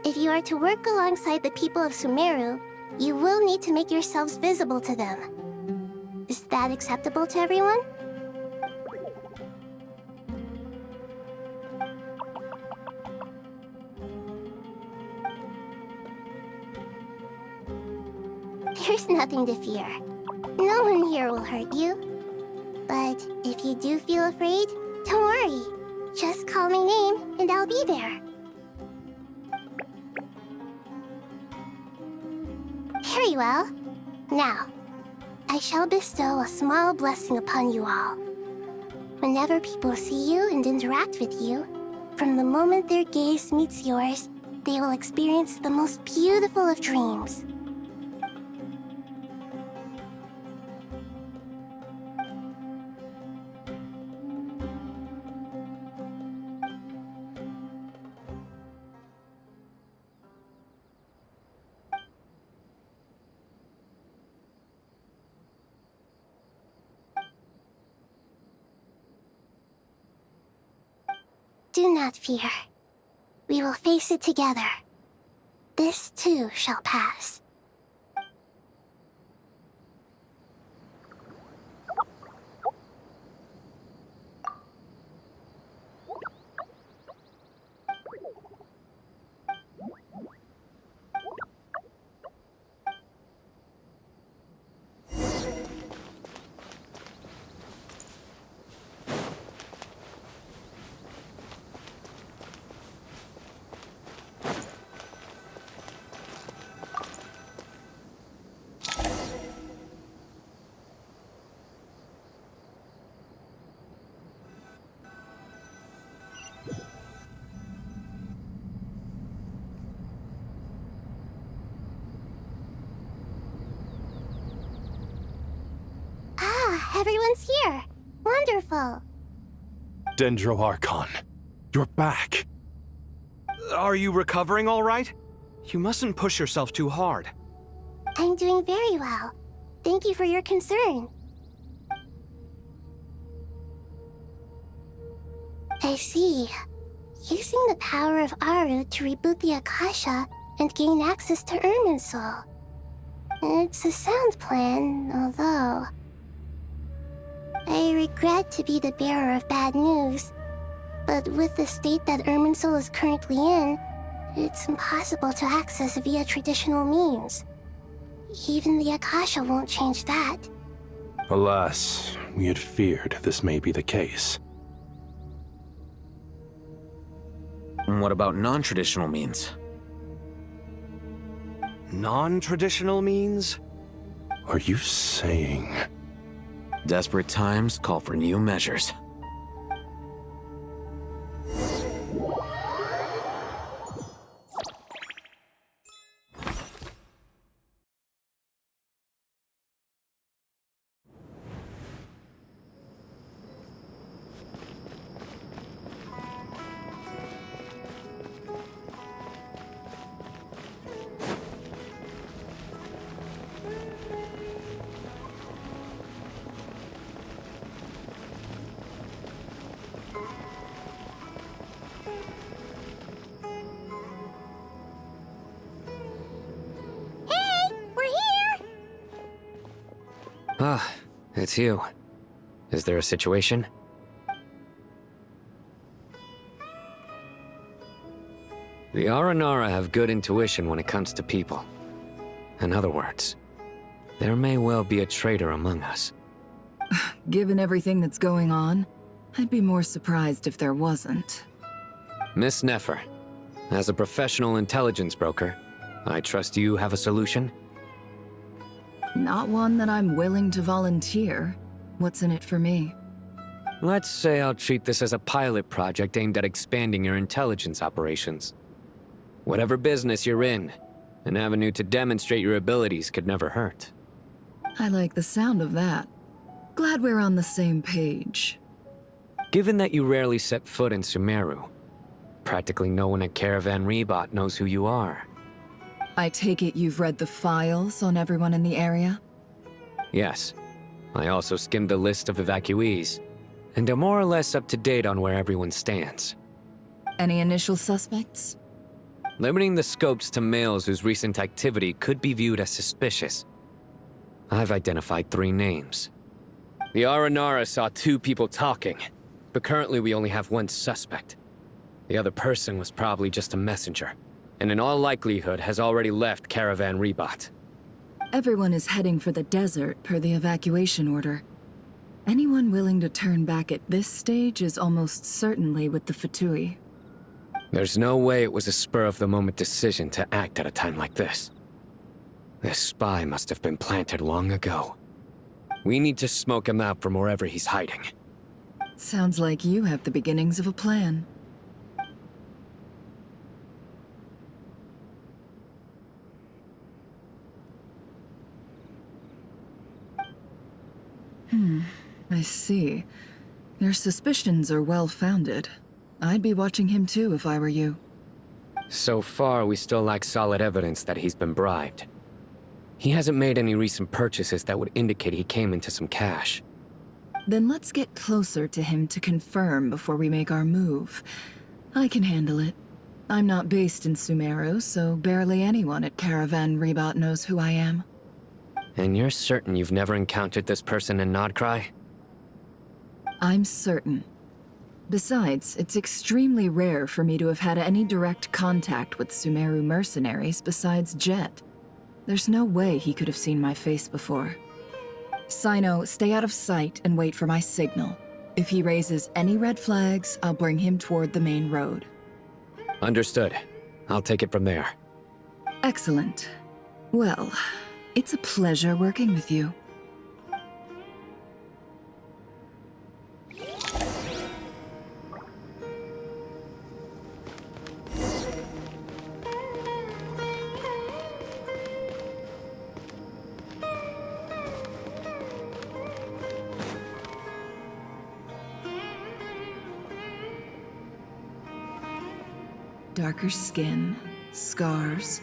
If you are to work alongside the people of Sumeru, you will need to make yourselves visible to them. Is that acceptable to everyone? There's nothing to fear. No one here will hurt you. But if you do feel afraid, don't worry. Just call my name and I'll be there. Very well. Now, I shall bestow a small blessing upon you all. Whenever people see you and interact with you, from the moment their gaze meets yours, they will experience the most beautiful of dreams. Do not fear. We will face it together. This too shall pass. Everyone's here. Wonderful. Dendro Archon, you're back. Are you recovering all right? You mustn't push yourself too hard. I'm doing very well. Thank you for your concern. I see. Using the power of Aru to reboot the Akasha and gain access to irminsul. It's a sound plan, although... I regret to be the bearer of bad news, but with the state that irminsul is currently in, it's impossible to access via traditional means. Even the Akasha won't change that. Alas, we had feared this may be the case. What about non-traditional means? Non-traditional means? Are you saying... Desperate times call for new measures. Ah, it's you. Is there a situation? The Aranara have good intuition when it comes to people. In other words, there may well be a traitor among us. Given everything that's going on, I'd be more surprised if there wasn't. Miss Nefer, as a professional intelligence broker, I trust you have a solution? Not one that I'm willing to volunteer. What's in it for me? Let's say I'll treat this as a pilot project aimed at expanding your intelligence operations. Whatever business you're in, an avenue to demonstrate your abilities could never hurt. I like the sound of that. Glad we're on the same page. Given that you rarely set foot in Sumeru, practically no one at Caravan Rebot knows who you are. I take it you've read the files on everyone in the area? Yes. I also skimmed the list of evacuees, and am more or less up to date on where everyone stands. Any initial suspects? Limiting the scopes to males whose recent activity could be viewed as suspicious. I've identified 3 names. The Aranara saw 2 people talking, but currently we only have 1 suspect. The other person was probably just a messenger, and in all likelihood has already left Caravan Rebot. Everyone is heading for the desert per the evacuation order. Anyone willing to turn back at this stage is almost certainly with the Fatui. There's no way it was a spur-of-the-moment decision to act at a time like this. This spy must have been planted long ago. We need to smoke him out from wherever he's hiding. Sounds like you have the beginnings of a plan. I see. Your suspicions are well-founded. I'd be watching him too if I were you. So far, we still lack solid evidence that he's been bribed. He hasn't made any recent purchases that would indicate he came into some cash. Then let's get closer to him to confirm before we make our move. I can handle it. I'm not based in Sumeru, so barely anyone at Caravan Rebot knows who I am. And you're certain you've never encountered this person in Nodcry? I'm certain. Besides, it's extremely rare for me to have had any direct contact with Sumeru mercenaries besides Jeht. There's no way he could have seen my face before. Sino, stay out of sight and wait for my signal. If he raises any red flags, I'll bring him toward the main road. Understood. I'll take it from there. Excellent. Well, it's a pleasure working with you. Darker skin, scars,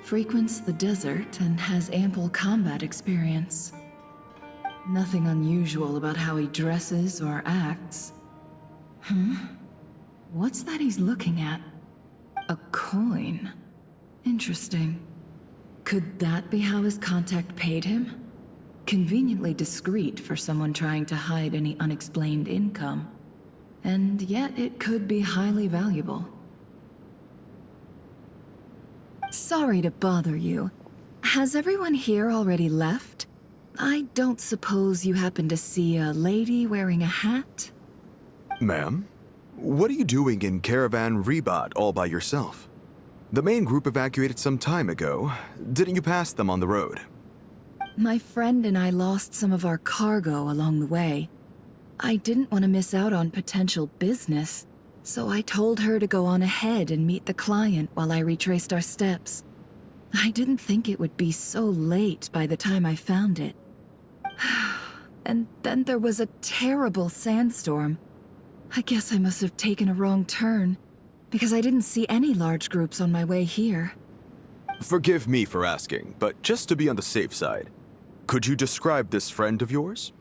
frequents the desert and has ample combat experience. Nothing unusual about how he dresses or acts. What's that he's looking at? A coin. Interesting. Could that be how his contact paid him? Conveniently discreet for someone trying to hide any unexplained income. And yet it could be highly valuable. Sorry to bother you. Has everyone here already left? I don't suppose you happen to see a lady wearing a hat? Ma'am, what are you doing in Caravan Rebot all by yourself? The main group evacuated some time ago. Didn't you pass them on the road? My friend and I lost some of our cargo along the way. I didn't want to miss out on potential business, so I told her to go on ahead and meet the client while I retraced our steps. I didn't think it would be so late by the time I found it. And then there was a terrible sandstorm. I guess I must have taken a wrong turn, because I didn't see any large groups on my way here. Forgive me for asking, but just to be on the safe side, could you describe this friend of yours?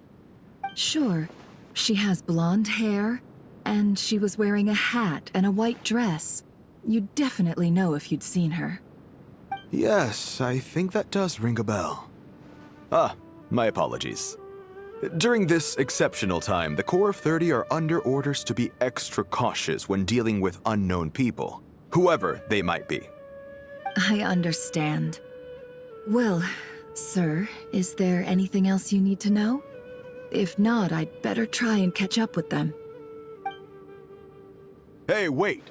Sure. She has blonde hair, and she was wearing a hat and a white dress. You'd definitely know if you'd seen her. Yes, I think that does ring a bell. Ah, my apologies. During this exceptional time, the Corps of 30 are under orders to be extra cautious when dealing with unknown people, whoever they might be. I understand. Well, sir, is there anything else you need to know? If not, I'd better try and catch up with them. Hey, wait!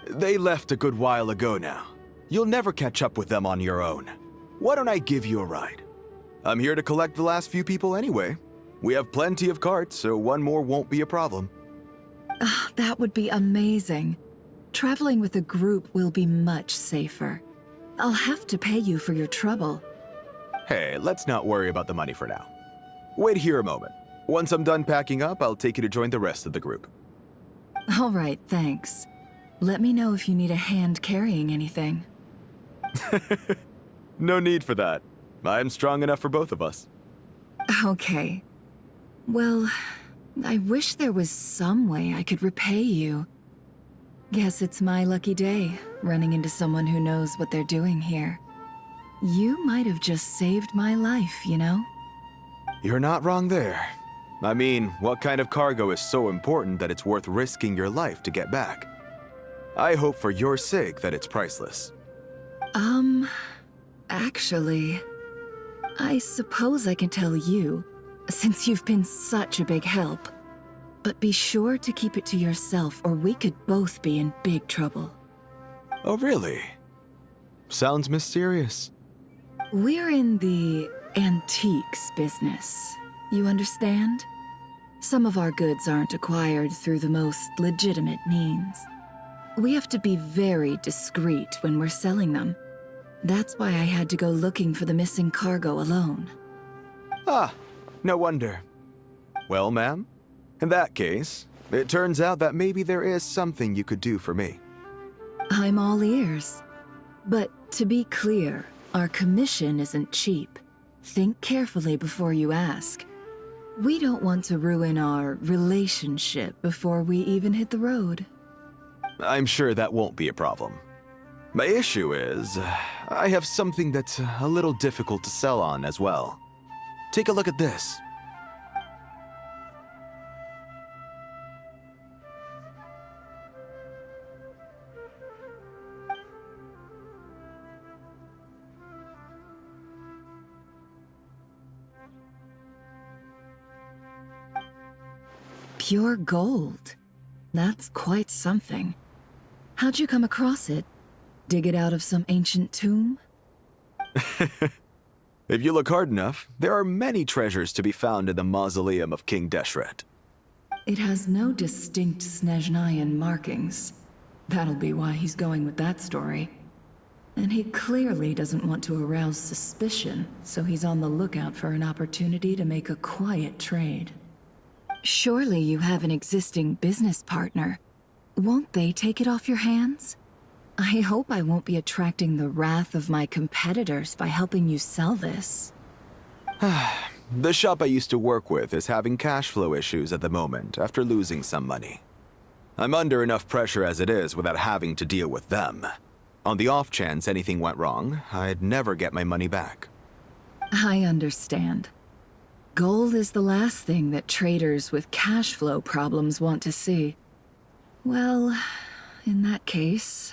They left a good while ago now. You'll never catch up with them on your own. Why don't I give you a ride? I'm here to collect the last few people anyway. We have plenty of carts, so one more won't be a problem. That would be amazing. Traveling with a group will be much safer. I'll have to pay you for your trouble. Hey, let's not worry about the money for now. Wait here a moment. Once I'm done packing up, I'll take you to join the rest of the group. All right, thanks. Let me know if you need a hand carrying anything. No need for that. I'm strong enough for both of us. Okay. Well, I wish there was some way I could repay you. Guess it's my lucky day, running into someone who knows what they're doing here. You might have just saved my life, you know? You're not wrong there. I mean, what kind of cargo is so important that it's worth risking your life to get back? I hope for your sake that it's priceless. Actually, I suppose I can tell you, since you've been such a big help. But be sure to keep it to yourself, or we could both be in big trouble. Oh, really? Sounds mysterious. We're in the antiques business. You understand? Some of our goods aren't acquired through the most legitimate means. We have to be very discreet when we're selling them. That's why I had to go looking for the missing cargo alone. Ah, no wonder. Well, ma'am, in that case, it turns out that maybe there is something you could do for me. I'm all ears. But to be clear, our commission isn't cheap. Think carefully before you ask. We don't want to ruin our relationship before we even hit the road. I'm sure that won't be a problem. My issue is, I have something that's a little difficult to sell on as well. Take a look at this. Pure gold. That's quite something. How'd you come across it? Dig it out of some ancient tomb? If you look hard enough, there are many treasures to be found in the mausoleum of King Deshet. It has no distinct Snezhnayan markings. That'll be why he's going with that story. And he clearly doesn't want to arouse suspicion, so he's on the lookout for an opportunity to make a quiet trade. Surely you have an existing business partner. Won't they take it off your hands? I hope I won't be attracting the wrath of my competitors by helping you sell this. The shop I used to work with is having cash flow issues at the moment after losing some money. I'm under enough pressure as it is without having to deal with them. On the off chance anything went wrong, I'd never get my money back. I understand. Gold is the last thing that traders with cash flow problems want to see. Well, in that case,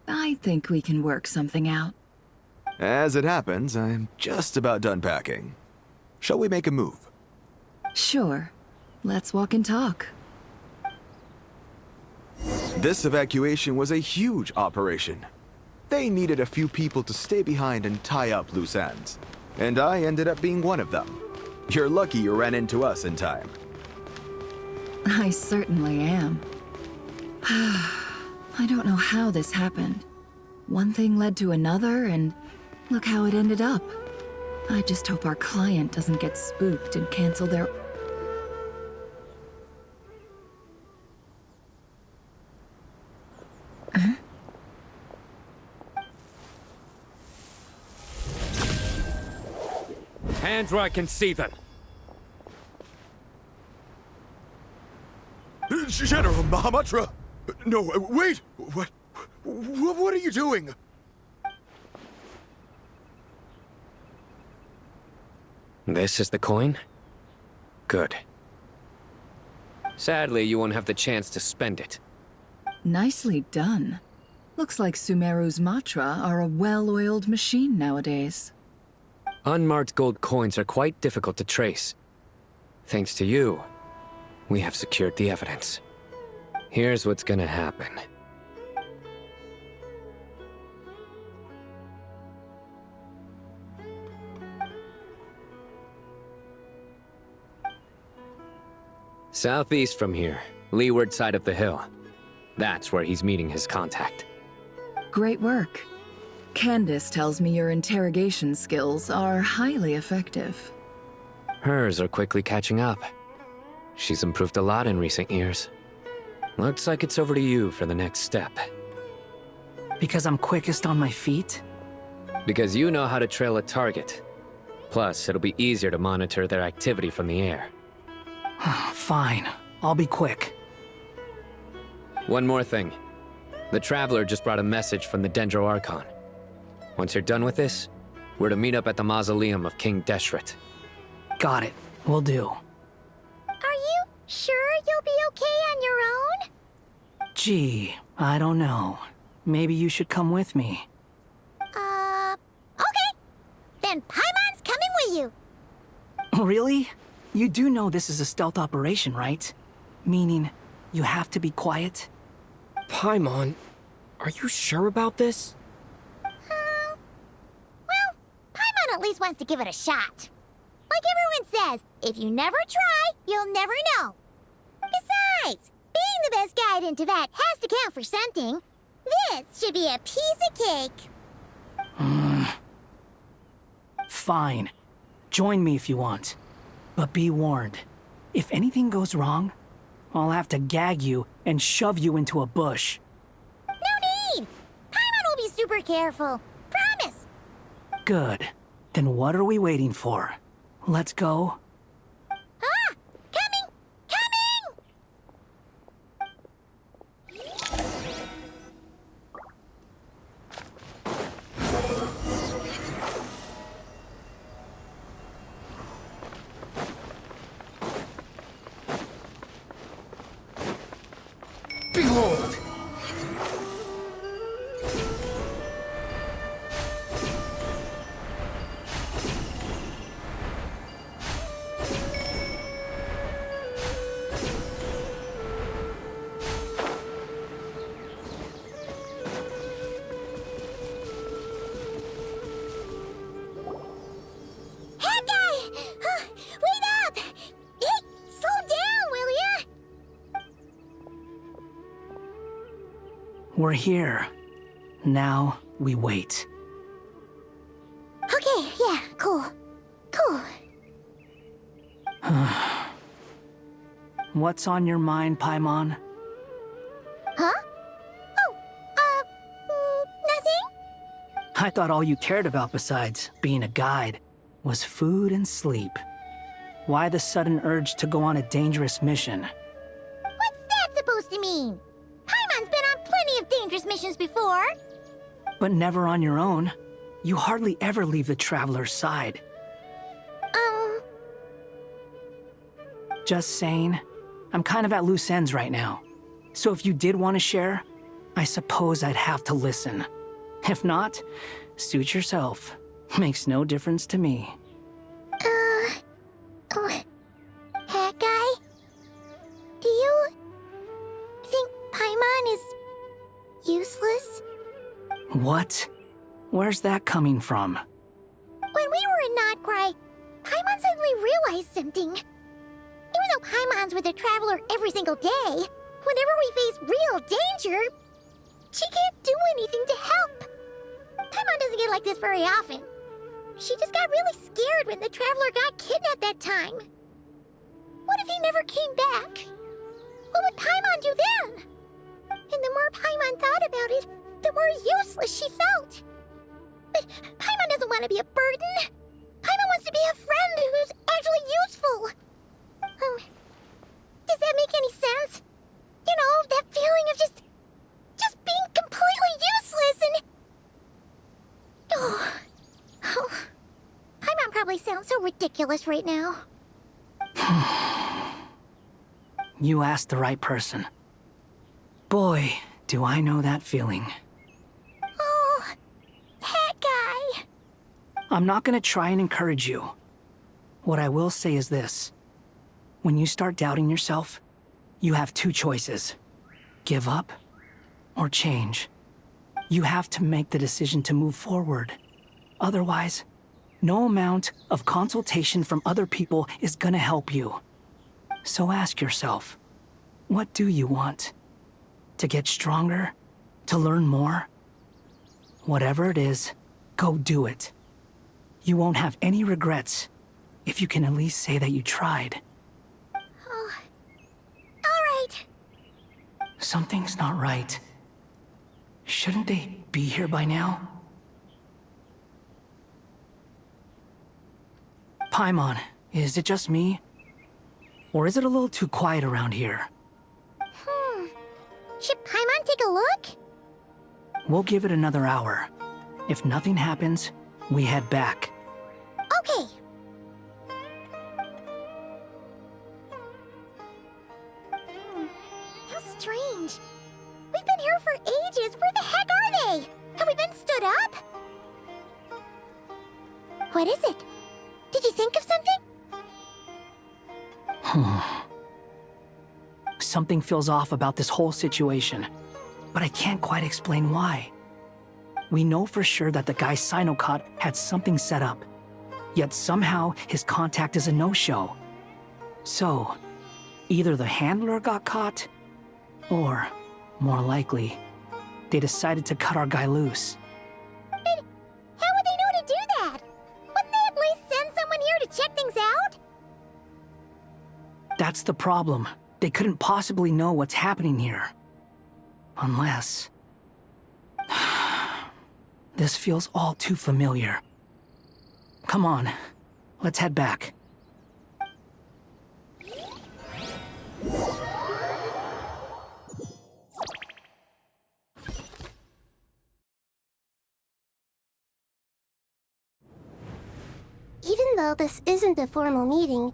I think we can work something out. As it happens, I'm just about done packing. Shall we make a move? Sure. Let's walk and talk. This evacuation was a huge operation. They needed a few people to stay behind and tie up loose ends. And I ended up being one of them. You're lucky you ran into us in time. I certainly am. I don't know how this happened. One thing led to another, and look how it ended up. I just hope our client doesn't get spooked and cancel their... Huh? Hands where I can see them. General Mahamatra! No, wait! What are you doing? This is the coin? Good. Sadly, you won't have the chance to spend it. Nicely done. Looks like Sumeru's Matra are a well-oiled machine nowadays. Unmarked gold coins are quite difficult to trace. Thanks to you, we have secured the evidence. Here's what's gonna happen. Southeast from here, leeward side of the hill. That's where he's meeting his contact. Great work. Candace tells me your interrogation skills are highly effective. Hers are quickly catching up. She's improved a lot in recent years. Looks like it's over to you for the next step. Because I'm quickest on my feet? Because you know how to trail a target. Plus, it'll be easier to monitor their activity from the air. Fine. I'll be quick. One more thing. The Traveler just brought a message from the Dendro Archon. Once you're done with this, we're to meet up at the mausoleum of King Deshret. Got it. Will do. Are you sure you'll be okay on your own? Gee, I don't know. Maybe you should come with me. Okay. Then Paimon's coming with you. Really? You do know this is a stealth operation, right? Meaning, you have to be quiet? Paimon, are you sure about this? Well, Paimon at least wants to give it a shot. Like everyone says, if you never try, you'll never know. Besides, being the best guide into that has to count for something. This should be a piece of cake. Fine. Join me if you want. But be warned. If anything goes wrong, I'll have to gag you and shove you into a bush. No need! Paimon will be super careful. Promise! Good. Then what are we waiting for? Let's go. Ah! Coming! Coming! Behold! We're here. Now we wait. Okay, yeah, cool. Cool. What's on your mind, Paimon? Huh? Oh, nothing? I thought all you cared about besides being a guide was food and sleep. Why the sudden urge to go on a dangerous mission? What's that supposed to mean? Paimon's been on plenty of dangerous missions before. But never on your own. You hardly ever leave the Traveler's side. Just saying. I'm kind of at loose ends right now. So if you did want to share, I suppose I'd have to listen. If not, suit yourself. Makes no difference to me. Hat guy? Do you think Paimon is useless? What? Where's that coming from? When we were in Notcry, Paimon suddenly realized something. Even though Paimon's with the Traveler every single day, whenever we face real danger, she can't do anything to help. Paimon doesn't get like this very often. She just got really scared when the Traveler got kidnapped that time. What if he never came back? What would Paimon do then? And the more Paimon thought about it, the more useless she felt. But Paimon doesn't want to be a burden. Paimon wants to be a friend who's actually useful. Does that make any sense? You know, that feeling of just being completely useless and... Oh. Paimon probably sounds so ridiculous right now. You asked the right person. Boy, do I know that feeling. Oh, that guy. I'm not gonna try and encourage you. What I will say is this. When you start doubting yourself, you have two choices. Give up or change. You have to make the decision to move forward. Otherwise, no amount of consultation from other people is gonna help you. So ask yourself, what do you want? To get stronger? To learn more? Whatever it is, go do it. You won't have any regrets if you can at least say that you tried. Oh. All right. Something's not right. Shouldn't they be here by now? Paimon, is it just me? Or is it a little too quiet around here? Should Paimon take a look? We'll give it another hour. If nothing happens, we head back. Okay. How strange. We've been here for ages. Where the heck are they? Have we been stood up? What is it? Did you think of something? Something feels off about this whole situation, but I can't quite explain why. We know for sure that the guy Sinocot had something set up, yet somehow his contact is a no-show. So, either the handler got caught, or, more likely, they decided to cut our guy loose. And how would they know to do that? Wouldn't they at least send someone here to check things out? That's the problem. They couldn't possibly know what's happening here. Unless... This feels all too familiar. Come on, let's head back. Even though this isn't a formal meeting,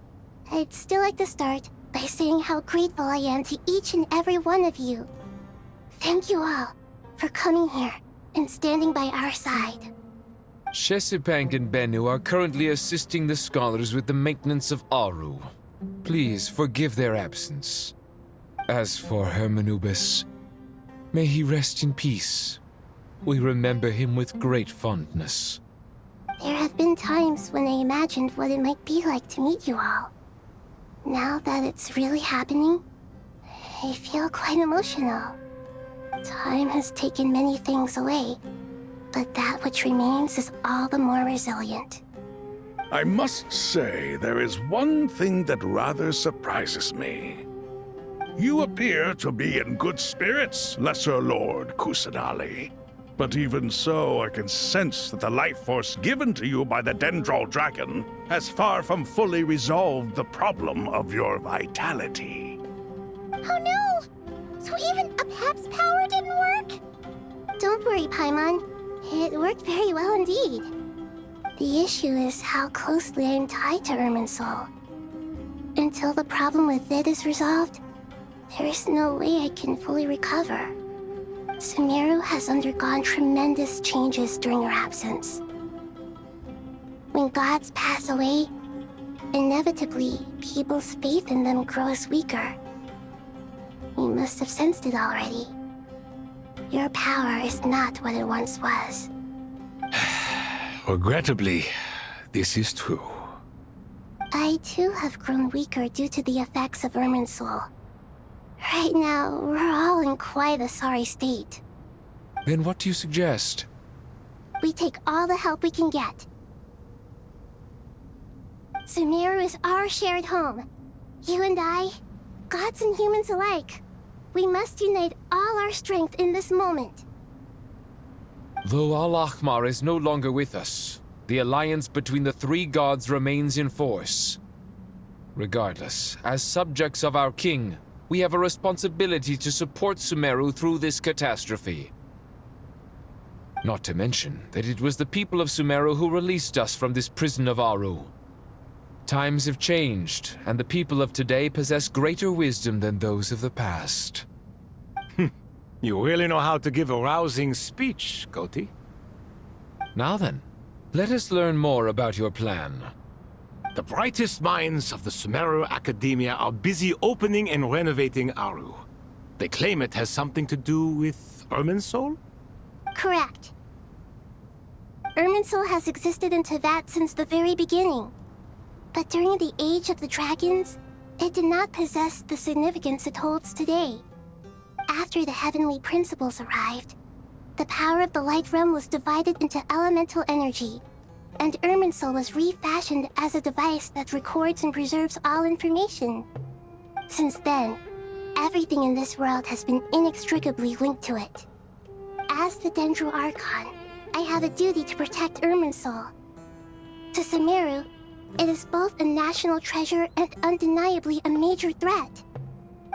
I'd still like to start by saying how grateful I am to each and every one of you. Thank you all for coming here and standing by our side. Shesipank and Bennu are currently assisting the scholars with the maintenance of Aru. Please forgive their absence. As for Hermanubis, may he rest in peace. We remember him with great fondness. There have been times when I imagined what it might be like to meet you all. Now that it's really happening, I feel quite emotional. Time has taken many things away, but that which remains is all the more resilient. I must say, there is one thing that rather surprises me. You appear to be in good spirits, Lesser Lord Kusanali. But even so, I can sense that the life force given to you by the Dendral Dragon has far from fully resolved the problem of your vitality. Oh no! So even apep's power didn't work? Don't worry, Paimon. It worked very well indeed. The issue is how closely I'm tied to irminsul. Until the problem with it is resolved, there is no way I can fully recover. Sumeru has undergone tremendous changes during her absence. When gods pass away, inevitably, people's faith in them grows weaker. You must have sensed it already. Your power is not what it once was. Regrettably, this is true. I too have grown weaker due to the effects of irminsul. Right now, we're all in quite a sorry state. Then what do you suggest? We take all the help we can get. Sumeru is our shared home. You and I, gods and humans alike. We must unite all our strength in this moment. Though Al-Ahmar is no longer with us, the alliance between the three gods remains in force. Regardless, as subjects of our king, we have a responsibility to support Sumeru through this catastrophe. Not to mention that it was the people of Sumeru who released us from this prison of Aru. Times have changed, and the people of today possess greater wisdom than those of the past. You really know how to give a rousing speech, Koti. Now then, let us learn more about your plan. The brightest minds of the Sumeru Academia are busy opening and renovating Aru. They claim it has something to do with irminsul? Correct. Irminsul has existed in Teyvat since the very beginning. But during the Age of the Dragons, it did not possess the significance it holds today. After the heavenly principles arrived, The power of the Light Realm was divided into elemental energy, and irminsul was refashioned as a device that records and preserves all information. Since then, everything in this world has been inextricably linked to it. As the Dendro Archon, I have a duty to protect irminsul. To Sumeru, it is both a national treasure and undeniably a major threat.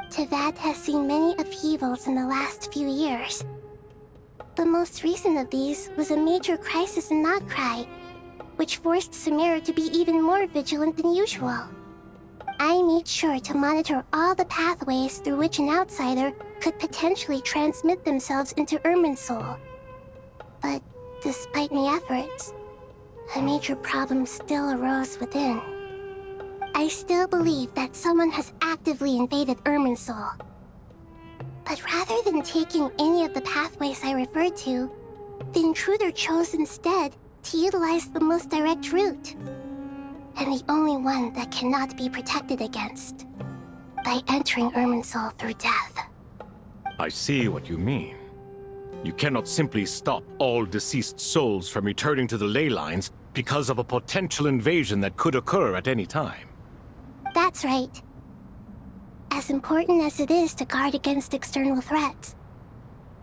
Tevat has seen many upheavals in the last few years. The most recent of these was a major crisis in Nagcry, which forced Sumeru to be even more vigilant than usual. I made sure to monitor all the pathways through which an outsider could potentially transmit themselves into irminsul. But despite my efforts, a major problem still arose within. I still believe that someone has actively invaded irminsul. But rather than taking any of the pathways I referred to, the intruder chose instead to utilize the most direct route, and the only one that cannot be protected against, by entering irminsul through death. I see what you mean. You cannot simply stop all deceased souls from returning to the ley lines because of a potential invasion that could occur at any time. That's right. As important as it is to guard against external threats,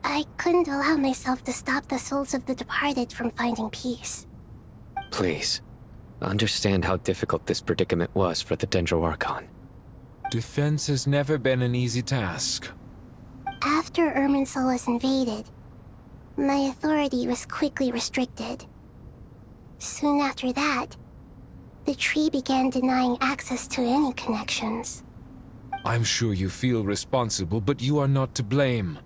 I couldn't allow myself to stop the souls of the departed from finding peace. Please, understand how difficult this predicament was for the Dendro Archon. Defense has never been an easy task. After irminsul was invaded, my authority was quickly restricted. Soon after that, the tree began denying access to any connections. I'm sure you feel responsible, but you are not to blame.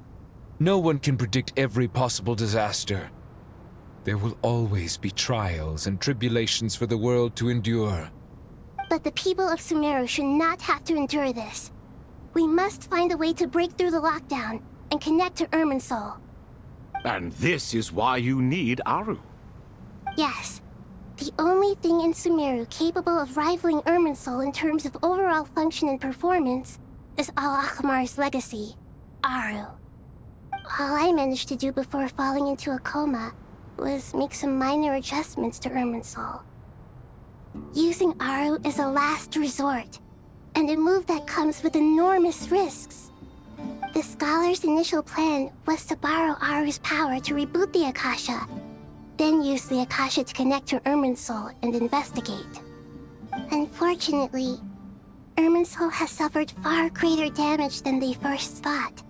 No one can predict every possible disaster. There will always be trials and tribulations for the world to endure. But the people of Sumeru should not have to endure this. We must find a way to break through the lockdown and connect to irminsul. And this is why you need Aru. Yes. The only thing in Sumeru capable of rivaling irminsul in terms of overall function and performance is Al-Akhmar's legacy, Aru. All I managed to do before falling into a coma was make some minor adjustments to irminsul. Using Aru is a last resort, and a move that comes with enormous risks. The Scholar's initial plan was to borrow Aru's power to reboot the Akasha, then use the Akasha to connect to irminsul and investigate. Unfortunately, irminsul has suffered far greater damage than they first thought,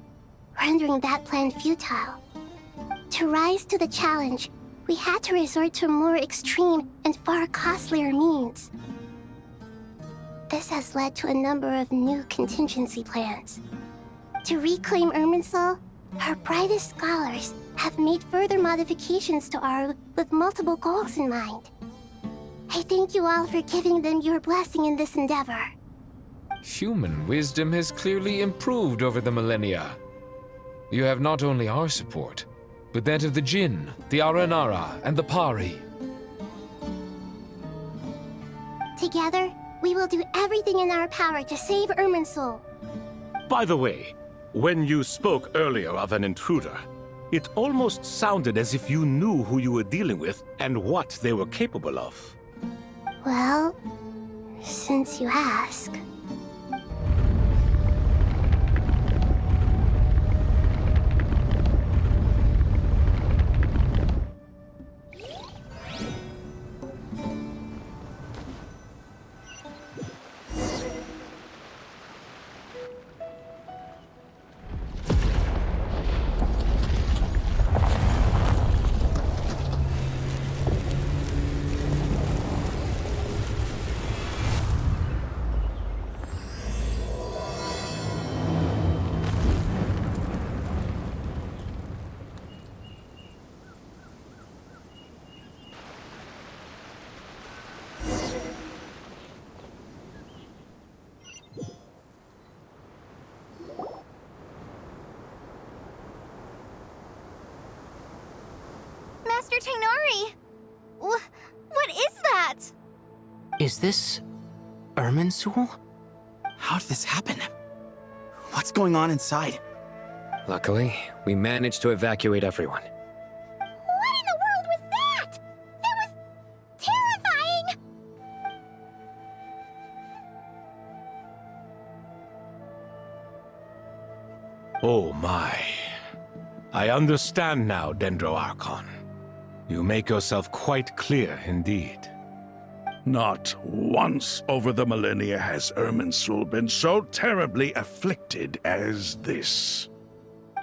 rendering that plan futile. To rise to the challenge, we had to resort to more extreme and far costlier means. This has led to a number of new contingency plans. To reclaim irminsul, our brightest scholars have made further modifications to Aru with multiple goals in mind. I thank you all for giving them your blessing in this endeavor. Human wisdom has clearly improved over the millennia. You have not only our support, but that of the Jinn, the Aranara, and the Pari. Together, we will do everything in our power to save irminsul. By the way, when you spoke earlier of an intruder, it almost sounded as if you knew who you were dealing with and what they were capable of. Well, since you ask... Master Tighnari! What is that? Is this irminsul? How did this happen? What's going on inside? Luckily, we managed to evacuate everyone. Oh my. I understand now, Dendro Archon. You make yourself quite clear indeed. Not once over the millennia has irminsul been so terribly afflicted as this.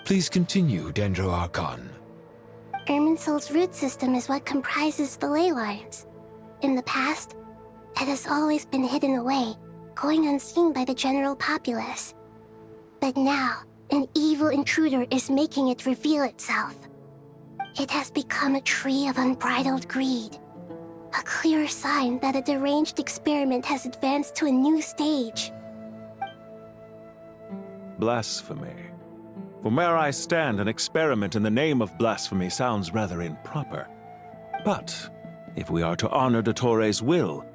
Please continue, Dendro Archon. Irminsul's root system is what comprises the ley lines. In the past, it has always been hidden away, going unseen by the general populace. But now, an evil intruder is making it reveal itself. It has become a tree of unbridled greed. A clear sign that a deranged experiment has advanced to a new stage. Blasphemy. From where I stand, an experiment in the name of blasphemy sounds rather improper. But if we are to honor Dottore's will,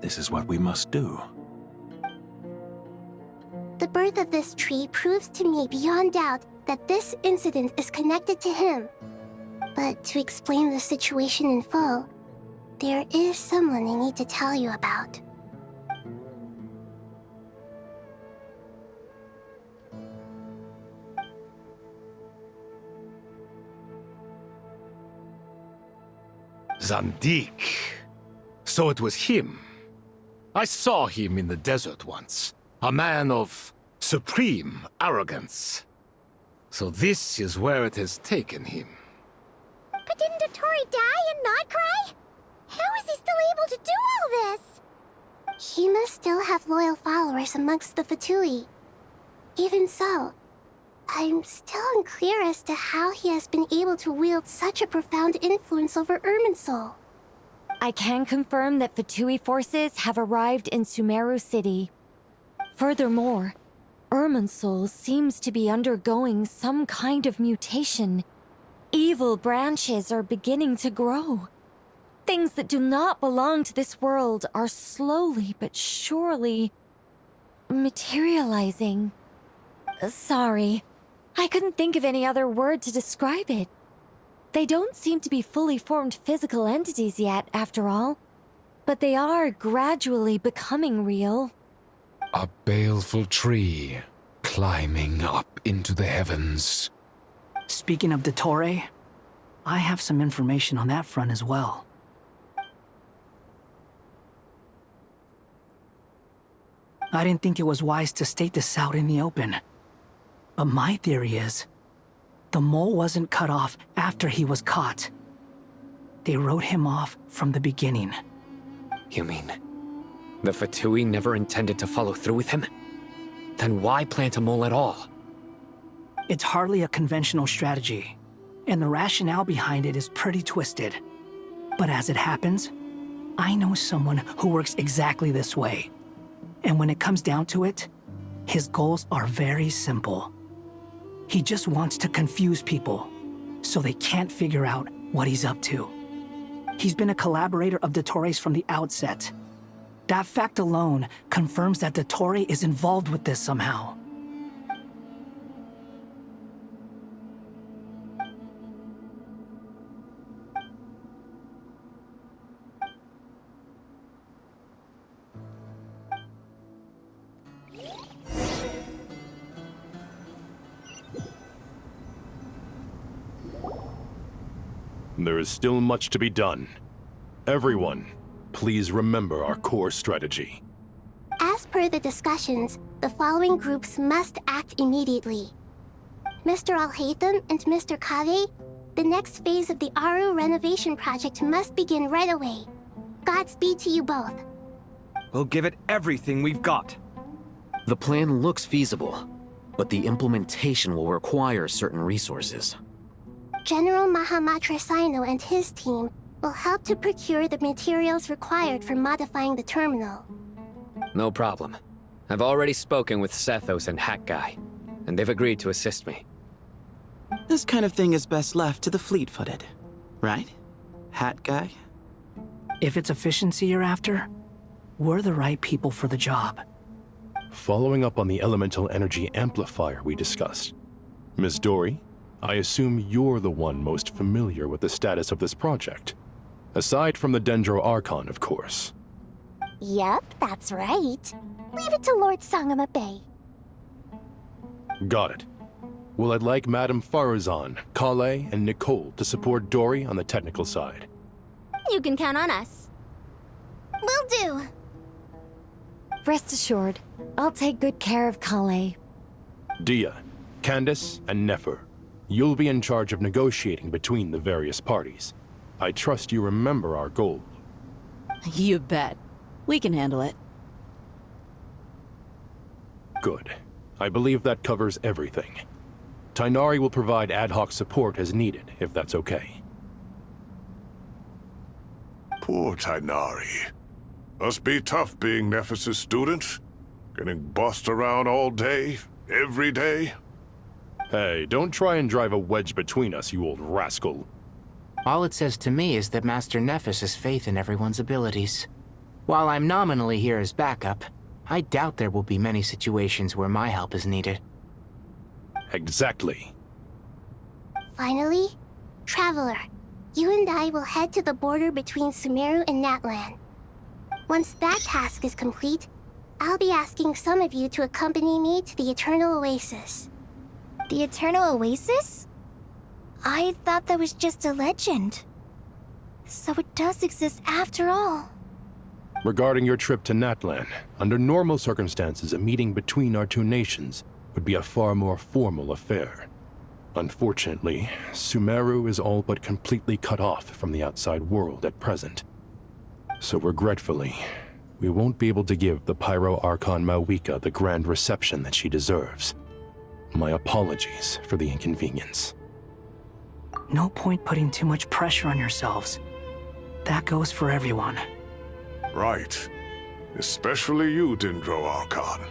this is what we must do. The birth of this tree proves to me beyond doubt that this incident is connected to him. But to explain the situation in full, there is someone I need to tell you about. Zandik. So it was him. I saw him in the desert once. A man of supreme arrogance. So this is where it has taken him. But didn't dottore die and not cry? How is he still able to do all this? He must still have loyal followers amongst the Fatui. Even so, I'm still unclear as to how he has been able to wield such a profound influence over irminsul. I can confirm that Fatui forces have arrived in Sumeru City. Furthermore, irminsul seems to be undergoing some kind of mutation. Evil branches are beginning to grow. Things that do not belong to this world are slowly but surely materializing. Sorry, I couldn't think of any other word to describe it. They don't seem to be fully formed physical entities yet, after all, but they are gradually becoming real. A baleful tree climbing up into the heavens. Speaking of dottore, I have some information on that front as well. I didn't think it was wise to state this out in the open. But my theory is, the mole wasn't cut off after he was caught. They wrote him off from the beginning. You mean, the Fatui never intended to follow through with him? Then why plant a mole at all? It's hardly a conventional strategy, and the rationale behind it is pretty twisted. But as it happens, I know someone who works exactly this way. And when it comes down to it, his goals are very simple. He just wants to confuse people, so they can't figure out what he's up to. He's been a collaborator of Dottore's from the outset. That fact alone confirms that dottore is involved with this somehow. There is still much to be done. Everyone, please remember our core strategy. As per the discussions, the following groups must act immediately. Mr. Alhaitham and Mr. Kave, the next phase of the Aru renovation project must begin right away. Godspeed to you both. We'll give it everything we've got. The plan looks feasible, but the implementation will require certain resources. General Mahamatra Sino and his team will help to procure the materials required for modifying the terminal. No problem. I've already spoken with Sethos and Hat Guy, and they've agreed to assist me. This kind of thing is best left to the fleet-footed, right? Hat Guy? If it's efficiency you're after, we're the right people for the job. Following up on the elemental energy amplifier we discussed, Ms. Dory, I assume you're the one most familiar with the status of this project. Aside from the Dendro Archon, of course. Yep, that's right. Leave it to Lord Sangamabe. Got it. Well, I'd like Madame Farazan, Kale, and Nicole to support Dory on the technical side. You can count on us. Will do. Rest assured, I'll take good care of Kale. Dia, Candace, and Nefer, you'll be in charge of negotiating between the various parties. I trust you remember our goal. You bet. We can handle it. Good. I believe that covers everything. Tighnari will provide ad hoc support as needed, if that's okay. Poor Tighnari. Must be tough being Nephis' student. Getting bossed around all day, every day. Hey, don't try and drive a wedge between us, you old rascal. All it says to me is that Master Nephis has faith in everyone's abilities. While I'm nominally here as backup, I doubt there will be many situations where my help is needed. Exactly. Finally, Traveler, you and I will head to the border between Sumeru and Natlan. Once that task is complete, I'll be asking some of you to accompany me to the Eternal Oasis. The Eternal Oasis? I thought that was just a legend. So it does exist after all. Regarding your trip to Natlan, under normal circumstances, a meeting between our two nations would be a far more formal affair. Unfortunately, Sumeru is all but completely cut off from the outside world at present. So regretfully, we won't be able to give the Pyro Archon Mavuika the grand reception that she deserves. My apologies for the inconvenience. No point putting too much pressure on yourselves. That goes for everyone. Right. Especially you, Dendro Archon.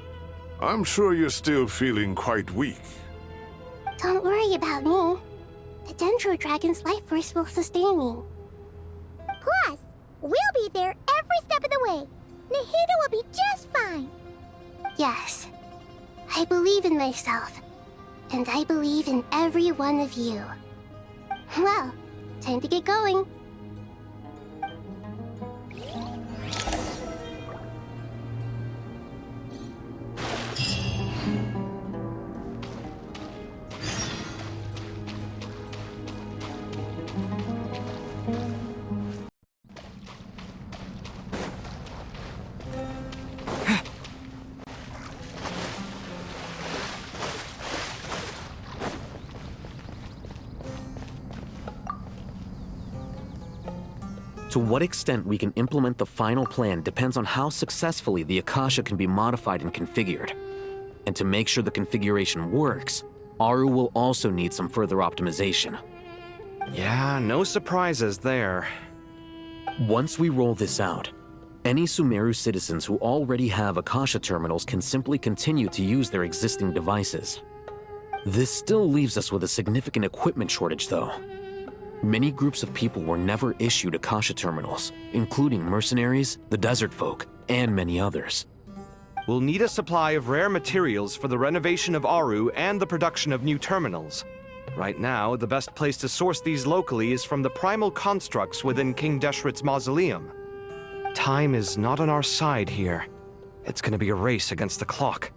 I'm sure you're still feeling quite weak. Don't worry about me. The Dendro Dragon's life force will sustain me. Plus, we'll be there every step of the way. Nahida will be just fine. Yes. I believe in myself. And I believe in every one of you. Well, time to get going. To what extent we can implement the final plan depends on how successfully the Akasha can be modified and configured. And to make sure the configuration works, Aru will also need some further optimization. Yeah, no surprises there. Once we roll this out, any Sumeru citizens who already have Akasha terminals can simply continue to use their existing devices. This still leaves us with a significant equipment shortage, though. Many groups of people were never issued Akasha terminals, including mercenaries, the desert folk, and many others. We'll need a supply of rare materials for the renovation of Aru and the production of new terminals. Right now, the best place to source these locally is from the primal constructs within King Deshret's mausoleum. Time is not on our side here. It's gonna be a race against the clock.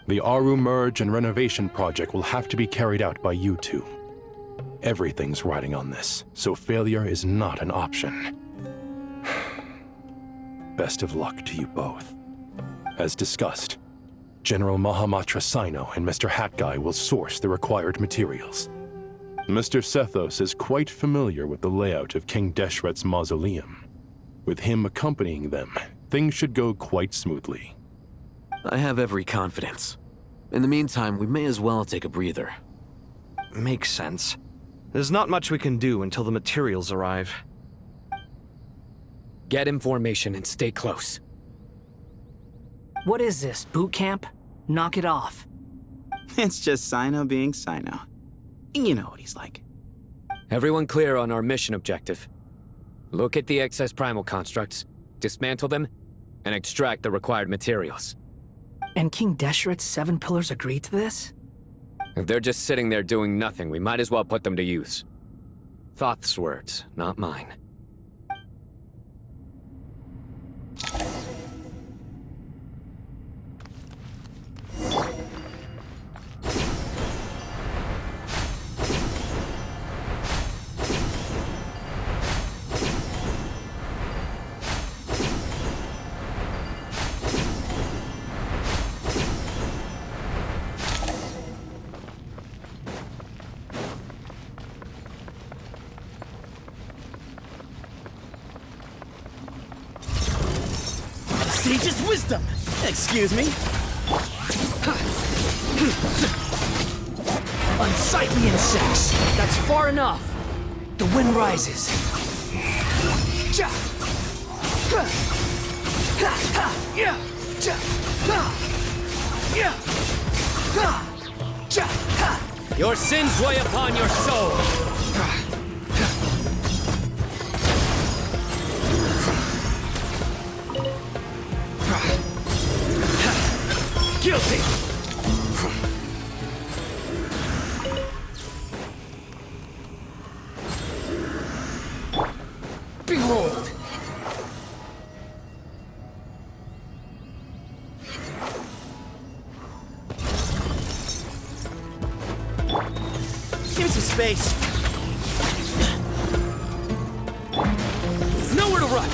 The Aru merge and renovation project will have to be carried out by you two. Everything's riding on this, so failure is not an option. Best of luck to you both. As discussed, General Mahamatra Sino and Mr. Hatguy will source the required materials. Mr. Sethos is quite familiar with the layout of King Deshret's mausoleum. With him accompanying them, things should go quite smoothly. I have every confidence. In the meantime, we may as well take a breather. Makes sense. There's not much we can do until the materials arrive. Get in formation and stay close. What is this, boot camp? Knock it off. It's just Sino being Sino. You know what he's like. Everyone clear on our mission objective. Look at the excess primal constructs, dismantle them, and extract the required materials. And King Deshret's 7 pillars agreed to this? If they're just sitting there doing nothing, we might as well put them to use. Thoth's words, not mine. Aegis wisdom! Excuse me? Unsightly insects! That's far enough! The wind rises. Your sins weigh upon your soul! Guilty! Behold! Give me some space. Nowhere to run!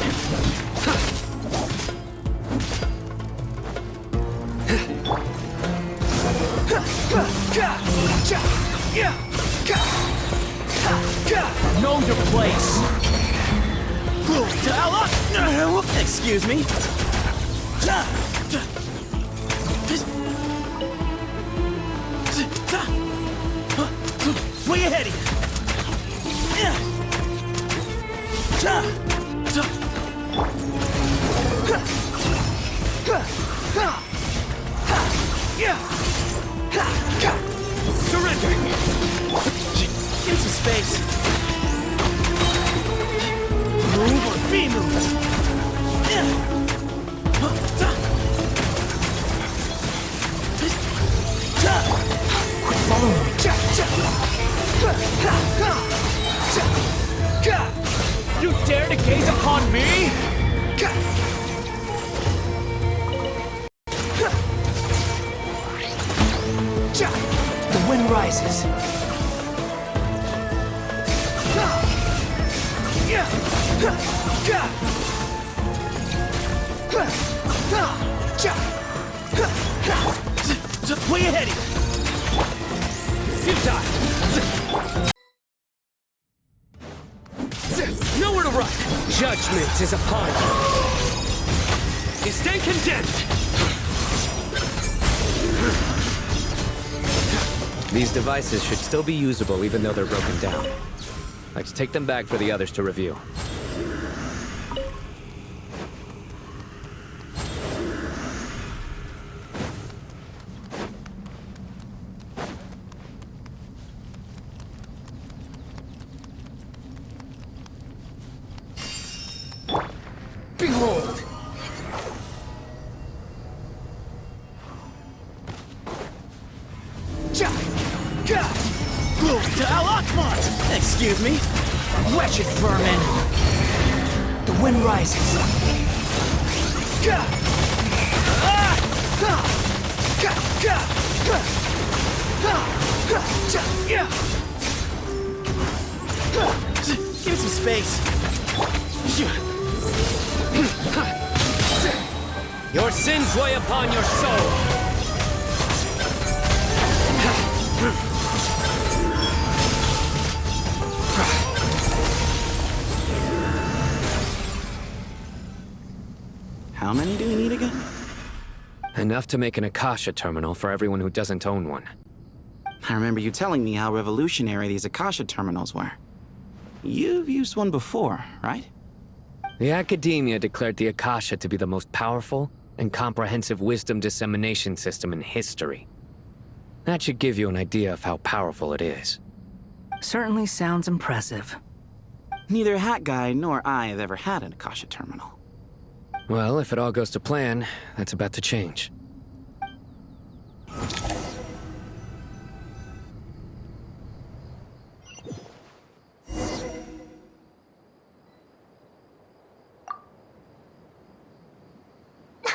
Know your place! Excuse me? Way ahead of Surrendering! Give some space. Move or be moved. Follow me. You dare to gaze upon me? The wind rises. Way ahead of you. Futile. Nowhere to run. Judgment is upon you. You stand condemned. These devices should still be usable even though they're broken down. Let's take them back for the others to review. Behold! Excuse me? Wretched vermin! The wind rises. Give me some space. Your sins weigh upon your soul! How many do we need again? Enough to make an Akasha terminal for everyone who doesn't own one. I remember you telling me how revolutionary these Akasha terminals were. You've used one before, right? The Academia declared the Akasha to be the most powerful and comprehensive wisdom dissemination system in history. That should give you an idea of how powerful it is. Certainly sounds impressive. Neither Hat Guy nor I have ever had an Akasha terminal. Well, if it all goes to plan, that's about to change.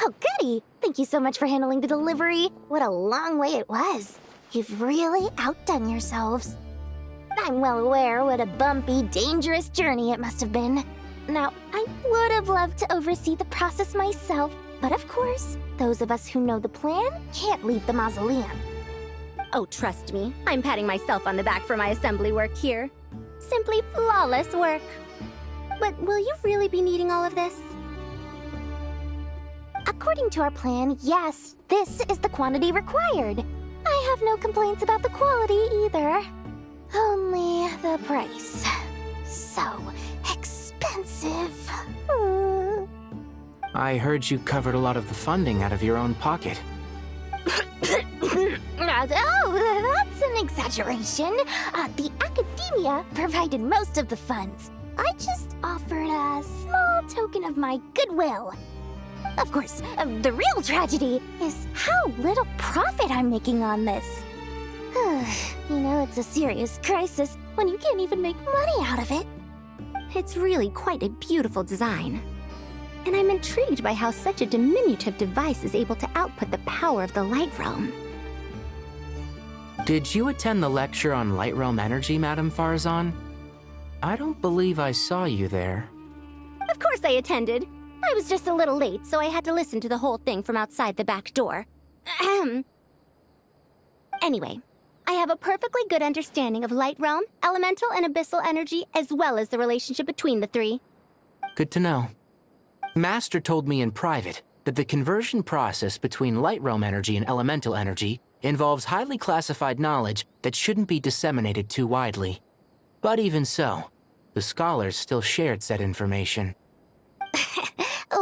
Oh, goody! Thank you so much for handling the delivery. What a long way it was. You've really outdone yourselves. I'm well aware what a bumpy, dangerous journey it must have been. Now, I would have loved to oversee the process myself, but of course, those of us who know the plan can't leave the mausoleum. Oh, trust me, I'm patting myself on the back for my assembly work here. Simply flawless work. But will you really be needing all of this? A According to our plan, yes, this is the quantity required. I have no complaints about the quality either. Only the price. So expensive. I heard you covered a lot of the funding out of your own pocket. Oh, that's an exaggeration. The academia provided most of the funds. I just offered a small token of my goodwill. Of course, the real tragedy is how little profit I'm making on this. You know, it's a serious crisis when you can't even make money out of it. It's really quite a beautiful design. And I'm intrigued by how such a diminutive device is able to output the power of the Light Realm. Did you attend the lecture on Light Realm energy, Madame Farazan? I don't believe I saw you there. Of course I attended. I was just a little late, so I had to listen to the whole thing from outside the back door. Anyway, I have a perfectly good understanding of Light Realm, elemental and abyssal energy, as well as the relationship between the three. Good to know. Master told me in private that the conversion process between Light Realm energy and elemental energy involves highly classified knowledge that shouldn't be disseminated too widely. But even so, the scholars still shared said information.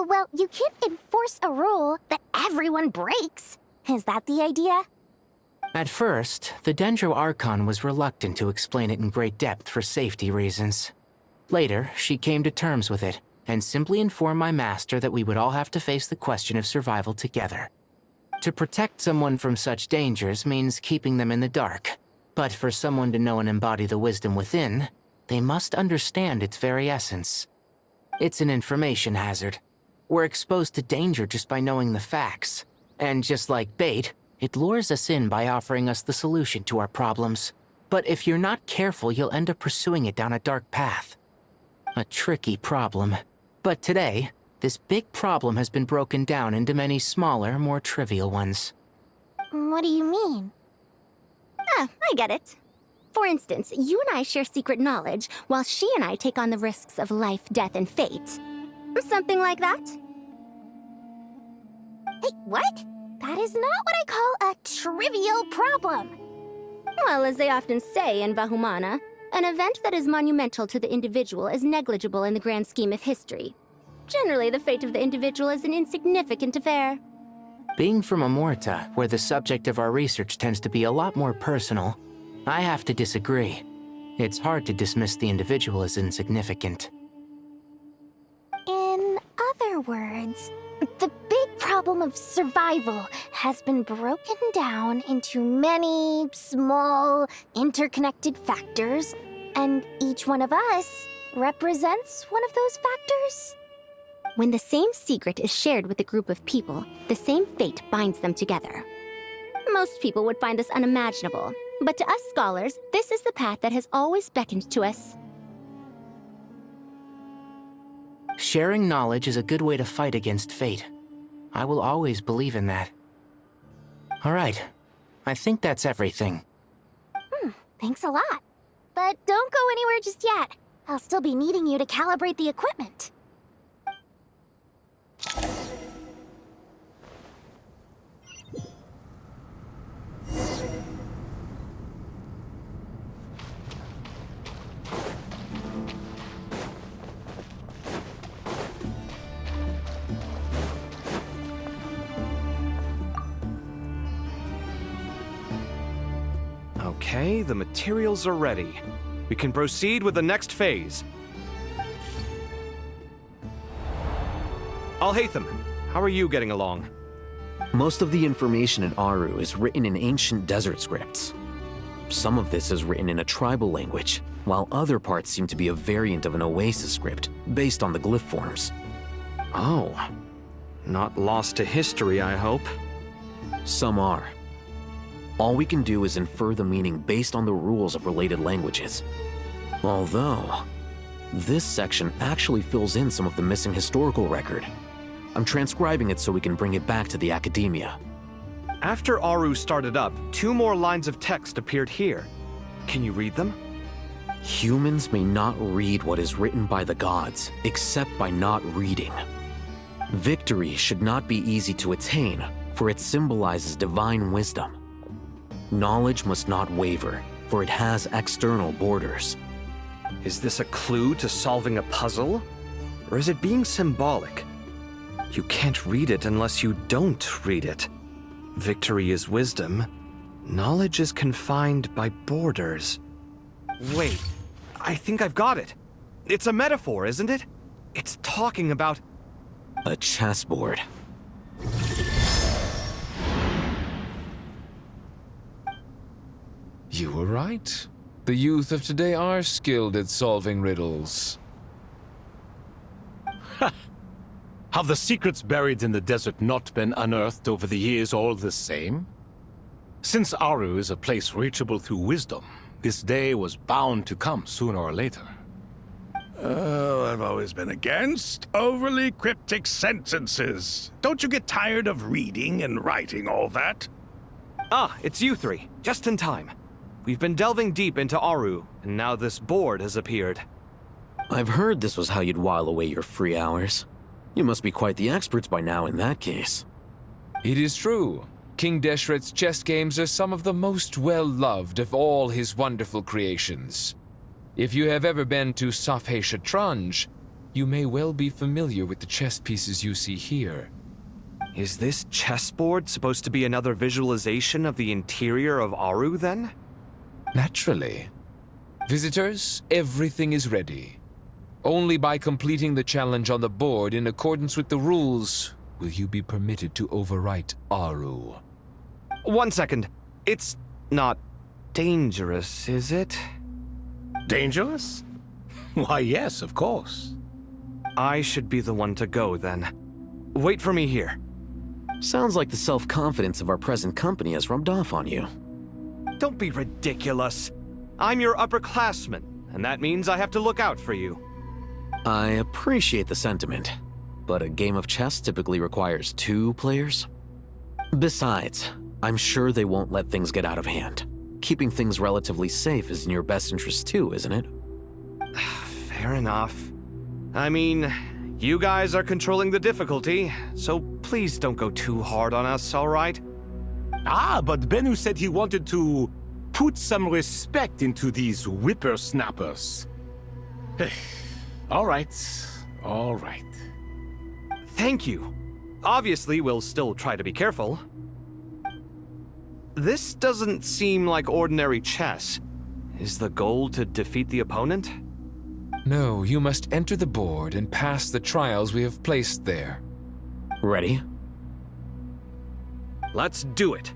Well, you can't enforce a rule that everyone breaks. Is that the idea? At first, the Dendro Archon was reluctant to explain it in great depth for safety reasons. Later, she came to terms with it, and simply informed my master that we would all have to face the question of survival together. To protect someone from such dangers means keeping them in the dark, but for someone to know and embody the wisdom within, they must understand its very essence. It's an information hazard. We're exposed to danger just by knowing the facts, and just like bait, it lures us in by offering us the solution to our problems. But if you're not careful, you'll end up pursuing it down a dark path. A tricky problem. But today, this big problem has been broken down into many smaller, more trivial ones. What do you mean? I get it. For instance, you and I share secret knowledge, while she and I take on the risks of life, death, and fate. Something like that? Hey, what? That is not what I call a trivial problem. Well, as they often say in Bahumana, an event that is monumental to the individual is negligible in the grand scheme of history. Generally, the fate of the individual is an insignificant affair. Being from Amorta, where the subject of our research tends to be a lot more personal, I have to disagree. It's hard to dismiss the individual as insignificant. In other words, the big problem of survival has been broken down into many small, interconnected factors, and each one of us represents one of those factors. When the same secret is shared with a group of people, the same fate binds them together. Most people would find this unimaginable, but to us scholars, this is the path that has always beckoned to us. Sharing knowledge is a good way to fight against fate. I will always believe in that. All right, I think that's everything. Thanks a lot. But don't go anywhere just yet. I'll still be needing you to calibrate the equipment. Okay, the materials are ready. We can proceed with the next phase. Alhaitham, how are you getting along? Most of the information in Aru is written in ancient desert scripts. Some of this is written in a tribal language, while other parts seem to be a variant of an Oasis script, based on the glyph forms. Oh. Not lost to history, I hope. Some are. All we can do is infer the meaning based on the rules of related languages. Although, this section actually fills in some of the missing historical record. I'm transcribing it so we can bring it back to the academia. After Aru started up, 2 more lines of text appeared here. Can you read them? Humans may not read what is written by the gods, except by not reading. Victory should not be easy to attain, for it symbolizes divine wisdom. Knowledge must not waver, for it has external borders. Is this a clue to solving a puzzle? Or is it being symbolic? You can't read it unless you don't read it. Victory is wisdom. Knowledge is confined by borders. Wait, I think I've got it. It's a metaphor, isn't it? It's talking about... A chessboard. You were right. The youth of today are skilled at solving riddles. Have the secrets buried in the desert not been unearthed over the years all the same? Since Aru is a place reachable through wisdom, this day was bound to come sooner or later. I've always been against overly cryptic sentences. Don't you get tired of reading and writing all that? Ah, it's you three. Just in time. We've been delving deep into Aru, and now this board has appeared. I've heard this was how you'd while away your free hours. You must be quite the experts by now in that case. It is true. King Deshret's chess games are some of the most well-loved of all his wonderful creations. If you have ever been to Safhe Shatranj, you may well be familiar with the chess pieces you see here. Is this chessboard supposed to be another visualization of the interior of Aru, then? Naturally. Visitors, everything is ready. Only by completing the challenge on the board in accordance with the rules will you be permitted to overwrite Aru. 1 second. It's not dangerous, is it? Dangerous? Why, yes, of course. I should be the one to go, then. Wait for me here. Sounds like the self-confidence of our present company has rubbed off on you. Don't be ridiculous. I'm your upperclassman, and that means I have to look out for you. I appreciate the sentiment, but a game of chess typically requires 2 players. Besides, I'm sure they won't let things get out of hand. Keeping things relatively safe is in your best interest too, isn't it? Fair enough. I mean, you guys are controlling the difficulty, so please don't go too hard on us, all right? Ah, but Bennu said he wanted to put some respect into these whippersnappers. All right, all right. Thank you. Obviously, we'll still try to be careful. This doesn't seem like ordinary chess. Is the goal to defeat the opponent? No, you must enter the board and pass the trials we have placed there. Ready? Let's do it.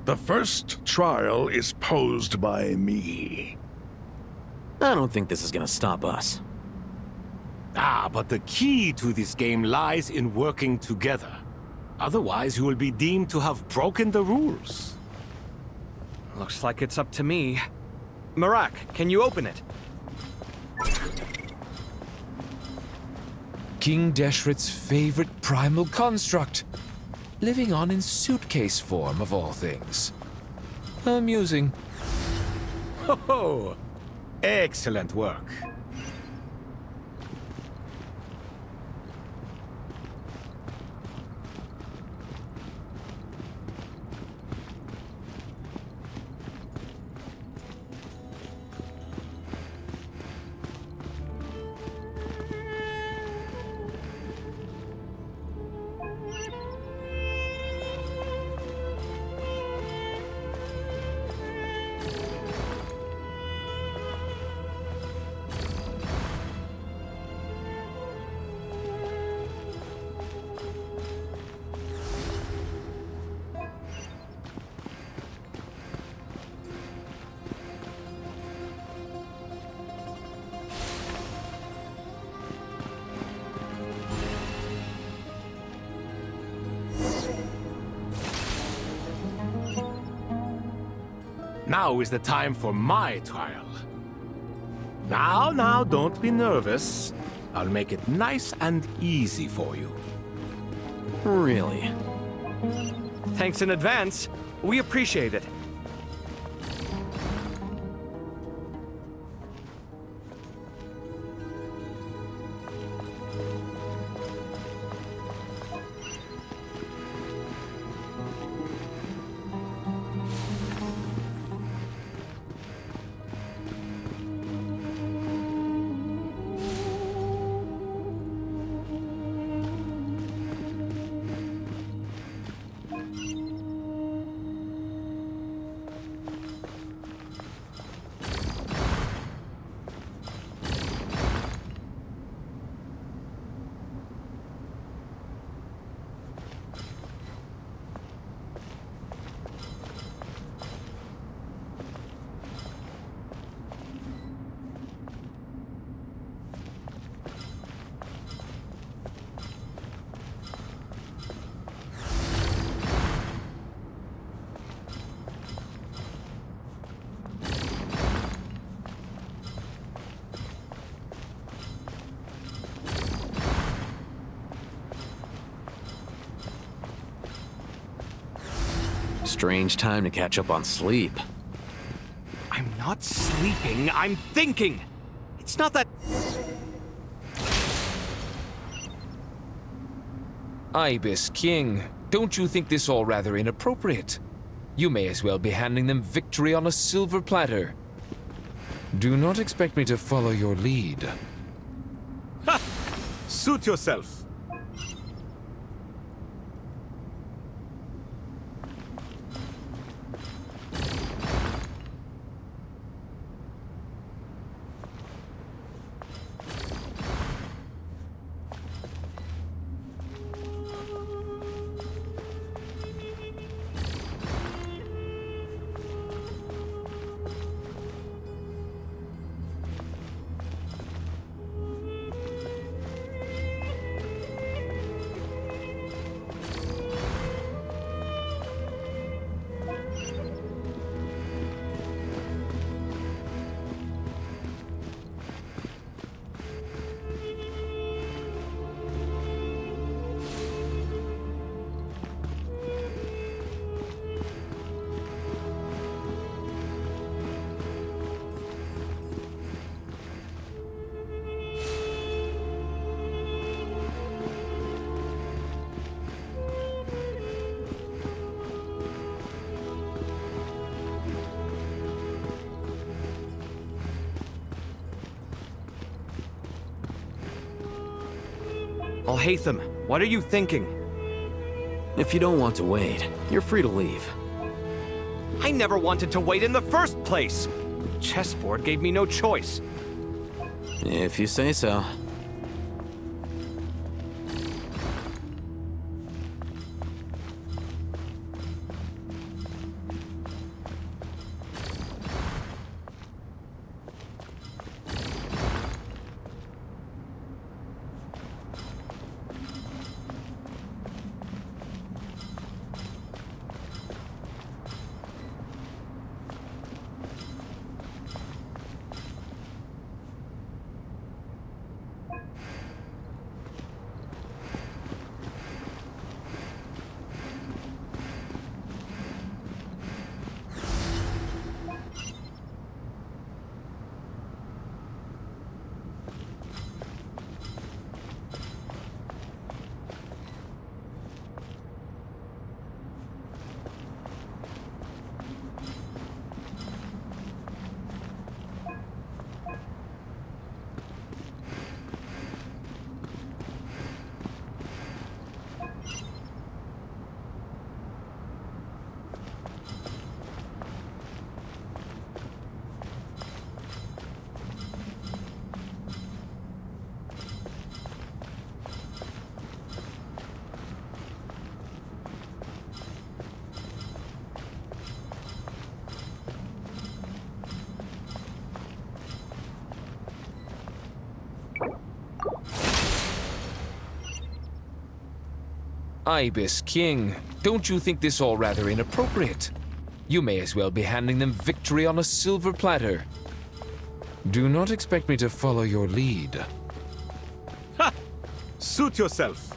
The first trial is posed by me. I don't think this is gonna stop us. Ah, but the key to this game lies in working together. Otherwise, you will be deemed to have broken the rules. Looks like it's up to me. Marak, can you open it? King Deshret's favorite primal construct. Living on in suitcase form, of all things. Amusing. Ho ho! Excellent work. Now is the time for my trial. Now, don't be nervous. I'll make it nice and easy for you. Really? Thanks in advance. We appreciate it. Strange time to catch up on sleep. I'm not sleeping, I'm thinking! It's not that... Ibis King, don't you think this all rather inappropriate? You may as well be handing them victory on a silver platter. Do not expect me to follow your lead. Ha! Suit yourself. Alhaitham, what are you thinking? If you don't want to wait, you're free to leave. I never wanted to wait in the first place! Chessboard gave me no choice. If you say so. Ibis King, don't you think this all rather inappropriate? You may as well be handing them victory on a silver platter. Do not expect me to follow your lead. Ha! Suit yourself.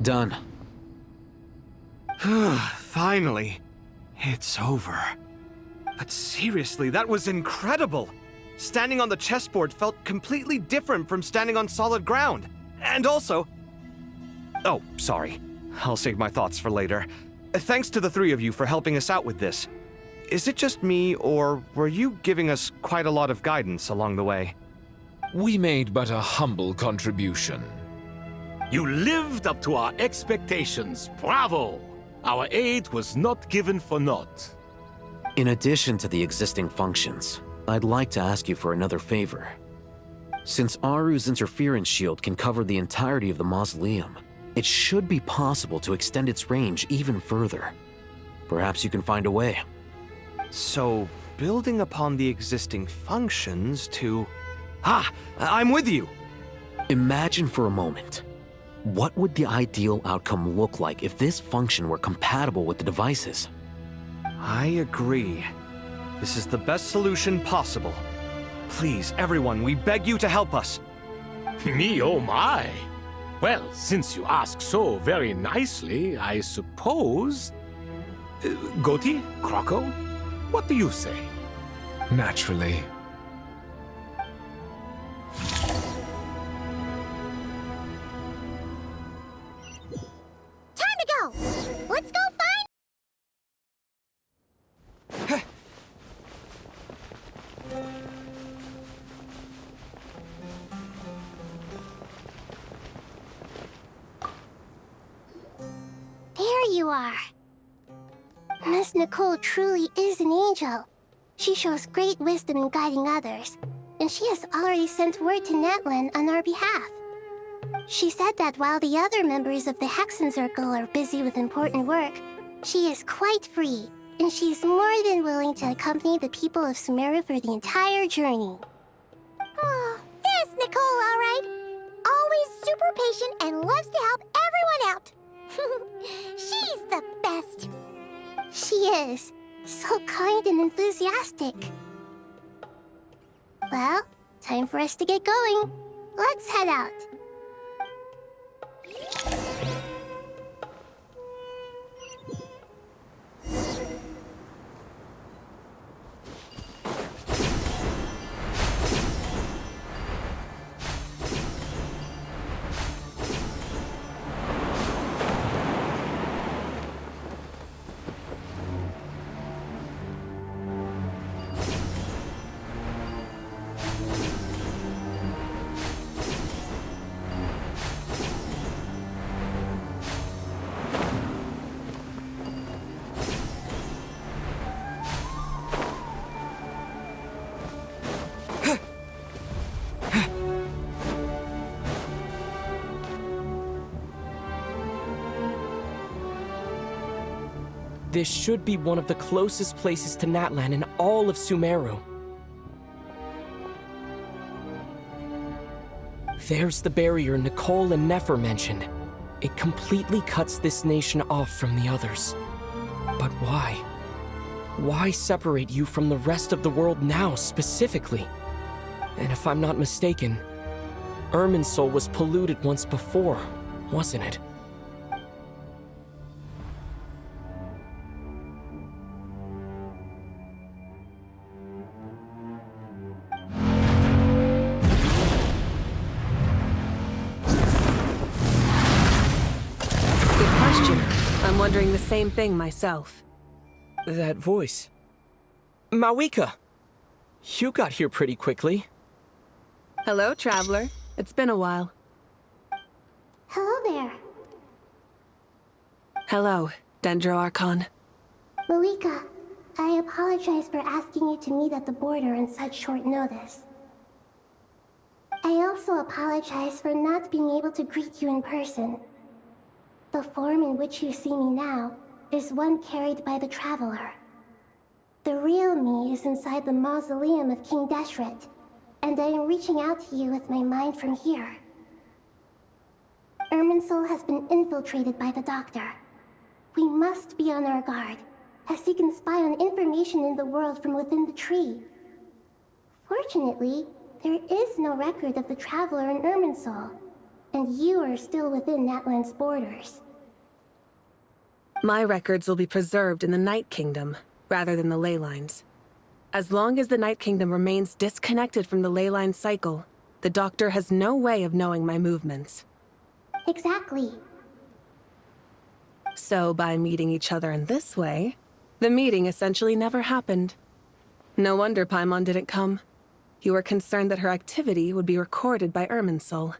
Done. Finally. It's over. But seriously, that was incredible! Standing on the chessboard felt completely different from standing on solid ground. And also... Oh, sorry. I'll save my thoughts for later. Thanks to the three of you for helping us out with this. Is it just me, or were you giving us quite a lot of guidance along the way? We made but a humble contribution. You lived up to our expectations. Bravo! Our aid was not given for naught. In addition to the existing functions, I'd like to ask you for another favor. Since Aru's interference shield can cover the entirety of the mausoleum, it should be possible to extend its range even further. Perhaps you can find a way. So, building upon the existing functions to... Ah! I'm with you! Imagine for a moment. What would the ideal outcome look like if this function were compatible with the devices? I agree. This is the best solution possible. Please, everyone, we beg you to help us. Me, oh my! Well, since you ask so very nicely, I suppose... Goti? Croco? What do you say? Naturally. Time to go! Let's go find... There you are. Miss Nicole truly is an angel. She shows great wisdom in guiding others, and she has already sent word to Natlan on our behalf. She said that while the other members of the Hexen Circle are busy with important work, she is quite free, and she is more than willing to accompany the people of Sumeru for the entire journey. Oh, there's Nicole, all right. Always super super patient and loves to help everyone out. She's the best. She is. So kind and enthusiastic. Well, time for us to get going. Let's head out. This should be one of the closest places to Natlan in all of Sumeru. There's the barrier Nicole and Nefer mentioned. It completely cuts this nation off from the others. But why? Why separate you from the rest of the world now, specifically? And if I'm not mistaken, Irminsul was polluted once before, wasn't it? I'm wondering the same thing myself. That voice. Mavuika! You got here pretty quickly. Hello, traveler. It's been a while. Hello there. Hello, Dendro Archon. Mavuika, I apologize for asking you to meet at the border on such short notice. I also apologize for not being able to greet you in person. The form in which you see me now is one carried by the Traveler. The real me is inside the mausoleum of King Deshet, and I am reaching out to you with my mind from here. Irminsul has been infiltrated by the Doctor. We must be on our guard, as he can spy on information in the world from within the tree. Fortunately, there is no record of the Traveler in Irminsul, and you are still within Natlan's borders. My records will be preserved in the Night Kingdom, rather than the ley lines. As long as the Night Kingdom remains disconnected from the ley line cycle, the Doctor has no way of knowing my movements. Exactly. So by meeting each other in this way, the meeting essentially never happened. No wonder Paimon didn't come. You were concerned that her activity would be recorded by Irminsul.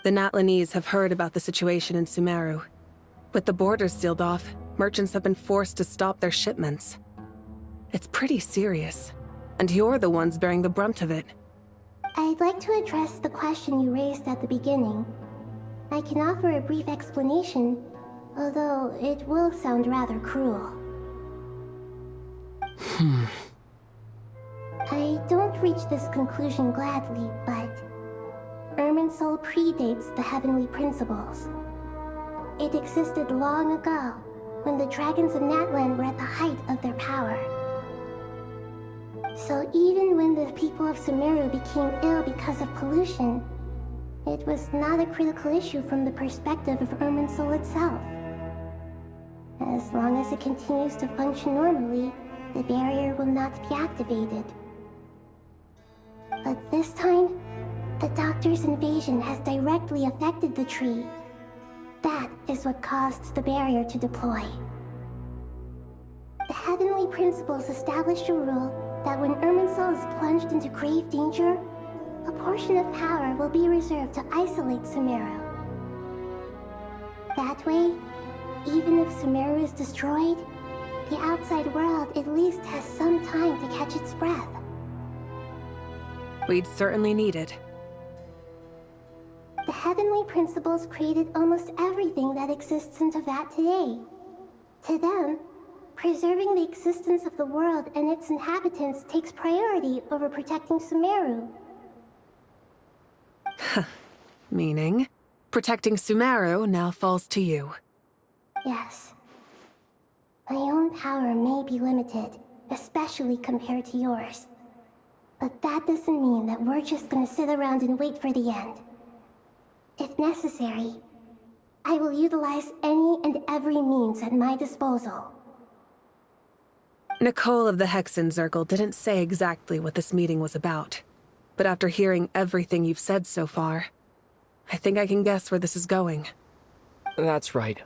The Natlanese have heard about the situation in Sumeru. With the borders sealed off, merchants have been forced to stop their shipments. It's pretty serious, and you're the ones bearing the brunt of it. I'd like to address the question you raised at the beginning. I can offer a brief explanation, although it will sound rather cruel. I don't reach this conclusion gladly, but Irminsul predates the heavenly principles. It existed long ago, when the dragons of Natlan were at the height of their power. So even when the people of Sumeru became ill because of pollution, it was not a critical issue from the perspective of Irminsul itself. As long as it continues to function normally, the barrier will not be activated. But this time, the Doctor's invasion has directly affected the tree. That is what caused the barrier to deploy. The heavenly principles established a rule that when Irminsul is plunged into grave danger, a portion of power will be reserved to isolate Sumeru. That way, even if Sumeru is destroyed, the outside world at least has some time to catch its breath. We'd certainly need it. The heavenly principles created almost everything that exists in Teyvat today. To them, preserving the existence of the world and its inhabitants takes priority over protecting Sumeru. Meaning? Protecting Sumeru now falls to you. Yes. My own power may be limited, especially compared to yours. But that doesn't mean that we're just gonna sit around and wait for the end. If necessary, I will utilize any and every means at my disposal. Nicole of the Hexen Circle didn't say exactly what this meeting was about. But after hearing everything you've said so far, I think I can guess where this is going. That's right.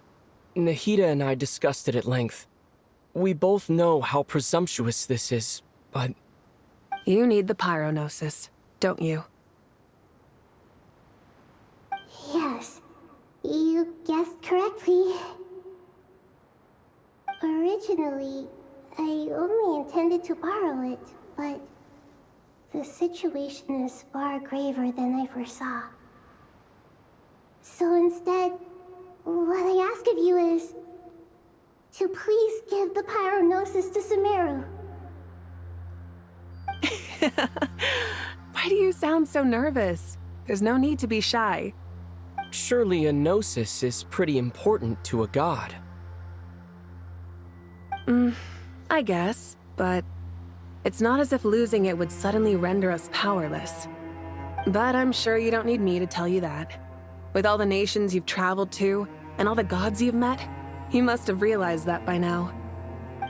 Nahida and I discussed it at length. We both know how presumptuous this is, but... You need the pyronosis, don't you? Yes, you guessed correctly. Originally, I only intended to borrow it, but the situation is far graver than I foresaw. So instead, what I ask of you is to please give the pyronosis to Sumeru. Why do you sound so nervous? There's no need to be shy. Surely a gnosis is pretty important to a god. I guess, but it's not as if losing it would suddenly render us powerless. But I'm sure you don't need me to tell you that. With all the nations you've traveled to, and all the gods you've met, you must have realized that by now.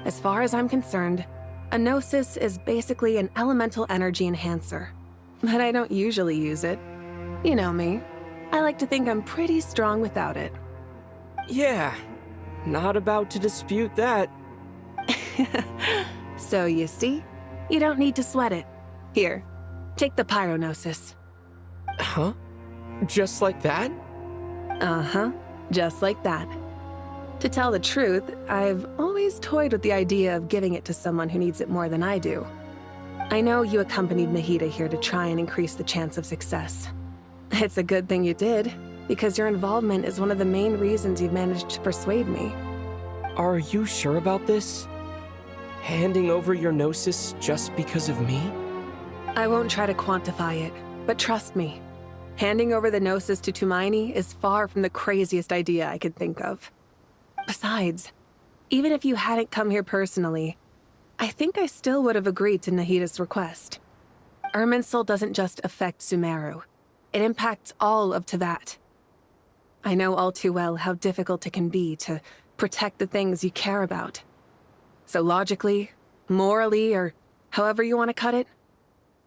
As far as I'm concerned, a gnosis is basically an elemental energy enhancer. But I don't usually use it. You know me. I like to think I'm pretty strong without it. Yeah, not about to dispute that. So you see, you don't need to sweat it. Here, take the pyronosis. Huh? Just like that? Uh-huh, just like that. To tell the truth, I've always toyed with the idea of giving it to someone who needs it more than I do. I know you accompanied Nahida here to try and increase the chance of success. It's a good thing you did, because your involvement is one of the main reasons you've managed to persuade me. Are you sure about this? Handing over your gnosis just because of me? I won't try to quantify it, but trust me. Handing over the gnosis to Tumaini is far from the craziest idea I could think of. Besides, even if you hadn't come here personally, I think I still would have agreed to Nahida's request. Irminsul doesn't just affect Sumeru. It impacts all of Teyvat. I know all too well how difficult it can be to protect the things you care about. So logically, morally, or however you want to cut it,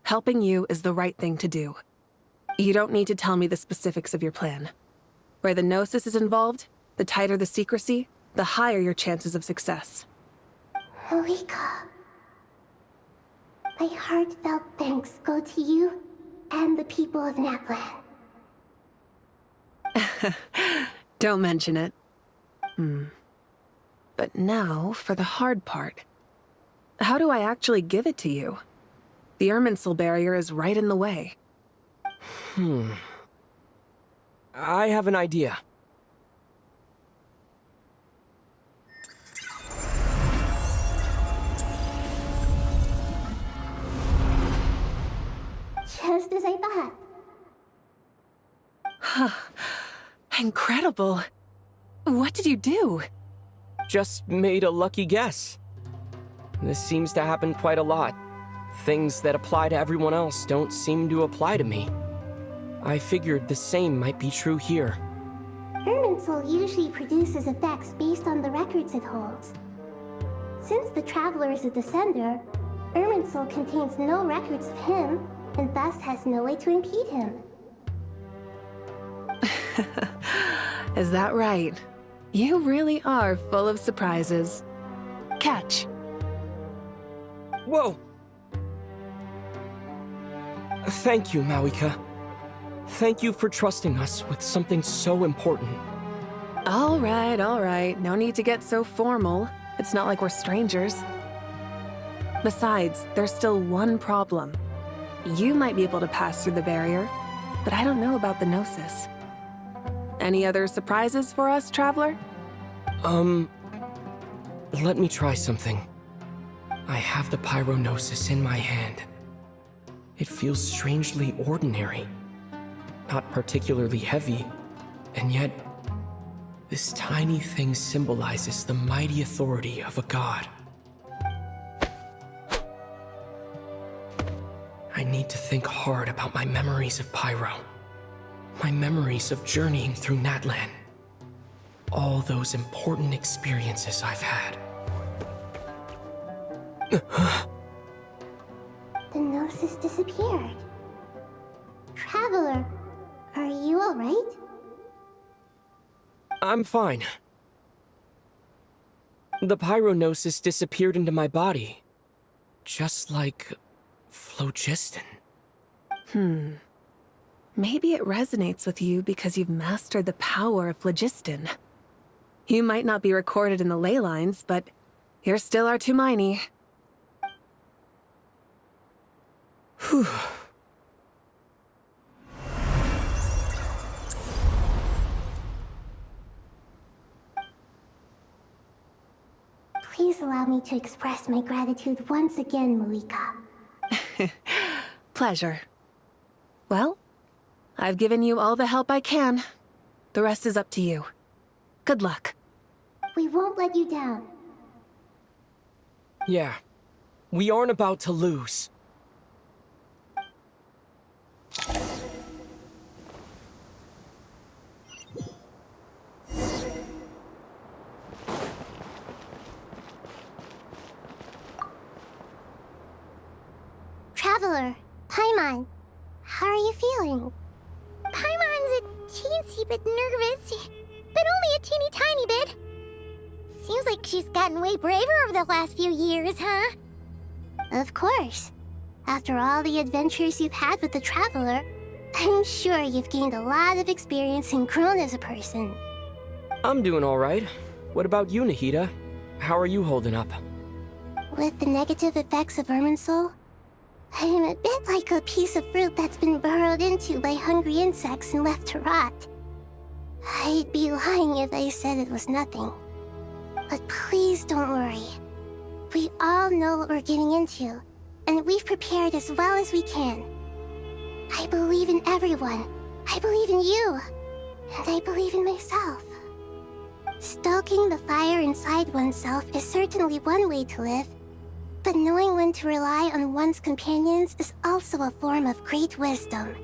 helping you is the right thing to do. You don't need to tell me the specifics of your plan. Where the gnosis is involved, the tighter the secrecy, the higher your chances of success. Mavuika. My heartfelt thanks go to you and the people of Naplan. Don't mention it. But now for the hard part. How do I actually give it to you? The irminsul barrier is right in the way. I have an idea. Just as I thought. Incredible. What did you do? Just made a lucky guess. This seems to happen quite a lot. Things that apply to everyone else don't seem to apply to me. I figured the same might be true here. Irminsul usually produces effects based on the records it holds. Since the Traveler is a Descender, Irminsul contains no records of him, and thus has no way to impede him. Is that right? You really are full of surprises. Catch. Whoa! Thank you, Mavuika. Thank you for trusting us with something so important. All right. No need to get so formal. It's not like we're strangers. Besides, there's still one problem. You might be able to pass through the barrier, but I don't know about the gnosis. Any other surprises for us, Traveler? Let me try something. I have the pyronosis in my hand. It feels strangely ordinary. Not particularly heavy, And yet, this tiny thing symbolizes the mighty authority of a god. I need to think hard about my memories of Pyro. My memories of journeying through Natlan. All those important experiences I've had. The gnosis disappeared. Traveler, are you alright? I'm fine. The pyronosis disappeared into my body. Just like phlogiston. Maybe it resonates with you because you've mastered the power of phlogiston. You might not be recorded in the ley lines, but you're still Artumini. Whew. Please allow me to express my gratitude once again, Mavuika. Pleasure. Well, I've given you all the help I can. The rest is up to you. Good luck. We won't let you down. Yeah, we aren't about to lose. Traveler, Paimon, how are you feeling? Paimon's a teensy bit nervous, but only a teeny tiny bit. Seems like she's gotten way braver over the last few years, huh? Of course. After all the adventures you've had with the Traveler, I'm sure you've gained a lot of experience and grown as a person. I'm doing all right. What about you, Nahida? How are you holding up? With the negative effects of irminsul, I'm a bit like a piece of fruit that's been burrowed into by hungry insects and left to rot. I'd be lying if I said it was nothing. But please don't worry. We all know what we're getting into, and we've prepared as well as we can. I believe in everyone. I believe in you. And I believe in myself. Stoking the fire inside oneself is certainly one way to live. But knowing when to rely on one's companions is also a form of great wisdom.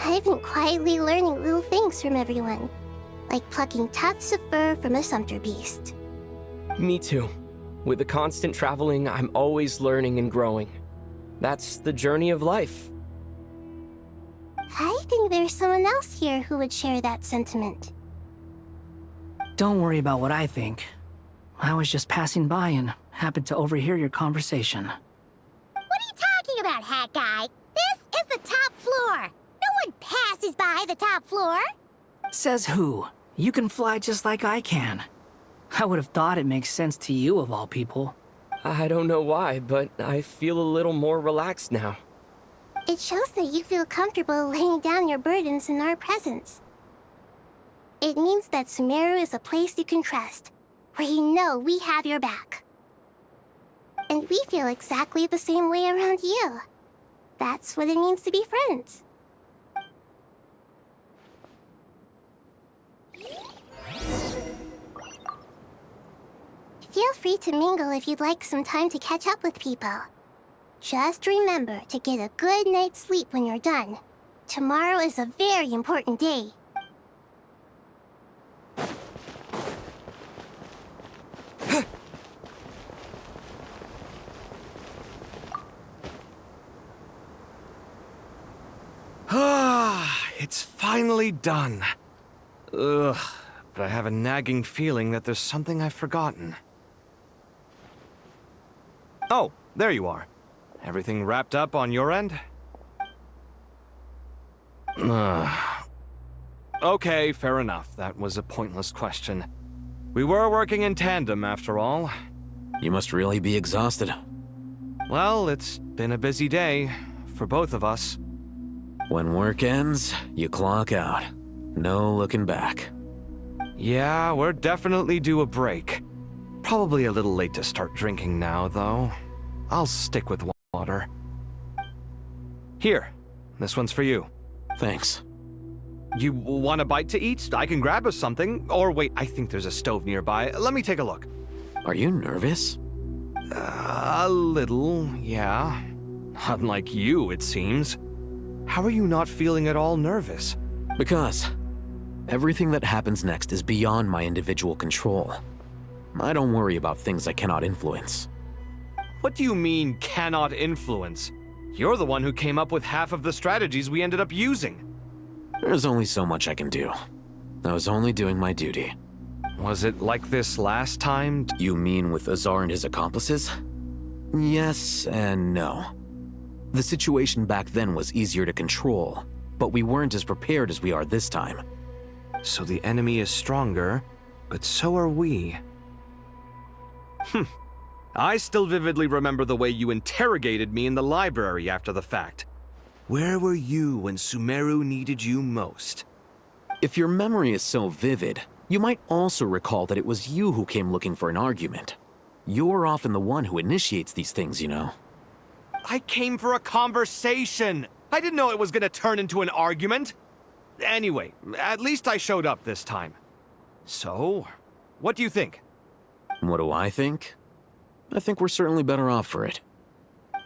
I've been quietly learning little things from everyone, like plucking tufts of fur from a sumpter beast. Me too. With the constant traveling, I'm always learning and growing. That's the journey of life. I think there's someone else here who would share that sentiment. Don't worry about what I think. I was just passing by and happened to overhear your conversation. What are you talking about, Hat Guy? This is the top floor. No one passes by the top floor. Says who? You can fly just like I can. I would have thought it makes sense to you of all people. I don't know why, but I feel a little more relaxed now. It shows that you feel comfortable laying down your burdens in our presence. It means that Sumeru is a place you can trust, where you know we have your back. And we feel exactly the same way around you. That's what it means to be friends. Feel free to mingle if you'd like some time to catch up with people. Just remember to get a good night's sleep when you're done. Tomorrow is a very important day. It's finally done. Ugh, but I have a nagging feeling that there's something I've forgotten. Oh, there you are. Everything wrapped up on your end? Okay, fair enough. That was a pointless question. We were working in tandem, after all. You must really be exhausted. Well, it's been a busy day for both of us. When work ends, you clock out. No looking back. Yeah, we're definitely due a break. Probably a little late to start drinking now, though. I'll stick with water. Here, this one's for you. Thanks. You want a bite to eat? I can grab us something. Or wait, I think there's a stove nearby. Let me take a look. Are you nervous? A little, yeah. Unlike you, it seems. How are you not feeling at all nervous? Because everything that happens next is beyond my individual control. I don't worry about things I cannot influence. What do you mean, cannot influence? You're the one who came up with half of the strategies we ended up using. There's only so much I can do. I was only doing my duty. Was it like this last time? You mean with Azar and his accomplices? Yes and no. The situation back then was easier to control, but we weren't as prepared as we are this time. So the enemy is stronger, but so are we. I still vividly remember the way you interrogated me in the library after the fact. Where were you when Sumeru needed you most? If your memory is so vivid, you might also recall that it was you who came looking for an argument. You're often the one who initiates these things, you know. I came for a conversation! I didn't know it was gonna turn into an argument! Anyway, at least I showed up this time. So, what do you think? What do I think? I think we're certainly better off for it.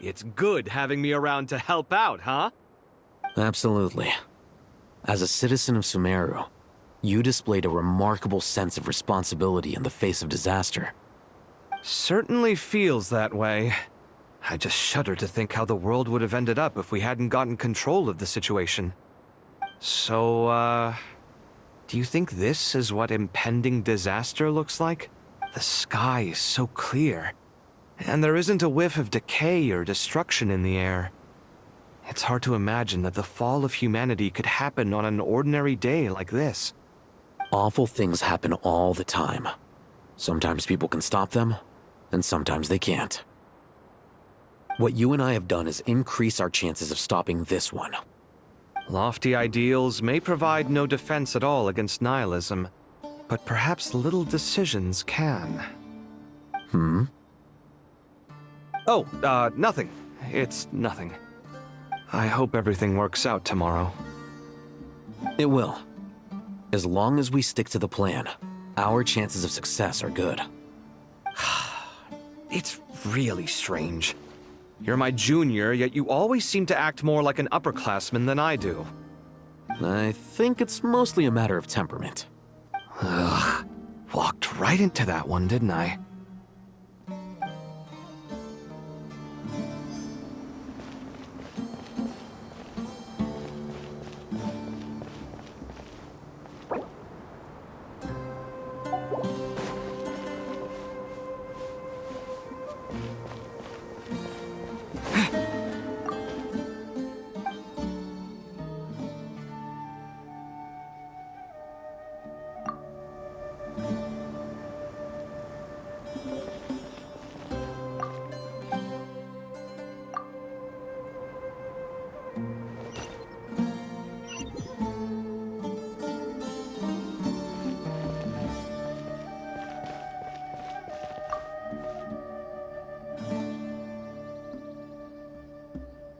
It's good having me around to help out, huh? Absolutely. As a citizen of Sumeru, you displayed a remarkable sense of responsibility in the face of disaster. Certainly feels that way. I just shudder to think how the world would have ended up if we hadn't gotten control of the situation. So, do you think this is what impending disaster looks like? The sky is so clear, and there isn't a whiff of decay or destruction in the air. It's hard to imagine that the fall of humanity could happen on an ordinary day like this. Awful things happen all the time. Sometimes people can stop them, and sometimes they can't. What you and I have done is increase our chances of stopping this one. Lofty ideals may provide no defense at all against nihilism, but perhaps little decisions can. Oh, nothing. It's nothing. I hope everything works out tomorrow. It will. As long as we stick to the plan, our chances of success are good. It's really strange. You're my junior, yet you always seem to act more like an upperclassman than I do. I think it's mostly a matter of temperament. Ugh. Walked right into that one, didn't I?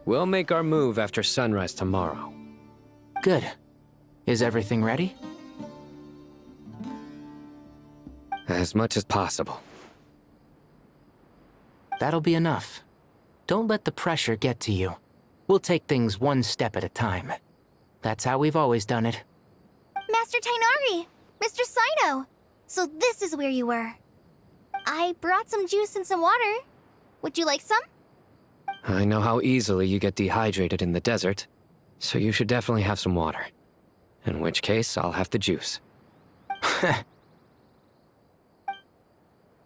We'll make our move after sunrise tomorrow. Good. Is everything ready? As much as possible. That'll be enough. Don't let the pressure get to you. We'll take things one step at a time. That's how we've always done it. Master Tainari! Mr. Sino! So this is where you were. I brought some juice and some water. Would you like some? I know how easily you get dehydrated in the desert, so you should definitely have some water. In which case, I'll have the juice.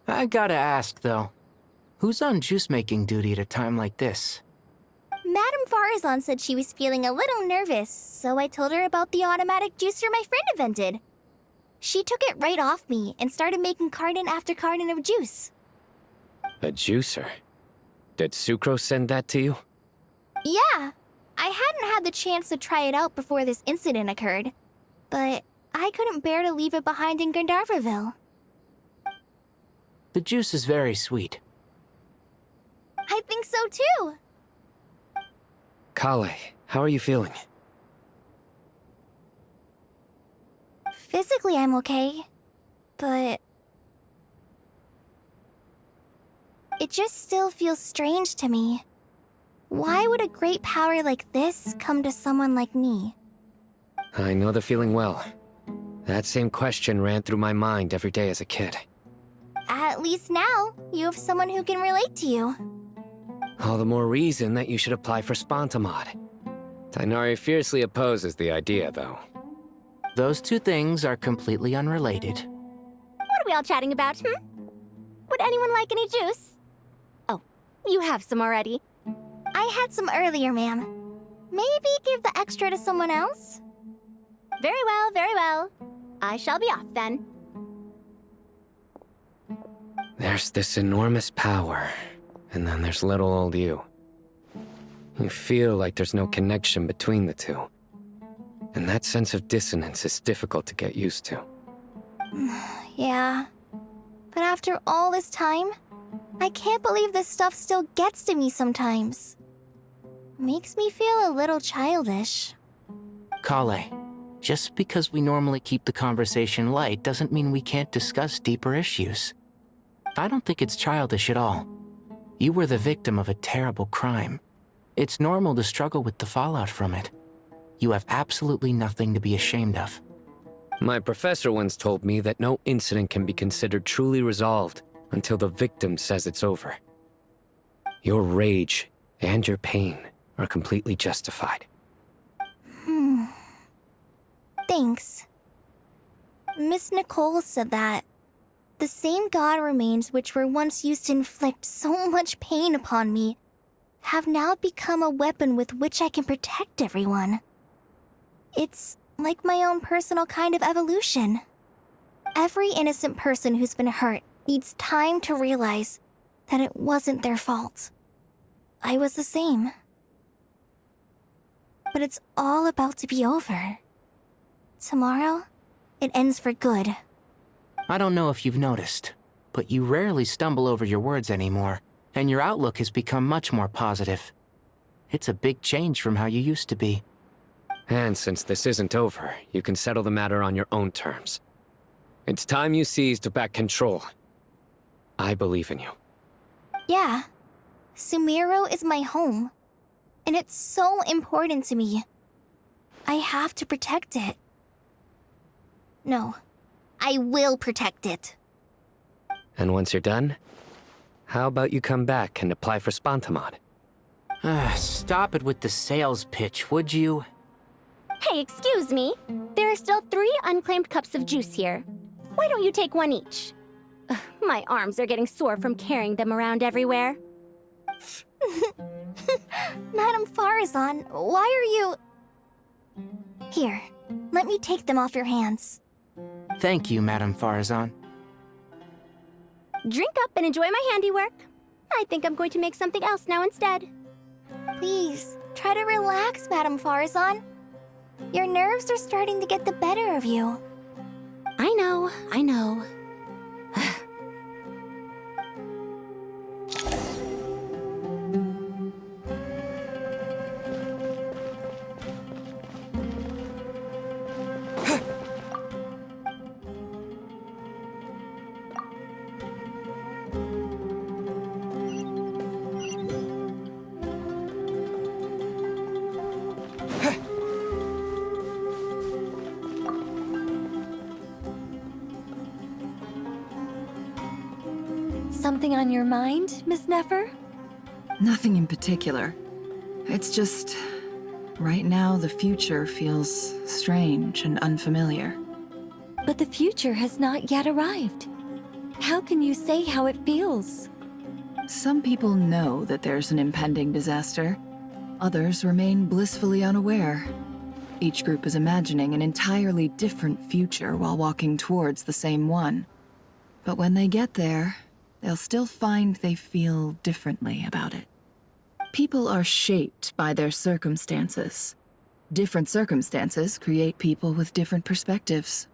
I gotta ask, though. Who's on juice-making duty at a time like this? Madame Farazan said she was feeling a little nervous, so I told her about the automatic juicer my friend invented. She took it right off me and started making carton after carton of juice. A juicer? Did Sucrose send that to you? Yeah. I hadn't had the chance to try it out before this incident occurred, but I couldn't bear to leave it behind in Gandharvaville. The juice is very sweet. I think so too. Kale, how are you feeling? Physically, I'm okay. But it just still feels strange to me. Why would a great power like this come to someone like me? I know the feeling well. That same question ran through my mind every day as a kid. At least now, you have someone who can relate to you. All the more reason that you should apply for Spontamod. Tighnari fiercely opposes the idea, though. Those two things are completely unrelated. What are we all chatting about, Would anyone like any juice? Oh, you have some already. I had some earlier, ma'am. Maybe give the extra to someone else? Very well, very well. I shall be off then. There's this enormous power, and then there's little old you. You feel like there's no connection between the two. And that sense of dissonance is difficult to get used to. Yeah. But after all this time, I can't believe this stuff still gets to me sometimes. Makes me feel a little childish. Kale, just because we normally keep the conversation light doesn't mean we can't discuss deeper issues. I don't think it's childish at all. You were the victim of a terrible crime. It's normal to struggle with the fallout from it. You have absolutely nothing to be ashamed of. My professor once told me that no incident can be considered truly resolved until the victim says it's over. Your rage and your pain are completely justified. Thanks. Miss Nicole said that the same god remains which were once used to inflict so much pain upon me have now become a weapon with which I can protect everyone. It's like my own personal kind of evolution. Every innocent person who's been hurt needs time to realize that it wasn't their fault. I was the same. But it's all about to be over. Tomorrow, it ends for good. I don't know if you've noticed, but you rarely stumble over your words anymore, and your outlook has become much more positive. It's a big change from how you used to be. And since this isn't over, you can settle the matter on your own terms. It's time you seized back control. I believe in you. Yeah. Sumeru is my home. And it's so important to me. I have to protect it. No. I will protect it. And once you're done, how about you come back and apply for Spontamod? Stop it with the sales pitch, would you? Hey, excuse me. There are still 3 unclaimed cups of juice here. Why don't you take one each? Ugh, my arms are getting sore from carrying them around everywhere. Madame Farazan, why are you... Here, let me take them off your hands. Thank you, Madame Farazan. Drink up and enjoy my handiwork. I think I'm going to make something else now instead. Please, try to relax, Madame Farazan. Your nerves are starting to get the better of you. I know, I know. Something on your mind, Miss Nefer? Nothing in particular. It's just... right now, the future feels strange and unfamiliar. But the future has not yet arrived. How can you say how it feels? Some people know that there's an impending disaster. Others remain blissfully unaware. Each group is imagining an entirely different future while walking towards the same one. But when they get there, they'll still find they feel differently about it. People are shaped by their circumstances. Different circumstances create people with different perspectives.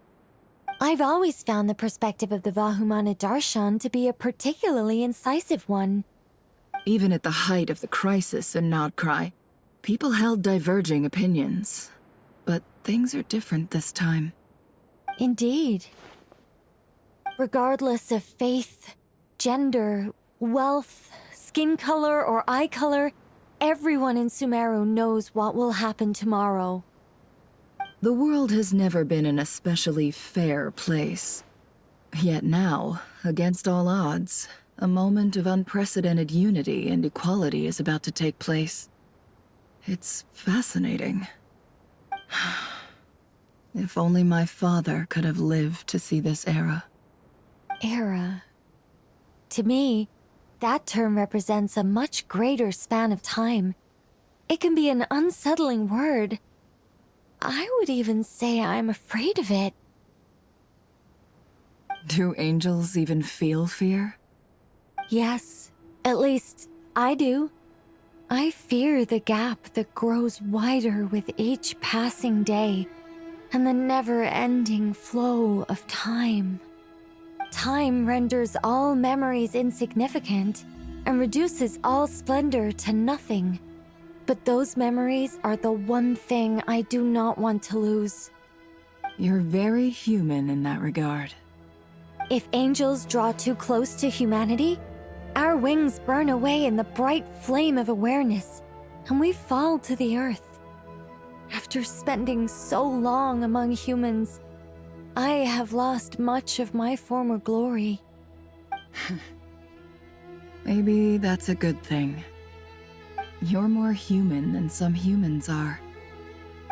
I've always found the perspective of the Vahumana Darshan to be a particularly incisive one. Even at the height of the crisis in Nodcry, people held diverging opinions. But things are different this time. Indeed. Regardless of faith, gender, wealth, skin color, or eye color, everyone in Sumeru knows what will happen tomorrow. The world has never been an especially fair place. Yet now, against all odds, a moment of unprecedented unity and equality is about to take place. It's fascinating. If only my father could have lived to see this era. Era. To me, that term represents a much greater span of time. It can be an unsettling word. I would even say I'm afraid of it. Do angels even feel fear? Yes, at least I do. I fear the gap that grows wider with each passing day, and the never-ending flow of time. Time renders all memories insignificant, and reduces all splendor to nothing. But those memories are the one thing I do not want to lose. You're very human in that regard. If angels draw too close to humanity, our wings burn away in the bright flame of awareness, and we fall to the earth. After spending so long among humans, I have lost much of my former glory. Maybe that's a good thing. You're more human than some humans are.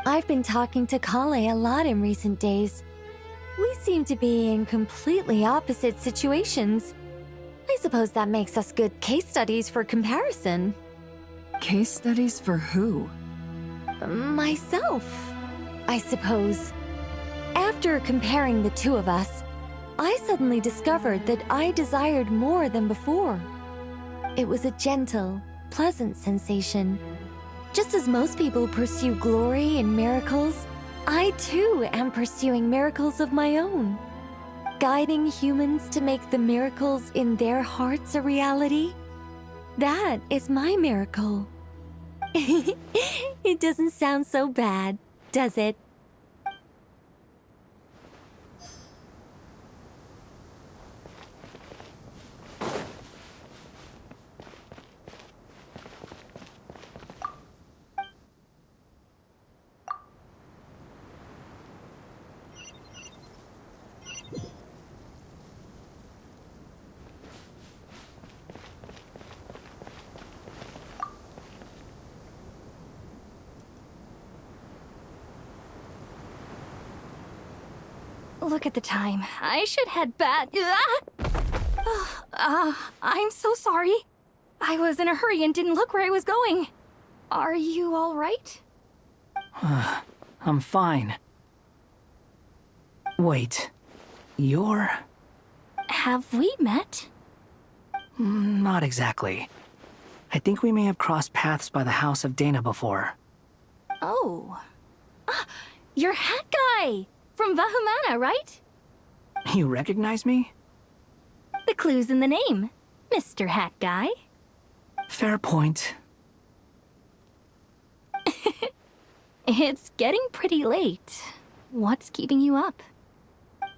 I've been talking to Kale a lot in recent days. We seem to be in completely opposite situations. I suppose that makes us good case studies for comparison. Case studies for who? Myself, I suppose. After comparing the two of us, I suddenly discovered that I desired more than before. It was a gentle, pleasant sensation. Just as most people pursue glory and miracles, I too am pursuing miracles of my own. Guiding humans to make the miracles in their hearts a reality. That is my miracle. It doesn't sound so bad, does it? Look at the time. I should head back. I'm so sorry. I was in a hurry and didn't look where I was going. Are you all right? I'm fine. Wait, you're... Have we met? Not exactly. I think we may have crossed paths by the house of Dana before. Oh. You're Hat Guy! From Vahumana, right? You recognize me? The clue's in the name, Mr. Hat Guy. Fair point. It's getting pretty late. What's keeping you up?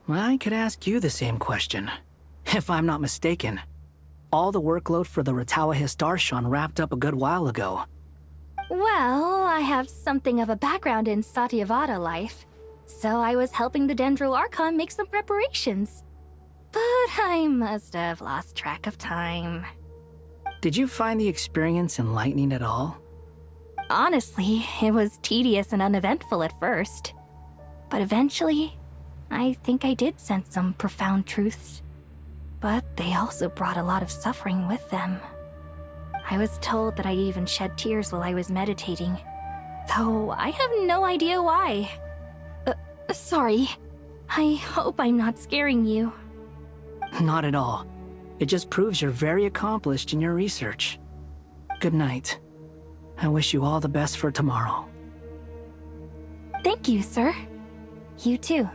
I could ask you the same question. If I'm not mistaken, all the workload for the Ratawa Histarshon wrapped up a good while ago. Well, I have something of a background in Satyavada life, so I was helping the Dendro Archon make some preparations. But I must have lost track of time. Did you find the experience enlightening at all? Honestly, it was tedious and uneventful at first. But eventually, I think I did sense some profound truths. But they also brought a lot of suffering with them. I was told that I even shed tears while I was meditating, though I have no idea why. Sorry. I hope I'm not scaring you. Not at all. It just proves you're very accomplished in your research. Good night. I wish you all the best for tomorrow. Thank you, sir. You too.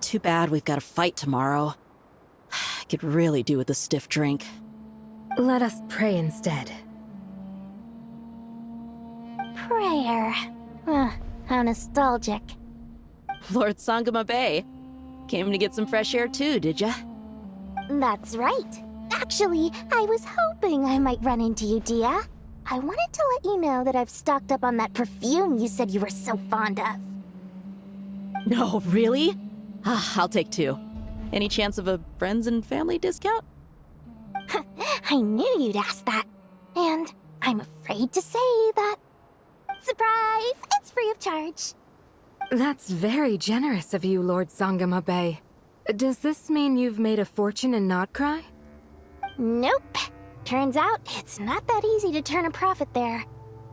Too bad we've got a fight tomorrow. I could really do with a stiff drink. Let us pray instead. Prayer. How nostalgic. Lord Sangama Bay. Came to get some fresh air too, did ya? That's right. Actually, I was hoping I might run into you, Dia. I wanted to let you know that I've stocked up on that perfume you said you were so fond of. No, really? I'll take 2. Any chance of a friends and family discount? I knew you'd ask that. And I'm afraid to say that... Surprise! It's free of charge. That's very generous of you, Lord Sangama Bay. Does this mean you've made a fortune in Notcry? Nope. Turns out, it's not that easy to turn a profit there.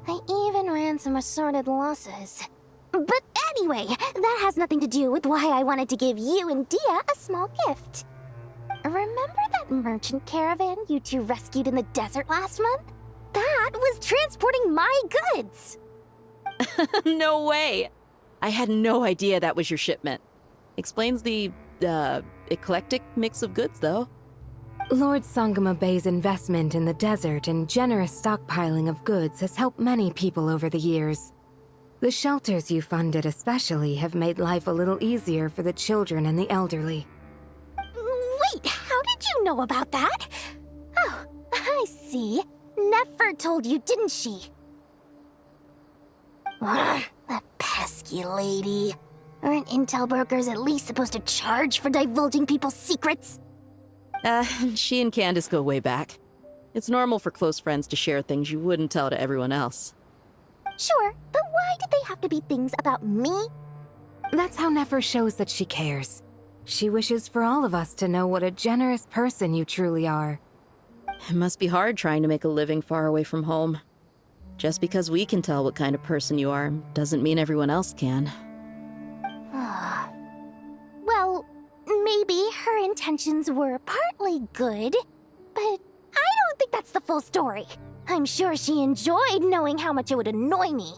I even ran some assorted losses. But anyway, that has nothing to do with why I wanted to give you and Dia a small gift. Remember that merchant caravan you two rescued in the desert last month? That was transporting my goods! No way! I had no idea that was your shipment. Explains the, eclectic mix of goods, though. Lord Sangama Bay's investment in the desert and generous stockpiling of goods has helped many people over the years. The shelters you funded especially have made life a little easier for the children and the elderly. Wait, how did you know about that? Oh, I see. Nefer told you, didn't she? Ugh, that pesky lady. Aren't intel brokers at least supposed to charge for divulging people's secrets? She and Candace go way back. It's normal for close friends to share things you wouldn't tell to everyone else. Sure, but why did they have to be things about me? That's how Nefer shows that she cares. She wishes for all of us to know what a generous person you truly are. It must be hard trying to make a living far away from home. Just because we can tell what kind of person you are doesn't mean everyone else can. Well, maybe her intentions were partly good, but I don't think that's the full story. I'm sure she enjoyed knowing how much it would annoy me.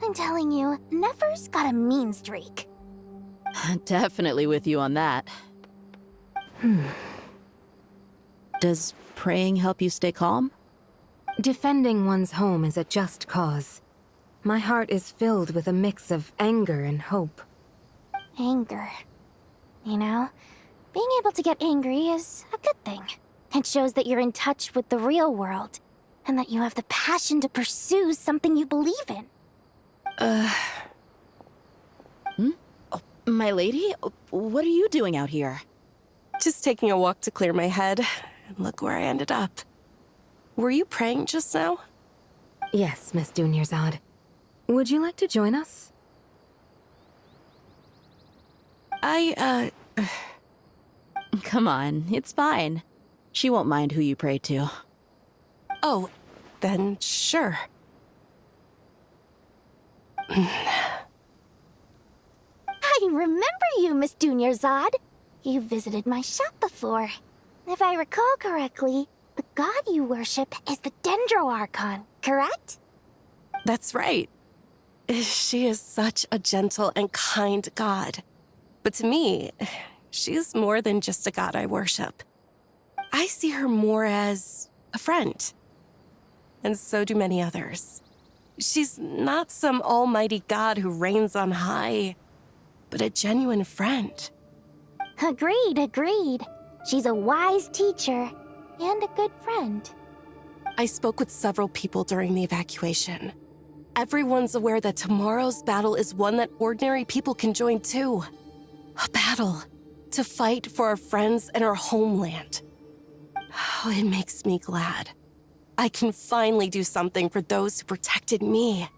I'm telling you, Nefer's got a mean streak. Definitely with you on that. Does praying help you stay calm? Defending one's home is a just cause. My heart is filled with a mix of anger and hope. Anger. You know, being able to get angry is a good thing. It shows that you're in touch with the real world, and that you have the passion to pursue something you believe in. My lady? What are you doing out here? Just taking a walk to clear my head, and look where I ended up. Were you praying just now? Yes, Miss Dunyarzad. Would you like to join us? Come on, it's fine. She won't mind who you pray to. Oh, then sure. I remember you, Miss Dunyarzad. You visited my shop before. If I recall correctly, the god you worship is the Dendro Archon, correct? That's right. She is such a gentle and kind god. But to me, she's more than just a god I worship. I see her more as a friend. And so do many others. She's not some almighty god who reigns on high, but a genuine friend. Agreed. She's a wise teacher and a good friend. I spoke with several people during the evacuation. Everyone's aware that tomorrow's battle is one that ordinary people can join too. A battle to fight for our friends and our homeland. Oh, it makes me glad. I can finally do something for those who protected me.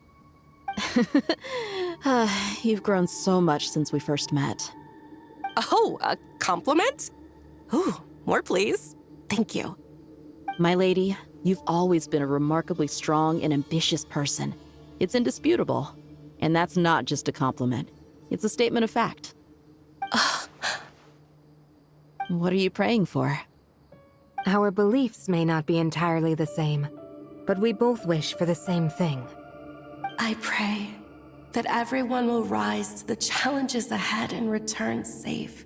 You've grown so much since we first met. Oh, a compliment? Ooh, more please. Thank you. My lady, you've always been a remarkably strong and ambitious person. It's indisputable. And that's not just a compliment. It's a statement of fact. What are you praying for? Our beliefs may not be entirely the same, but we both wish for the same thing. I pray that everyone will rise to the challenges ahead and return safe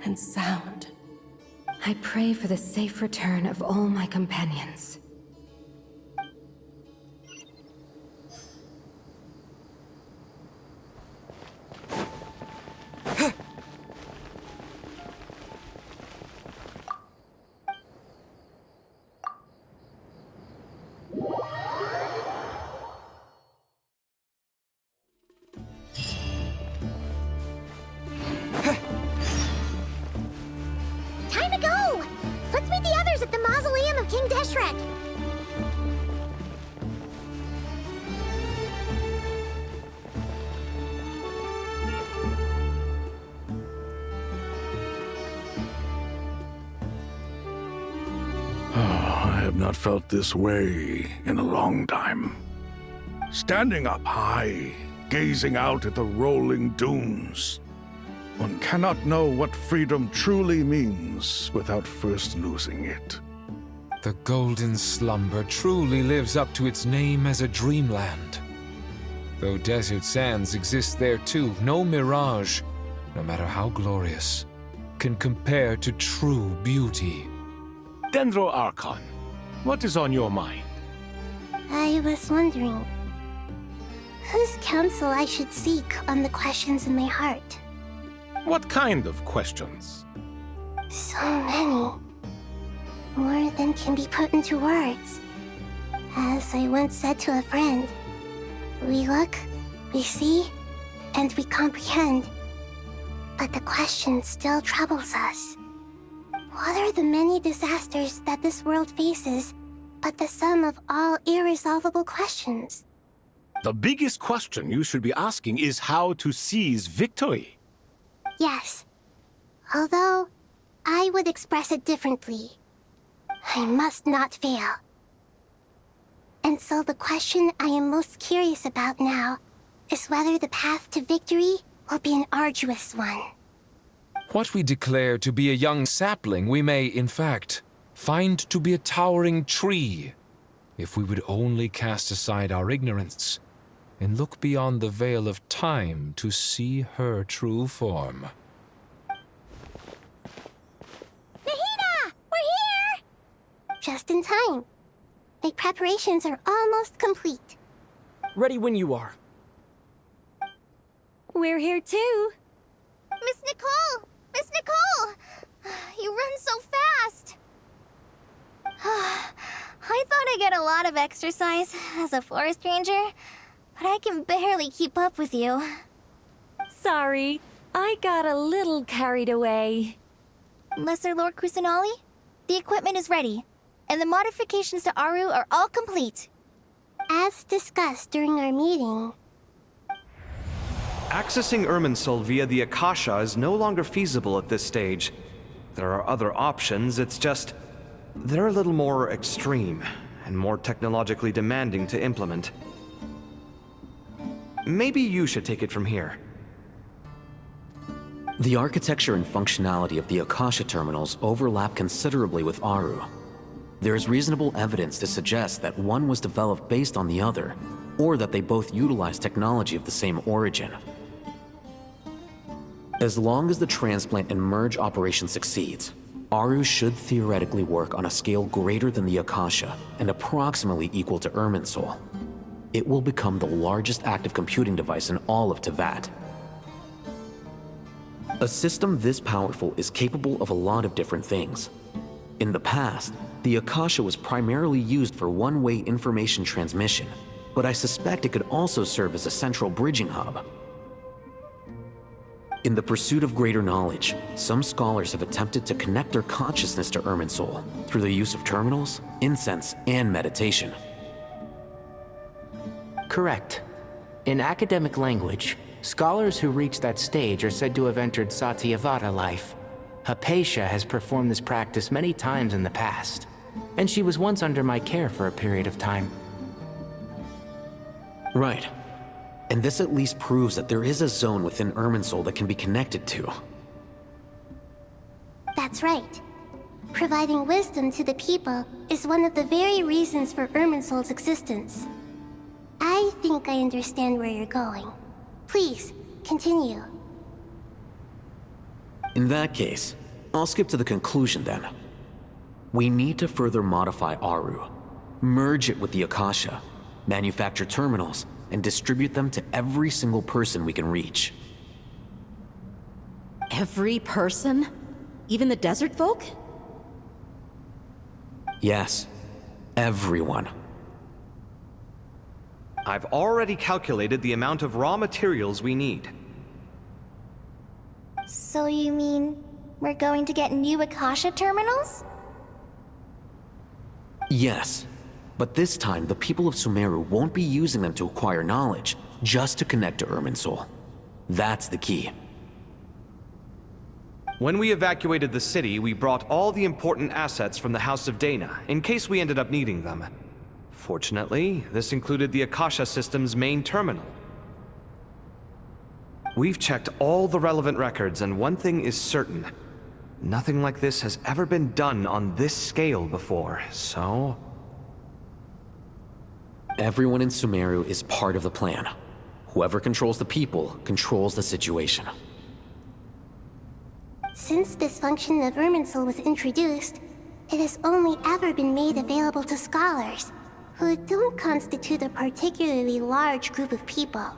and sound. I pray for the safe return of all my companions. Time to go! Let's meet the others at the mausoleum of King Deshret! I have not felt this way in a long time. Standing up high, gazing out at the rolling dunes. One cannot know what freedom truly means without first losing it. The golden slumber truly lives up to its name as a dreamland. Though desert sands exist there too, no mirage, no matter how glorious, can compare to true beauty. Dendro Archon, what is on your mind? I was wondering whose counsel I should seek on the questions in my heart. What kind of questions? So many. More than can be put into words. As I once said to a friend, we look, we see, and we comprehend. But the question still troubles us. What are the many disasters that this world faces, but the sum of all irresolvable questions? The biggest question you should be asking is how to seize victory. Yes. Although, I would express it differently. I must not fail. And so the question I am most curious about now is whether the path to victory will be an arduous one. What we declare to be a young sapling, we may, in fact, find to be a towering tree, if we would only cast aside our ignorance and look beyond the veil of time to see her true form. Nahida! We're here! Just in time. My preparations are almost complete. Ready when you are. We're here too. Miss Nicole! Miss Nicole! You run so fast! I thought I'd get a lot of exercise as a forest ranger, but I can barely keep up with you. Sorry, I got a little carried away. Lesser Lord Kusanali, the equipment is ready, and the modifications to Aru are all complete. As discussed during our meeting, Accessing Irminsul via the Akasha is no longer feasible at this stage. There are other options, it's just they're a little more extreme and more technologically demanding to implement. Maybe you should take it from here. The architecture and functionality of the Akasha terminals overlap considerably with Aru. There is reasonable evidence to suggest that one was developed based on the other, or that they both utilize technology of the same origin. As long as the transplant and merge operation succeeds, Aru should theoretically work on a scale greater than the Akasha and approximately equal to Irminsul. It will become the largest active computing device in all of Teyvat. A system this powerful is capable of a lot of different things. In the past, the Akasha was primarily used for one-way information transmission, but I suspect it could also serve as a central bridging hub. In the pursuit of greater knowledge, some scholars have attempted to connect their consciousness to Irminsul through the use of terminals, incense, and meditation. Correct. In academic language, scholars who reach that stage are said to have entered Satyavata life. Hypatia has performed this practice many times in the past, and she was once under my care for a period of time. Right. And this at least proves that there is a zone within Irminsul that can be connected to. That's right. Providing wisdom to the people is one of the very reasons for Irminsul's existence. I think I understand where you're going. Please, continue. In that case, I'll skip to the conclusion then. We need to further modify Aru, merge it with the Akasha, manufacture terminals, and distribute them to every single person we can reach. Every person? Even the desert folk? Yes, everyone. I've already calculated the amount of raw materials we need. So you mean we're going to get new Akasha terminals? Yes, but this time the people of Sumeru won't be using them to acquire knowledge, just to connect to irminsul. That's the key. When we evacuated the city, we brought all the important assets from the House of Dana, in case we ended up needing them. Fortunately, this included the Akasha system's main terminal. We've checked all the relevant records, and one thing is certain. Nothing like this has ever been done on this scale before, so... Everyone in Sumeru is part of the plan. Whoever controls the people controls the situation. Since this function of irminsul was introduced, it has only ever been made available to scholars, who don't constitute a particularly large group of people.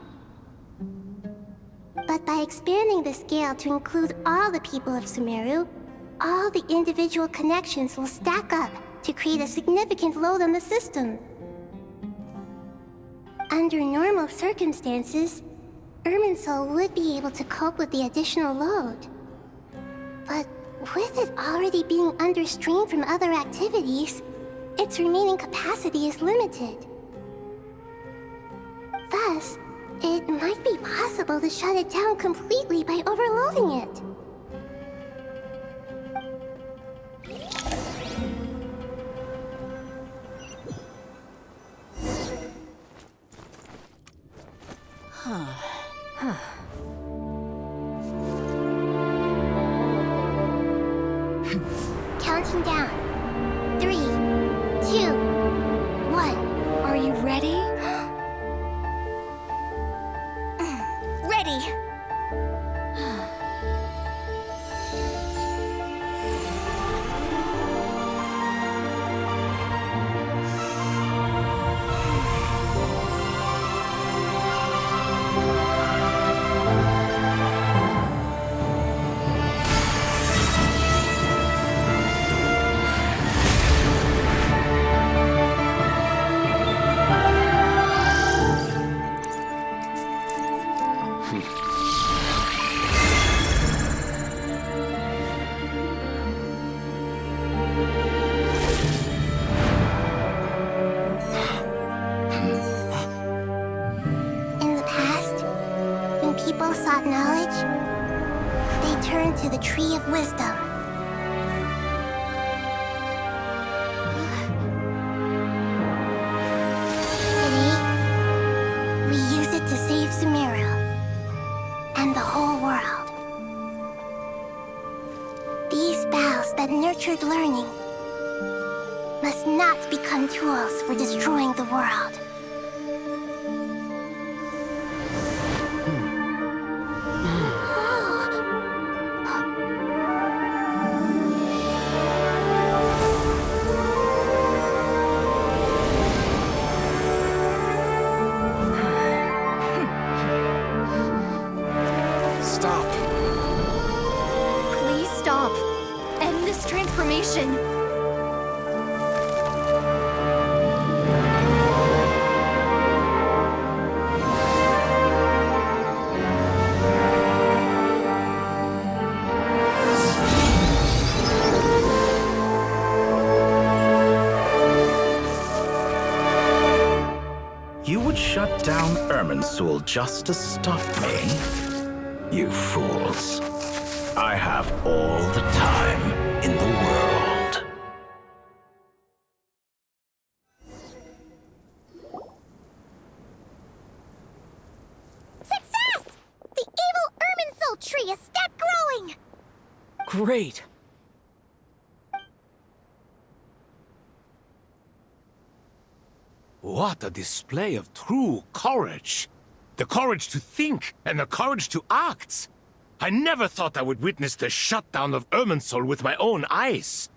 But by expanding the scale to include all the people of Sumeru, all the individual connections will stack up to create a significant load on the system. Under normal circumstances, irminsul would be able to cope with the additional load. But with it already being under strain from other activities, its remaining capacity is limited. Thus, it might be possible to shut it down completely by overloading it. Counting down. 3, 2, 1. Are you ready? Ready! People sought knowledge, they turned to the Tree of Wisdom. Today, we use it to save Sumeru and the whole world. These boughs that nurtured learning must not become tools for destroying the world. Shut down irminsul just to stop me? You fools. I have all the time in the world. Success! The evil irminsul tree is step growing! Great! What a display of true courage! The courage to think and the courage to act. I never thought I would witness the shutdown of Irminsul with my own eyes.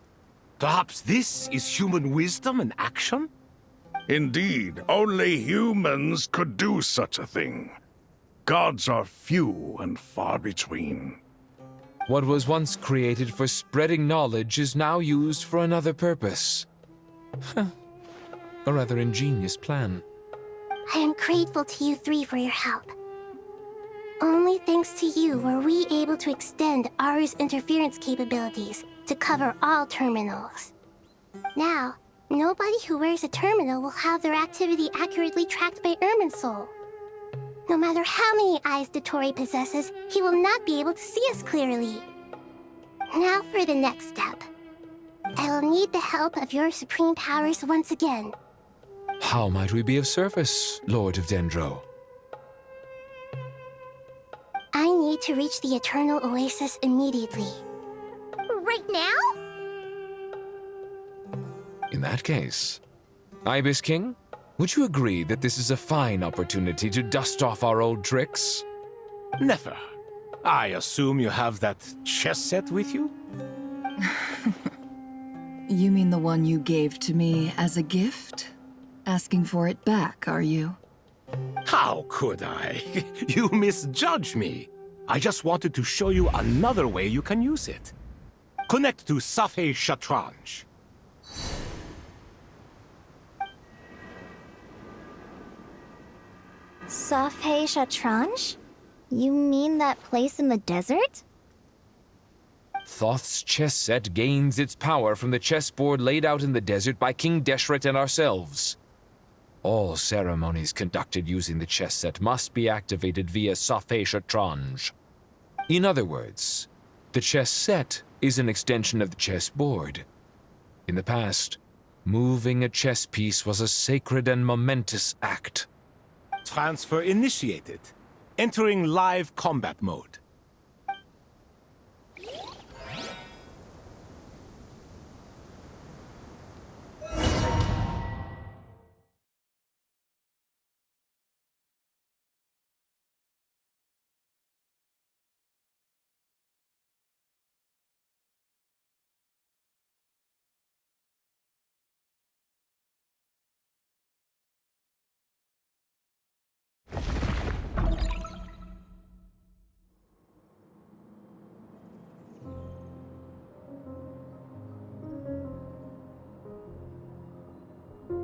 Perhaps this is human wisdom in action? Indeed, only humans could do such a thing. Gods are few and far between. What was once created for spreading knowledge is now used for another purpose. A rather ingenious plan. I am grateful to you three for your help. Only thanks to you were we able to extend Aru's interference capabilities to cover all terminals. Now, nobody who wears a terminal will have their activity accurately tracked by Irminsul. No matter how many eyes dottore possesses, he will not be able to see us clearly. Now for the next step. I will need the help of your supreme powers once again. How might we be of service, Lord of Dendro? I need to reach the Eternal Oasis immediately. Right now? In that case, Ibis King, would you agree that this is a fine opportunity to dust off our old tricks? Never. I assume you have that chess set with you? You mean the one you gave to me as a gift? Asking for it back, are you? How could I? You misjudge me. I just wanted to show you another way you can use it. Connect to Safei Shatranj. Safei Shatranj? You mean that place in the desert? Thoth's chess set gains its power from the chessboard laid out in the desert by King Deshret and ourselves. All ceremonies conducted using the chess set must be activated via Safei Shatranj. In other words, the chess set is an extension of the chessboard. In the past, moving a chess piece was a sacred and momentous act. Transfer initiated. Entering live combat mode.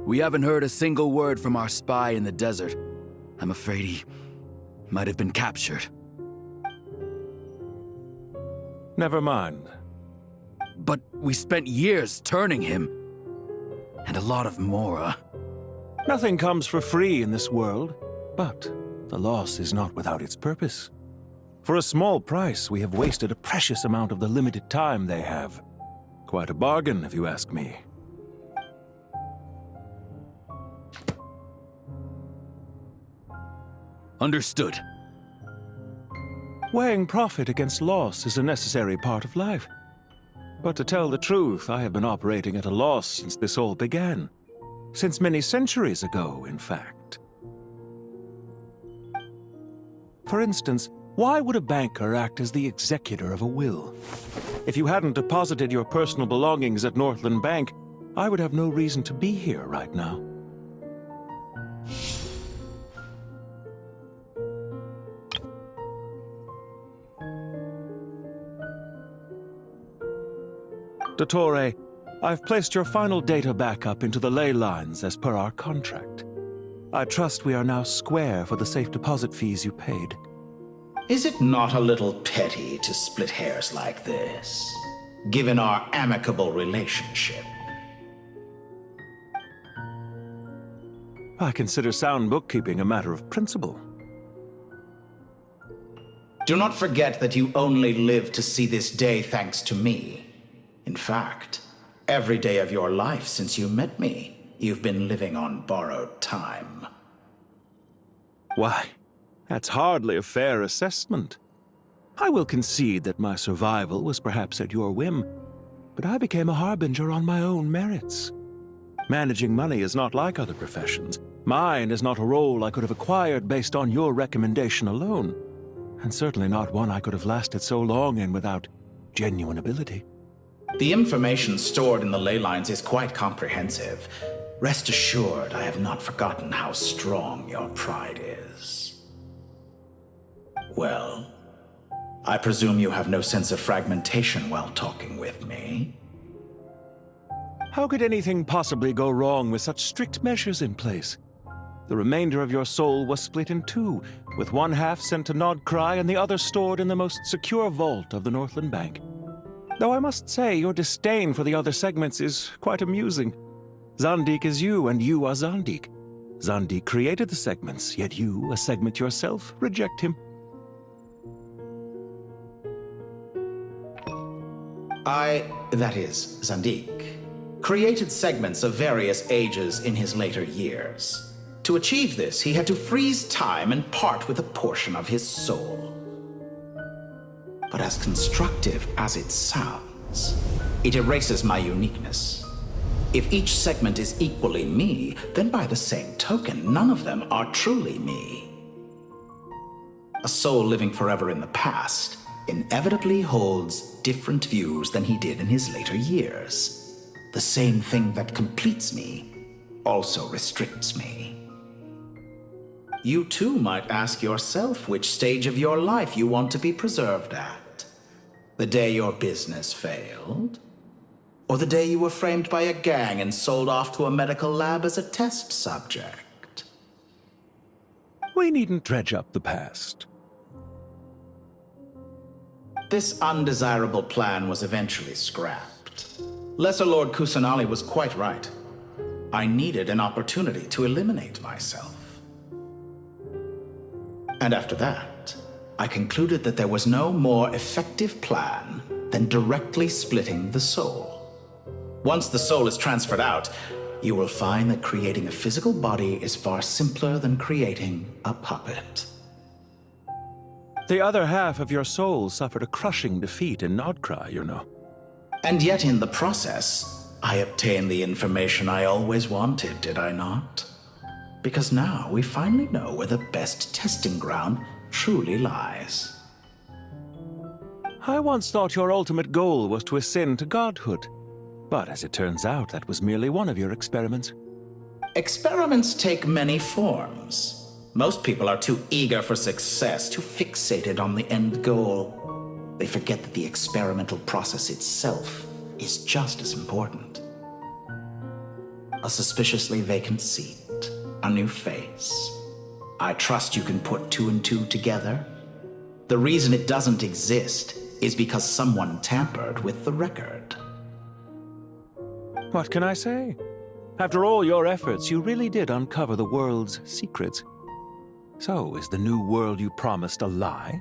We haven't heard a single word from our spy in the desert. I'm afraid he might have been captured. Never mind. But we spent years turning him. And a lot of Mora. Nothing comes for free in this world, but the loss is not without its purpose. For a small price, we have wasted a precious amount of the limited time they have. Quite a bargain, if you ask me. Understood. Weighing profit against loss is a necessary part of life. But to tell the truth, I have been operating at a loss since this all began. Since many centuries ago, in fact. For instance, why would a banker act as the executor of a will? If you hadn't deposited your personal belongings at Northland Bank, I would have no reason to be here right now. Dottore, I've placed your final data backup into the ley lines as per our contract. I trust we are now square for the safe deposit fees you paid. Is it not a little petty to split hairs like this, given our amicable relationship? I consider sound bookkeeping a matter of principle. Do not forget that you only live to see this day thanks to me. In fact, every day of your life since you met me, you've been living on borrowed time. Why, that's hardly a fair assessment. I will concede that my survival was perhaps at your whim, but I became a harbinger on my own merits. Managing money is not like other professions. Mine is not a role I could have acquired based on your recommendation alone, and certainly not one I could have lasted so long in without genuine ability. The information stored in the ley lines is quite comprehensive. Rest assured, I have not forgotten how strong your pride is. Well, I presume you have no sense of fragmentation while talking with me. How could anything possibly go wrong with such strict measures in place? The remainder of your soul was split in two, with one half sent to Nodcry and the other stored in the most secure vault of the Northland Bank. Though I must say, your disdain for the other segments is quite amusing. Zandik is you, and you are Zandik. Zandik created the segments, yet you, a segment yourself, reject him. That is, Zandik, created segments of various ages in his later years. To achieve this, he had to freeze time and part with a portion of his soul. But as constructive as it sounds, it erases my uniqueness. If each segment is equally me, then by the same token, none of them are truly me. A soul living forever in the past inevitably holds different views than he did in his later years. The same thing that completes me also restricts me. You too might ask yourself which stage of your life you want to be preserved at. The day your business failed? Or the day you were framed by a gang and sold off to a medical lab as a test subject? We needn't dredge up the past. This undesirable plan was eventually scrapped. Lesser Lord Kusanali was quite right. I needed an opportunity to eliminate myself. And after that, I concluded that there was no more effective plan than directly splitting the soul. Once the soul is transferred out, you will find that creating a physical body is far simpler than creating a puppet. The other half of your soul suffered a crushing defeat in Nodcry, you know. And yet in the process, I obtained the information I always wanted, did I not? Because now we finally know where the best testing ground truly lies. I once thought your ultimate goal was to ascend to godhood. But as it turns out, that was merely one of your experiments. Experiments take many forms. Most people are too eager for success, too fixated on the end goal. They forget that the experimental process itself is just as important. A suspiciously vacant seat, a new face. I trust you can put two and two together. The reason it doesn't exist is because someone tampered with the record. What can I say? After all your efforts, you really did uncover the world's secrets. So, is the new world you promised a lie?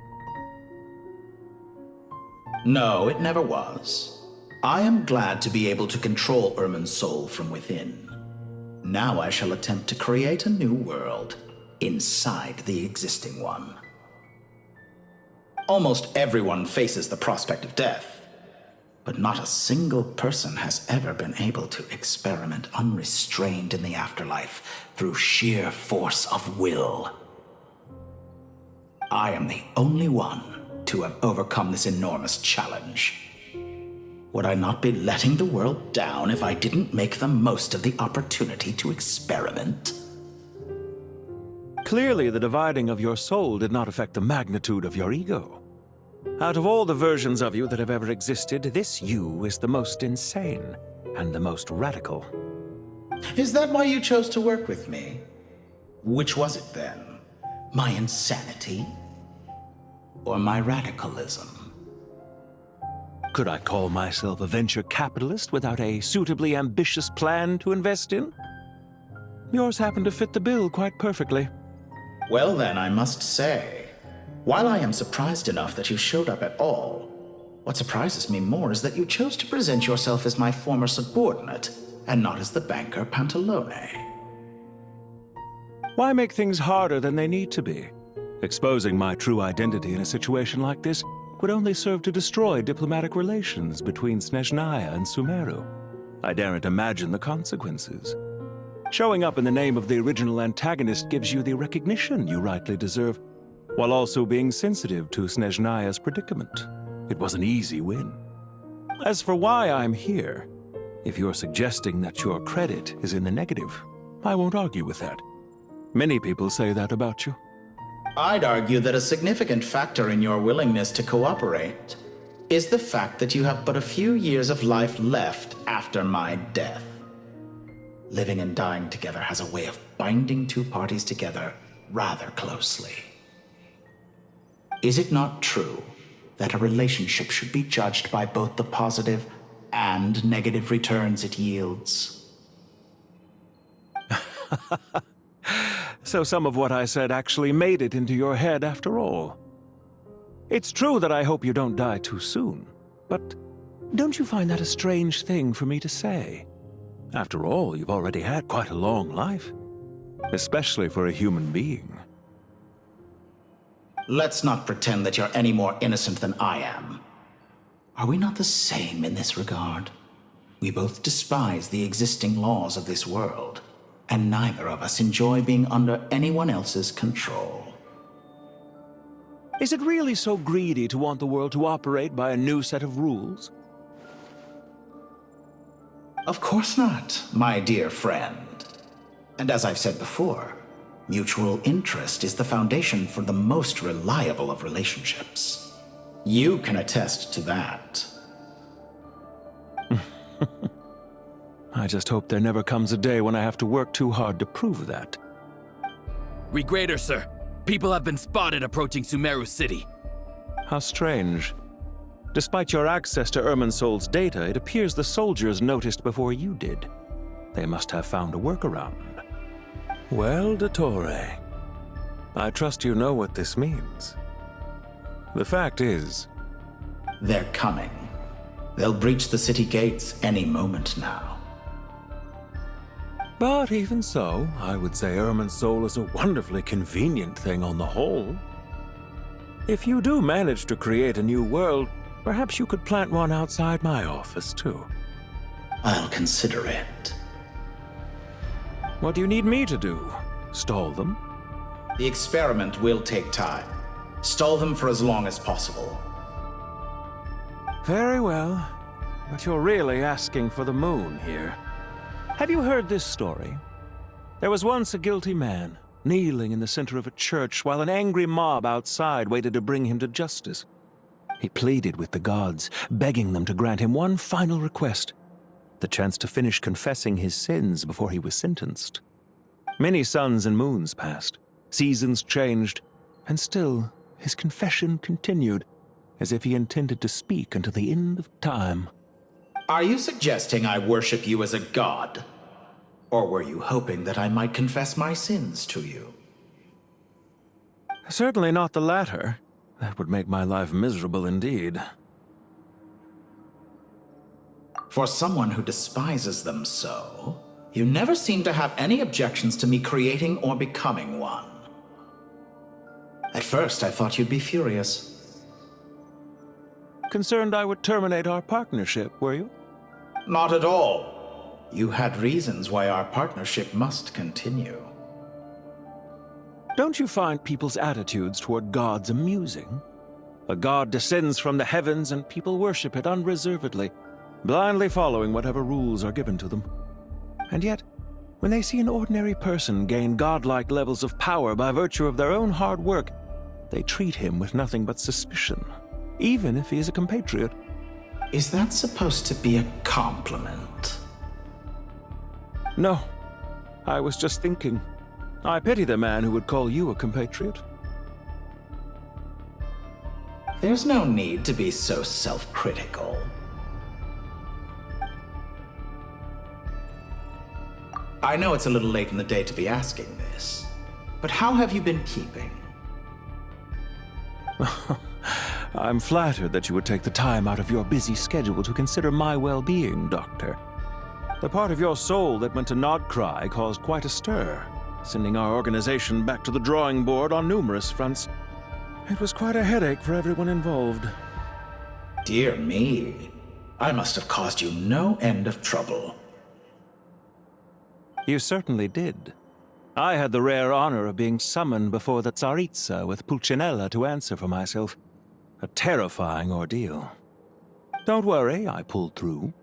No, it never was. I am glad to be able to control irminsul from within. Now I shall attempt to create a new world inside the existing one. Almost everyone faces the prospect of death, but not a single person has ever been able to experiment unrestrained in the afterlife through sheer force of will. I am the only one to have overcome this enormous challenge. Would I not be letting the world down if I didn't make the most of the opportunity to experiment? Clearly, the dividing of your soul did not affect the magnitude of your ego. Out of all the versions of you that have ever existed, this you is the most insane and the most radical. Is that why you chose to work with me? Which was it then? My insanity? Or my radicalism? Could I call myself a venture capitalist without a suitably ambitious plan to invest in? Yours happened to fit the bill quite perfectly. Well then, I must say, while I am surprised enough that you showed up at all, what surprises me more is that you chose to present yourself as my former subordinate, and not as the banker Pantalone. Why make things harder than they need to be? Exposing my true identity in a situation like this would only serve to destroy diplomatic relations between Snezhnaya and Sumeru. I daren't imagine the consequences. Showing up in the name of the original antagonist gives you the recognition you rightly deserve, while also being sensitive to Snezhnaya's predicament. It was an easy win. As for why I'm here, if you're suggesting that your credit is in the negative, I won't argue with that. Many people say that about you. I'd argue that a significant factor in your willingness to cooperate is the fact that you have but a few years of life left after my death. Living and dying together has a way of binding two parties together rather closely. Is it not true that a relationship should be judged by both the positive and negative returns it yields? So some of what I said actually made it into your head after all. It's true that I hope you don't die too soon, but don't you find that a strange thing for me to say? After all, you've already had quite a long life, especially for a human being. Let's not pretend that you're any more innocent than I am. Are we not the same in this regard? We both despise the existing laws of this world, and neither of us enjoy being under anyone else's control. Is it really so greedy to want the world to operate by a new set of rules? Of course not, my dear friend. And as I've said before, mutual interest is the foundation for the most reliable of relationships. You can attest to that. I just hope there never comes a day when I have to work too hard to prove that. Regrader, sir. People have been spotted approaching Sumeru City. How strange. Despite your access to Irminsul's data, it appears the soldiers noticed before you did. They must have found a workaround. Well, dottore, I trust you know what this means. The fact is... They're coming. They'll breach the city gates any moment now. But even so, I would say Irminsul is a wonderfully convenient thing on the whole. If you do manage to create a new world, perhaps you could plant one outside my office, too. I'll consider it. What do you need me to do? Stall them? The experiment will take time. Stall them for as long as possible. Very well. But you're really asking for the moon here. Have you heard this story? There was once a guilty man, kneeling in the center of a church while an angry mob outside waited to bring him to justice. He pleaded with the gods, begging them to grant him one final request, the chance to finish confessing his sins before he was sentenced. Many suns and moons passed, seasons changed, and still his confession continued, as if he intended to speak until the end of time. Are you suggesting I worship you as a god? Or were you hoping that I might confess my sins to you? Certainly not the latter. That would make my life miserable indeed. For someone who despises them so, you never seem to have any objections to me creating or becoming one. At first, I thought you'd be furious. Concerned I would terminate our partnership, were you? Not at all. You had reasons why our partnership must continue. Don't you find people's attitudes toward gods amusing? A god descends from the heavens and people worship it unreservedly, blindly following whatever rules are given to them. And yet, when they see an ordinary person gain godlike levels of power by virtue of their own hard work, they treat him with nothing but suspicion, even if he is a compatriot. Is that supposed to be a compliment? No. I was just thinking. I pity the man who would call you a compatriot. There's no need to be so self-critical. I know it's a little late in the day to be asking this, but how have you been keeping? I'm flattered that you would take the time out of your busy schedule to consider my well-being, Doctor. The part of your soul that went to Nodcry caused quite a stir, sending our organization back to the drawing board on numerous fronts. It was quite a headache for everyone involved. Dear me, I must have caused you no end of trouble. You certainly did. I had the rare honor of being summoned before the Tsaritsa with Pulcinella to answer for myself. A terrifying ordeal. Don't worry, I pulled through.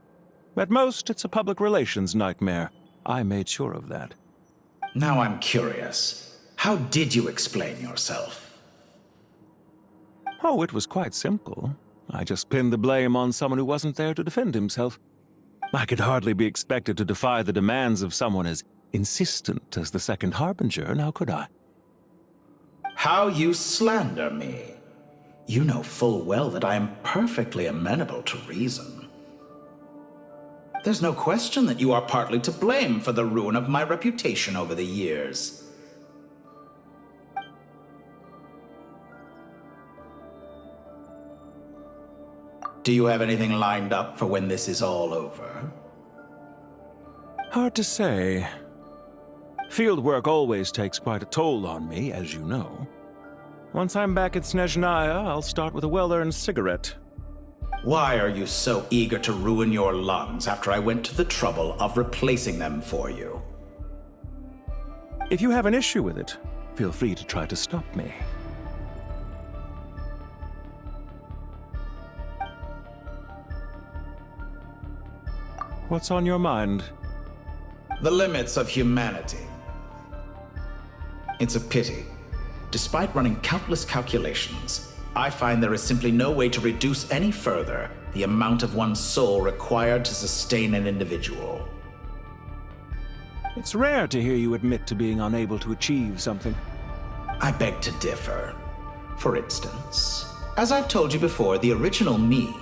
At most, it's a public relations nightmare. I made sure of that. Now I'm curious. How did you explain yourself? Oh, it was quite simple. I just pinned the blame on someone who wasn't there to defend himself. I could hardly be expected to defy the demands of someone as insistent as the Second Harbinger, now could I? How you slander me. You know full well that I am perfectly amenable to reason. There's no question that you are partly to blame for the ruin of my reputation over the years. Do you have anything lined up for when this is all over? Hard to say. Field work always takes quite a toll on me, as you know. Once I'm back at Snezhnaya, I'll start with a well-earned cigarette. Why are you so eager to ruin your lungs after I went to the trouble of replacing them for you? If you have an issue with it, feel free to try to stop me. What's on your mind? The limits of humanity. It's a pity. Despite running countless calculations, I find there is simply no way to reduce any further the amount of one's soul required to sustain an individual. It's rare to hear you admit to being unable to achieve something. I beg to differ. For instance, as I've told you before, the original me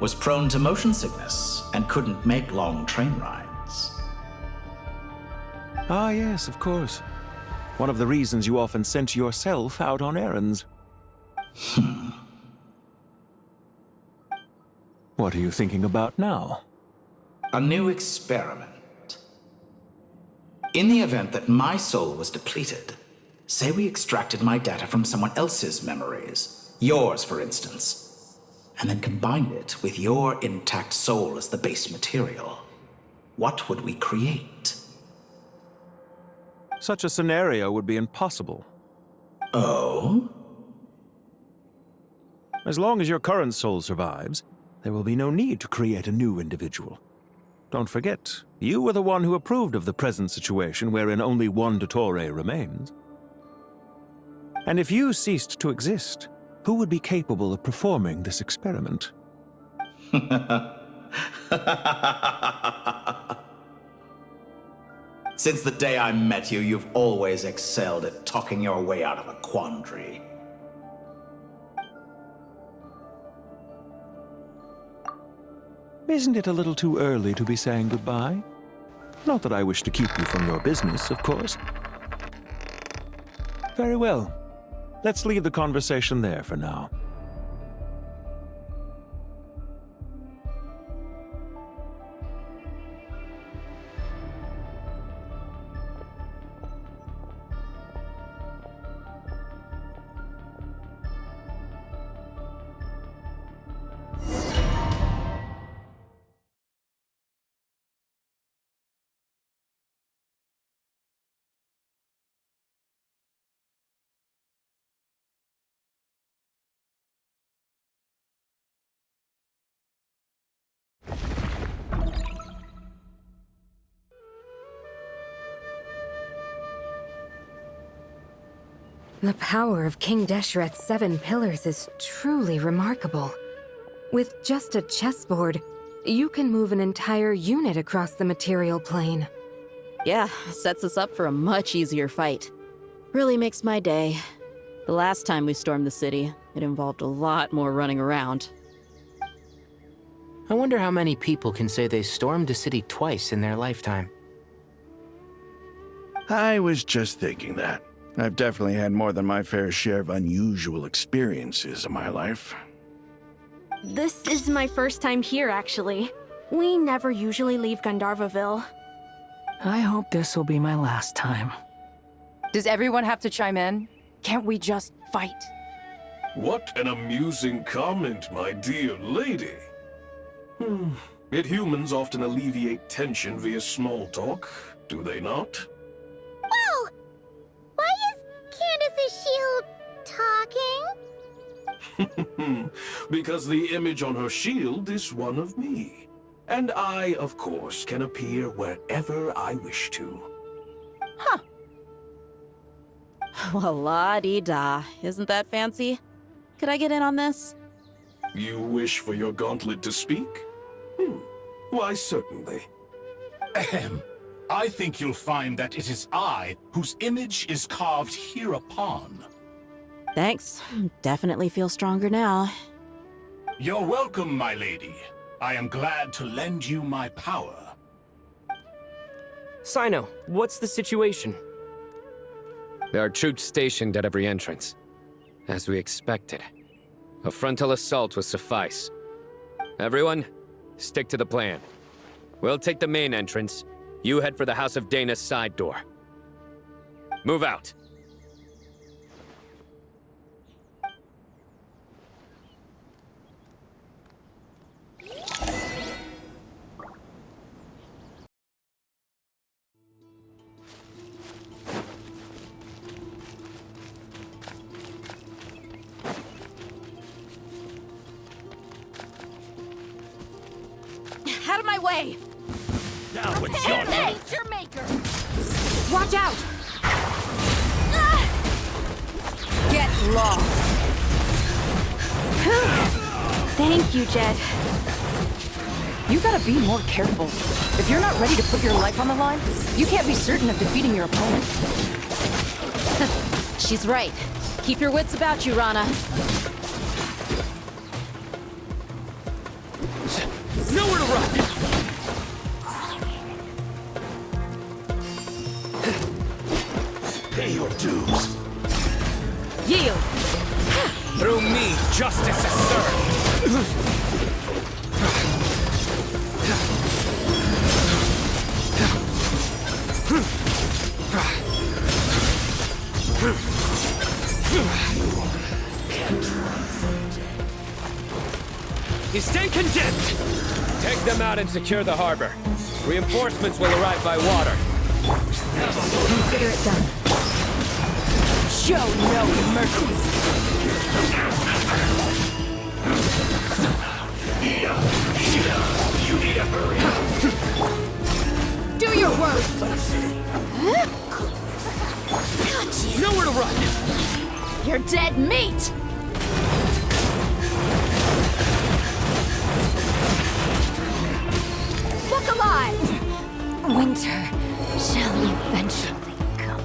was prone to motion sickness and couldn't make long train rides. Ah, yes, of course. One of the reasons you often sent yourself out on errands. What are you thinking about now? A new experiment. In the event that my soul was depleted, say we extracted my data from someone else's memories, yours for instance, and then combined it with your intact soul as the base material, what would we create? Such a scenario would be impossible. Oh? As long as your current soul survives, there will be no need to create a new individual. Don't forget, you were the one who approved of the present situation wherein only one dottore remains. And if you ceased to exist, who would be capable of performing this experiment? Since the day I met you, you've always excelled at talking your way out of a quandary. Isn't it a little too early to be saying goodbye? Not that I wish to keep you from your business, of course. Very well. Let's leave the conversation there for now. The power of King Deshret's 7 pillars is truly remarkable. With just a chessboard, you can move an entire unit across the material plane. Yeah, sets us up for a much easier fight. Really makes my day. The last time we stormed the city, it involved a lot more running around. I wonder how many people can say they stormed a city twice in their lifetime. I was just thinking that. I've definitely had more than my fair share of unusual experiences in my life. This is my first time here, actually. We never usually leave Gandharvaville. I hope this will be my last time. Does everyone have to chime in? Can't we just fight? What an amusing comment, my dear lady. Yet humans often alleviate tension via small talk. do they not? Whoa! Why is Candace's shield talking? Because the image on her shield is one of me. And I, of course, can appear wherever I wish to. Huh. Well, la-di-da. Isn't that fancy? Could I get in on this? You wish for your gauntlet to speak? Why, certainly. Ahem. I think you'll find that it is I whose image is carved hereupon. Thanks. Definitely feel stronger now. You're welcome, my lady. I am glad to lend you my power. Sino, what's the situation? There are troops stationed at every entrance. As we expected. A frontal assault will suffice. Everyone, stick to the plan. We'll take the main entrance. You head for the House of Dana's side door. Move out. Out of my way! Now it's your turn. Nature maker! Watch out! Get lost. Thank you, Jeht. You gotta be more careful. If you're not ready to put your life on the line, you can't be certain of defeating your opponent. She's right. Keep your wits about you, Rana. Nowhere to run! Pay your dues. Yield! Through me, justice is served! You stand condemned! Take them out and secure the harbor. Reinforcements will arrive by water. Consider it done. Show no mercy. You need to hurry. Do your work! Nowhere to run! You're dead meat! Look alive! Winter shall eventually come.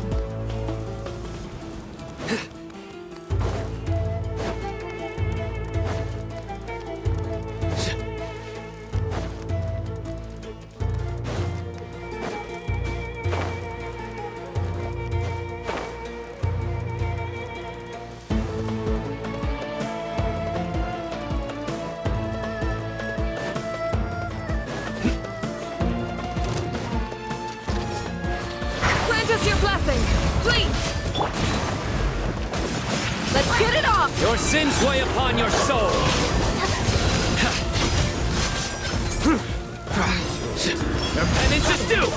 Let's get it off! Your sins weigh upon your soul! Your penance is due!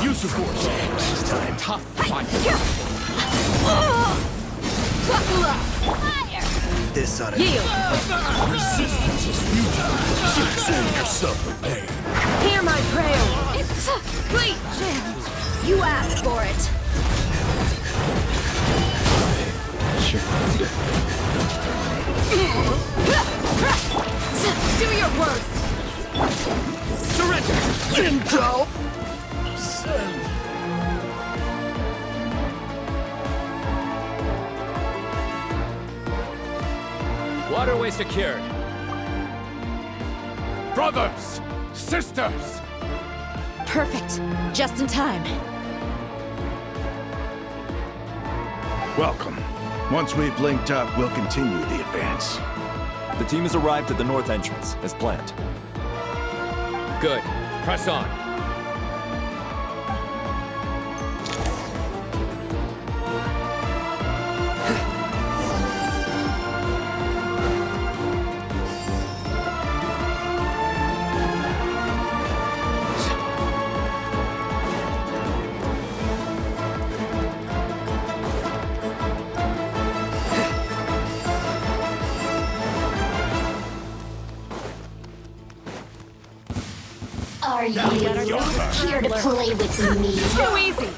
Use your force. This time, tough fight. Buckle up! Fire! This ought to Yield! Resistance is futile. Save yourself the pain. Hear my prayer! It's bleach! You asked for it! Do your worst! Surrender! Zinto! Send. Waterway secured. Brothers! Sisters! Perfect. Just in time. Welcome. Once we've linked up, we'll continue the advance. The team has arrived at the north entrance, as planned. Good. Press on. are you? Here to play with me? Too easy.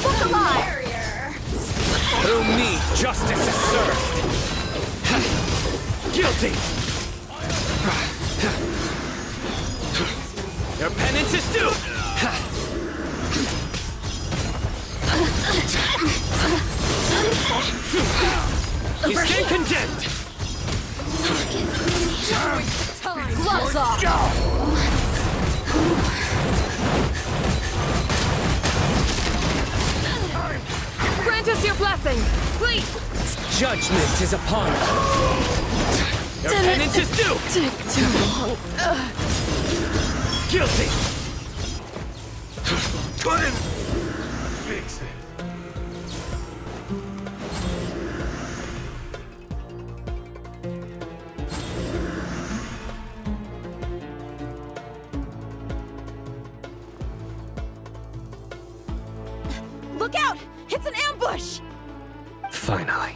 Look alive! Through me, justice is served. Guilty. Your penance is due. You stand condemned. Gloves off. Grant us your blessing, please. Judgment is upon you. Your penance is due. Take too long. Guilty. Couldn't fix it. Look out! It's an ambush! Finally.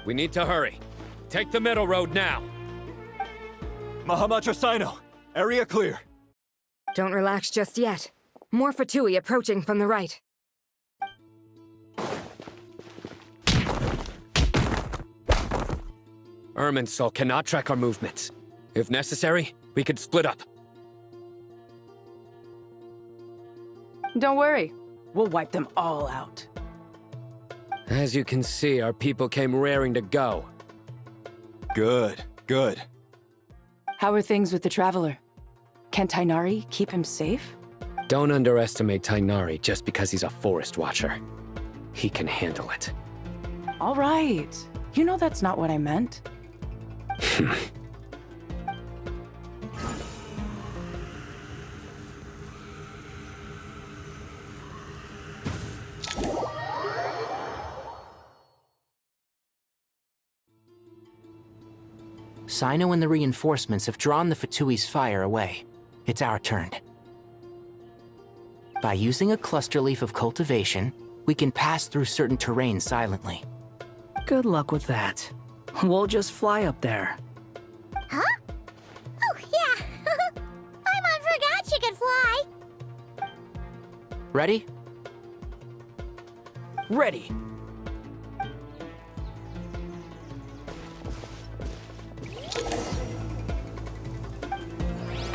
We need to hurry. Take the middle road now. Mahamacho Sino, area clear. Don't relax just yet. More Fatui approaching from the right. Irminsul cannot track our movements. If necessary, we could split up. Don't worry. We'll wipe them all out. As you can see, our people came raring to go. Good, good. How are things with the Traveler? Can Tainari keep him safe? Don't underestimate Tainari just because he's a forest watcher. He can handle it. All right. You know that's not what I meant. Sino and the reinforcements have drawn the Fatui's fire away. It's our turn. By using a cluster leaf of cultivation, we can pass through certain terrain silently. Good luck with that. We'll just fly up there. Huh? Oh, yeah. Paimon forgot she could fly. Ready? Ready.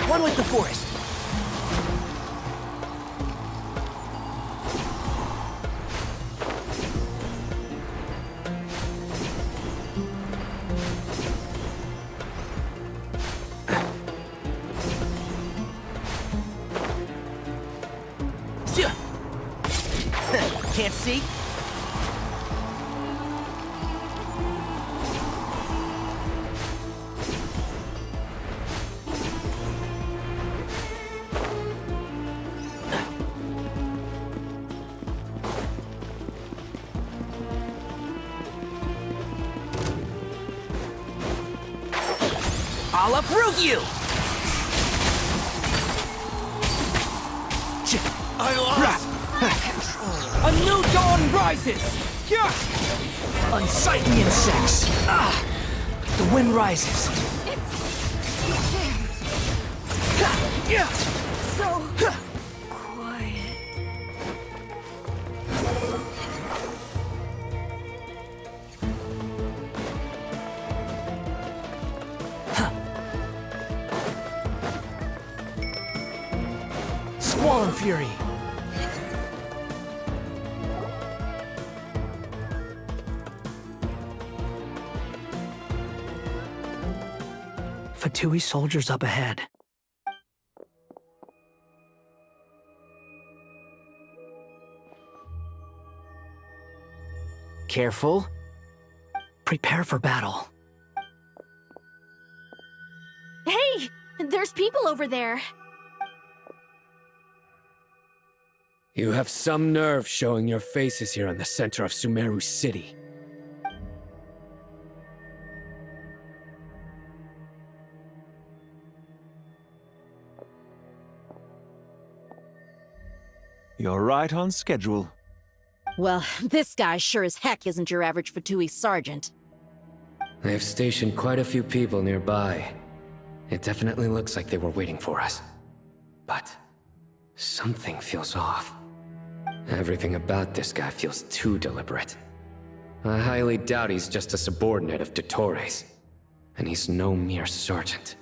One with the forest. Can't see? I'll uproot you! I lost! A new dawn rises! Unsightly insects! The wind rises. So quiet. Squall and fury. Fatui soldiers up ahead. Careful. Prepare for battle. Hey! There's people over there. You have some nerve showing your faces here in the center of Sumeru City. You're right on schedule. Well, this guy sure as heck isn't your average Fatui sergeant. I have stationed quite a few people nearby. It definitely looks like they were waiting for us. But something feels off. Everything about this guy feels too deliberate. I highly doubt he's just a subordinate of Dottore's. And he's no mere sergeant.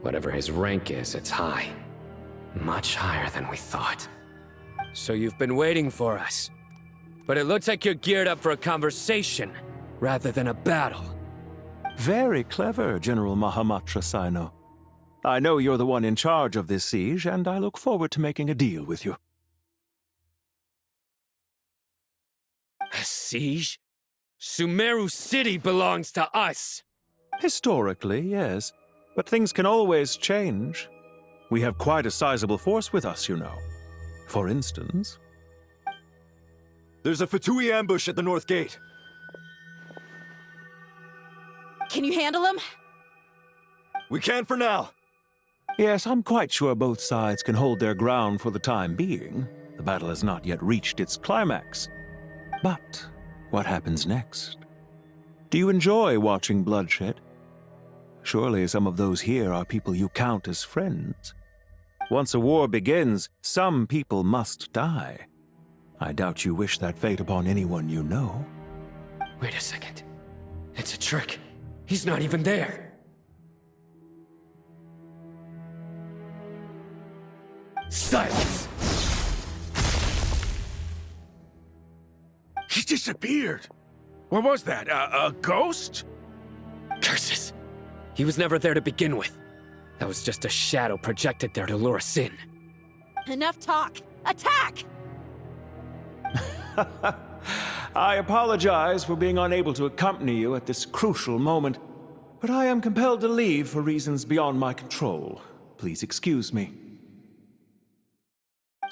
Whatever his rank is, it's high. Much higher than we thought. So you've been waiting for us. But it looks like you're geared up for a conversation, rather than a battle. Very clever, General Mahamatra Sino. I know you're the one in charge of this siege, and I look forward to making a deal with you. A siege? Sumeru City belongs to us! Historically, yes. But things can always change. We have quite a sizable force with us, you know. For instance... There's a Fatui ambush at the north gate. Can you handle him? We can for now. Yes, I'm quite sure both sides can hold their ground for the time being. The battle has not yet reached its climax. But what happens next? Do you enjoy watching bloodshed? Surely some of those here are people you count as friends. Once a war begins, some people must die. I doubt you wish that fate upon anyone you know. Wait a second. It's a trick. He's not even there. Silence! He disappeared. What was that? A ghost? Curses! He was never there to begin with. That was just a shadow projected there to lure us in. Enough talk! Attack! I apologize for being unable to accompany you at this crucial moment, but I am compelled to leave for reasons beyond my control. Please excuse me.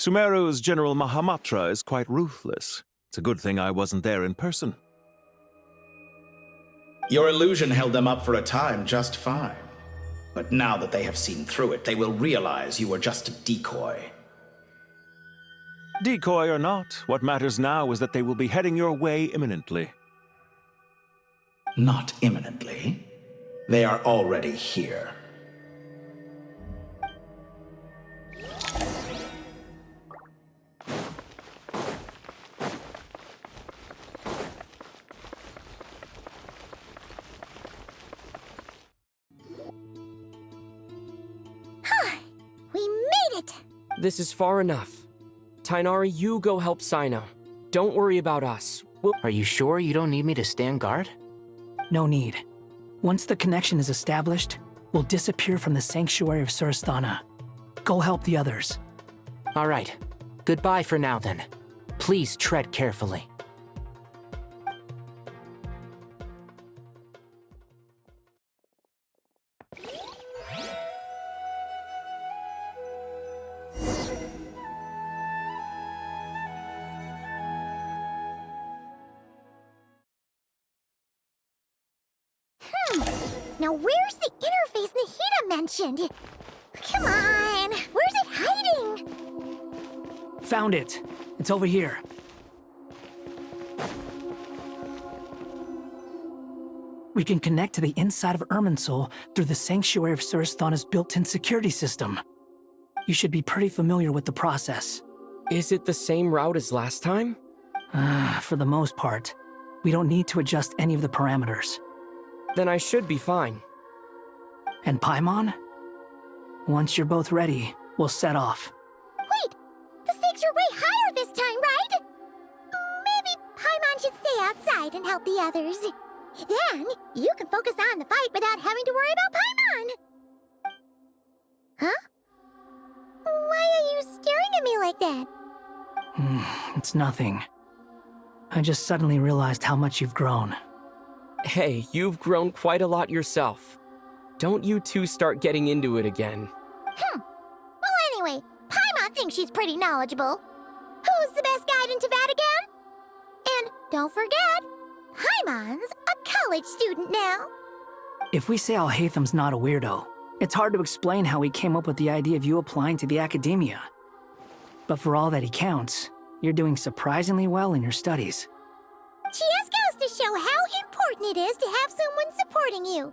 Sumeru's General Mahamatra is quite ruthless. It's a good thing I wasn't there in person. Your illusion held them up for a time just fine. But now that they have seen through it, they will realize you were just a decoy. Decoy or not, what matters now is that they will be heading your way imminently. Not imminently. They are already here. We made it! This is far enough. Tighnari, you go help Sino. Don't worry about us. Are you sure you don't need me to stand guard? No need. Once the connection is established, we'll disappear from the sanctuary of Surasthana. Go help the others. All right. Goodbye for now, then. Please tread carefully. Now where's the interface Nahida mentioned? Come on, where's it hiding? Found it. It's over here. We can connect to the inside of irminsul through the sanctuary of Surasthana's built-in security system. You should be pretty familiar with the process. Is it the same route as last time? For the most part. We don't need to adjust any of the parameters. Then I should be fine. And Paimon? Once you're both ready, we'll set off. Wait! The stakes are way higher this time, right? Maybe Paimon should stay outside and help the others. Then, you can focus on the fight without having to worry about Paimon. Huh? Why are you staring at me like that? It's nothing. I just suddenly realized how much you've grown. Hey, you've grown quite a lot yourself. Don't you two start getting into it again. Well, anyway, Paimon thinks she's pretty knowledgeable. Who's the best guide in Teyvat again? And don't forget, Paimon's a college student now. If we say Alhatham's not a weirdo, it's hard to explain how he came up with the idea of you applying to the academia. But for all that he counts, you're doing surprisingly well in your studies. Just goes to show how important it is to have someone supporting you.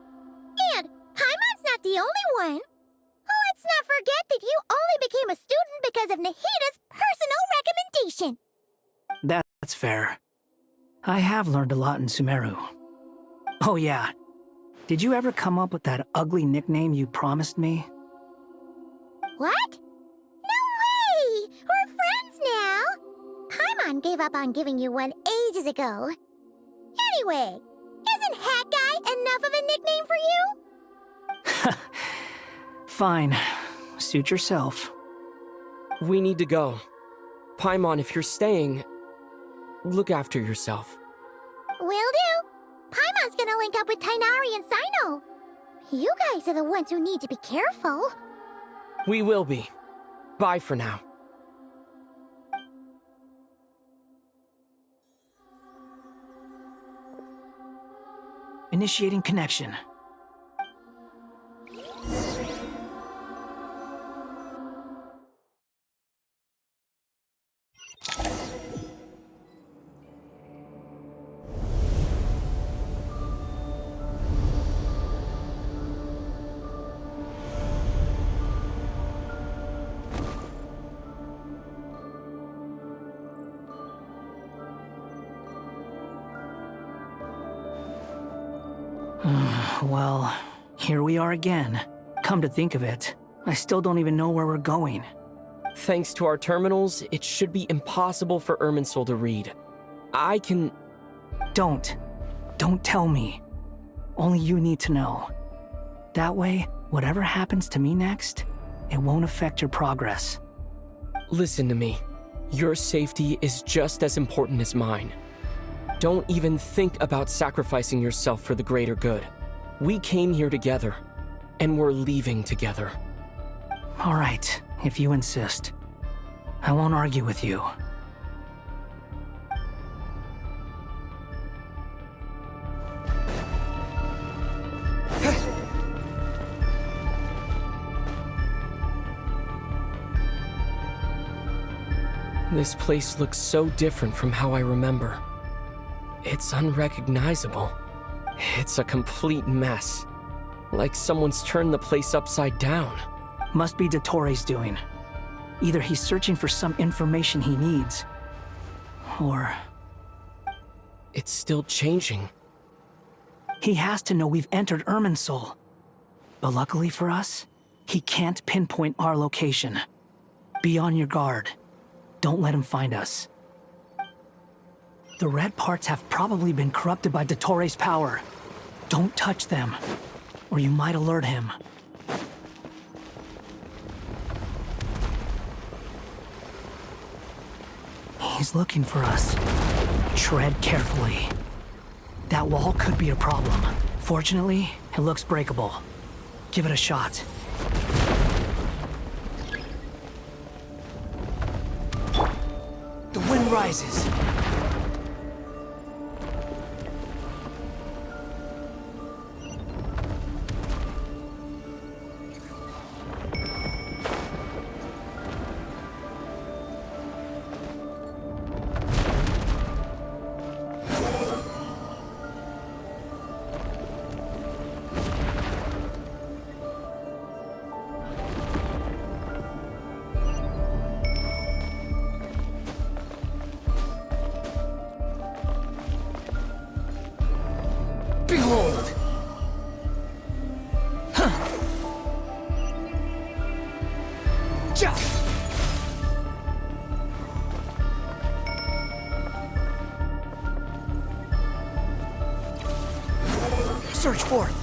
And Paimon's not the only one. Let's not forget that you only became a student because of Nahida's personal recommendation. That's fair. I have learned a lot in Sumeru. Oh yeah. Did you ever come up with that ugly nickname you promised me? What? No way! We're friends now! Paimon gave up on giving you one ages ago. Anyway, isn't Hat Guy enough of a nickname for you? Fine. Suit yourself. We need to go. Paimon, if you're staying, look after yourself. Will do. Paimon's gonna link up with Tighnari and Sino. You guys are the ones who need to be careful. We will be. Bye for now. Initiating connection. Well, here we are again. Come to think of it, I still don't even know where we're going. Thanks to our terminals, it should be impossible for irminsul to read. I can... Don't tell me. Only you need to know. That way, whatever happens to me next, it won't affect your progress. Listen to me. Your safety is just as important as mine. Don't even think about sacrificing yourself for the greater good. We came here together, and we're leaving together. All right, if you insist. I won't argue with you. This place looks so different from how I remember. It's unrecognizable. It's a complete mess. Like someone's turned the place upside down. Must be Dottore's doing. Either he's searching for some information he needs, or... It's still changing. He has to know we've entered Irminsul. But luckily for us, he can't pinpoint our location. Be on your guard. Don't let him find us. The red parts have probably been corrupted by Dottore's power. Don't touch them, or you might alert him. He's looking for us. Tread carefully. That wall could be a problem. Fortunately, it looks breakable. Give it a shot. The wind rises. Behold! Search for it.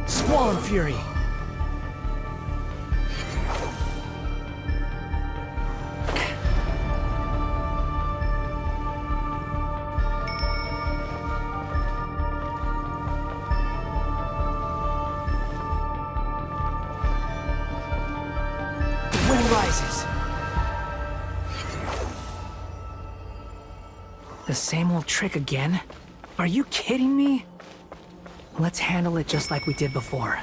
Squall and Fury. Rises. The same old trick again? Are you kidding me? Let's handle it just like we did before.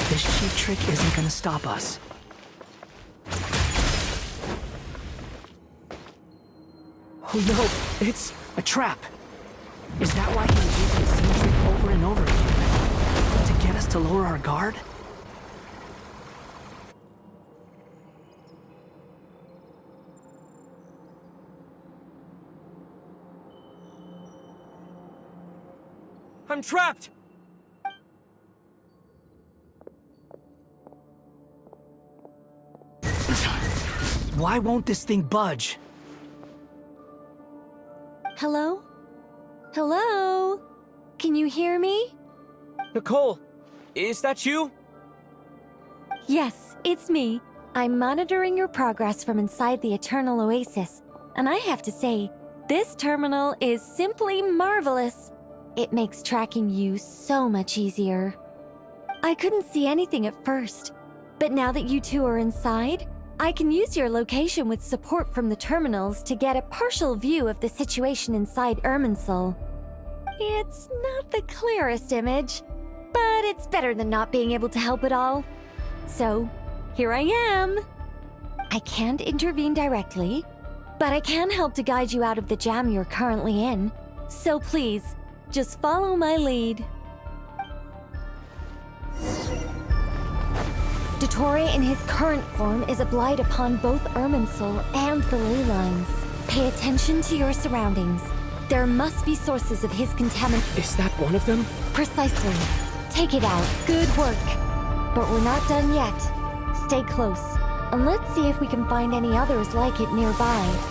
This cheap trick isn't gonna stop us. Oh no, it's a trap. Is that why he was using the same trick over and over again? To get us to lower our guard? I'm trapped! Why won't this thing budge? Hello? Hello? Can you hear me? Nicole, is that you? Yes, it's me. I'm monitoring your progress from inside the Eternal Oasis, and I have to say, this terminal is simply marvelous. It makes tracking you so much easier. I couldn't see anything at first, but now that you two are inside, I can use your location with support from the terminals to get a partial view of the situation inside irminsul. It's not the clearest image, but it's better than not being able to help at all. So, here I am. I can't intervene directly, but I can help to guide you out of the jam you're currently in. So please, just follow my lead. Dottore in his current form is a blight upon both irminsul and the ley lines. Pay attention to your surroundings. There must be sources of his contamination. Is that one of them? Precisely. Take it out. Good work. But we're not done yet. Stay close, and let's see if we can find any others like it nearby.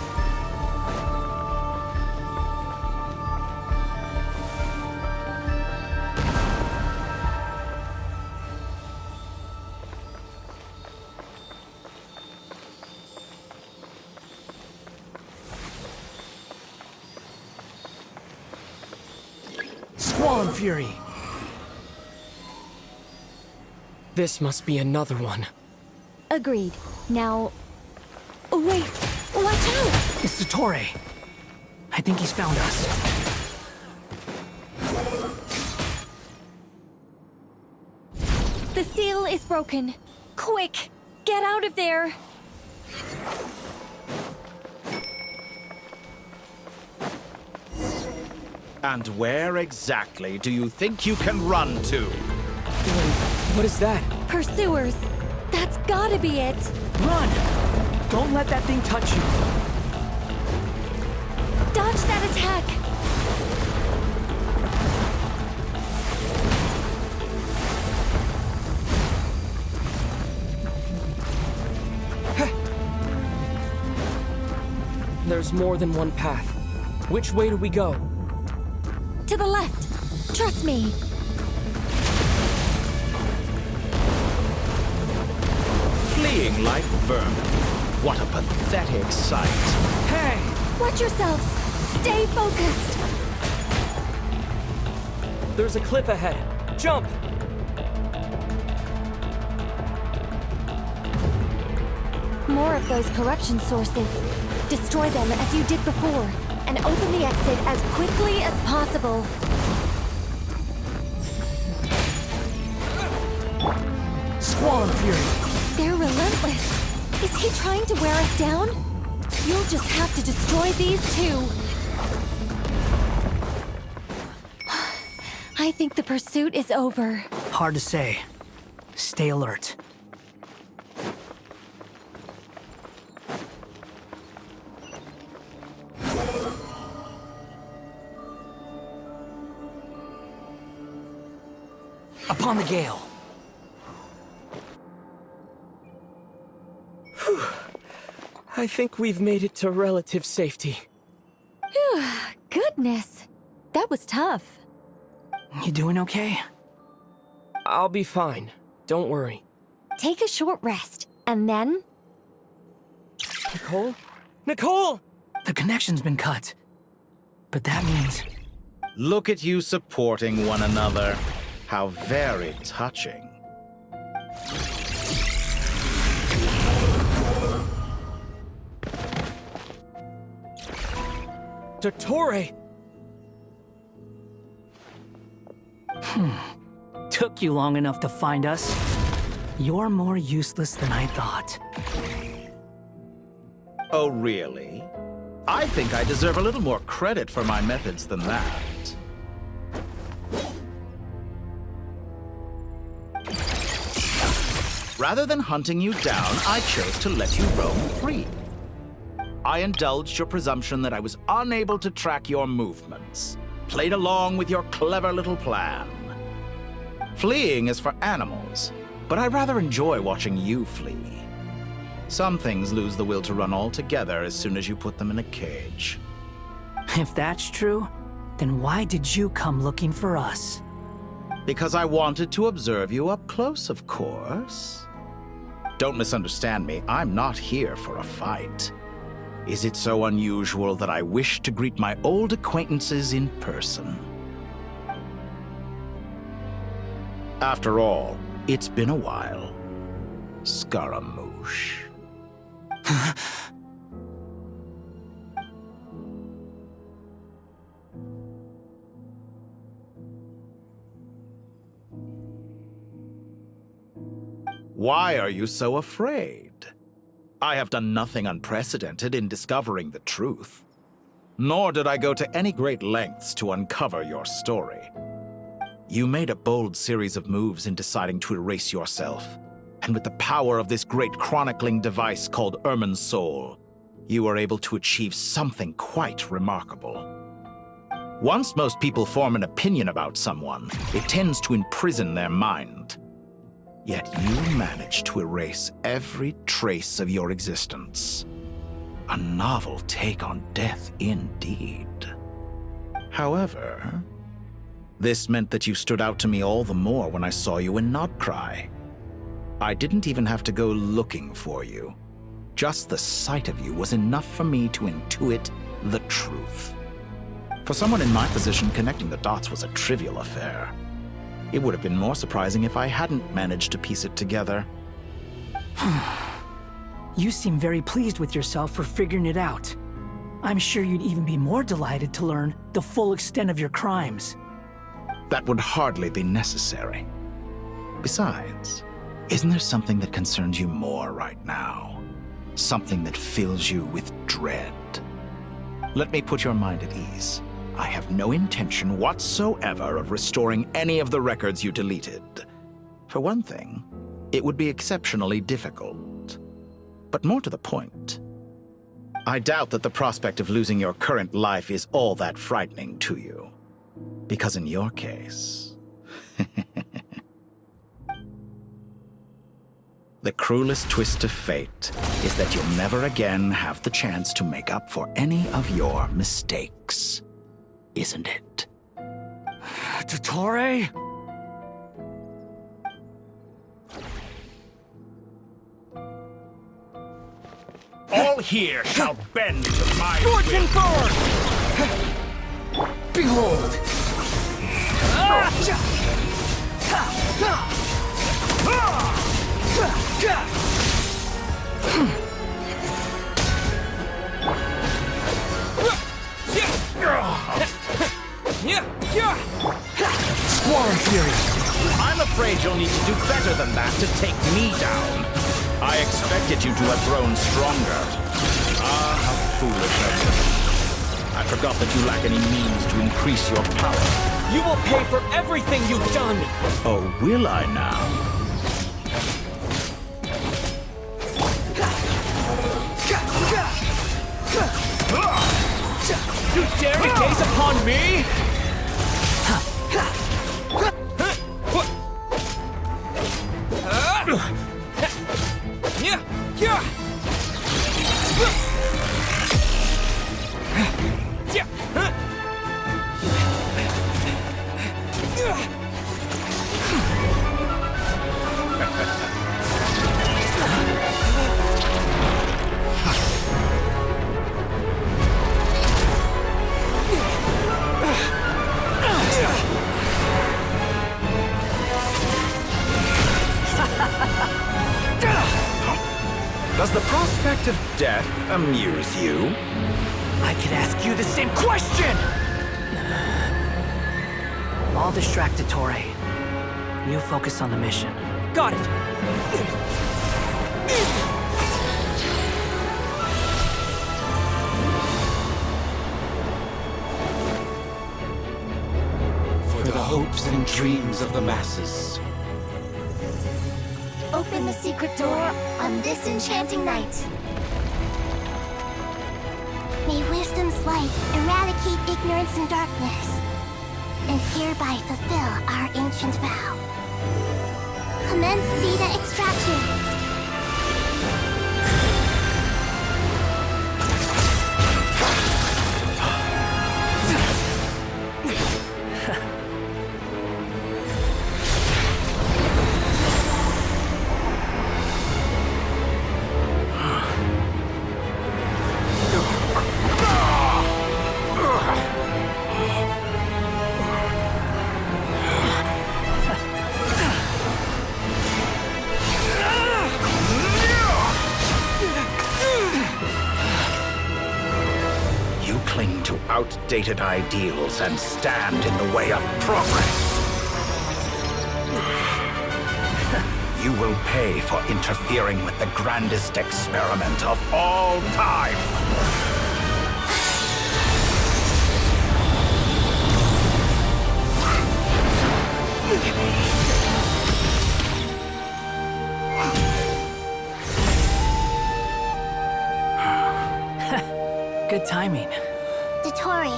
Squall Fury! This must be another one. Agreed. Now... Wait! Watch out! It's Dottore. I think he's found us. The seal is broken. Quick! Get out of there! And where exactly do you think you can run to? What is that? Pursuers! That's gotta be it! Run! Don't let that thing touch you! Dodge that attack! There's more than one path. Which way do we go? To the left! Trust me! Fleeing like vermin. What a pathetic sight. Hey! Watch yourselves! Stay focused! There's a cliff ahead. Jump! More of those corruption sources. Destroy them as you did before, and open the exit as quickly as possible. Squall Fury! They're relentless. Is he trying to wear us down? You'll just have to destroy these too. I think the pursuit is over. Hard to say. Stay alert. Upon the gale. I think we've made it to relative safety. Phew, goodness. That was tough. You doing okay? I'll be fine. Don't worry. Take a short rest, and then... Nicole? Nicole! The connection's been cut. But that means... Look at you supporting one another. How very touching. Dottore! Took you long enough to find us. You're more useless than I thought. Oh, really? I think I deserve a little more credit for my methods than that. Rather than hunting you down, I chose to let you roam free. I indulged your presumption that I was unable to track your movements, played along with your clever little plan. Fleeing is for animals, but I rather enjoy watching you flee. Some things lose the will to run altogether as soon as you put them in a cage. If that's true, then why did you come looking for us? Because I wanted to observe you up close, of course. Don't misunderstand me, I'm not here for a fight. Is it so unusual that I wish to greet my old acquaintances in person? After all, it's been a while. Scaramouche. Why are you so afraid? I have done nothing unprecedented in discovering the truth. Nor did I go to any great lengths to uncover your story. You made a bold series of moves in deciding to erase yourself. And with the power of this great chronicling device called irminsul, you were able to achieve something quite remarkable. Once most people form an opinion about someone, it tends to imprison their mind. Yet you managed to erase every trace of your existence. A novel take on death indeed. However, this meant that you stood out to me all the more when I saw you in Nodcry. I didn't even have to go looking for you. Just the sight of you was enough for me to intuit the truth. For someone in my position, connecting the dots was a trivial affair. It would have been more surprising if I hadn't managed to piece it together. You seem very pleased with yourself for figuring it out. I'm sure you'd even be more delighted to learn the full extent of your crimes. That would hardly be necessary. Besides, isn't there something that concerns you more right now? Something that fills you with dread? Let me put your mind at ease. I have no intention whatsoever of restoring any of the records you deleted. For one thing, it would be exceptionally difficult. But more to the point, I doubt that the prospect of losing your current life is all that frightening to you. Because in your case, the cruelest twist of fate is that you'll never again have the chance to make up for any of your mistakes. Isn't it? dottore? All here shall bend to my Scorching will. sword! Behold! Squall Fury! I'm afraid you'll need to do better than that to take me down. I expected you to have grown stronger. Ah, how foolish of me. I forgot that you lack any means to increase your power. You will pay for everything you've done! Oh, will I now? You dare to gaze upon me? Does the prospect of death amuse you? I could ask you the same question! I'll distract dottore. You focus on the mission. Got it! and dreams of the masses. Open the secret door on this enchanting night. May wisdom's light eradicate ignorance and darkness, and hereby fulfill our ancient vow. Commence data extraction. Outdated ideals and stand in the way of progress. You will pay for interfering with the grandest experiment of all time. Good timing. Dottore,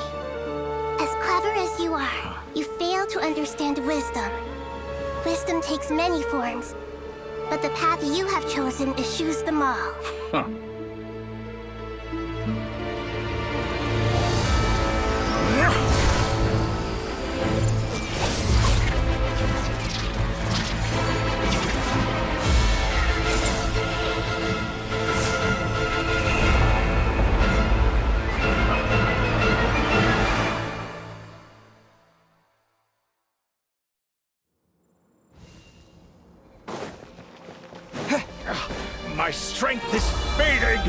as clever as you are, you fail to understand wisdom. Wisdom takes many forms, but the path you have chosen eschews them all. Huh. My strength is fading!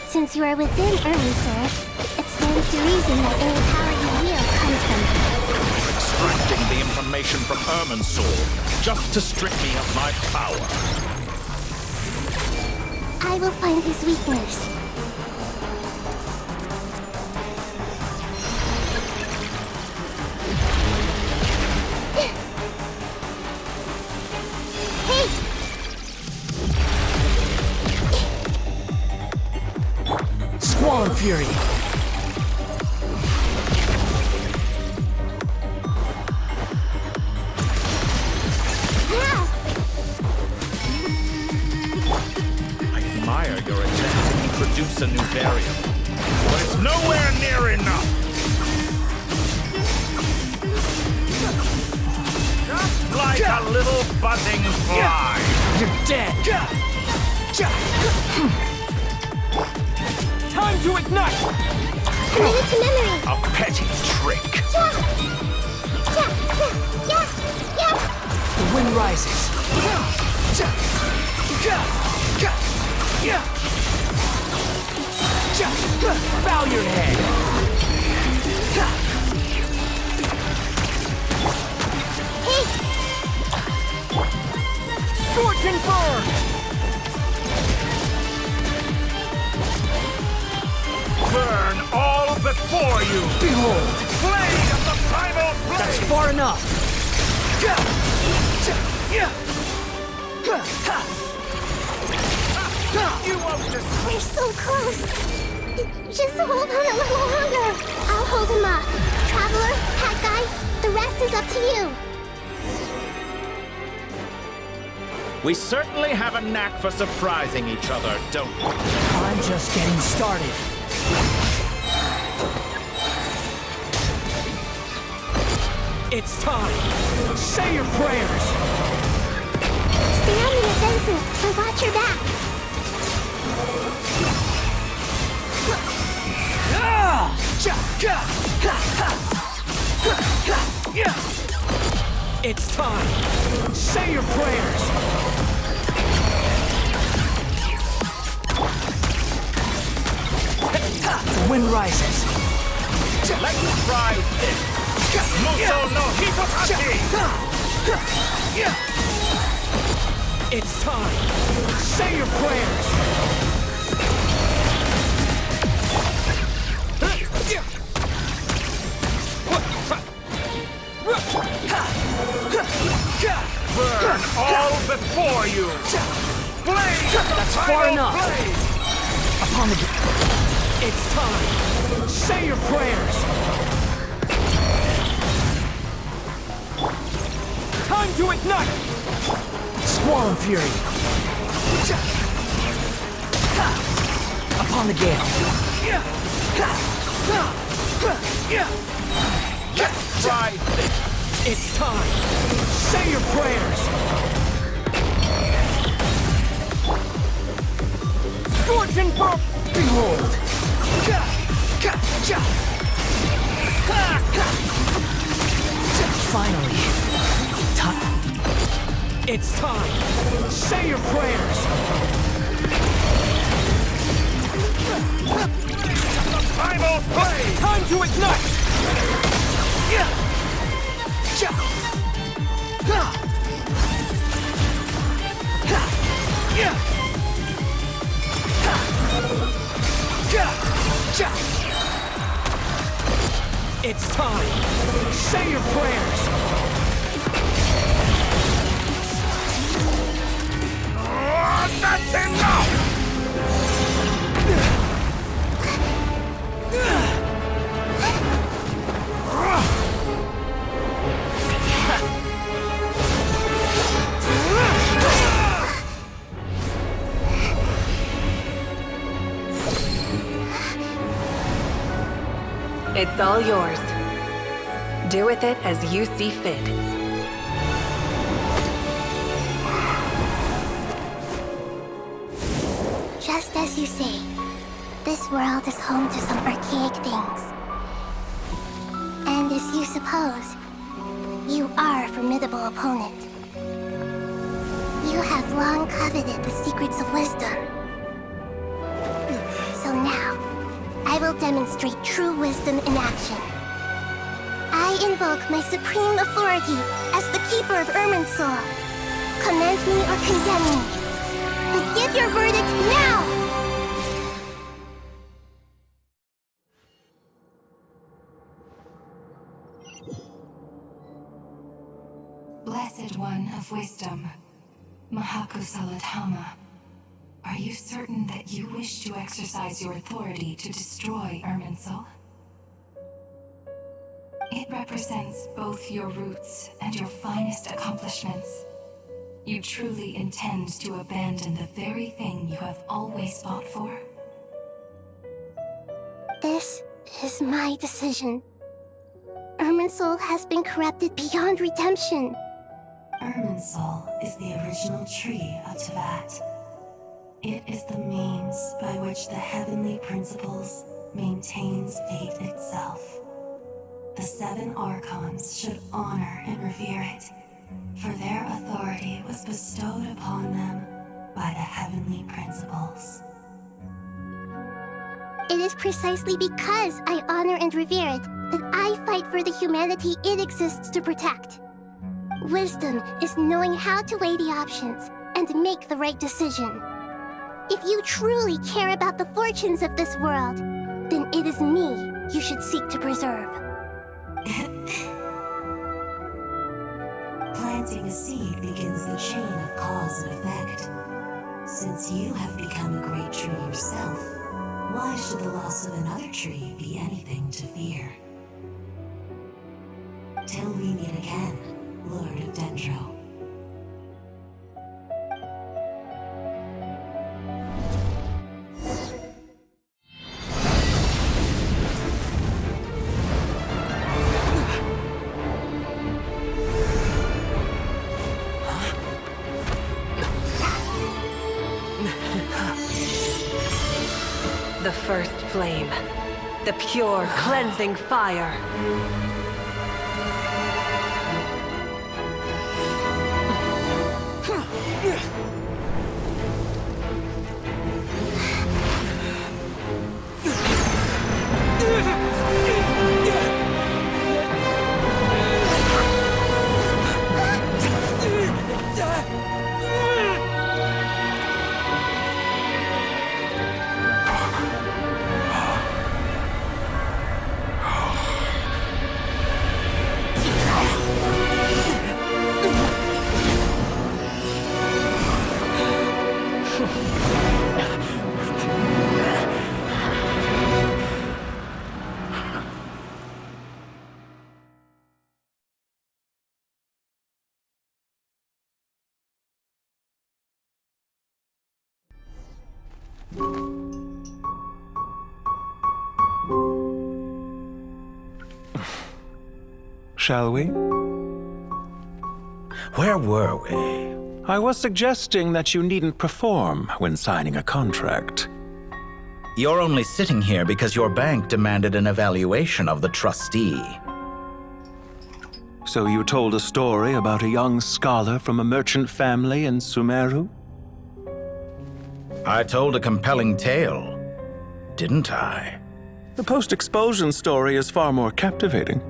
Since you are within irminsul, it stands to reason that any power you wield comes from it. Extracting the information from irminsul, just to strip me of my power. I will find his weakness. Squall Fury! I admire your attempt to introduce a new variant, but it's nowhere near enough! Just like a little buzzing fly! You're dead! Time to ignite! Commit it to memory! A petty trick! The wind rises. Bow your head! Hey! Scorching burn! Burn all before you! Behold! Blade of the primal blade! That's far enough! You won't just... We're so close! Just hold on a little longer! I'll hold him up. Traveler, Hat Guy, the rest is up to you! We certainly have a knack for surprising each other, don't we? I'm just getting started. It's time! Say your prayers! Stay on the offensive and watch your back! It's time! Say your prayers! The wind rises. Let's try this! Muso no Hitotachi! It's time! Say your prayers! Burn all before you! Blaze! That's far enough! Upon the... It's time! Say your prayers! Time to ignite! Squall and fury! Upon the gale! Let's try this! It's time! Say your prayers! Scorching burn! Behold! Finally! It's time! Say your prayers! Final play! Time to ignite! It's time! Say your prayers! That's enough! It's all yours. Do with it as you see fit. Just as you say, this world is home to some archaic things. And as you suppose, you are a formidable opponent. You have long coveted the secrets of wisdom. So now, I will demonstrate true wisdom in action. I invoke my supreme authority as the keeper of irminsul. Commend me or condemn me, but give your verdict now! Blessed One of Wisdom, Mahakusaladhama, are you certain that you wish to exercise your authority to destroy irminsul? It represents both your roots and your finest accomplishments. You truly intend to abandon the very thing you have always fought for? This is my decision. Irminsul has been corrupted beyond redemption. Irminsul is the original tree of Tevat. It is the means by which the heavenly principles maintains fate itself. The 7 Archons should honor and revere it, for their authority was bestowed upon them by the heavenly principles. It is precisely because I honor and revere it that I fight for the humanity it exists to protect. Wisdom is knowing how to weigh the options and make the right decision. If you truly care about the fortunes of this world, then it is me you should seek to preserve. Planting a seed begins the chain of cause and effect. Since you have become a great tree yourself, why should the loss of another tree be anything to fear? Till we meet again, Lord of Dendro. The first flame. The pure, cleansing fire. shall we? Where were we? I was suggesting that you needn't perform when signing a contract. You're only sitting here because your bank demanded an evaluation of the trustee. So you told a story about a young scholar from a merchant family in Sumeru? I told a compelling tale, didn't I? The post-expulsion story is far more captivating.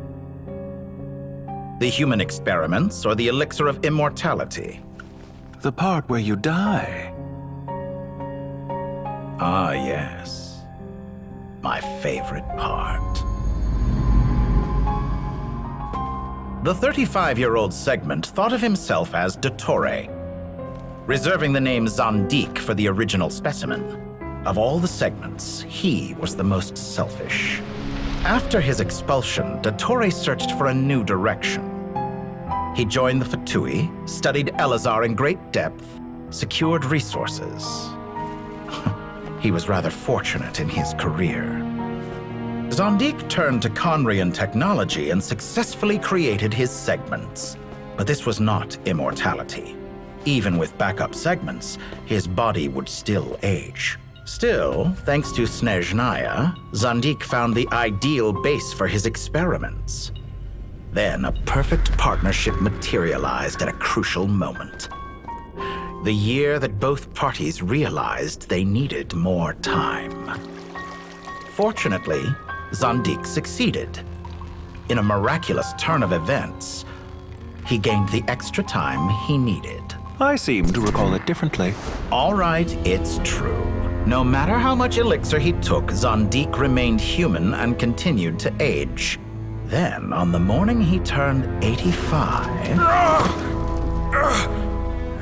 The human experiments or the elixir of immortality? The part where you die. Ah, yes. My favorite part. The 35-year-old Segment thought of himself as dottore, reserving the name Zandik for the original specimen. Of all the segments, he was the most selfish. After his expulsion, dottore searched for a new direction. He joined the Fatui, studied Elazar in great depth, secured resources. He was rather fortunate in his career. Zandik turned to Conrian technology and successfully created his segments. But this was not immortality. Even with backup segments, his body would still age. Still, thanks to Snezhnaya, Zandik found the ideal base for his experiments. Then a perfect partnership materialized at a crucial moment. The year that both parties realized they needed more time. Fortunately, Zandik succeeded. In a miraculous turn of events, he gained the extra time he needed. I seem to recall it differently. All right, it's true. No matter how much elixir he took, Zandik remained human and continued to age. Then, on the morning he turned 85...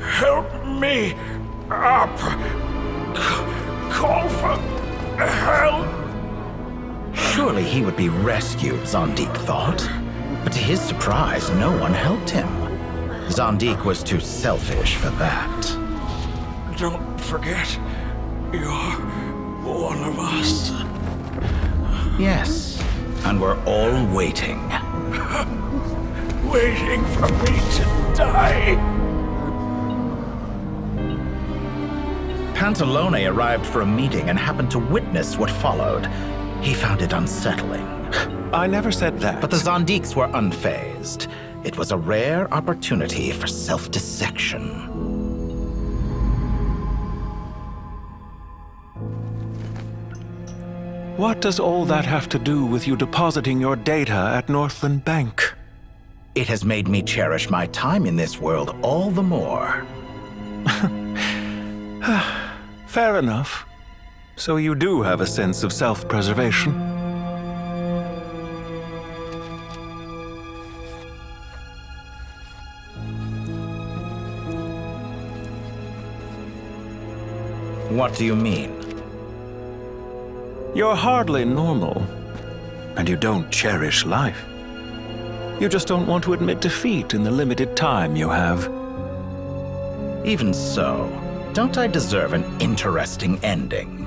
Help me up! Call for help! Surely he would be rescued, Zandik thought. But to his surprise, no one helped him. Zandik was too selfish for that. Don't forget, you're one of us. Yes, and we're all waiting. Waiting for me to die. Pantalone arrived for a meeting and happened to witness what followed. He found it unsettling. I never said that. But the Zandiks were unfazed. It was a rare opportunity for self-dissection. What does all that have to do with you depositing your data at Northland Bank? It has made me cherish my time in this world all the more. Fair enough. So you do have a sense of self-preservation. What do you mean? You're hardly normal, and you don't cherish life. You just don't want to admit defeat in the limited time you have. Even so, don't I deserve an interesting ending?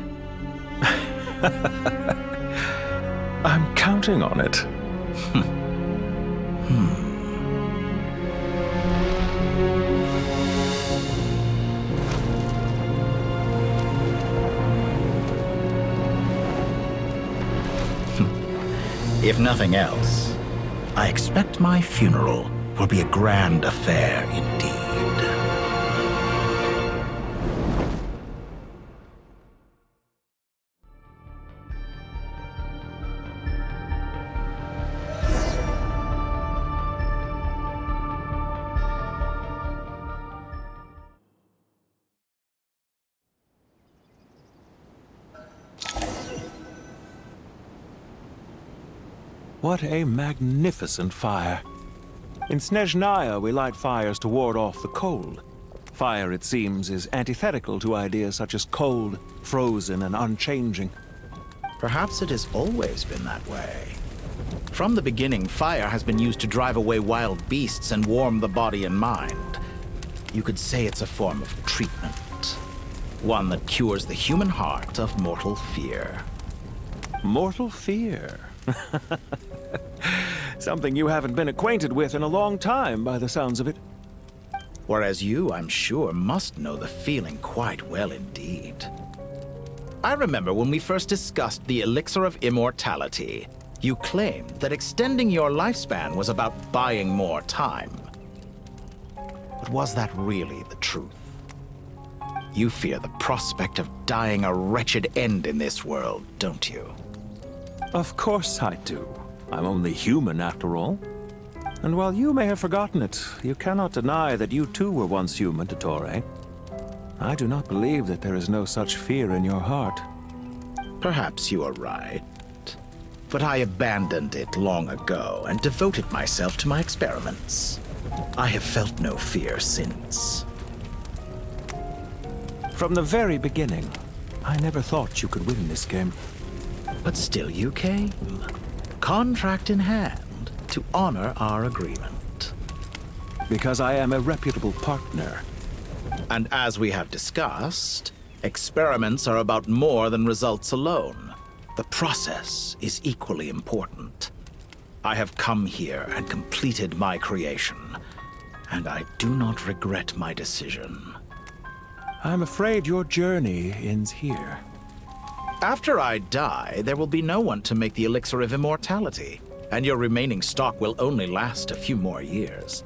I'm counting on it. If nothing else, I expect my funeral will be a grand affair indeed. What a magnificent fire. In Snezhnaya, we light fires to ward off the cold. Fire, it seems, is antithetical to ideas such as cold, frozen, and unchanging. Perhaps it has always been that way. From the beginning, fire has been used to drive away wild beasts and warm the body and mind. You could say it's a form of treatment. One that cures the human heart of mortal fear. Mortal fear? Something you haven't been acquainted with in a long time, by the sounds of it. Whereas you, I'm sure, must know the feeling quite well indeed. I remember when we first discussed the elixir of immortality, you claimed that extending your lifespan was about buying more time. But was that really the truth? You fear the prospect of dying a wretched end in this world, don't you? Of course I do. I'm only human, after all. And while you may have forgotten it, you cannot deny that you too were once human, dottore. I do not believe that there is no such fear in your heart. Perhaps you are right. But I abandoned it long ago and devoted myself to my experiments. I have felt no fear since. From the very beginning, I never thought you could win this game. But still you came, contract in hand, to honor our agreement. Because I am a reputable partner. And as we have discussed, experiments are about more than results alone. The process is equally important. I have come here and completed my creation, and I do not regret my decision. I'm afraid your journey ends here. After I die, there will be no one to make the elixir of immortality, and your remaining stock will only last a few more years.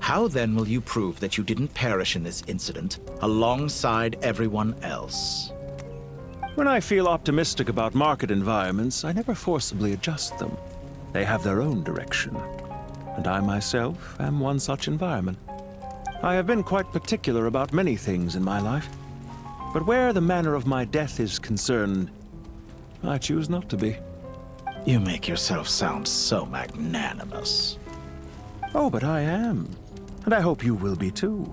How then will you prove that you didn't perish in this incident alongside everyone else? When I feel optimistic about market environments, I never forcibly adjust them. They have their own direction, and I myself am one such environment. I have been quite particular about many things in my life, but where the manner of my death is concerned, I choose not to be. You make yourself sound so magnanimous. Oh, but I am, and I hope you will be too.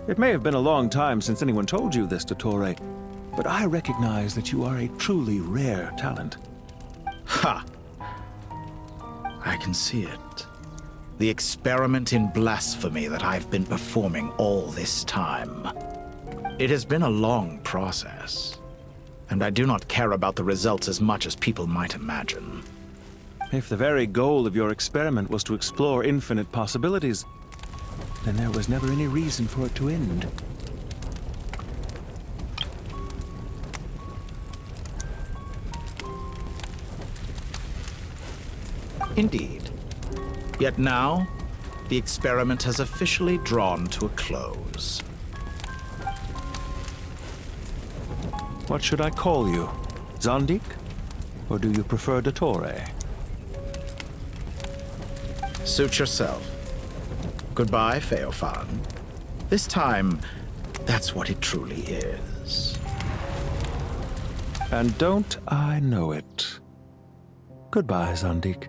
It may have been a long time since anyone told you this, dottore, but I recognize that you are a truly rare talent. Ha! I can see it. The experiment in blasphemy that I've been performing all this time. It has been a long process, and I do not care about the results as much as people might imagine. If the very goal of your experiment was to explore infinite possibilities, then there was never any reason for it to end. Indeed. Yet now, the experiment has officially drawn to a close. What should I call you? Zondik? Or do you prefer dottore? Suit yourself. Goodbye, Feofan. This time, that's what it truly is. And don't I know it? Goodbye, Zondik.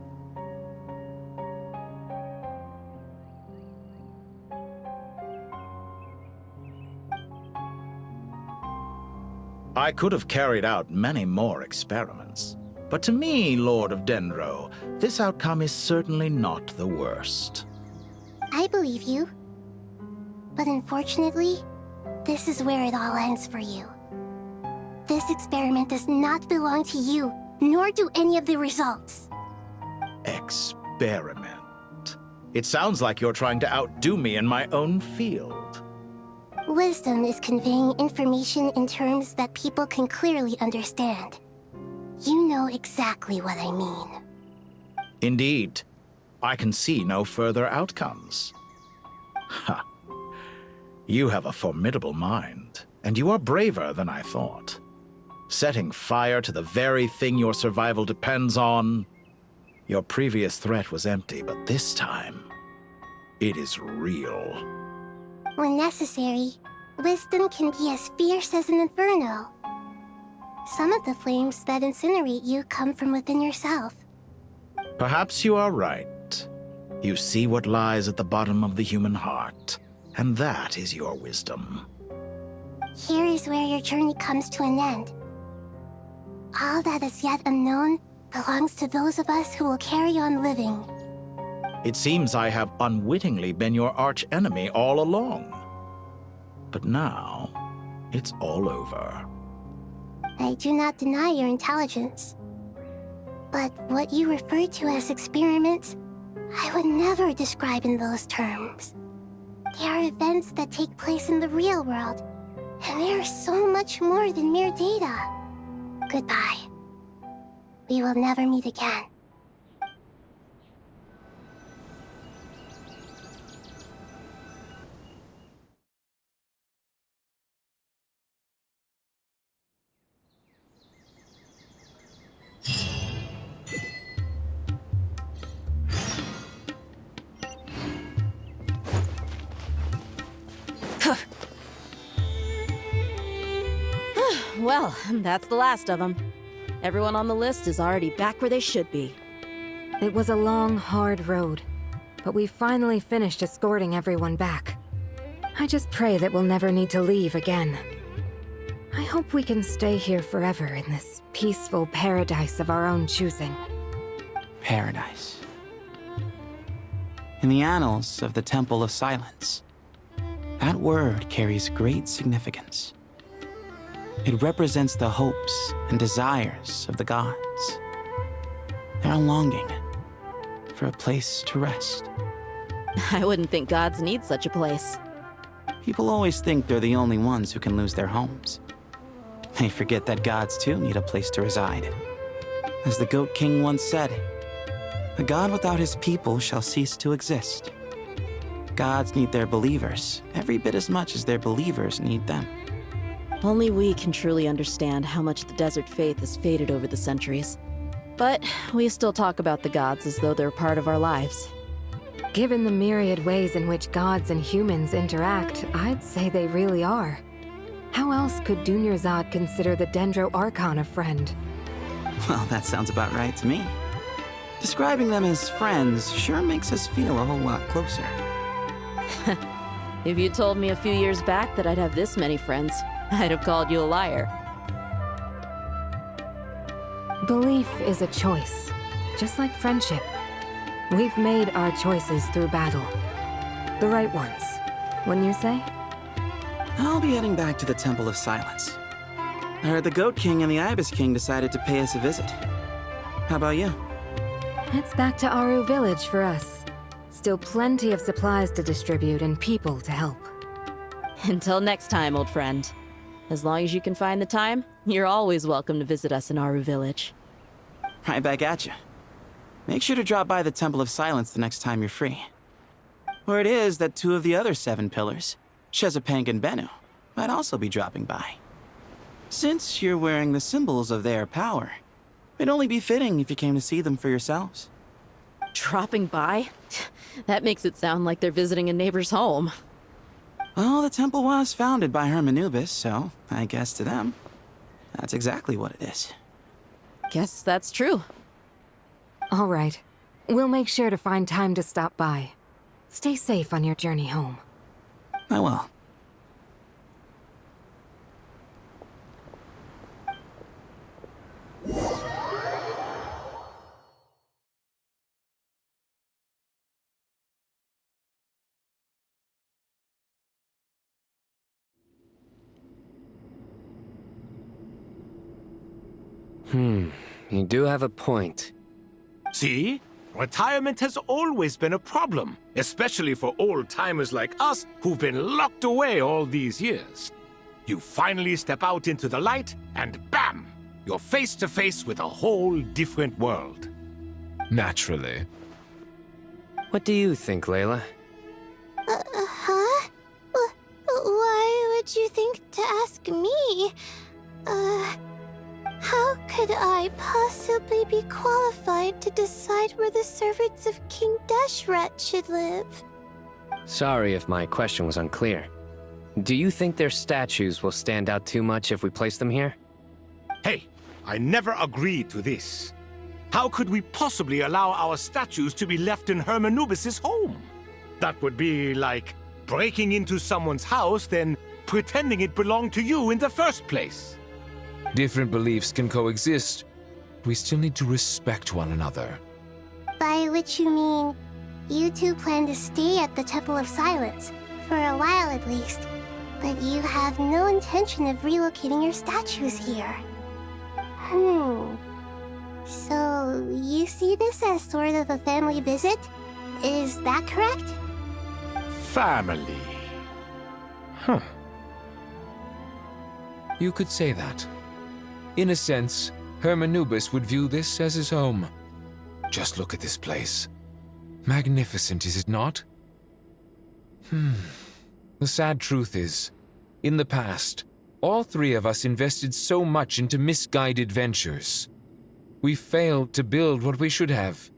I could have carried out many more experiments, but to me, Lord of Dendro, this outcome is certainly not the worst. I believe you. But unfortunately, this is where it all ends for you. This experiment does not belong to you, nor do any of the results. Experiment? It sounds like you're trying to outdo me in my own field. Wisdom is conveying information in terms that people can clearly understand. You know exactly what I mean. Indeed. I can see no further outcomes. Ha. You have a formidable mind, and you are braver than I thought. Setting fire to the very thing your survival depends on. Your previous threat was empty, but this time, it is real. When necessary, wisdom can be as fierce as an inferno. Some of the flames that incinerate you come from within yourself. Perhaps you are right. You see what lies at the bottom of the human heart, and that is your wisdom. Here is where your journey comes to an end. All that is yet unknown belongs to those of us who will carry on living. It seems I have unwittingly been your arch-enemy all along. But now, it's all over. I do not deny your intelligence. But what you refer to as experiments, I would never describe in those terms. They are events that take place in the real world, and they are so much more than mere data. Goodbye. We will never meet again. Well, that's the last of them. Everyone on the list is already back where they should be. It was a long, hard road, but we finally finished escorting everyone back. I just pray that we'll never need to leave again. I hope we can stay here forever in this peaceful paradise of our own choosing. Paradise. In the annals of the Temple of Silence, that word carries great significance. It represents the hopes and desires of the gods. Their longing for a place to rest. I wouldn't think gods need such a place. People always think they're the only ones who can lose their homes. They forget that gods too need a place to reside. As the Goat King once said, "A god without his people shall cease to exist." Gods need their believers every bit as much as their believers need them. Only we can truly understand how much the desert faith has faded over the centuries. But we still talk about the gods as though they're part of our lives. Given the myriad ways in which gods and humans interact, I'd say they really are. How else could Dunyarzad consider the Dendro Archon a friend? Well, that sounds about right to me. Describing them as friends sure makes us feel a whole lot closer. If you told me a few years back that I'd have this many friends, I'd have called you a liar. Belief is a choice, just like friendship. We've made our choices through battle. The right ones, wouldn't you say? I'll be heading back to the Temple of Silence. I heard the Goat King and the Ibis King decided to pay us a visit. How about you? It's back to Aru Village for us. Still plenty of supplies to distribute and people to help. Until next time, old friend. As long as you can find the time, you're always welcome to visit us in Aru Village. Right back at you. Make sure to drop by the Temple of Silence the next time you're free. Or it is that two of the other 7 pillars, Shezapang and Bennu, might also be dropping by. Since you're wearing the symbols of their power, it'd only be fitting if you came to see them for yourselves. Dropping by? That makes it sound like they're visiting a neighbor's home. Well, the temple was founded by Hermanubis, so I guess to them, that's exactly what it is. Guess that's true. All right. We'll make sure to find time to stop by. Stay safe on your journey home. I will. You do have a point. See? Retirement has always been a problem, especially for old-timers like us who've been locked away all these years. You finally step out into the light, and bam! You're face to face with a whole different world. Naturally. What do you think, Layla? Huh? Why would you think to ask me? How could I possibly be qualified to decide where the servants of King Deshret should live? Sorry if my question was unclear. Do you think their statues will stand out too much if we place them here? Hey, I never agreed to this. How could we possibly allow our statues to be left in Hermanubis' home? That would be like breaking into someone's house, then pretending it belonged to you in the first place. Different beliefs can coexist. We still need to respect one another. By which you mean, you two plan to stay at the Temple of Silence, for a while at least, but you have no intention of relocating your statues here. So, you see this as sort of a family visit? Is that correct? Family. Huh. You could say that. In a sense, Hermanubis would view this as his home. Just look at this place. Magnificent, is it not? The sad truth is, in the past, all three of us invested so much into misguided ventures. We failed to build what we should have,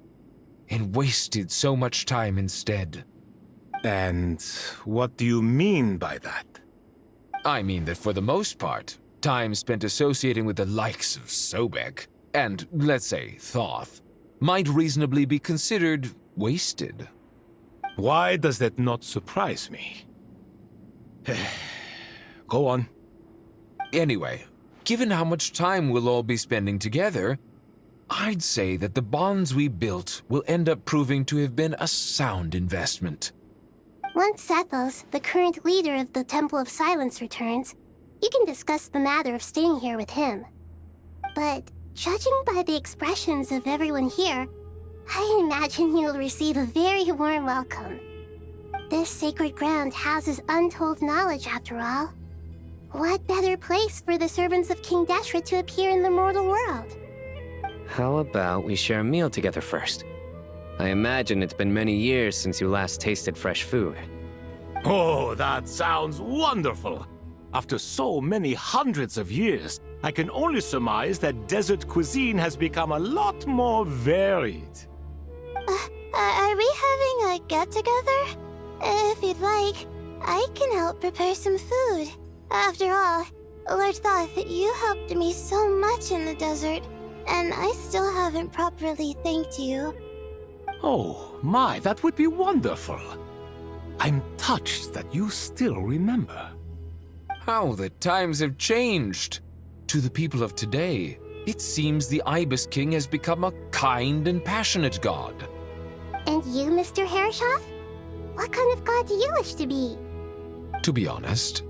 and wasted so much time instead. And what do you mean by that? I mean that for the most part, time spent associating with the likes of Sobek, and, let's say, Thoth, might reasonably be considered wasted. Why does that not surprise me? Go on. Anyway, given how much time we'll all be spending together, I'd say that the bonds we built will end up proving to have been a sound investment. Once Sethos, the current leader of the Temple of Silence, returns, you can discuss the matter of staying here with him. But judging by the expressions of everyone here, I imagine you'll receive a very warm welcome. This sacred ground houses untold knowledge, after all. What better place for the servants of King Deshret to appear in the mortal world? How about we share a meal together first? I imagine it's been many years since you last tasted fresh food. Oh, that sounds wonderful! After so many hundreds of years, I can only surmise that desert cuisine has become a lot more varied. Are we having a get-together? If you'd like, I can help prepare some food. After all, Lord Thoth, you helped me so much in the desert, and I still haven't properly thanked you. Oh, my, that would be wonderful. I'm touched that you still remember. How the times have changed! To the people of today, it seems the Ibis King has become a kind and passionate god. And you, Mr. Herreshoff? What kind of god do you wish to be? To be honest,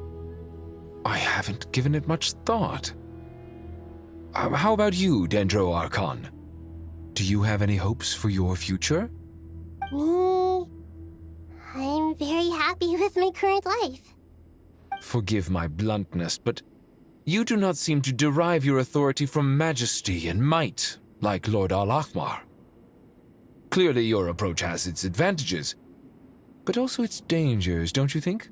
I haven't given it much thought. How about you, Dendro Archon? Do you have any hopes for your future? Me? I'm very happy with my current life. Forgive my bluntness, but you do not seem to derive your authority from majesty and might, like Lord Al-Ahmar. Clearly your approach has its advantages, but also its dangers, don't you think?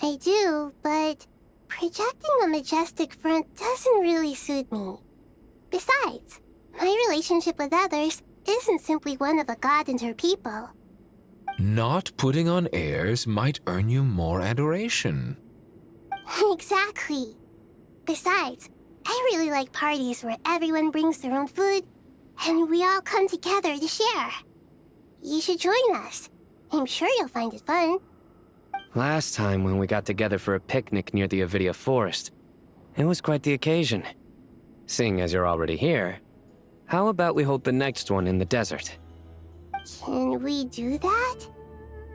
I do, but projecting a majestic front doesn't really suit me. Besides, my relationship with others isn't simply one of a god and her people. Not putting on airs might earn you more adoration. Exactly. Besides, I really like parties where everyone brings their own food, and we all come together to share. You should join us. I'm sure you'll find it fun. Last time when we got together for a picnic near the Avidia Forest, it was quite the occasion. Seeing as you're already here, how about we hold the next one in the desert? Can we do that?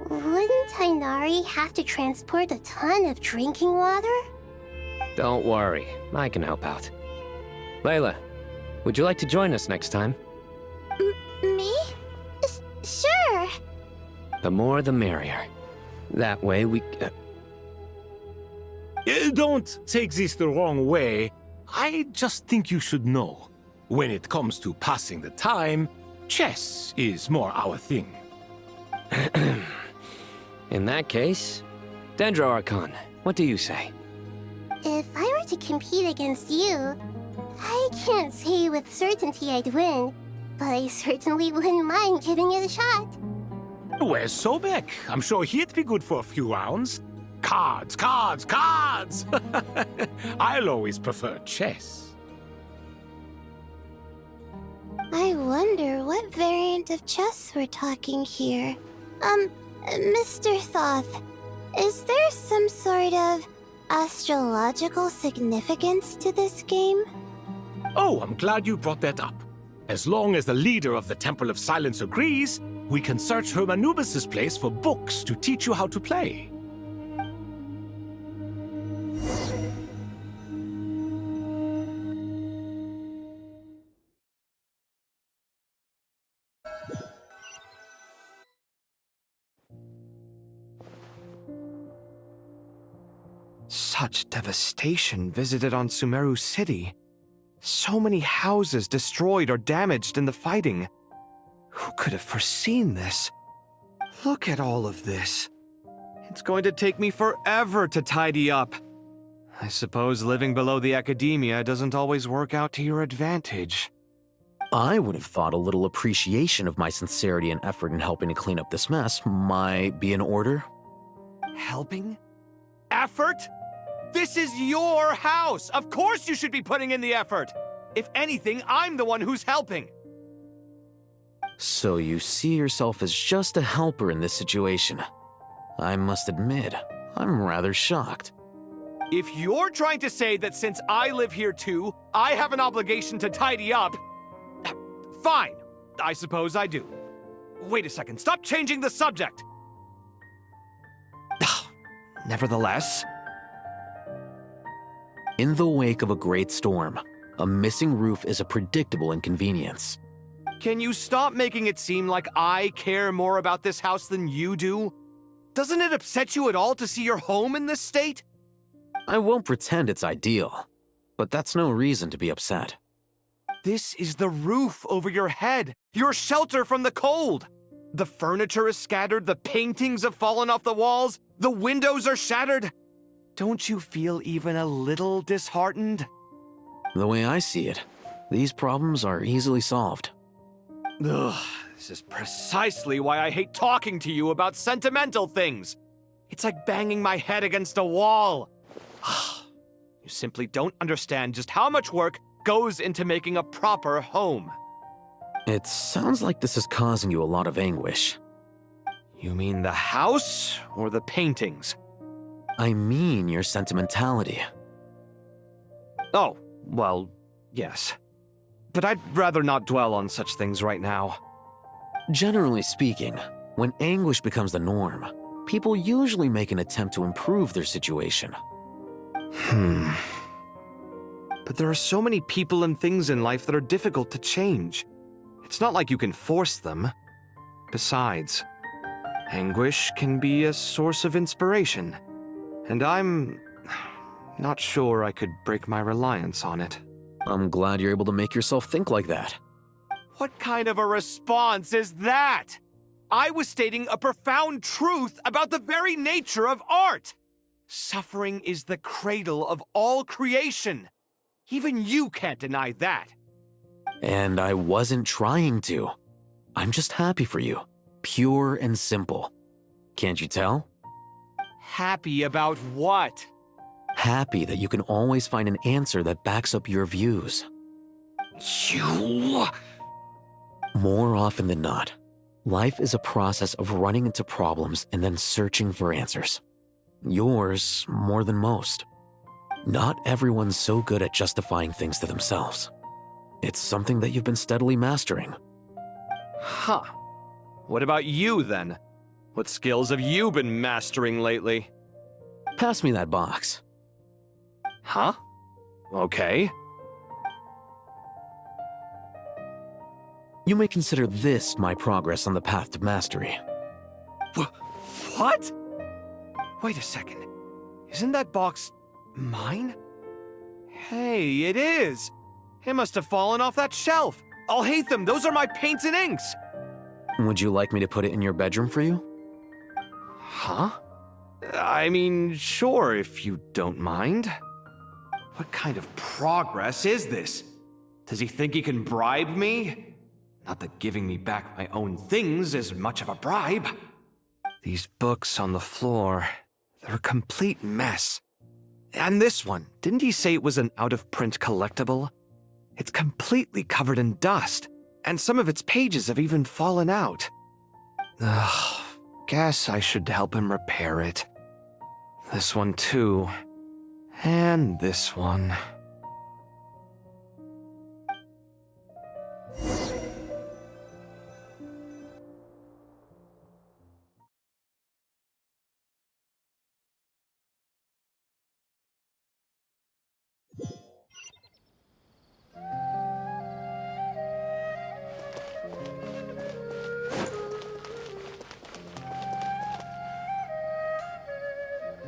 Wouldn't Tighnari have to transport a ton of drinking water? Don't worry, I can help out. Layla, would you like to join us next time? Me? Sure. The more the merrier. That way we... Don't take this the wrong way. I just think you should know. When it comes to passing the time, chess is more our thing. In that case, Dendro Archon, what do you say? If I were to compete against you, I can't say with certainty I'd win, but I certainly wouldn't mind giving it a shot. Where's Sobek? I'm sure he'd be good for a few rounds. Cards, cards, cards! I'll always prefer chess. I wonder what variant of chess we're talking here. Mr. Thoth, is there some sort of astrological significance to this game? Oh, I'm glad you brought that up. As long as the leader of the Temple of Silence agrees, we can search Hermanubis' place for books to teach you how to play. Such devastation visited on Sumeru City. So many houses destroyed or damaged in the fighting. Who could have foreseen this? Look at all of this. It's going to take me forever to tidy up. I suppose living below the academia doesn't always work out to your advantage. I would have thought a little appreciation of my sincerity and effort in helping to clean up this mess might be in order. Helping? Effort? This is your house! Of course you should be putting in the effort! If anything, I'm the one who's helping! So you see yourself as just a helper in this situation. I must admit, I'm rather shocked. If you're trying to say that since I live here too, I have an obligation to tidy up, fine, I suppose I do. Wait a second, stop changing the subject! Nevertheless... In the wake of a great storm, a missing roof is a predictable inconvenience. Can you stop making it seem like I care more about this house than you do? Doesn't it upset you at all to see your home in this state? I won't pretend it's ideal, but that's no reason to be upset. This is the roof over your head, your shelter from the cold. The furniture is scattered, the paintings have fallen off the walls, the windows are shattered. Don't you feel even a little disheartened? The way I see it, these problems are easily solved. Ugh, this is precisely why I hate talking to you about sentimental things. It's like banging my head against a wall. You simply don't understand just how much work goes into making a proper home. It sounds like this is causing you a lot of anguish. You mean the house or the paintings? I mean your sentimentality. Oh, well, yes. But I'd rather not dwell on such things right now. Generally speaking, when anguish becomes the norm, people usually make an attempt to improve their situation. But there are so many people and things in life that are difficult to change. It's not like you can force them. Besides, anguish can be a source of inspiration. And I'm not sure I could break my reliance on it. I'm glad you're able to make yourself think like that. What kind of a response is that? I was stating a profound truth about the very nature of art. Suffering is the cradle of all creation. Even you can't deny that. And I wasn't trying to. I'm just happy for you. Pure and simple. Can't you tell? Happy about what? Happy that you can always find an answer that backs up your views. You... More often than not, life is a process of running into problems and then searching for answers. Yours more than most. Not everyone's so good at justifying things to themselves. It's something that you've been steadily mastering. Huh. What about you, then? What skills have you been mastering lately? Pass me that box. Huh? Okay. You may consider this my progress on the path to mastery. What? Wait a second. Isn't that box mine? Hey, it is! It must have fallen off that shelf. I'll hate them. Those are my paints and inks. Would you like me to put it in your bedroom for you? Huh? I mean, sure, if you don't mind. What kind of progress is this? Does he think he can bribe me? Not that giving me back my own things is much of a bribe. These books on the floor, they're a complete mess. And this one, didn't he say it was an out-of-print collectible? It's completely covered in dust, and some of its pages have even fallen out. Ugh, guess I should help him repair it. This one too. And this one.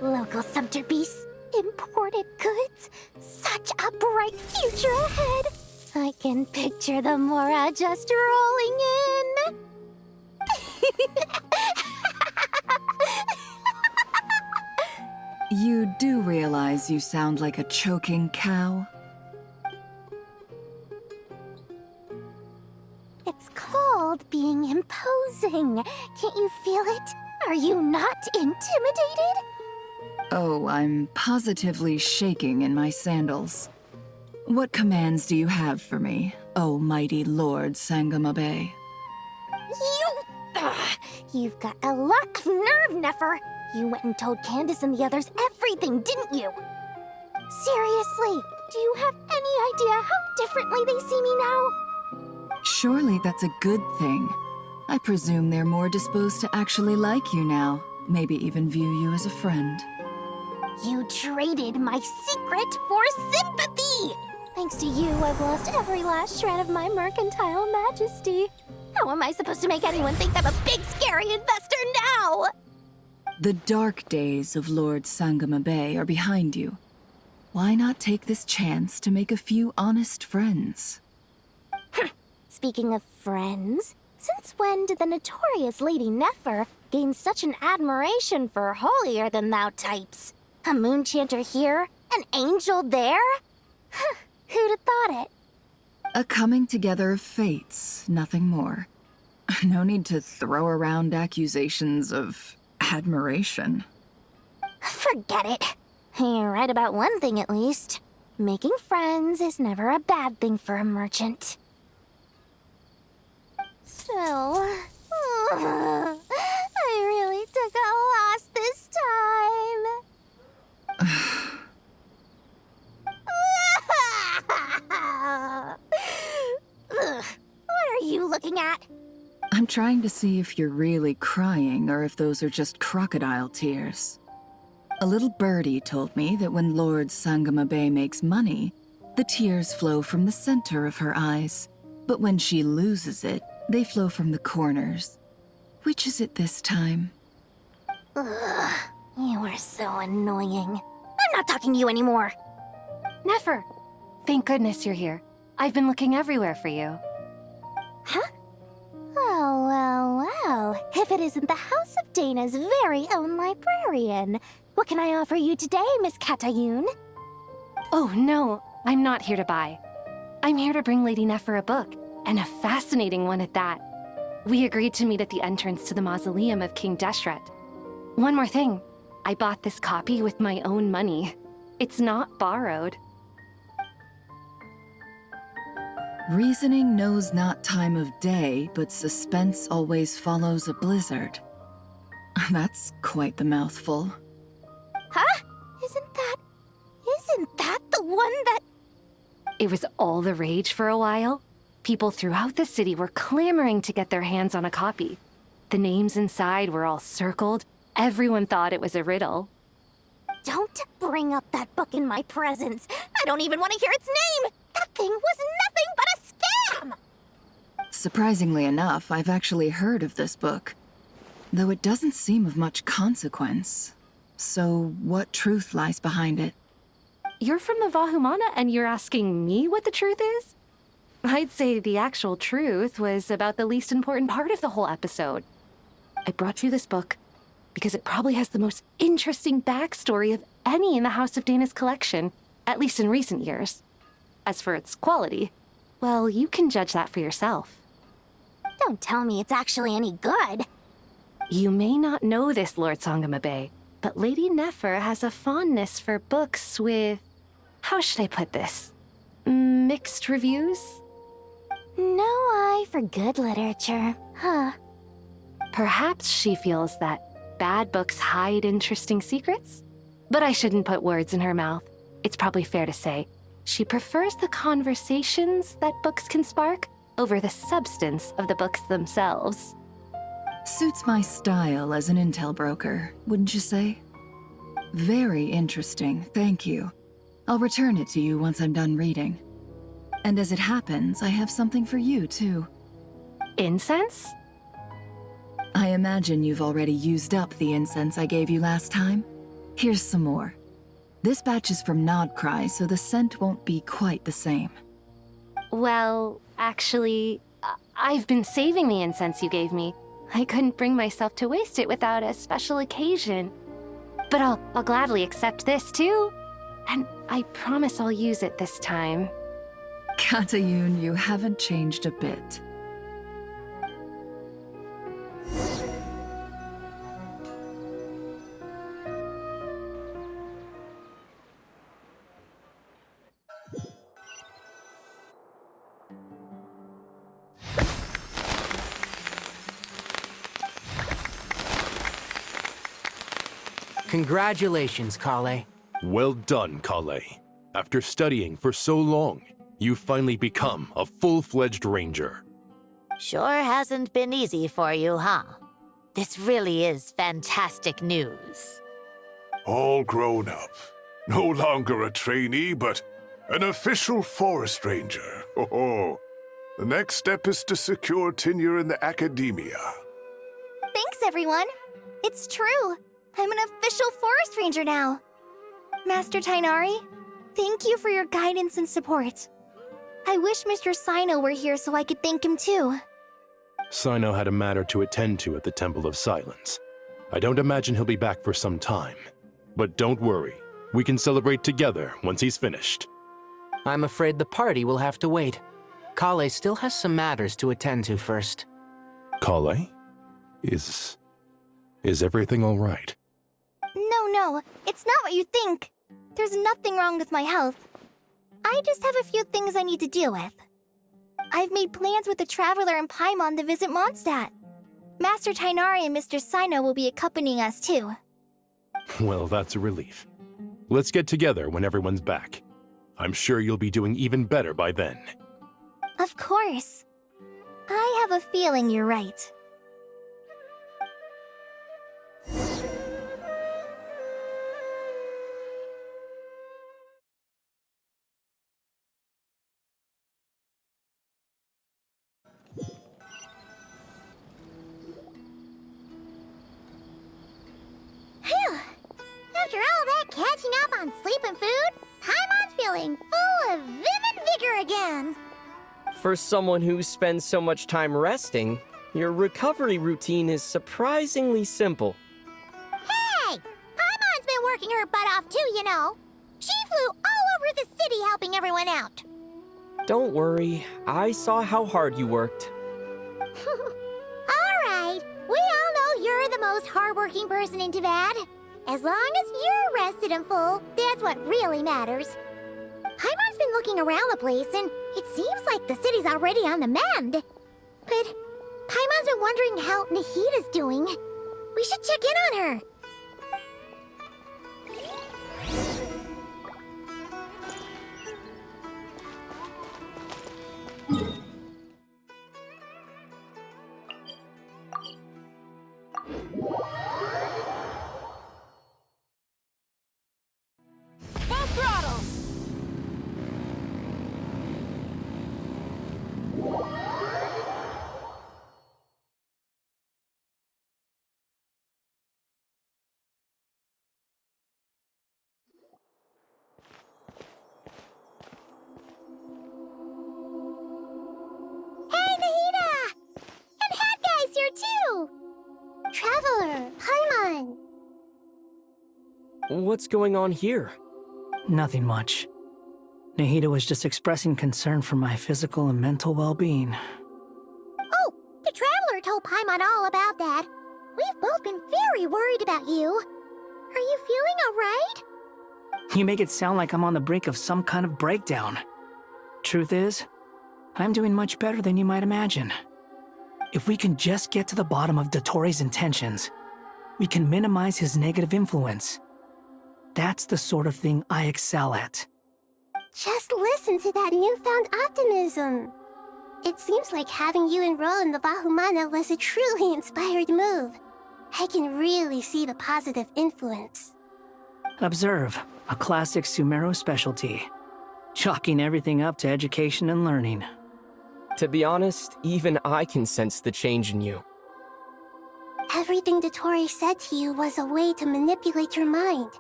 Local subterpiece. imported goods. Such a bright future ahead. I can picture the Mora just rolling in. You do realize you sound like a choking cow? It's called being imposing. Can't you feel it? Are you not intimidated? Oh, I'm positively shaking in my sandals. What commands do you have for me, oh mighty Lord Sangamabe? You've got a lot of nerve, Nefer. You went and told Candace and the others everything, didn't you? Seriously, do you have any idea how differently they see me now? Surely that's a good thing. I presume they're more disposed to actually like you now, maybe even view you as a friend. You traded my secret for sympathy! Thanks to you, I've lost every last shred of my mercantile majesty. How am I supposed to make anyone think I'm a big, scary investor now? The dark days of Lord Sangamabe are behind you. Why not take this chance to make a few honest friends? Speaking of friends, since when did the notorious Lady Nefer gain such an admiration for holier-than-thou types? A moon chanter here, an angel there? Who'd have thought it? A coming together of fates, nothing more. No need to throw around accusations of admiration. Forget it. You're right about one thing at least. Making friends is never a bad thing for a merchant. So, I really took a loss this time. What are you looking at? I'm trying to see if you're really crying or if those are just crocodile tears. A little birdie told me that when Lord Sangamabe makes money, the tears flow from the center of her eyes, but when she loses it, they flow from the corners. Which is it this time? Ugh, you are so annoying. I'm not talking to you anymore. Nefer! Thank goodness you're here. I've been looking everywhere for you. Huh? Oh, well. If it isn't the House of Dana's very own librarian. What can I offer you today, Miss Katayun? Oh, no. I'm not here to buy. I'm here to bring Lady Nefer a book, and a fascinating one at that. We agreed to meet at the entrance to the mausoleum of King Deshret. One more thing. I bought this copy with my own money. It's not borrowed. Reasoning knows not time of day, but suspense always follows a blizzard. That's quite the mouthful. Huh? Isn't that the one that... It was all the rage for a while. People throughout the city were clamoring to get their hands on a copy. The names inside were all circled. Everyone thought it was a riddle. Don't bring up that book in my presence. I don't even want to hear its name. That thing was nothing but a scam. Surprisingly enough, I've actually heard of this book, though it doesn't seem of much consequence. So, what truth lies behind it? You're from the Vahumana and you're asking me what the truth is? I'd say the actual truth was about the least important part of the whole episode. I brought you this book because it probably has the most interesting backstory of any in the House of Dana's collection, at least in recent years. As for its quality, well, you can judge that for yourself. Don't tell me it's actually any good. You may not know this, Lord Sangamabe, but Lady Nefer has a fondness for books with... how should I put this? Mixed reviews? No eye for good literature, huh? Perhaps she feels that bad books hide interesting secrets? But I shouldn't put words in her mouth. It's probably fair to say she prefers the conversations that books can spark over the substance of the books themselves. Suits my style as an intel broker, wouldn't you say? Very interesting, thank you. I'll return it to you once I'm done reading. And as it happens, I have something for you, too. Incense? I imagine you've already used up the incense I gave you last time. Here's some more. This batch is from Nodcry, so the scent won't be quite the same. Well, actually, I've been saving the incense you gave me. I couldn't bring myself to waste it without a special occasion. But I'll gladly accept this too. And I promise I'll use it this time. Katayun, you haven't changed a bit. Congratulations, Kale. Well done, Kale. After studying for so long, you finally become a full-fledged ranger. Sure hasn't been easy for you, huh? This really is fantastic news. All grown up. No longer a trainee, but an official forest ranger. Oh, the next step is to secure tenure in the academia. Thanks, everyone. It's true. I'm an official forest ranger now. Master Tighnari, thank you for your guidance and support. I wish Mr. Sino were here so I could thank him too. Sino had a matter to attend to at the Temple of Silence. I don't imagine he'll be back for some time. But don't worry, we can celebrate together once he's finished. I'm afraid the party will have to wait. Kale still has some matters to attend to first. Kale? Is everything all right? No, it's not what you think. There's nothing wrong with my health. I just have a few things I need to deal with. I've made plans with the Traveler and Paimon to visit Mondstadt. Master Tighnari and Mr. Sino will be accompanying us too. Well, that's a relief. Let's get together when everyone's back. I'm sure you'll be doing even better by then. Of course. I have a feeling you're right. After all that catching up on sleep and food, Paimon's feeling full of vim and vigor again. For someone who spends so much time resting, your recovery routine is surprisingly simple. Hey! Paimon's been working her butt off too, you know. She flew all over the city helping everyone out. Don't worry, I saw how hard you worked. Alright, we all know you're the most hardworking person in Tevad. As long as you're rested and full, that's what really matters. Paimon's been looking around the place, and it seems like the city's already on the mend. But Paimon's been wondering how Nahida's doing. We should check in on her. Full throttle! Hey, Nahida! And Hat Guy's here too! Traveler, Paimon! What's going on here? Nothing much. Nahida was just expressing concern for my physical and mental well-being. Oh, the Traveler told Paimon all about that. We've both been very worried about you. Are you feeling alright? You make it sound like I'm on the brink of some kind of breakdown. Truth is, I'm doing much better than you might imagine. If we can just get to the bottom of Dottore's intentions, we can minimize his negative influence. That's the sort of thing I excel at. Just listen to that newfound optimism. It seems like having you enroll in the Vahumana was a truly inspired move. I can really see the positive influence. Observe, a classic sumeru specialty. Chalking everything up to education and learning. To be honest, even I can sense the change in you. Everything Dottore said to you was a way to manipulate your mind.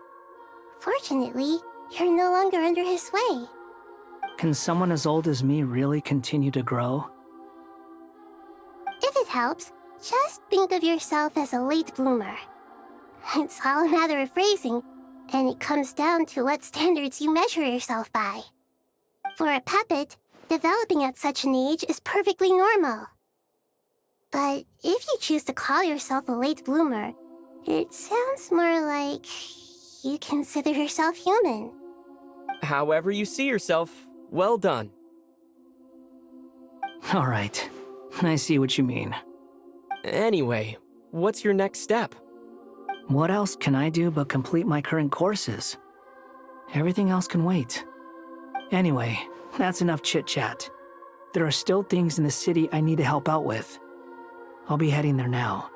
Fortunately, you're no longer under his sway. Can someone as old as me really continue to grow? If it helps, just think of yourself as a late bloomer. It's all a matter of phrasing, and it comes down to what standards you measure yourself by. For a puppet, developing at such an age is perfectly normal. But if you choose to call yourself a late bloomer, it sounds more like you consider yourself human. However you see yourself, well done. All right, I see what you mean. Anyway, what's your next step? What else can I do but complete my current courses? Everything else can wait. Anyway, that's enough chit-chat. There are still things in the city I need to help out with. I'll be heading there now.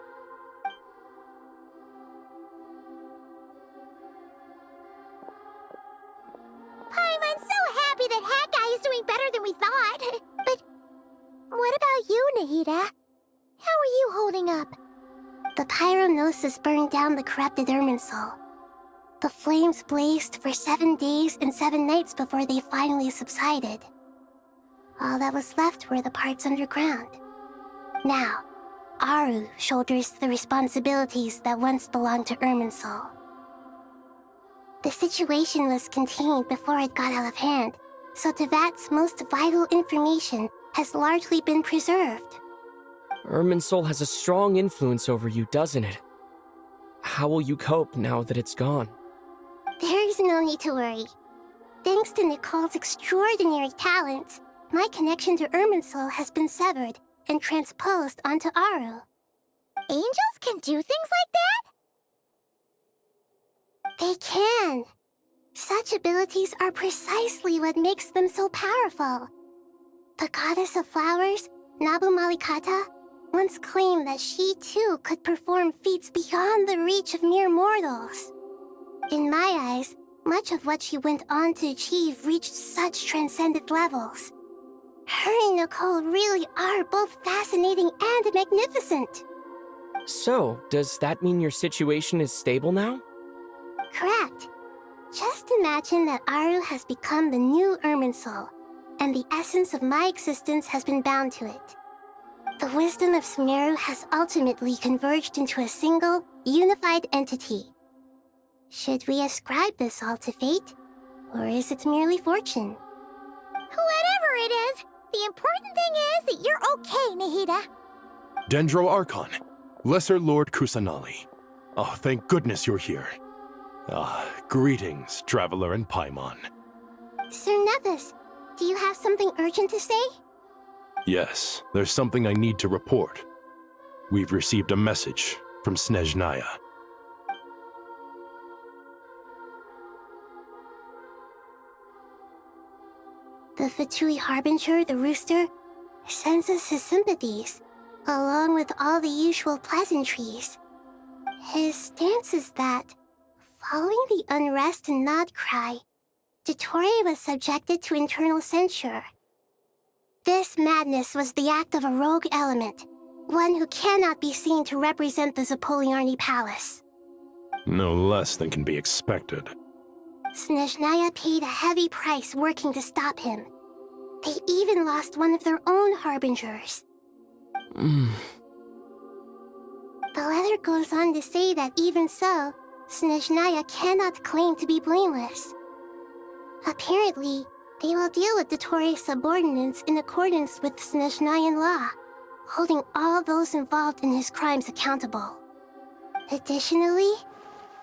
I'm so happy that Hat Guy is doing better than we thought. But what about you, Nahida? How are you holding up? The pyronosis burned down the corrupted irminsul. The flames blazed for 7 days and 7 nights before they finally subsided. All that was left were the parts underground. Now, Aru shoulders the responsibilities that once belonged to irminsul. The situation was contained before it got out of hand, so Tevat's most vital information has largely been preserved. Irminsul has a strong influence over you, doesn't it? How will you cope now that it's gone? There is no need to worry. Thanks to Nicole's extraordinary talents, my connection to irminsul has been severed and transposed onto Aru. Angels can do things like that? They can. Such abilities are precisely what makes them so powerful. The goddess of flowers, Nabu Malikata, once claimed that she too could perform feats beyond the reach of mere mortals. In my eyes, much of what she went on to achieve reached such transcendent levels. Her and Nicole really are both fascinating and magnificent. So, does that mean your situation is stable now? Correct. Just imagine that Aru has become the new irminsul, and the essence of my existence has been bound to it. The wisdom of Sumeru has ultimately converged into a single, unified entity. Should we ascribe this all to fate, or is it merely fortune? Whatever it is, the important thing is that you're okay, Nahida. Dendro Archon, Lesser Lord Kusanali. Oh, thank goodness you're here. Greetings, Traveler and Paimon. Sir Nevis, do you have something urgent to say? Yes, there's something I need to report. We've received a message from Snezhnaya. The Fatui Harbinger, the Rooster, sends us his sympathies, along with all the usual pleasantries. His stance is that, following the unrest and nod cry, dottore was subjected to internal censure. This madness was the act of a rogue element, one who cannot be seen to represent the Zapoliarni Palace. No less than can be expected. Snezhnaya paid a heavy price working to stop him. They even lost one of their own harbingers. The letter goes on to say that even so, Snezhnaya cannot claim to be blameless. Apparently, they will deal with Dottore's subordinates in accordance with Snezhnayan law, holding all those involved in his crimes accountable. Additionally,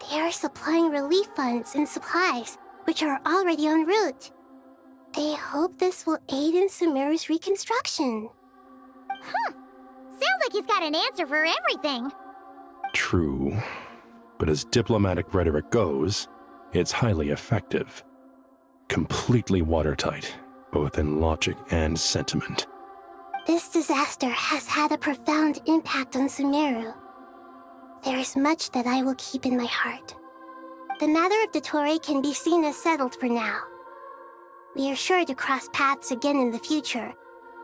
they are supplying relief funds and supplies, which are already en route. They hope this will aid in Sumeru's reconstruction. Sounds like he's got an answer for everything. True. But as diplomatic rhetoric goes, it's highly effective. Completely watertight, both in logic and sentiment. This disaster has had a profound impact on Sumeru. There is much that I will keep in my heart. The matter of dottore can be seen as settled for now. We are sure to cross paths again in the future,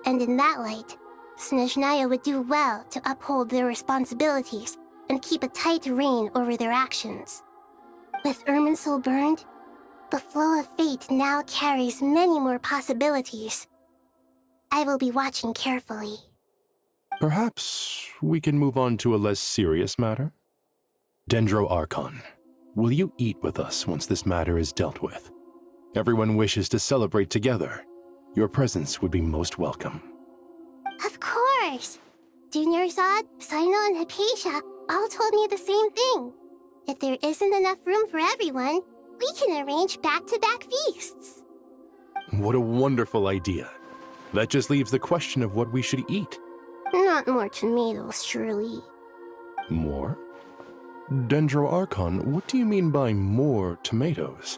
and in that light, Snezhnaya would do well to uphold their responsibilities and keep a tight rein over their actions. With irminsul burned, the flow of fate now carries many more possibilities. I will be watching carefully. Perhaps we can move on to a less serious matter? Dendro Archon, will you eat with us once this matter is dealt with? Everyone wishes to celebrate together. Your presence would be most welcome. Of course! Junior Zod, Sino, and Hypatia all told me the same thing. If there isn't enough room for everyone, we can arrange back-to-back feasts. What a wonderful idea. That just leaves the question of what we should eat. Not more tomatoes, surely. More? Dendro Archon, what do you mean by more tomatoes?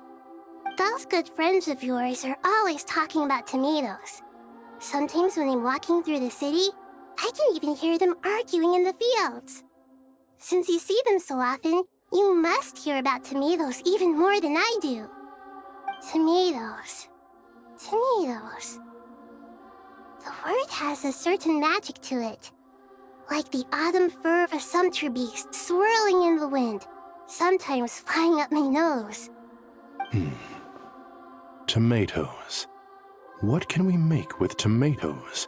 Those good friends of yours are always talking about tomatoes. Sometimes when I'm walking through the city, I can even hear them arguing in the fields. Since you see them so often, you must hear about tomatoes even more than I do. Tomatoes. Tomatoes. The word has a certain magic to it. Like the autumn fur of a sumpter beast swirling in the wind, sometimes flying up my nose. Tomatoes. What can we make with tomatoes?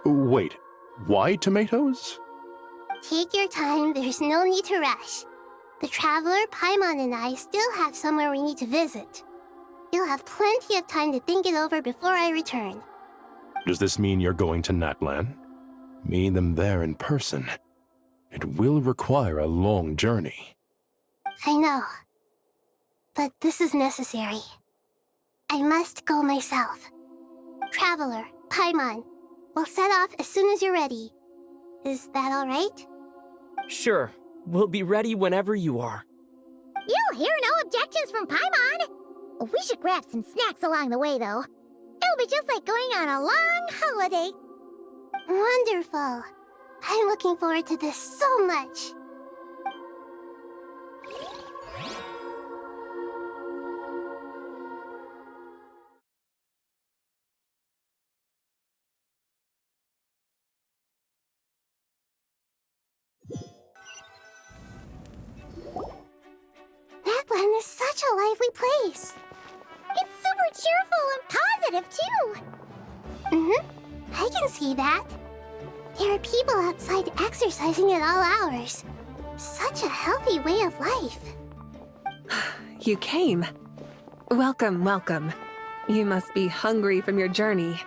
Wait, why tomatoes? Take your time, there's no need to rush. The Traveler, Paimon, and I still have somewhere we need to visit. You'll have plenty of time to think it over before I return. Does this mean you're going to Natlan? Meeting them there in person. It will require a long journey. I know. But this is necessary. I must go myself. Traveler, Paimon, we'll set off as soon as you're ready. Is that all right? Sure. We'll be ready whenever you are. You'll hear no objections from Paimon. We should grab some snacks along the way, though. It'll be just like going on a long holiday. Wonderful. I'm looking forward to this so much. Natlan is such a lively place. It's super cheerful and positive, too. I can see that. There are people outside exercising at all hours. Such a healthy way of life. You came. Welcome, welcome. You must be hungry from your journey.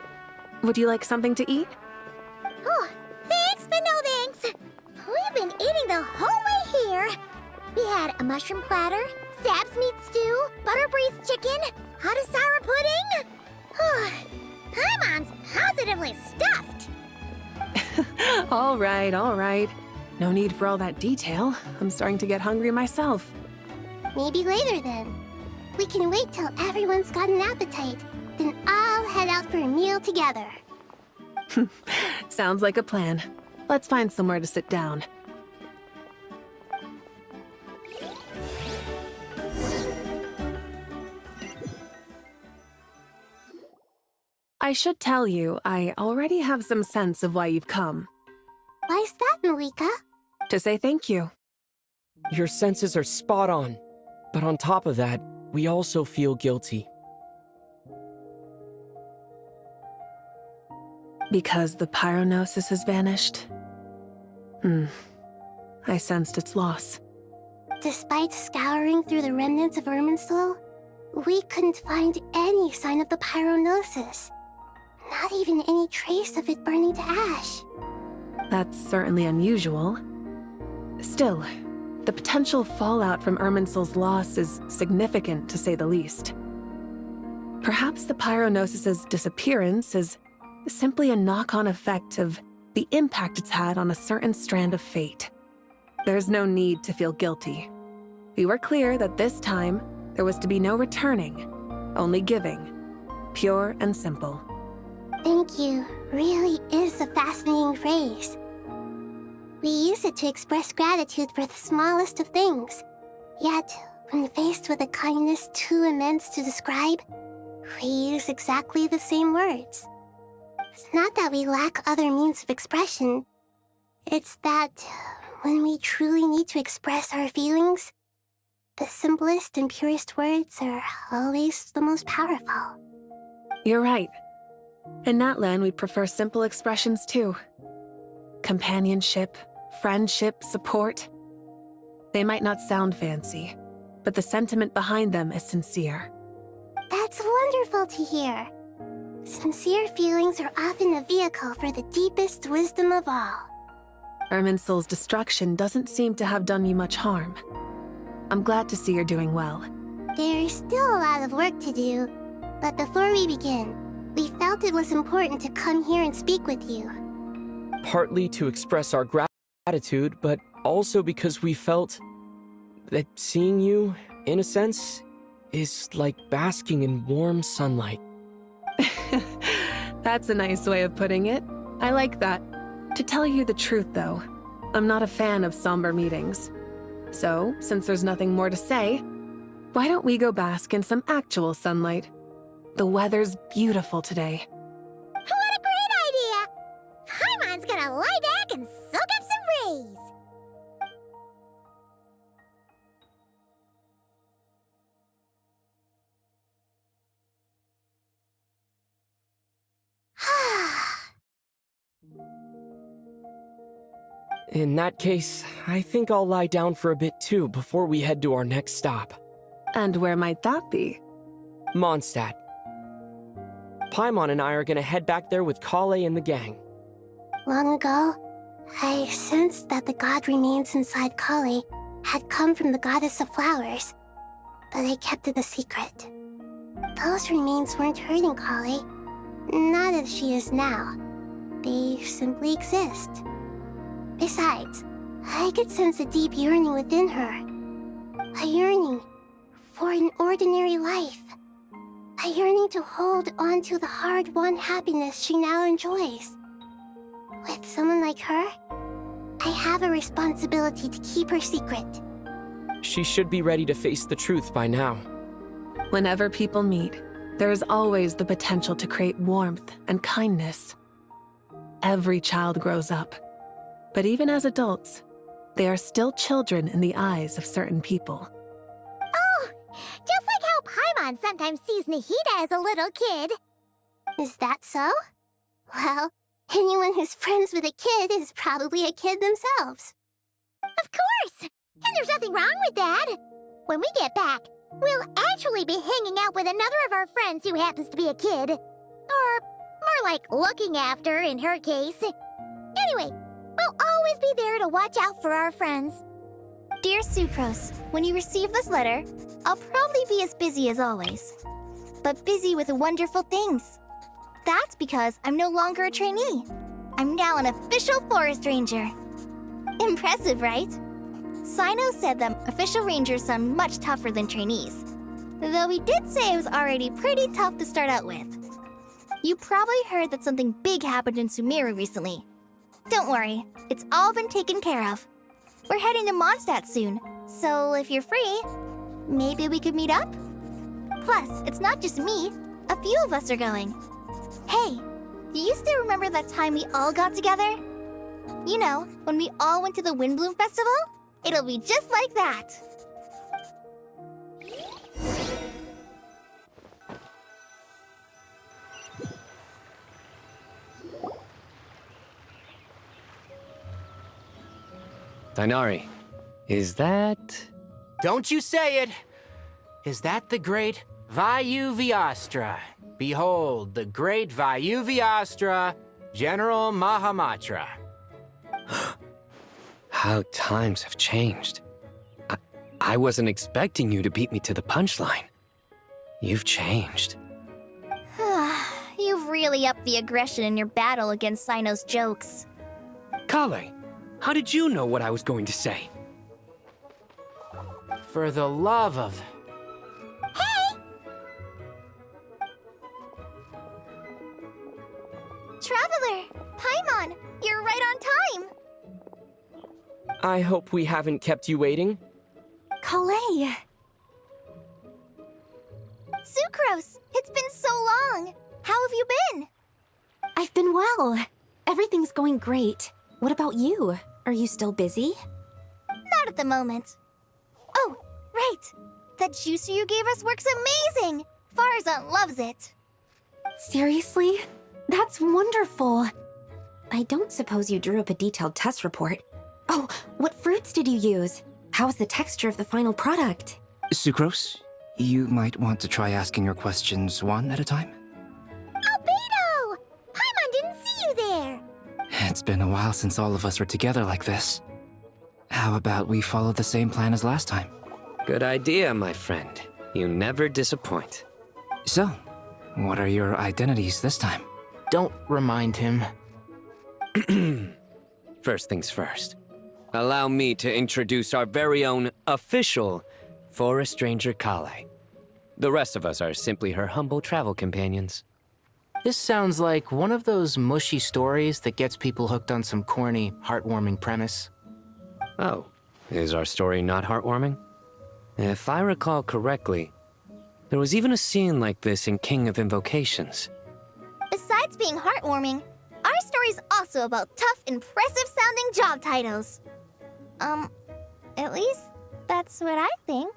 Would you like something to eat? Oh, thanks, but no thanks. We've been eating the whole way here. We had a mushroom platter, Sab's meat stew, butter braised chicken, hot asara pudding. Paimon's positively stuffed. All right, all right. No need for all that detail. I'm starting to get hungry myself. Maybe later then. We can wait till everyone's got an appetite, then I'll head out for a meal together. Sounds like a plan. Let's find somewhere to sit down. I should tell you, I already have some sense of why you've come. Why's that, Mavuika? To say thank you. Your senses are spot on. But on top of that, we also feel guilty. Because the pyronosis has vanished? I sensed its loss. Despite scouring through the remnants of irminsul, we couldn't find any sign of the pyronosis. Not even any trace of it burning to ash. That's certainly unusual. Still, the potential fallout from irminsul's loss is significant, to say the least. Perhaps the pyronosis's disappearance is simply a knock-on effect of the impact it's had on a certain strand of fate. There's no need to feel guilty. We were clear that this time, there was to be no returning, only giving. Pure and simple. Thank you really is a fascinating phrase. We use it to express gratitude for the smallest of things. Yet, when faced with a kindness too immense to describe, we use exactly the same words. It's not that we lack other means of expression. It's that when we truly need to express our feelings, The simplest and purest words are always the most powerful. You're right. In Natlan, we prefer simple expressions too. Companionship, friendship, support. They might not sound fancy, but the sentiment behind them is sincere. That's wonderful to hear. Sincere feelings are often a vehicle for the deepest wisdom of all. Irminsul's destruction doesn't seem to have done you much harm. I'm glad to see you're doing well. There's still a lot of work to do, but before we begin, we felt it was important to come here and speak with you. Partly to express our gratitude, but also because we felt that seeing you, in a sense, is like basking in warm sunlight. That's a nice way of putting it. I like that. To tell you the truth, though, I'm not a fan of somber meetings. So, since there's nothing more to say, why don't we go bask in some actual sunlight? The weather's beautiful today. What a great idea! Paimon's gonna lie back and soak up some rays. In that case, I think I'll lie down for a bit too before we head to our next stop. And where might that be? Mondstadt. Paimon and I are gonna head back there with Kale and the gang. Long ago, I sensed that the god remains inside Kale had come from the goddess of flowers, but I kept it a secret. Those remains weren't hurting Kale, not as she is now. They simply exist. Besides, I could sense a deep yearning within her. A yearning for an ordinary life. A yearning to hold on to the hard-won happiness she now enjoys. With someone like her, I have a responsibility to keep her secret. She should be ready to face the truth by now. Whenever people meet, there is always the potential to create warmth and kindness. Every child grows up. But even as adults, they are still children in the eyes of certain people. Oh, just like how Paimon sometimes sees Nahida as a little kid. Is that so? Well, anyone who's friends with a kid is probably a kid themselves. Of course! And there's nothing wrong with that. When we get back, we'll actually be hanging out with another of our friends who happens to be a kid. Or more like looking after, in her case. Anyway, we'll always be there to watch out for our friends. Dear Sucrose, when you receive this letter, I'll probably be as busy as always. But busy with wonderful things. That's because I'm no longer a trainee. I'm now an official forest ranger. Impressive, right? Sino said that official rangers sound much tougher than trainees. Though he did say it was already pretty tough to start out with. You probably heard that something big happened in Sumeru recently. Don't worry, it's all been taken care of. We're heading to Mondstadt soon, so if you're free, maybe we could meet up? Plus, it's not just me. A few of us are going. Hey, do you still remember that time we all got together? You know, when we all went to the Windbloom Festival? It'll be just like that. Tainari, is that... Don't you say it! Is that the great Vayuvyastra? Behold, the great Vayuvyastra, General Mahamatra. How times have changed. I wasn't expecting you to beat me to the punchline. You've changed. You've really upped the aggression in your battle against Sino's jokes. Kale, how did you know what I was going to say? For the love of... Hey! Traveler! Paimon! You're right on time! I hope we haven't kept you waiting. Kale! Sucrose! It's been so long! How have you been? I've been well. Everything's going great. What about you? Are you still busy? Not at the moment. Oh, right! right! That juicer you gave us works amazing! Farzan loves it. Seriously? That's wonderful. I don't suppose you drew up a detailed test report. Oh, what fruits did you use? How's the texture of the final product? Sucrose, you might want to try asking your questions one at a time. Albedo! Paimon didn't see you there! It's been a while since all of us were together like this. How about we follow the same plan as last time? Good idea, my friend. You never disappoint. So, what are your identities this time? Don't remind him. First things first. Allow me to introduce our very own official Forest Ranger Kale. The rest of us are simply her humble travel companions. This sounds like one of those mushy stories that gets people hooked on some corny, heartwarming premise. Oh, is our story not heartwarming? If I recall correctly, there was even a scene like this in King of Invocations. Besides being heartwarming, our story's also about tough, impressive-sounding job titles. At least that's what I think.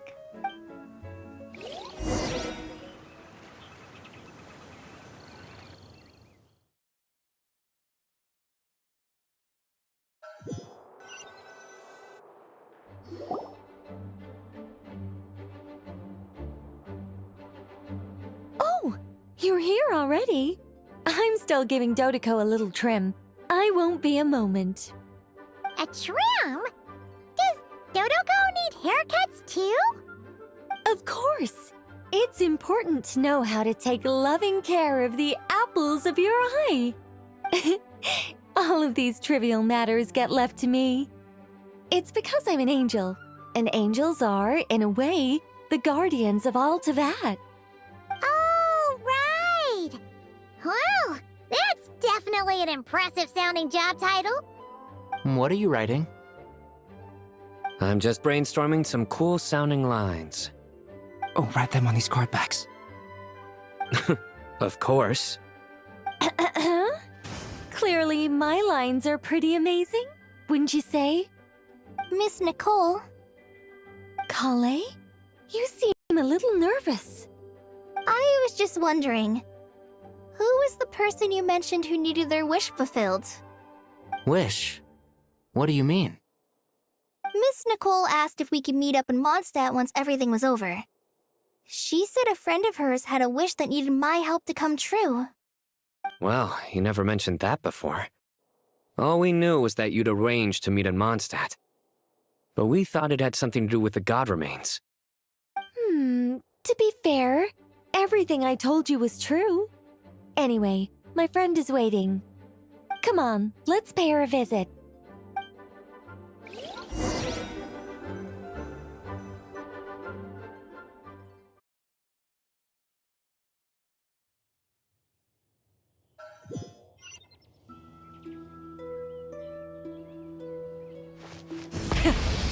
Oh, you're here already? I'm still giving Dodeko a little trim. I won't be a moment. A trim? Does Dodeko need haircuts too? Of course. It's important to know how to take loving care of the apples of your eye. All of these trivial matters get left to me. It's because I'm an angel, and angels are, in a way, the guardians of all Teyvat. Oh, right! Well, that's definitely an impressive-sounding job title. What are you writing? I'm just brainstorming some cool-sounding lines. Oh, write them on these card backs. Of course. Clearly, my lines are pretty amazing, wouldn't you say? Miss Nicole. Kale? You seem a little nervous. I was just wondering, who was the person you mentioned who needed their wish fulfilled? Wish? What do you mean? Miss Nicole asked if we could meet up in Mondstadt once everything was over. She said a friend of hers had a wish that needed my help to come true. Well, you never mentioned that before. All we knew was that you'd arranged to meet in Mondstadt. But we thought it had something to do with the god remains. To be fair, everything I told you was true. Anyway, my friend is waiting. Come on, let's pay her a visit.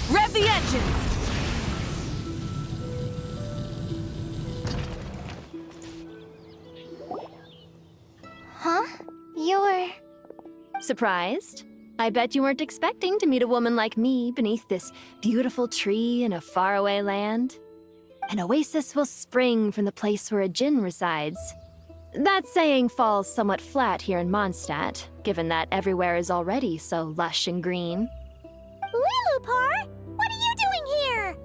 Rev the engines! Huh? You're... Surprised? I bet you weren't expecting to meet a woman like me beneath this beautiful tree in a faraway land. An oasis will spring from the place where a djinn resides. That saying falls somewhat flat here in Mondstadt, given that everywhere is already so lush and green. Liloupar, what are you doing here?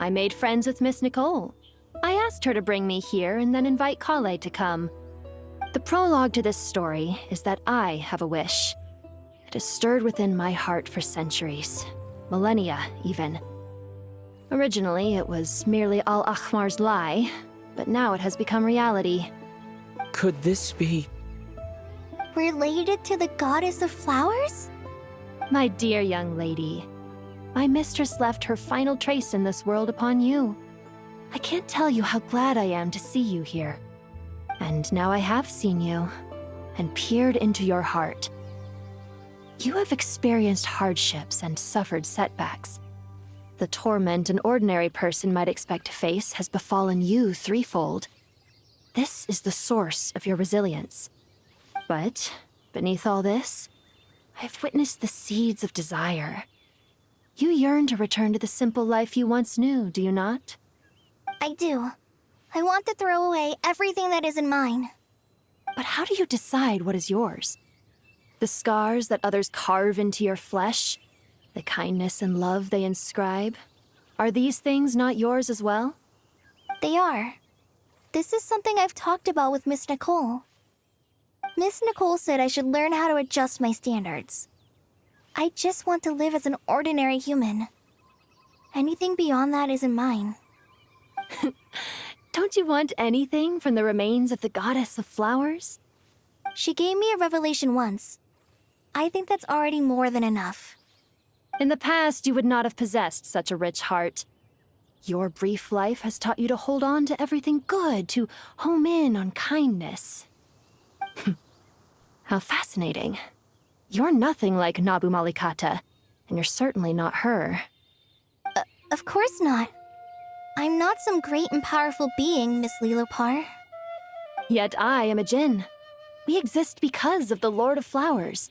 I made friends with Miss Nicole. I asked her to bring me here and then invite Kale to come. The prologue to this story is that I have a wish. It has stirred within my heart for centuries, millennia even. Originally, it was merely Al-Ahmar's lie, but now it has become reality. Could this be... related to the goddess of flowers? My dear young lady, my mistress left her final trace in this world upon you. I can't tell you how glad I am to see you here. And now I have seen you, and peered into your heart. You have experienced hardships and suffered setbacks. The torment an ordinary person might expect to face has befallen you threefold. This is the source of your resilience. But, beneath all this, I've witnessed the seeds of desire. You yearn to return to the simple life you once knew, do you not? I do. I want to throw away everything that isn't mine. But how do you decide what is yours? The scars that others carve into your flesh? The kindness and love they inscribe? Are these things not yours as well? They are. This is something I've talked about with Miss Nicole. Miss Nicole said I should learn how to adjust my standards. I just want to live as an ordinary human. Anything beyond that isn't mine. Don't you want anything from the remains of the goddess of flowers? She gave me a revelation once. I think that's already more than enough. In the past, you would not have possessed such a rich heart. Your brief life has taught you to hold on to everything good, to home in on kindness. How fascinating. You're nothing like Nabu Malikata, and you're certainly not her. Of course not. I'm not some great and powerful being, Miss liloupar. Yet I am a djinn. We exist because of the Lord of Flowers.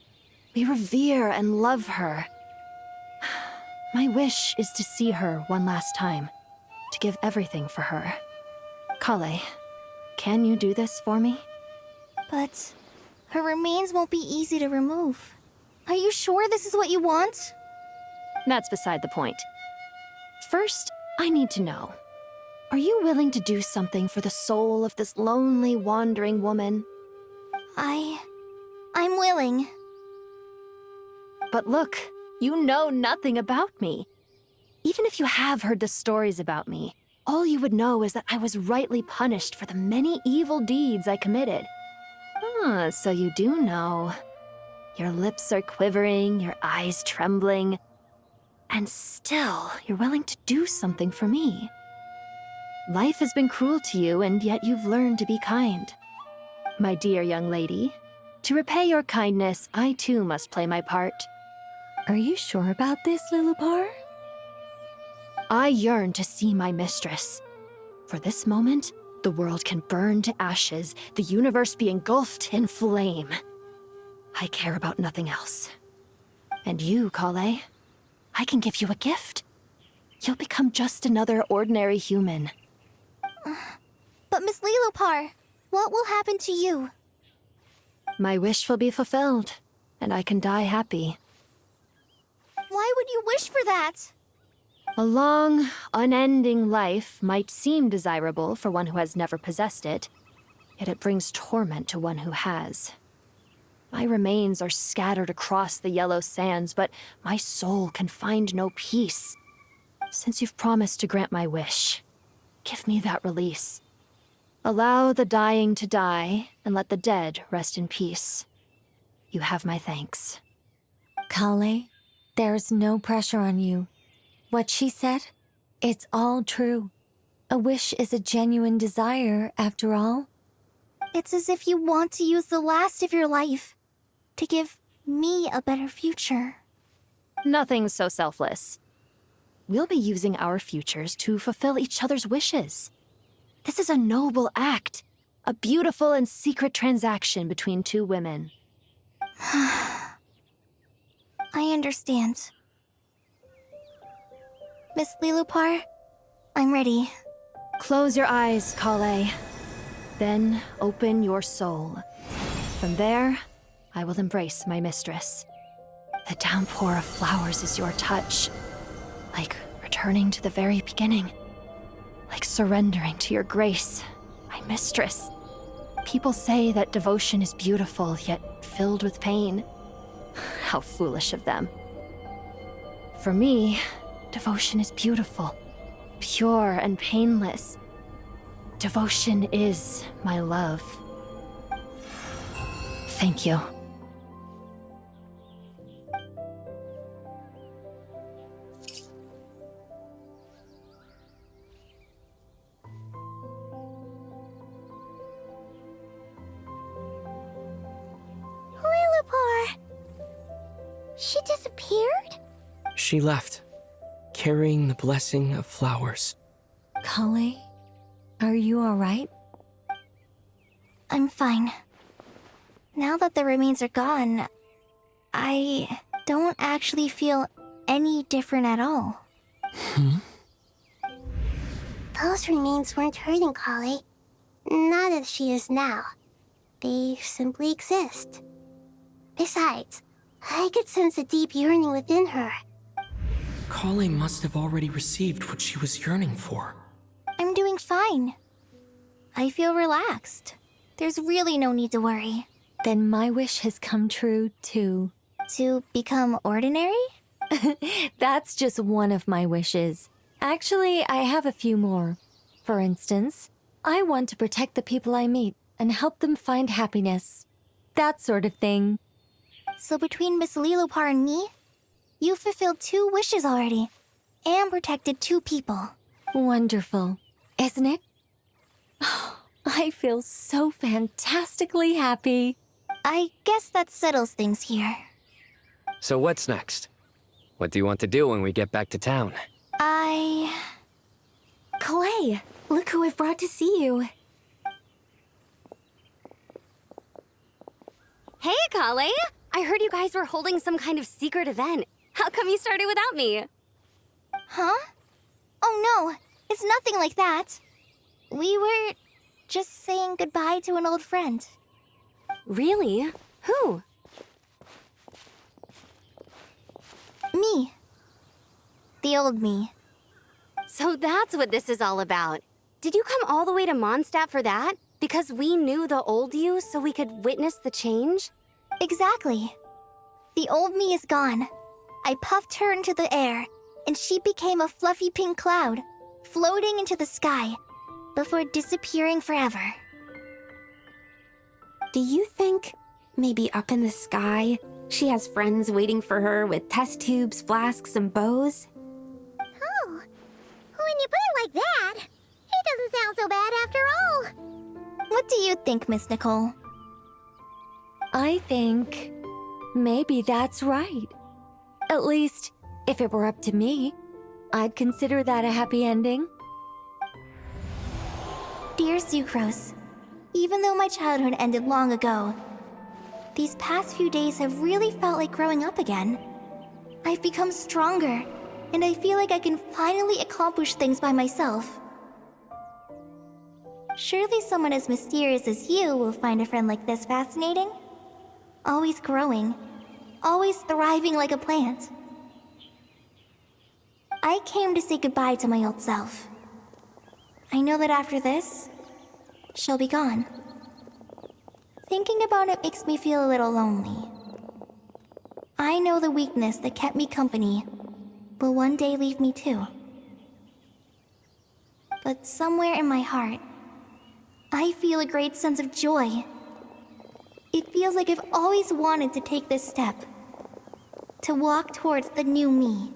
We revere and love her. My wish is to see her one last time, to give everything for her. Kale, can you do this for me? But her remains won't be easy to remove. Are you sure this is what you want? That's beside the point. First, I need to know. Are you willing to do something for the soul of this lonely, wandering woman? I'm willing. But look, you know nothing about me. Even if you have heard the stories about me, all you would know is that I was rightly punished for the many evil deeds I committed. Ah, so you do know. Your lips are quivering, your eyes trembling, and still you're willing to do something for me. Life has been cruel to you, and yet you've learned to be kind. My dear young lady, to repay your kindness, I too must play my part. Are you sure about this, liloupar? I yearn to see my mistress. For this moment, the world can burn to ashes, the universe be engulfed in flame. I care about nothing else. And you, Kale, I can give you a gift. You'll become just another ordinary human. But Miss liloupar, what will happen to you? My wish will be fulfilled, and I can die happy. Why would you wish for that? A long, unending life might seem desirable for one who has never possessed it, yet it brings torment to one who has. My remains are scattered across the yellow sands, but my soul can find no peace. Since you've promised to grant my wish, give me that release. Allow the dying to die, and let the dead rest in peace. You have my thanks. Kale, there's no pressure on you. What she said, it's all true. A wish is a genuine desire, after all. It's as if you want to use the last of your life to give me a better future. Nothing so selfless. We'll be using our futures to fulfill each other's wishes. This is a noble act, a beautiful and secret transaction between two women. I understand. Miss liloupar, I'm ready. Close your eyes, Kale. Then open your soul. From there, I will embrace my mistress. The downpour of flowers is your touch. Like returning to the very beginning. Like surrendering to your grace, my mistress. People say that devotion is beautiful, yet filled with pain. How foolish of them. For me, devotion is beautiful, pure and painless. Devotion is my love. Thank you. liloupar! She disappeared? She left, carrying the blessing of flowers. Kale, are you alright? I'm fine. Now that the remains are gone, I don't actually feel any different at all. Those remains weren't her, Nicole. Not as she is now. They simply exist. Besides, I could sense a deep yearning within her. Nicole must have already received what she was yearning for. I'm doing fine. I feel relaxed. There's really no need to worry. Then my wish has come true, too. To become ordinary? That's just one of my wishes. Actually, I have a few more. For instance, I want to protect the people I meet and help them find happiness. That sort of thing. So between Miss Liloupar and me, you fulfilled 2 wishes already, and protected 2 people. Wonderful, isn't it? I feel so fantastically happy. I guess that settles things here. So what's next? What do you want to do when we get back to town? Clay, look who I've brought to see you. Hey, Kale! I heard you guys were holding some kind of secret event. How come you started without me? Huh? Oh no, it's nothing like that. We were just saying goodbye to an old friend. Really? Who? Me. The old me. So that's what this is all about. Did you come all the way to Mondstadt for that? Because we knew the old you so we could witness the change? Exactly. The old me is gone. I puffed her into the air, and she became a fluffy pink cloud, floating into the sky, before disappearing forever. Do you think, maybe up in the sky, she has friends waiting for her with test tubes, flasks, and bows? Oh, when you put it like that, it doesn't sound so bad after all. What do you think, Miss Nicole? I think maybe that's right. At least, if it were up to me, I'd consider that a happy ending. Dear Sucrose, even though my childhood ended long ago, these past few days have really felt like growing up again. I've become stronger, and I feel like I can finally accomplish things by myself. Surely someone as mysterious as you will find a friend like this fascinating? Always growing, always thriving like a plant. I came to say goodbye to my old self. I know that after this, she'll be gone. Thinking about it makes me feel a little lonely. I know the weakness that kept me company will one day leave me too. But somewhere in my heart, I feel a great sense of joy. It feels like I've always wanted to take this step, to walk towards the new me.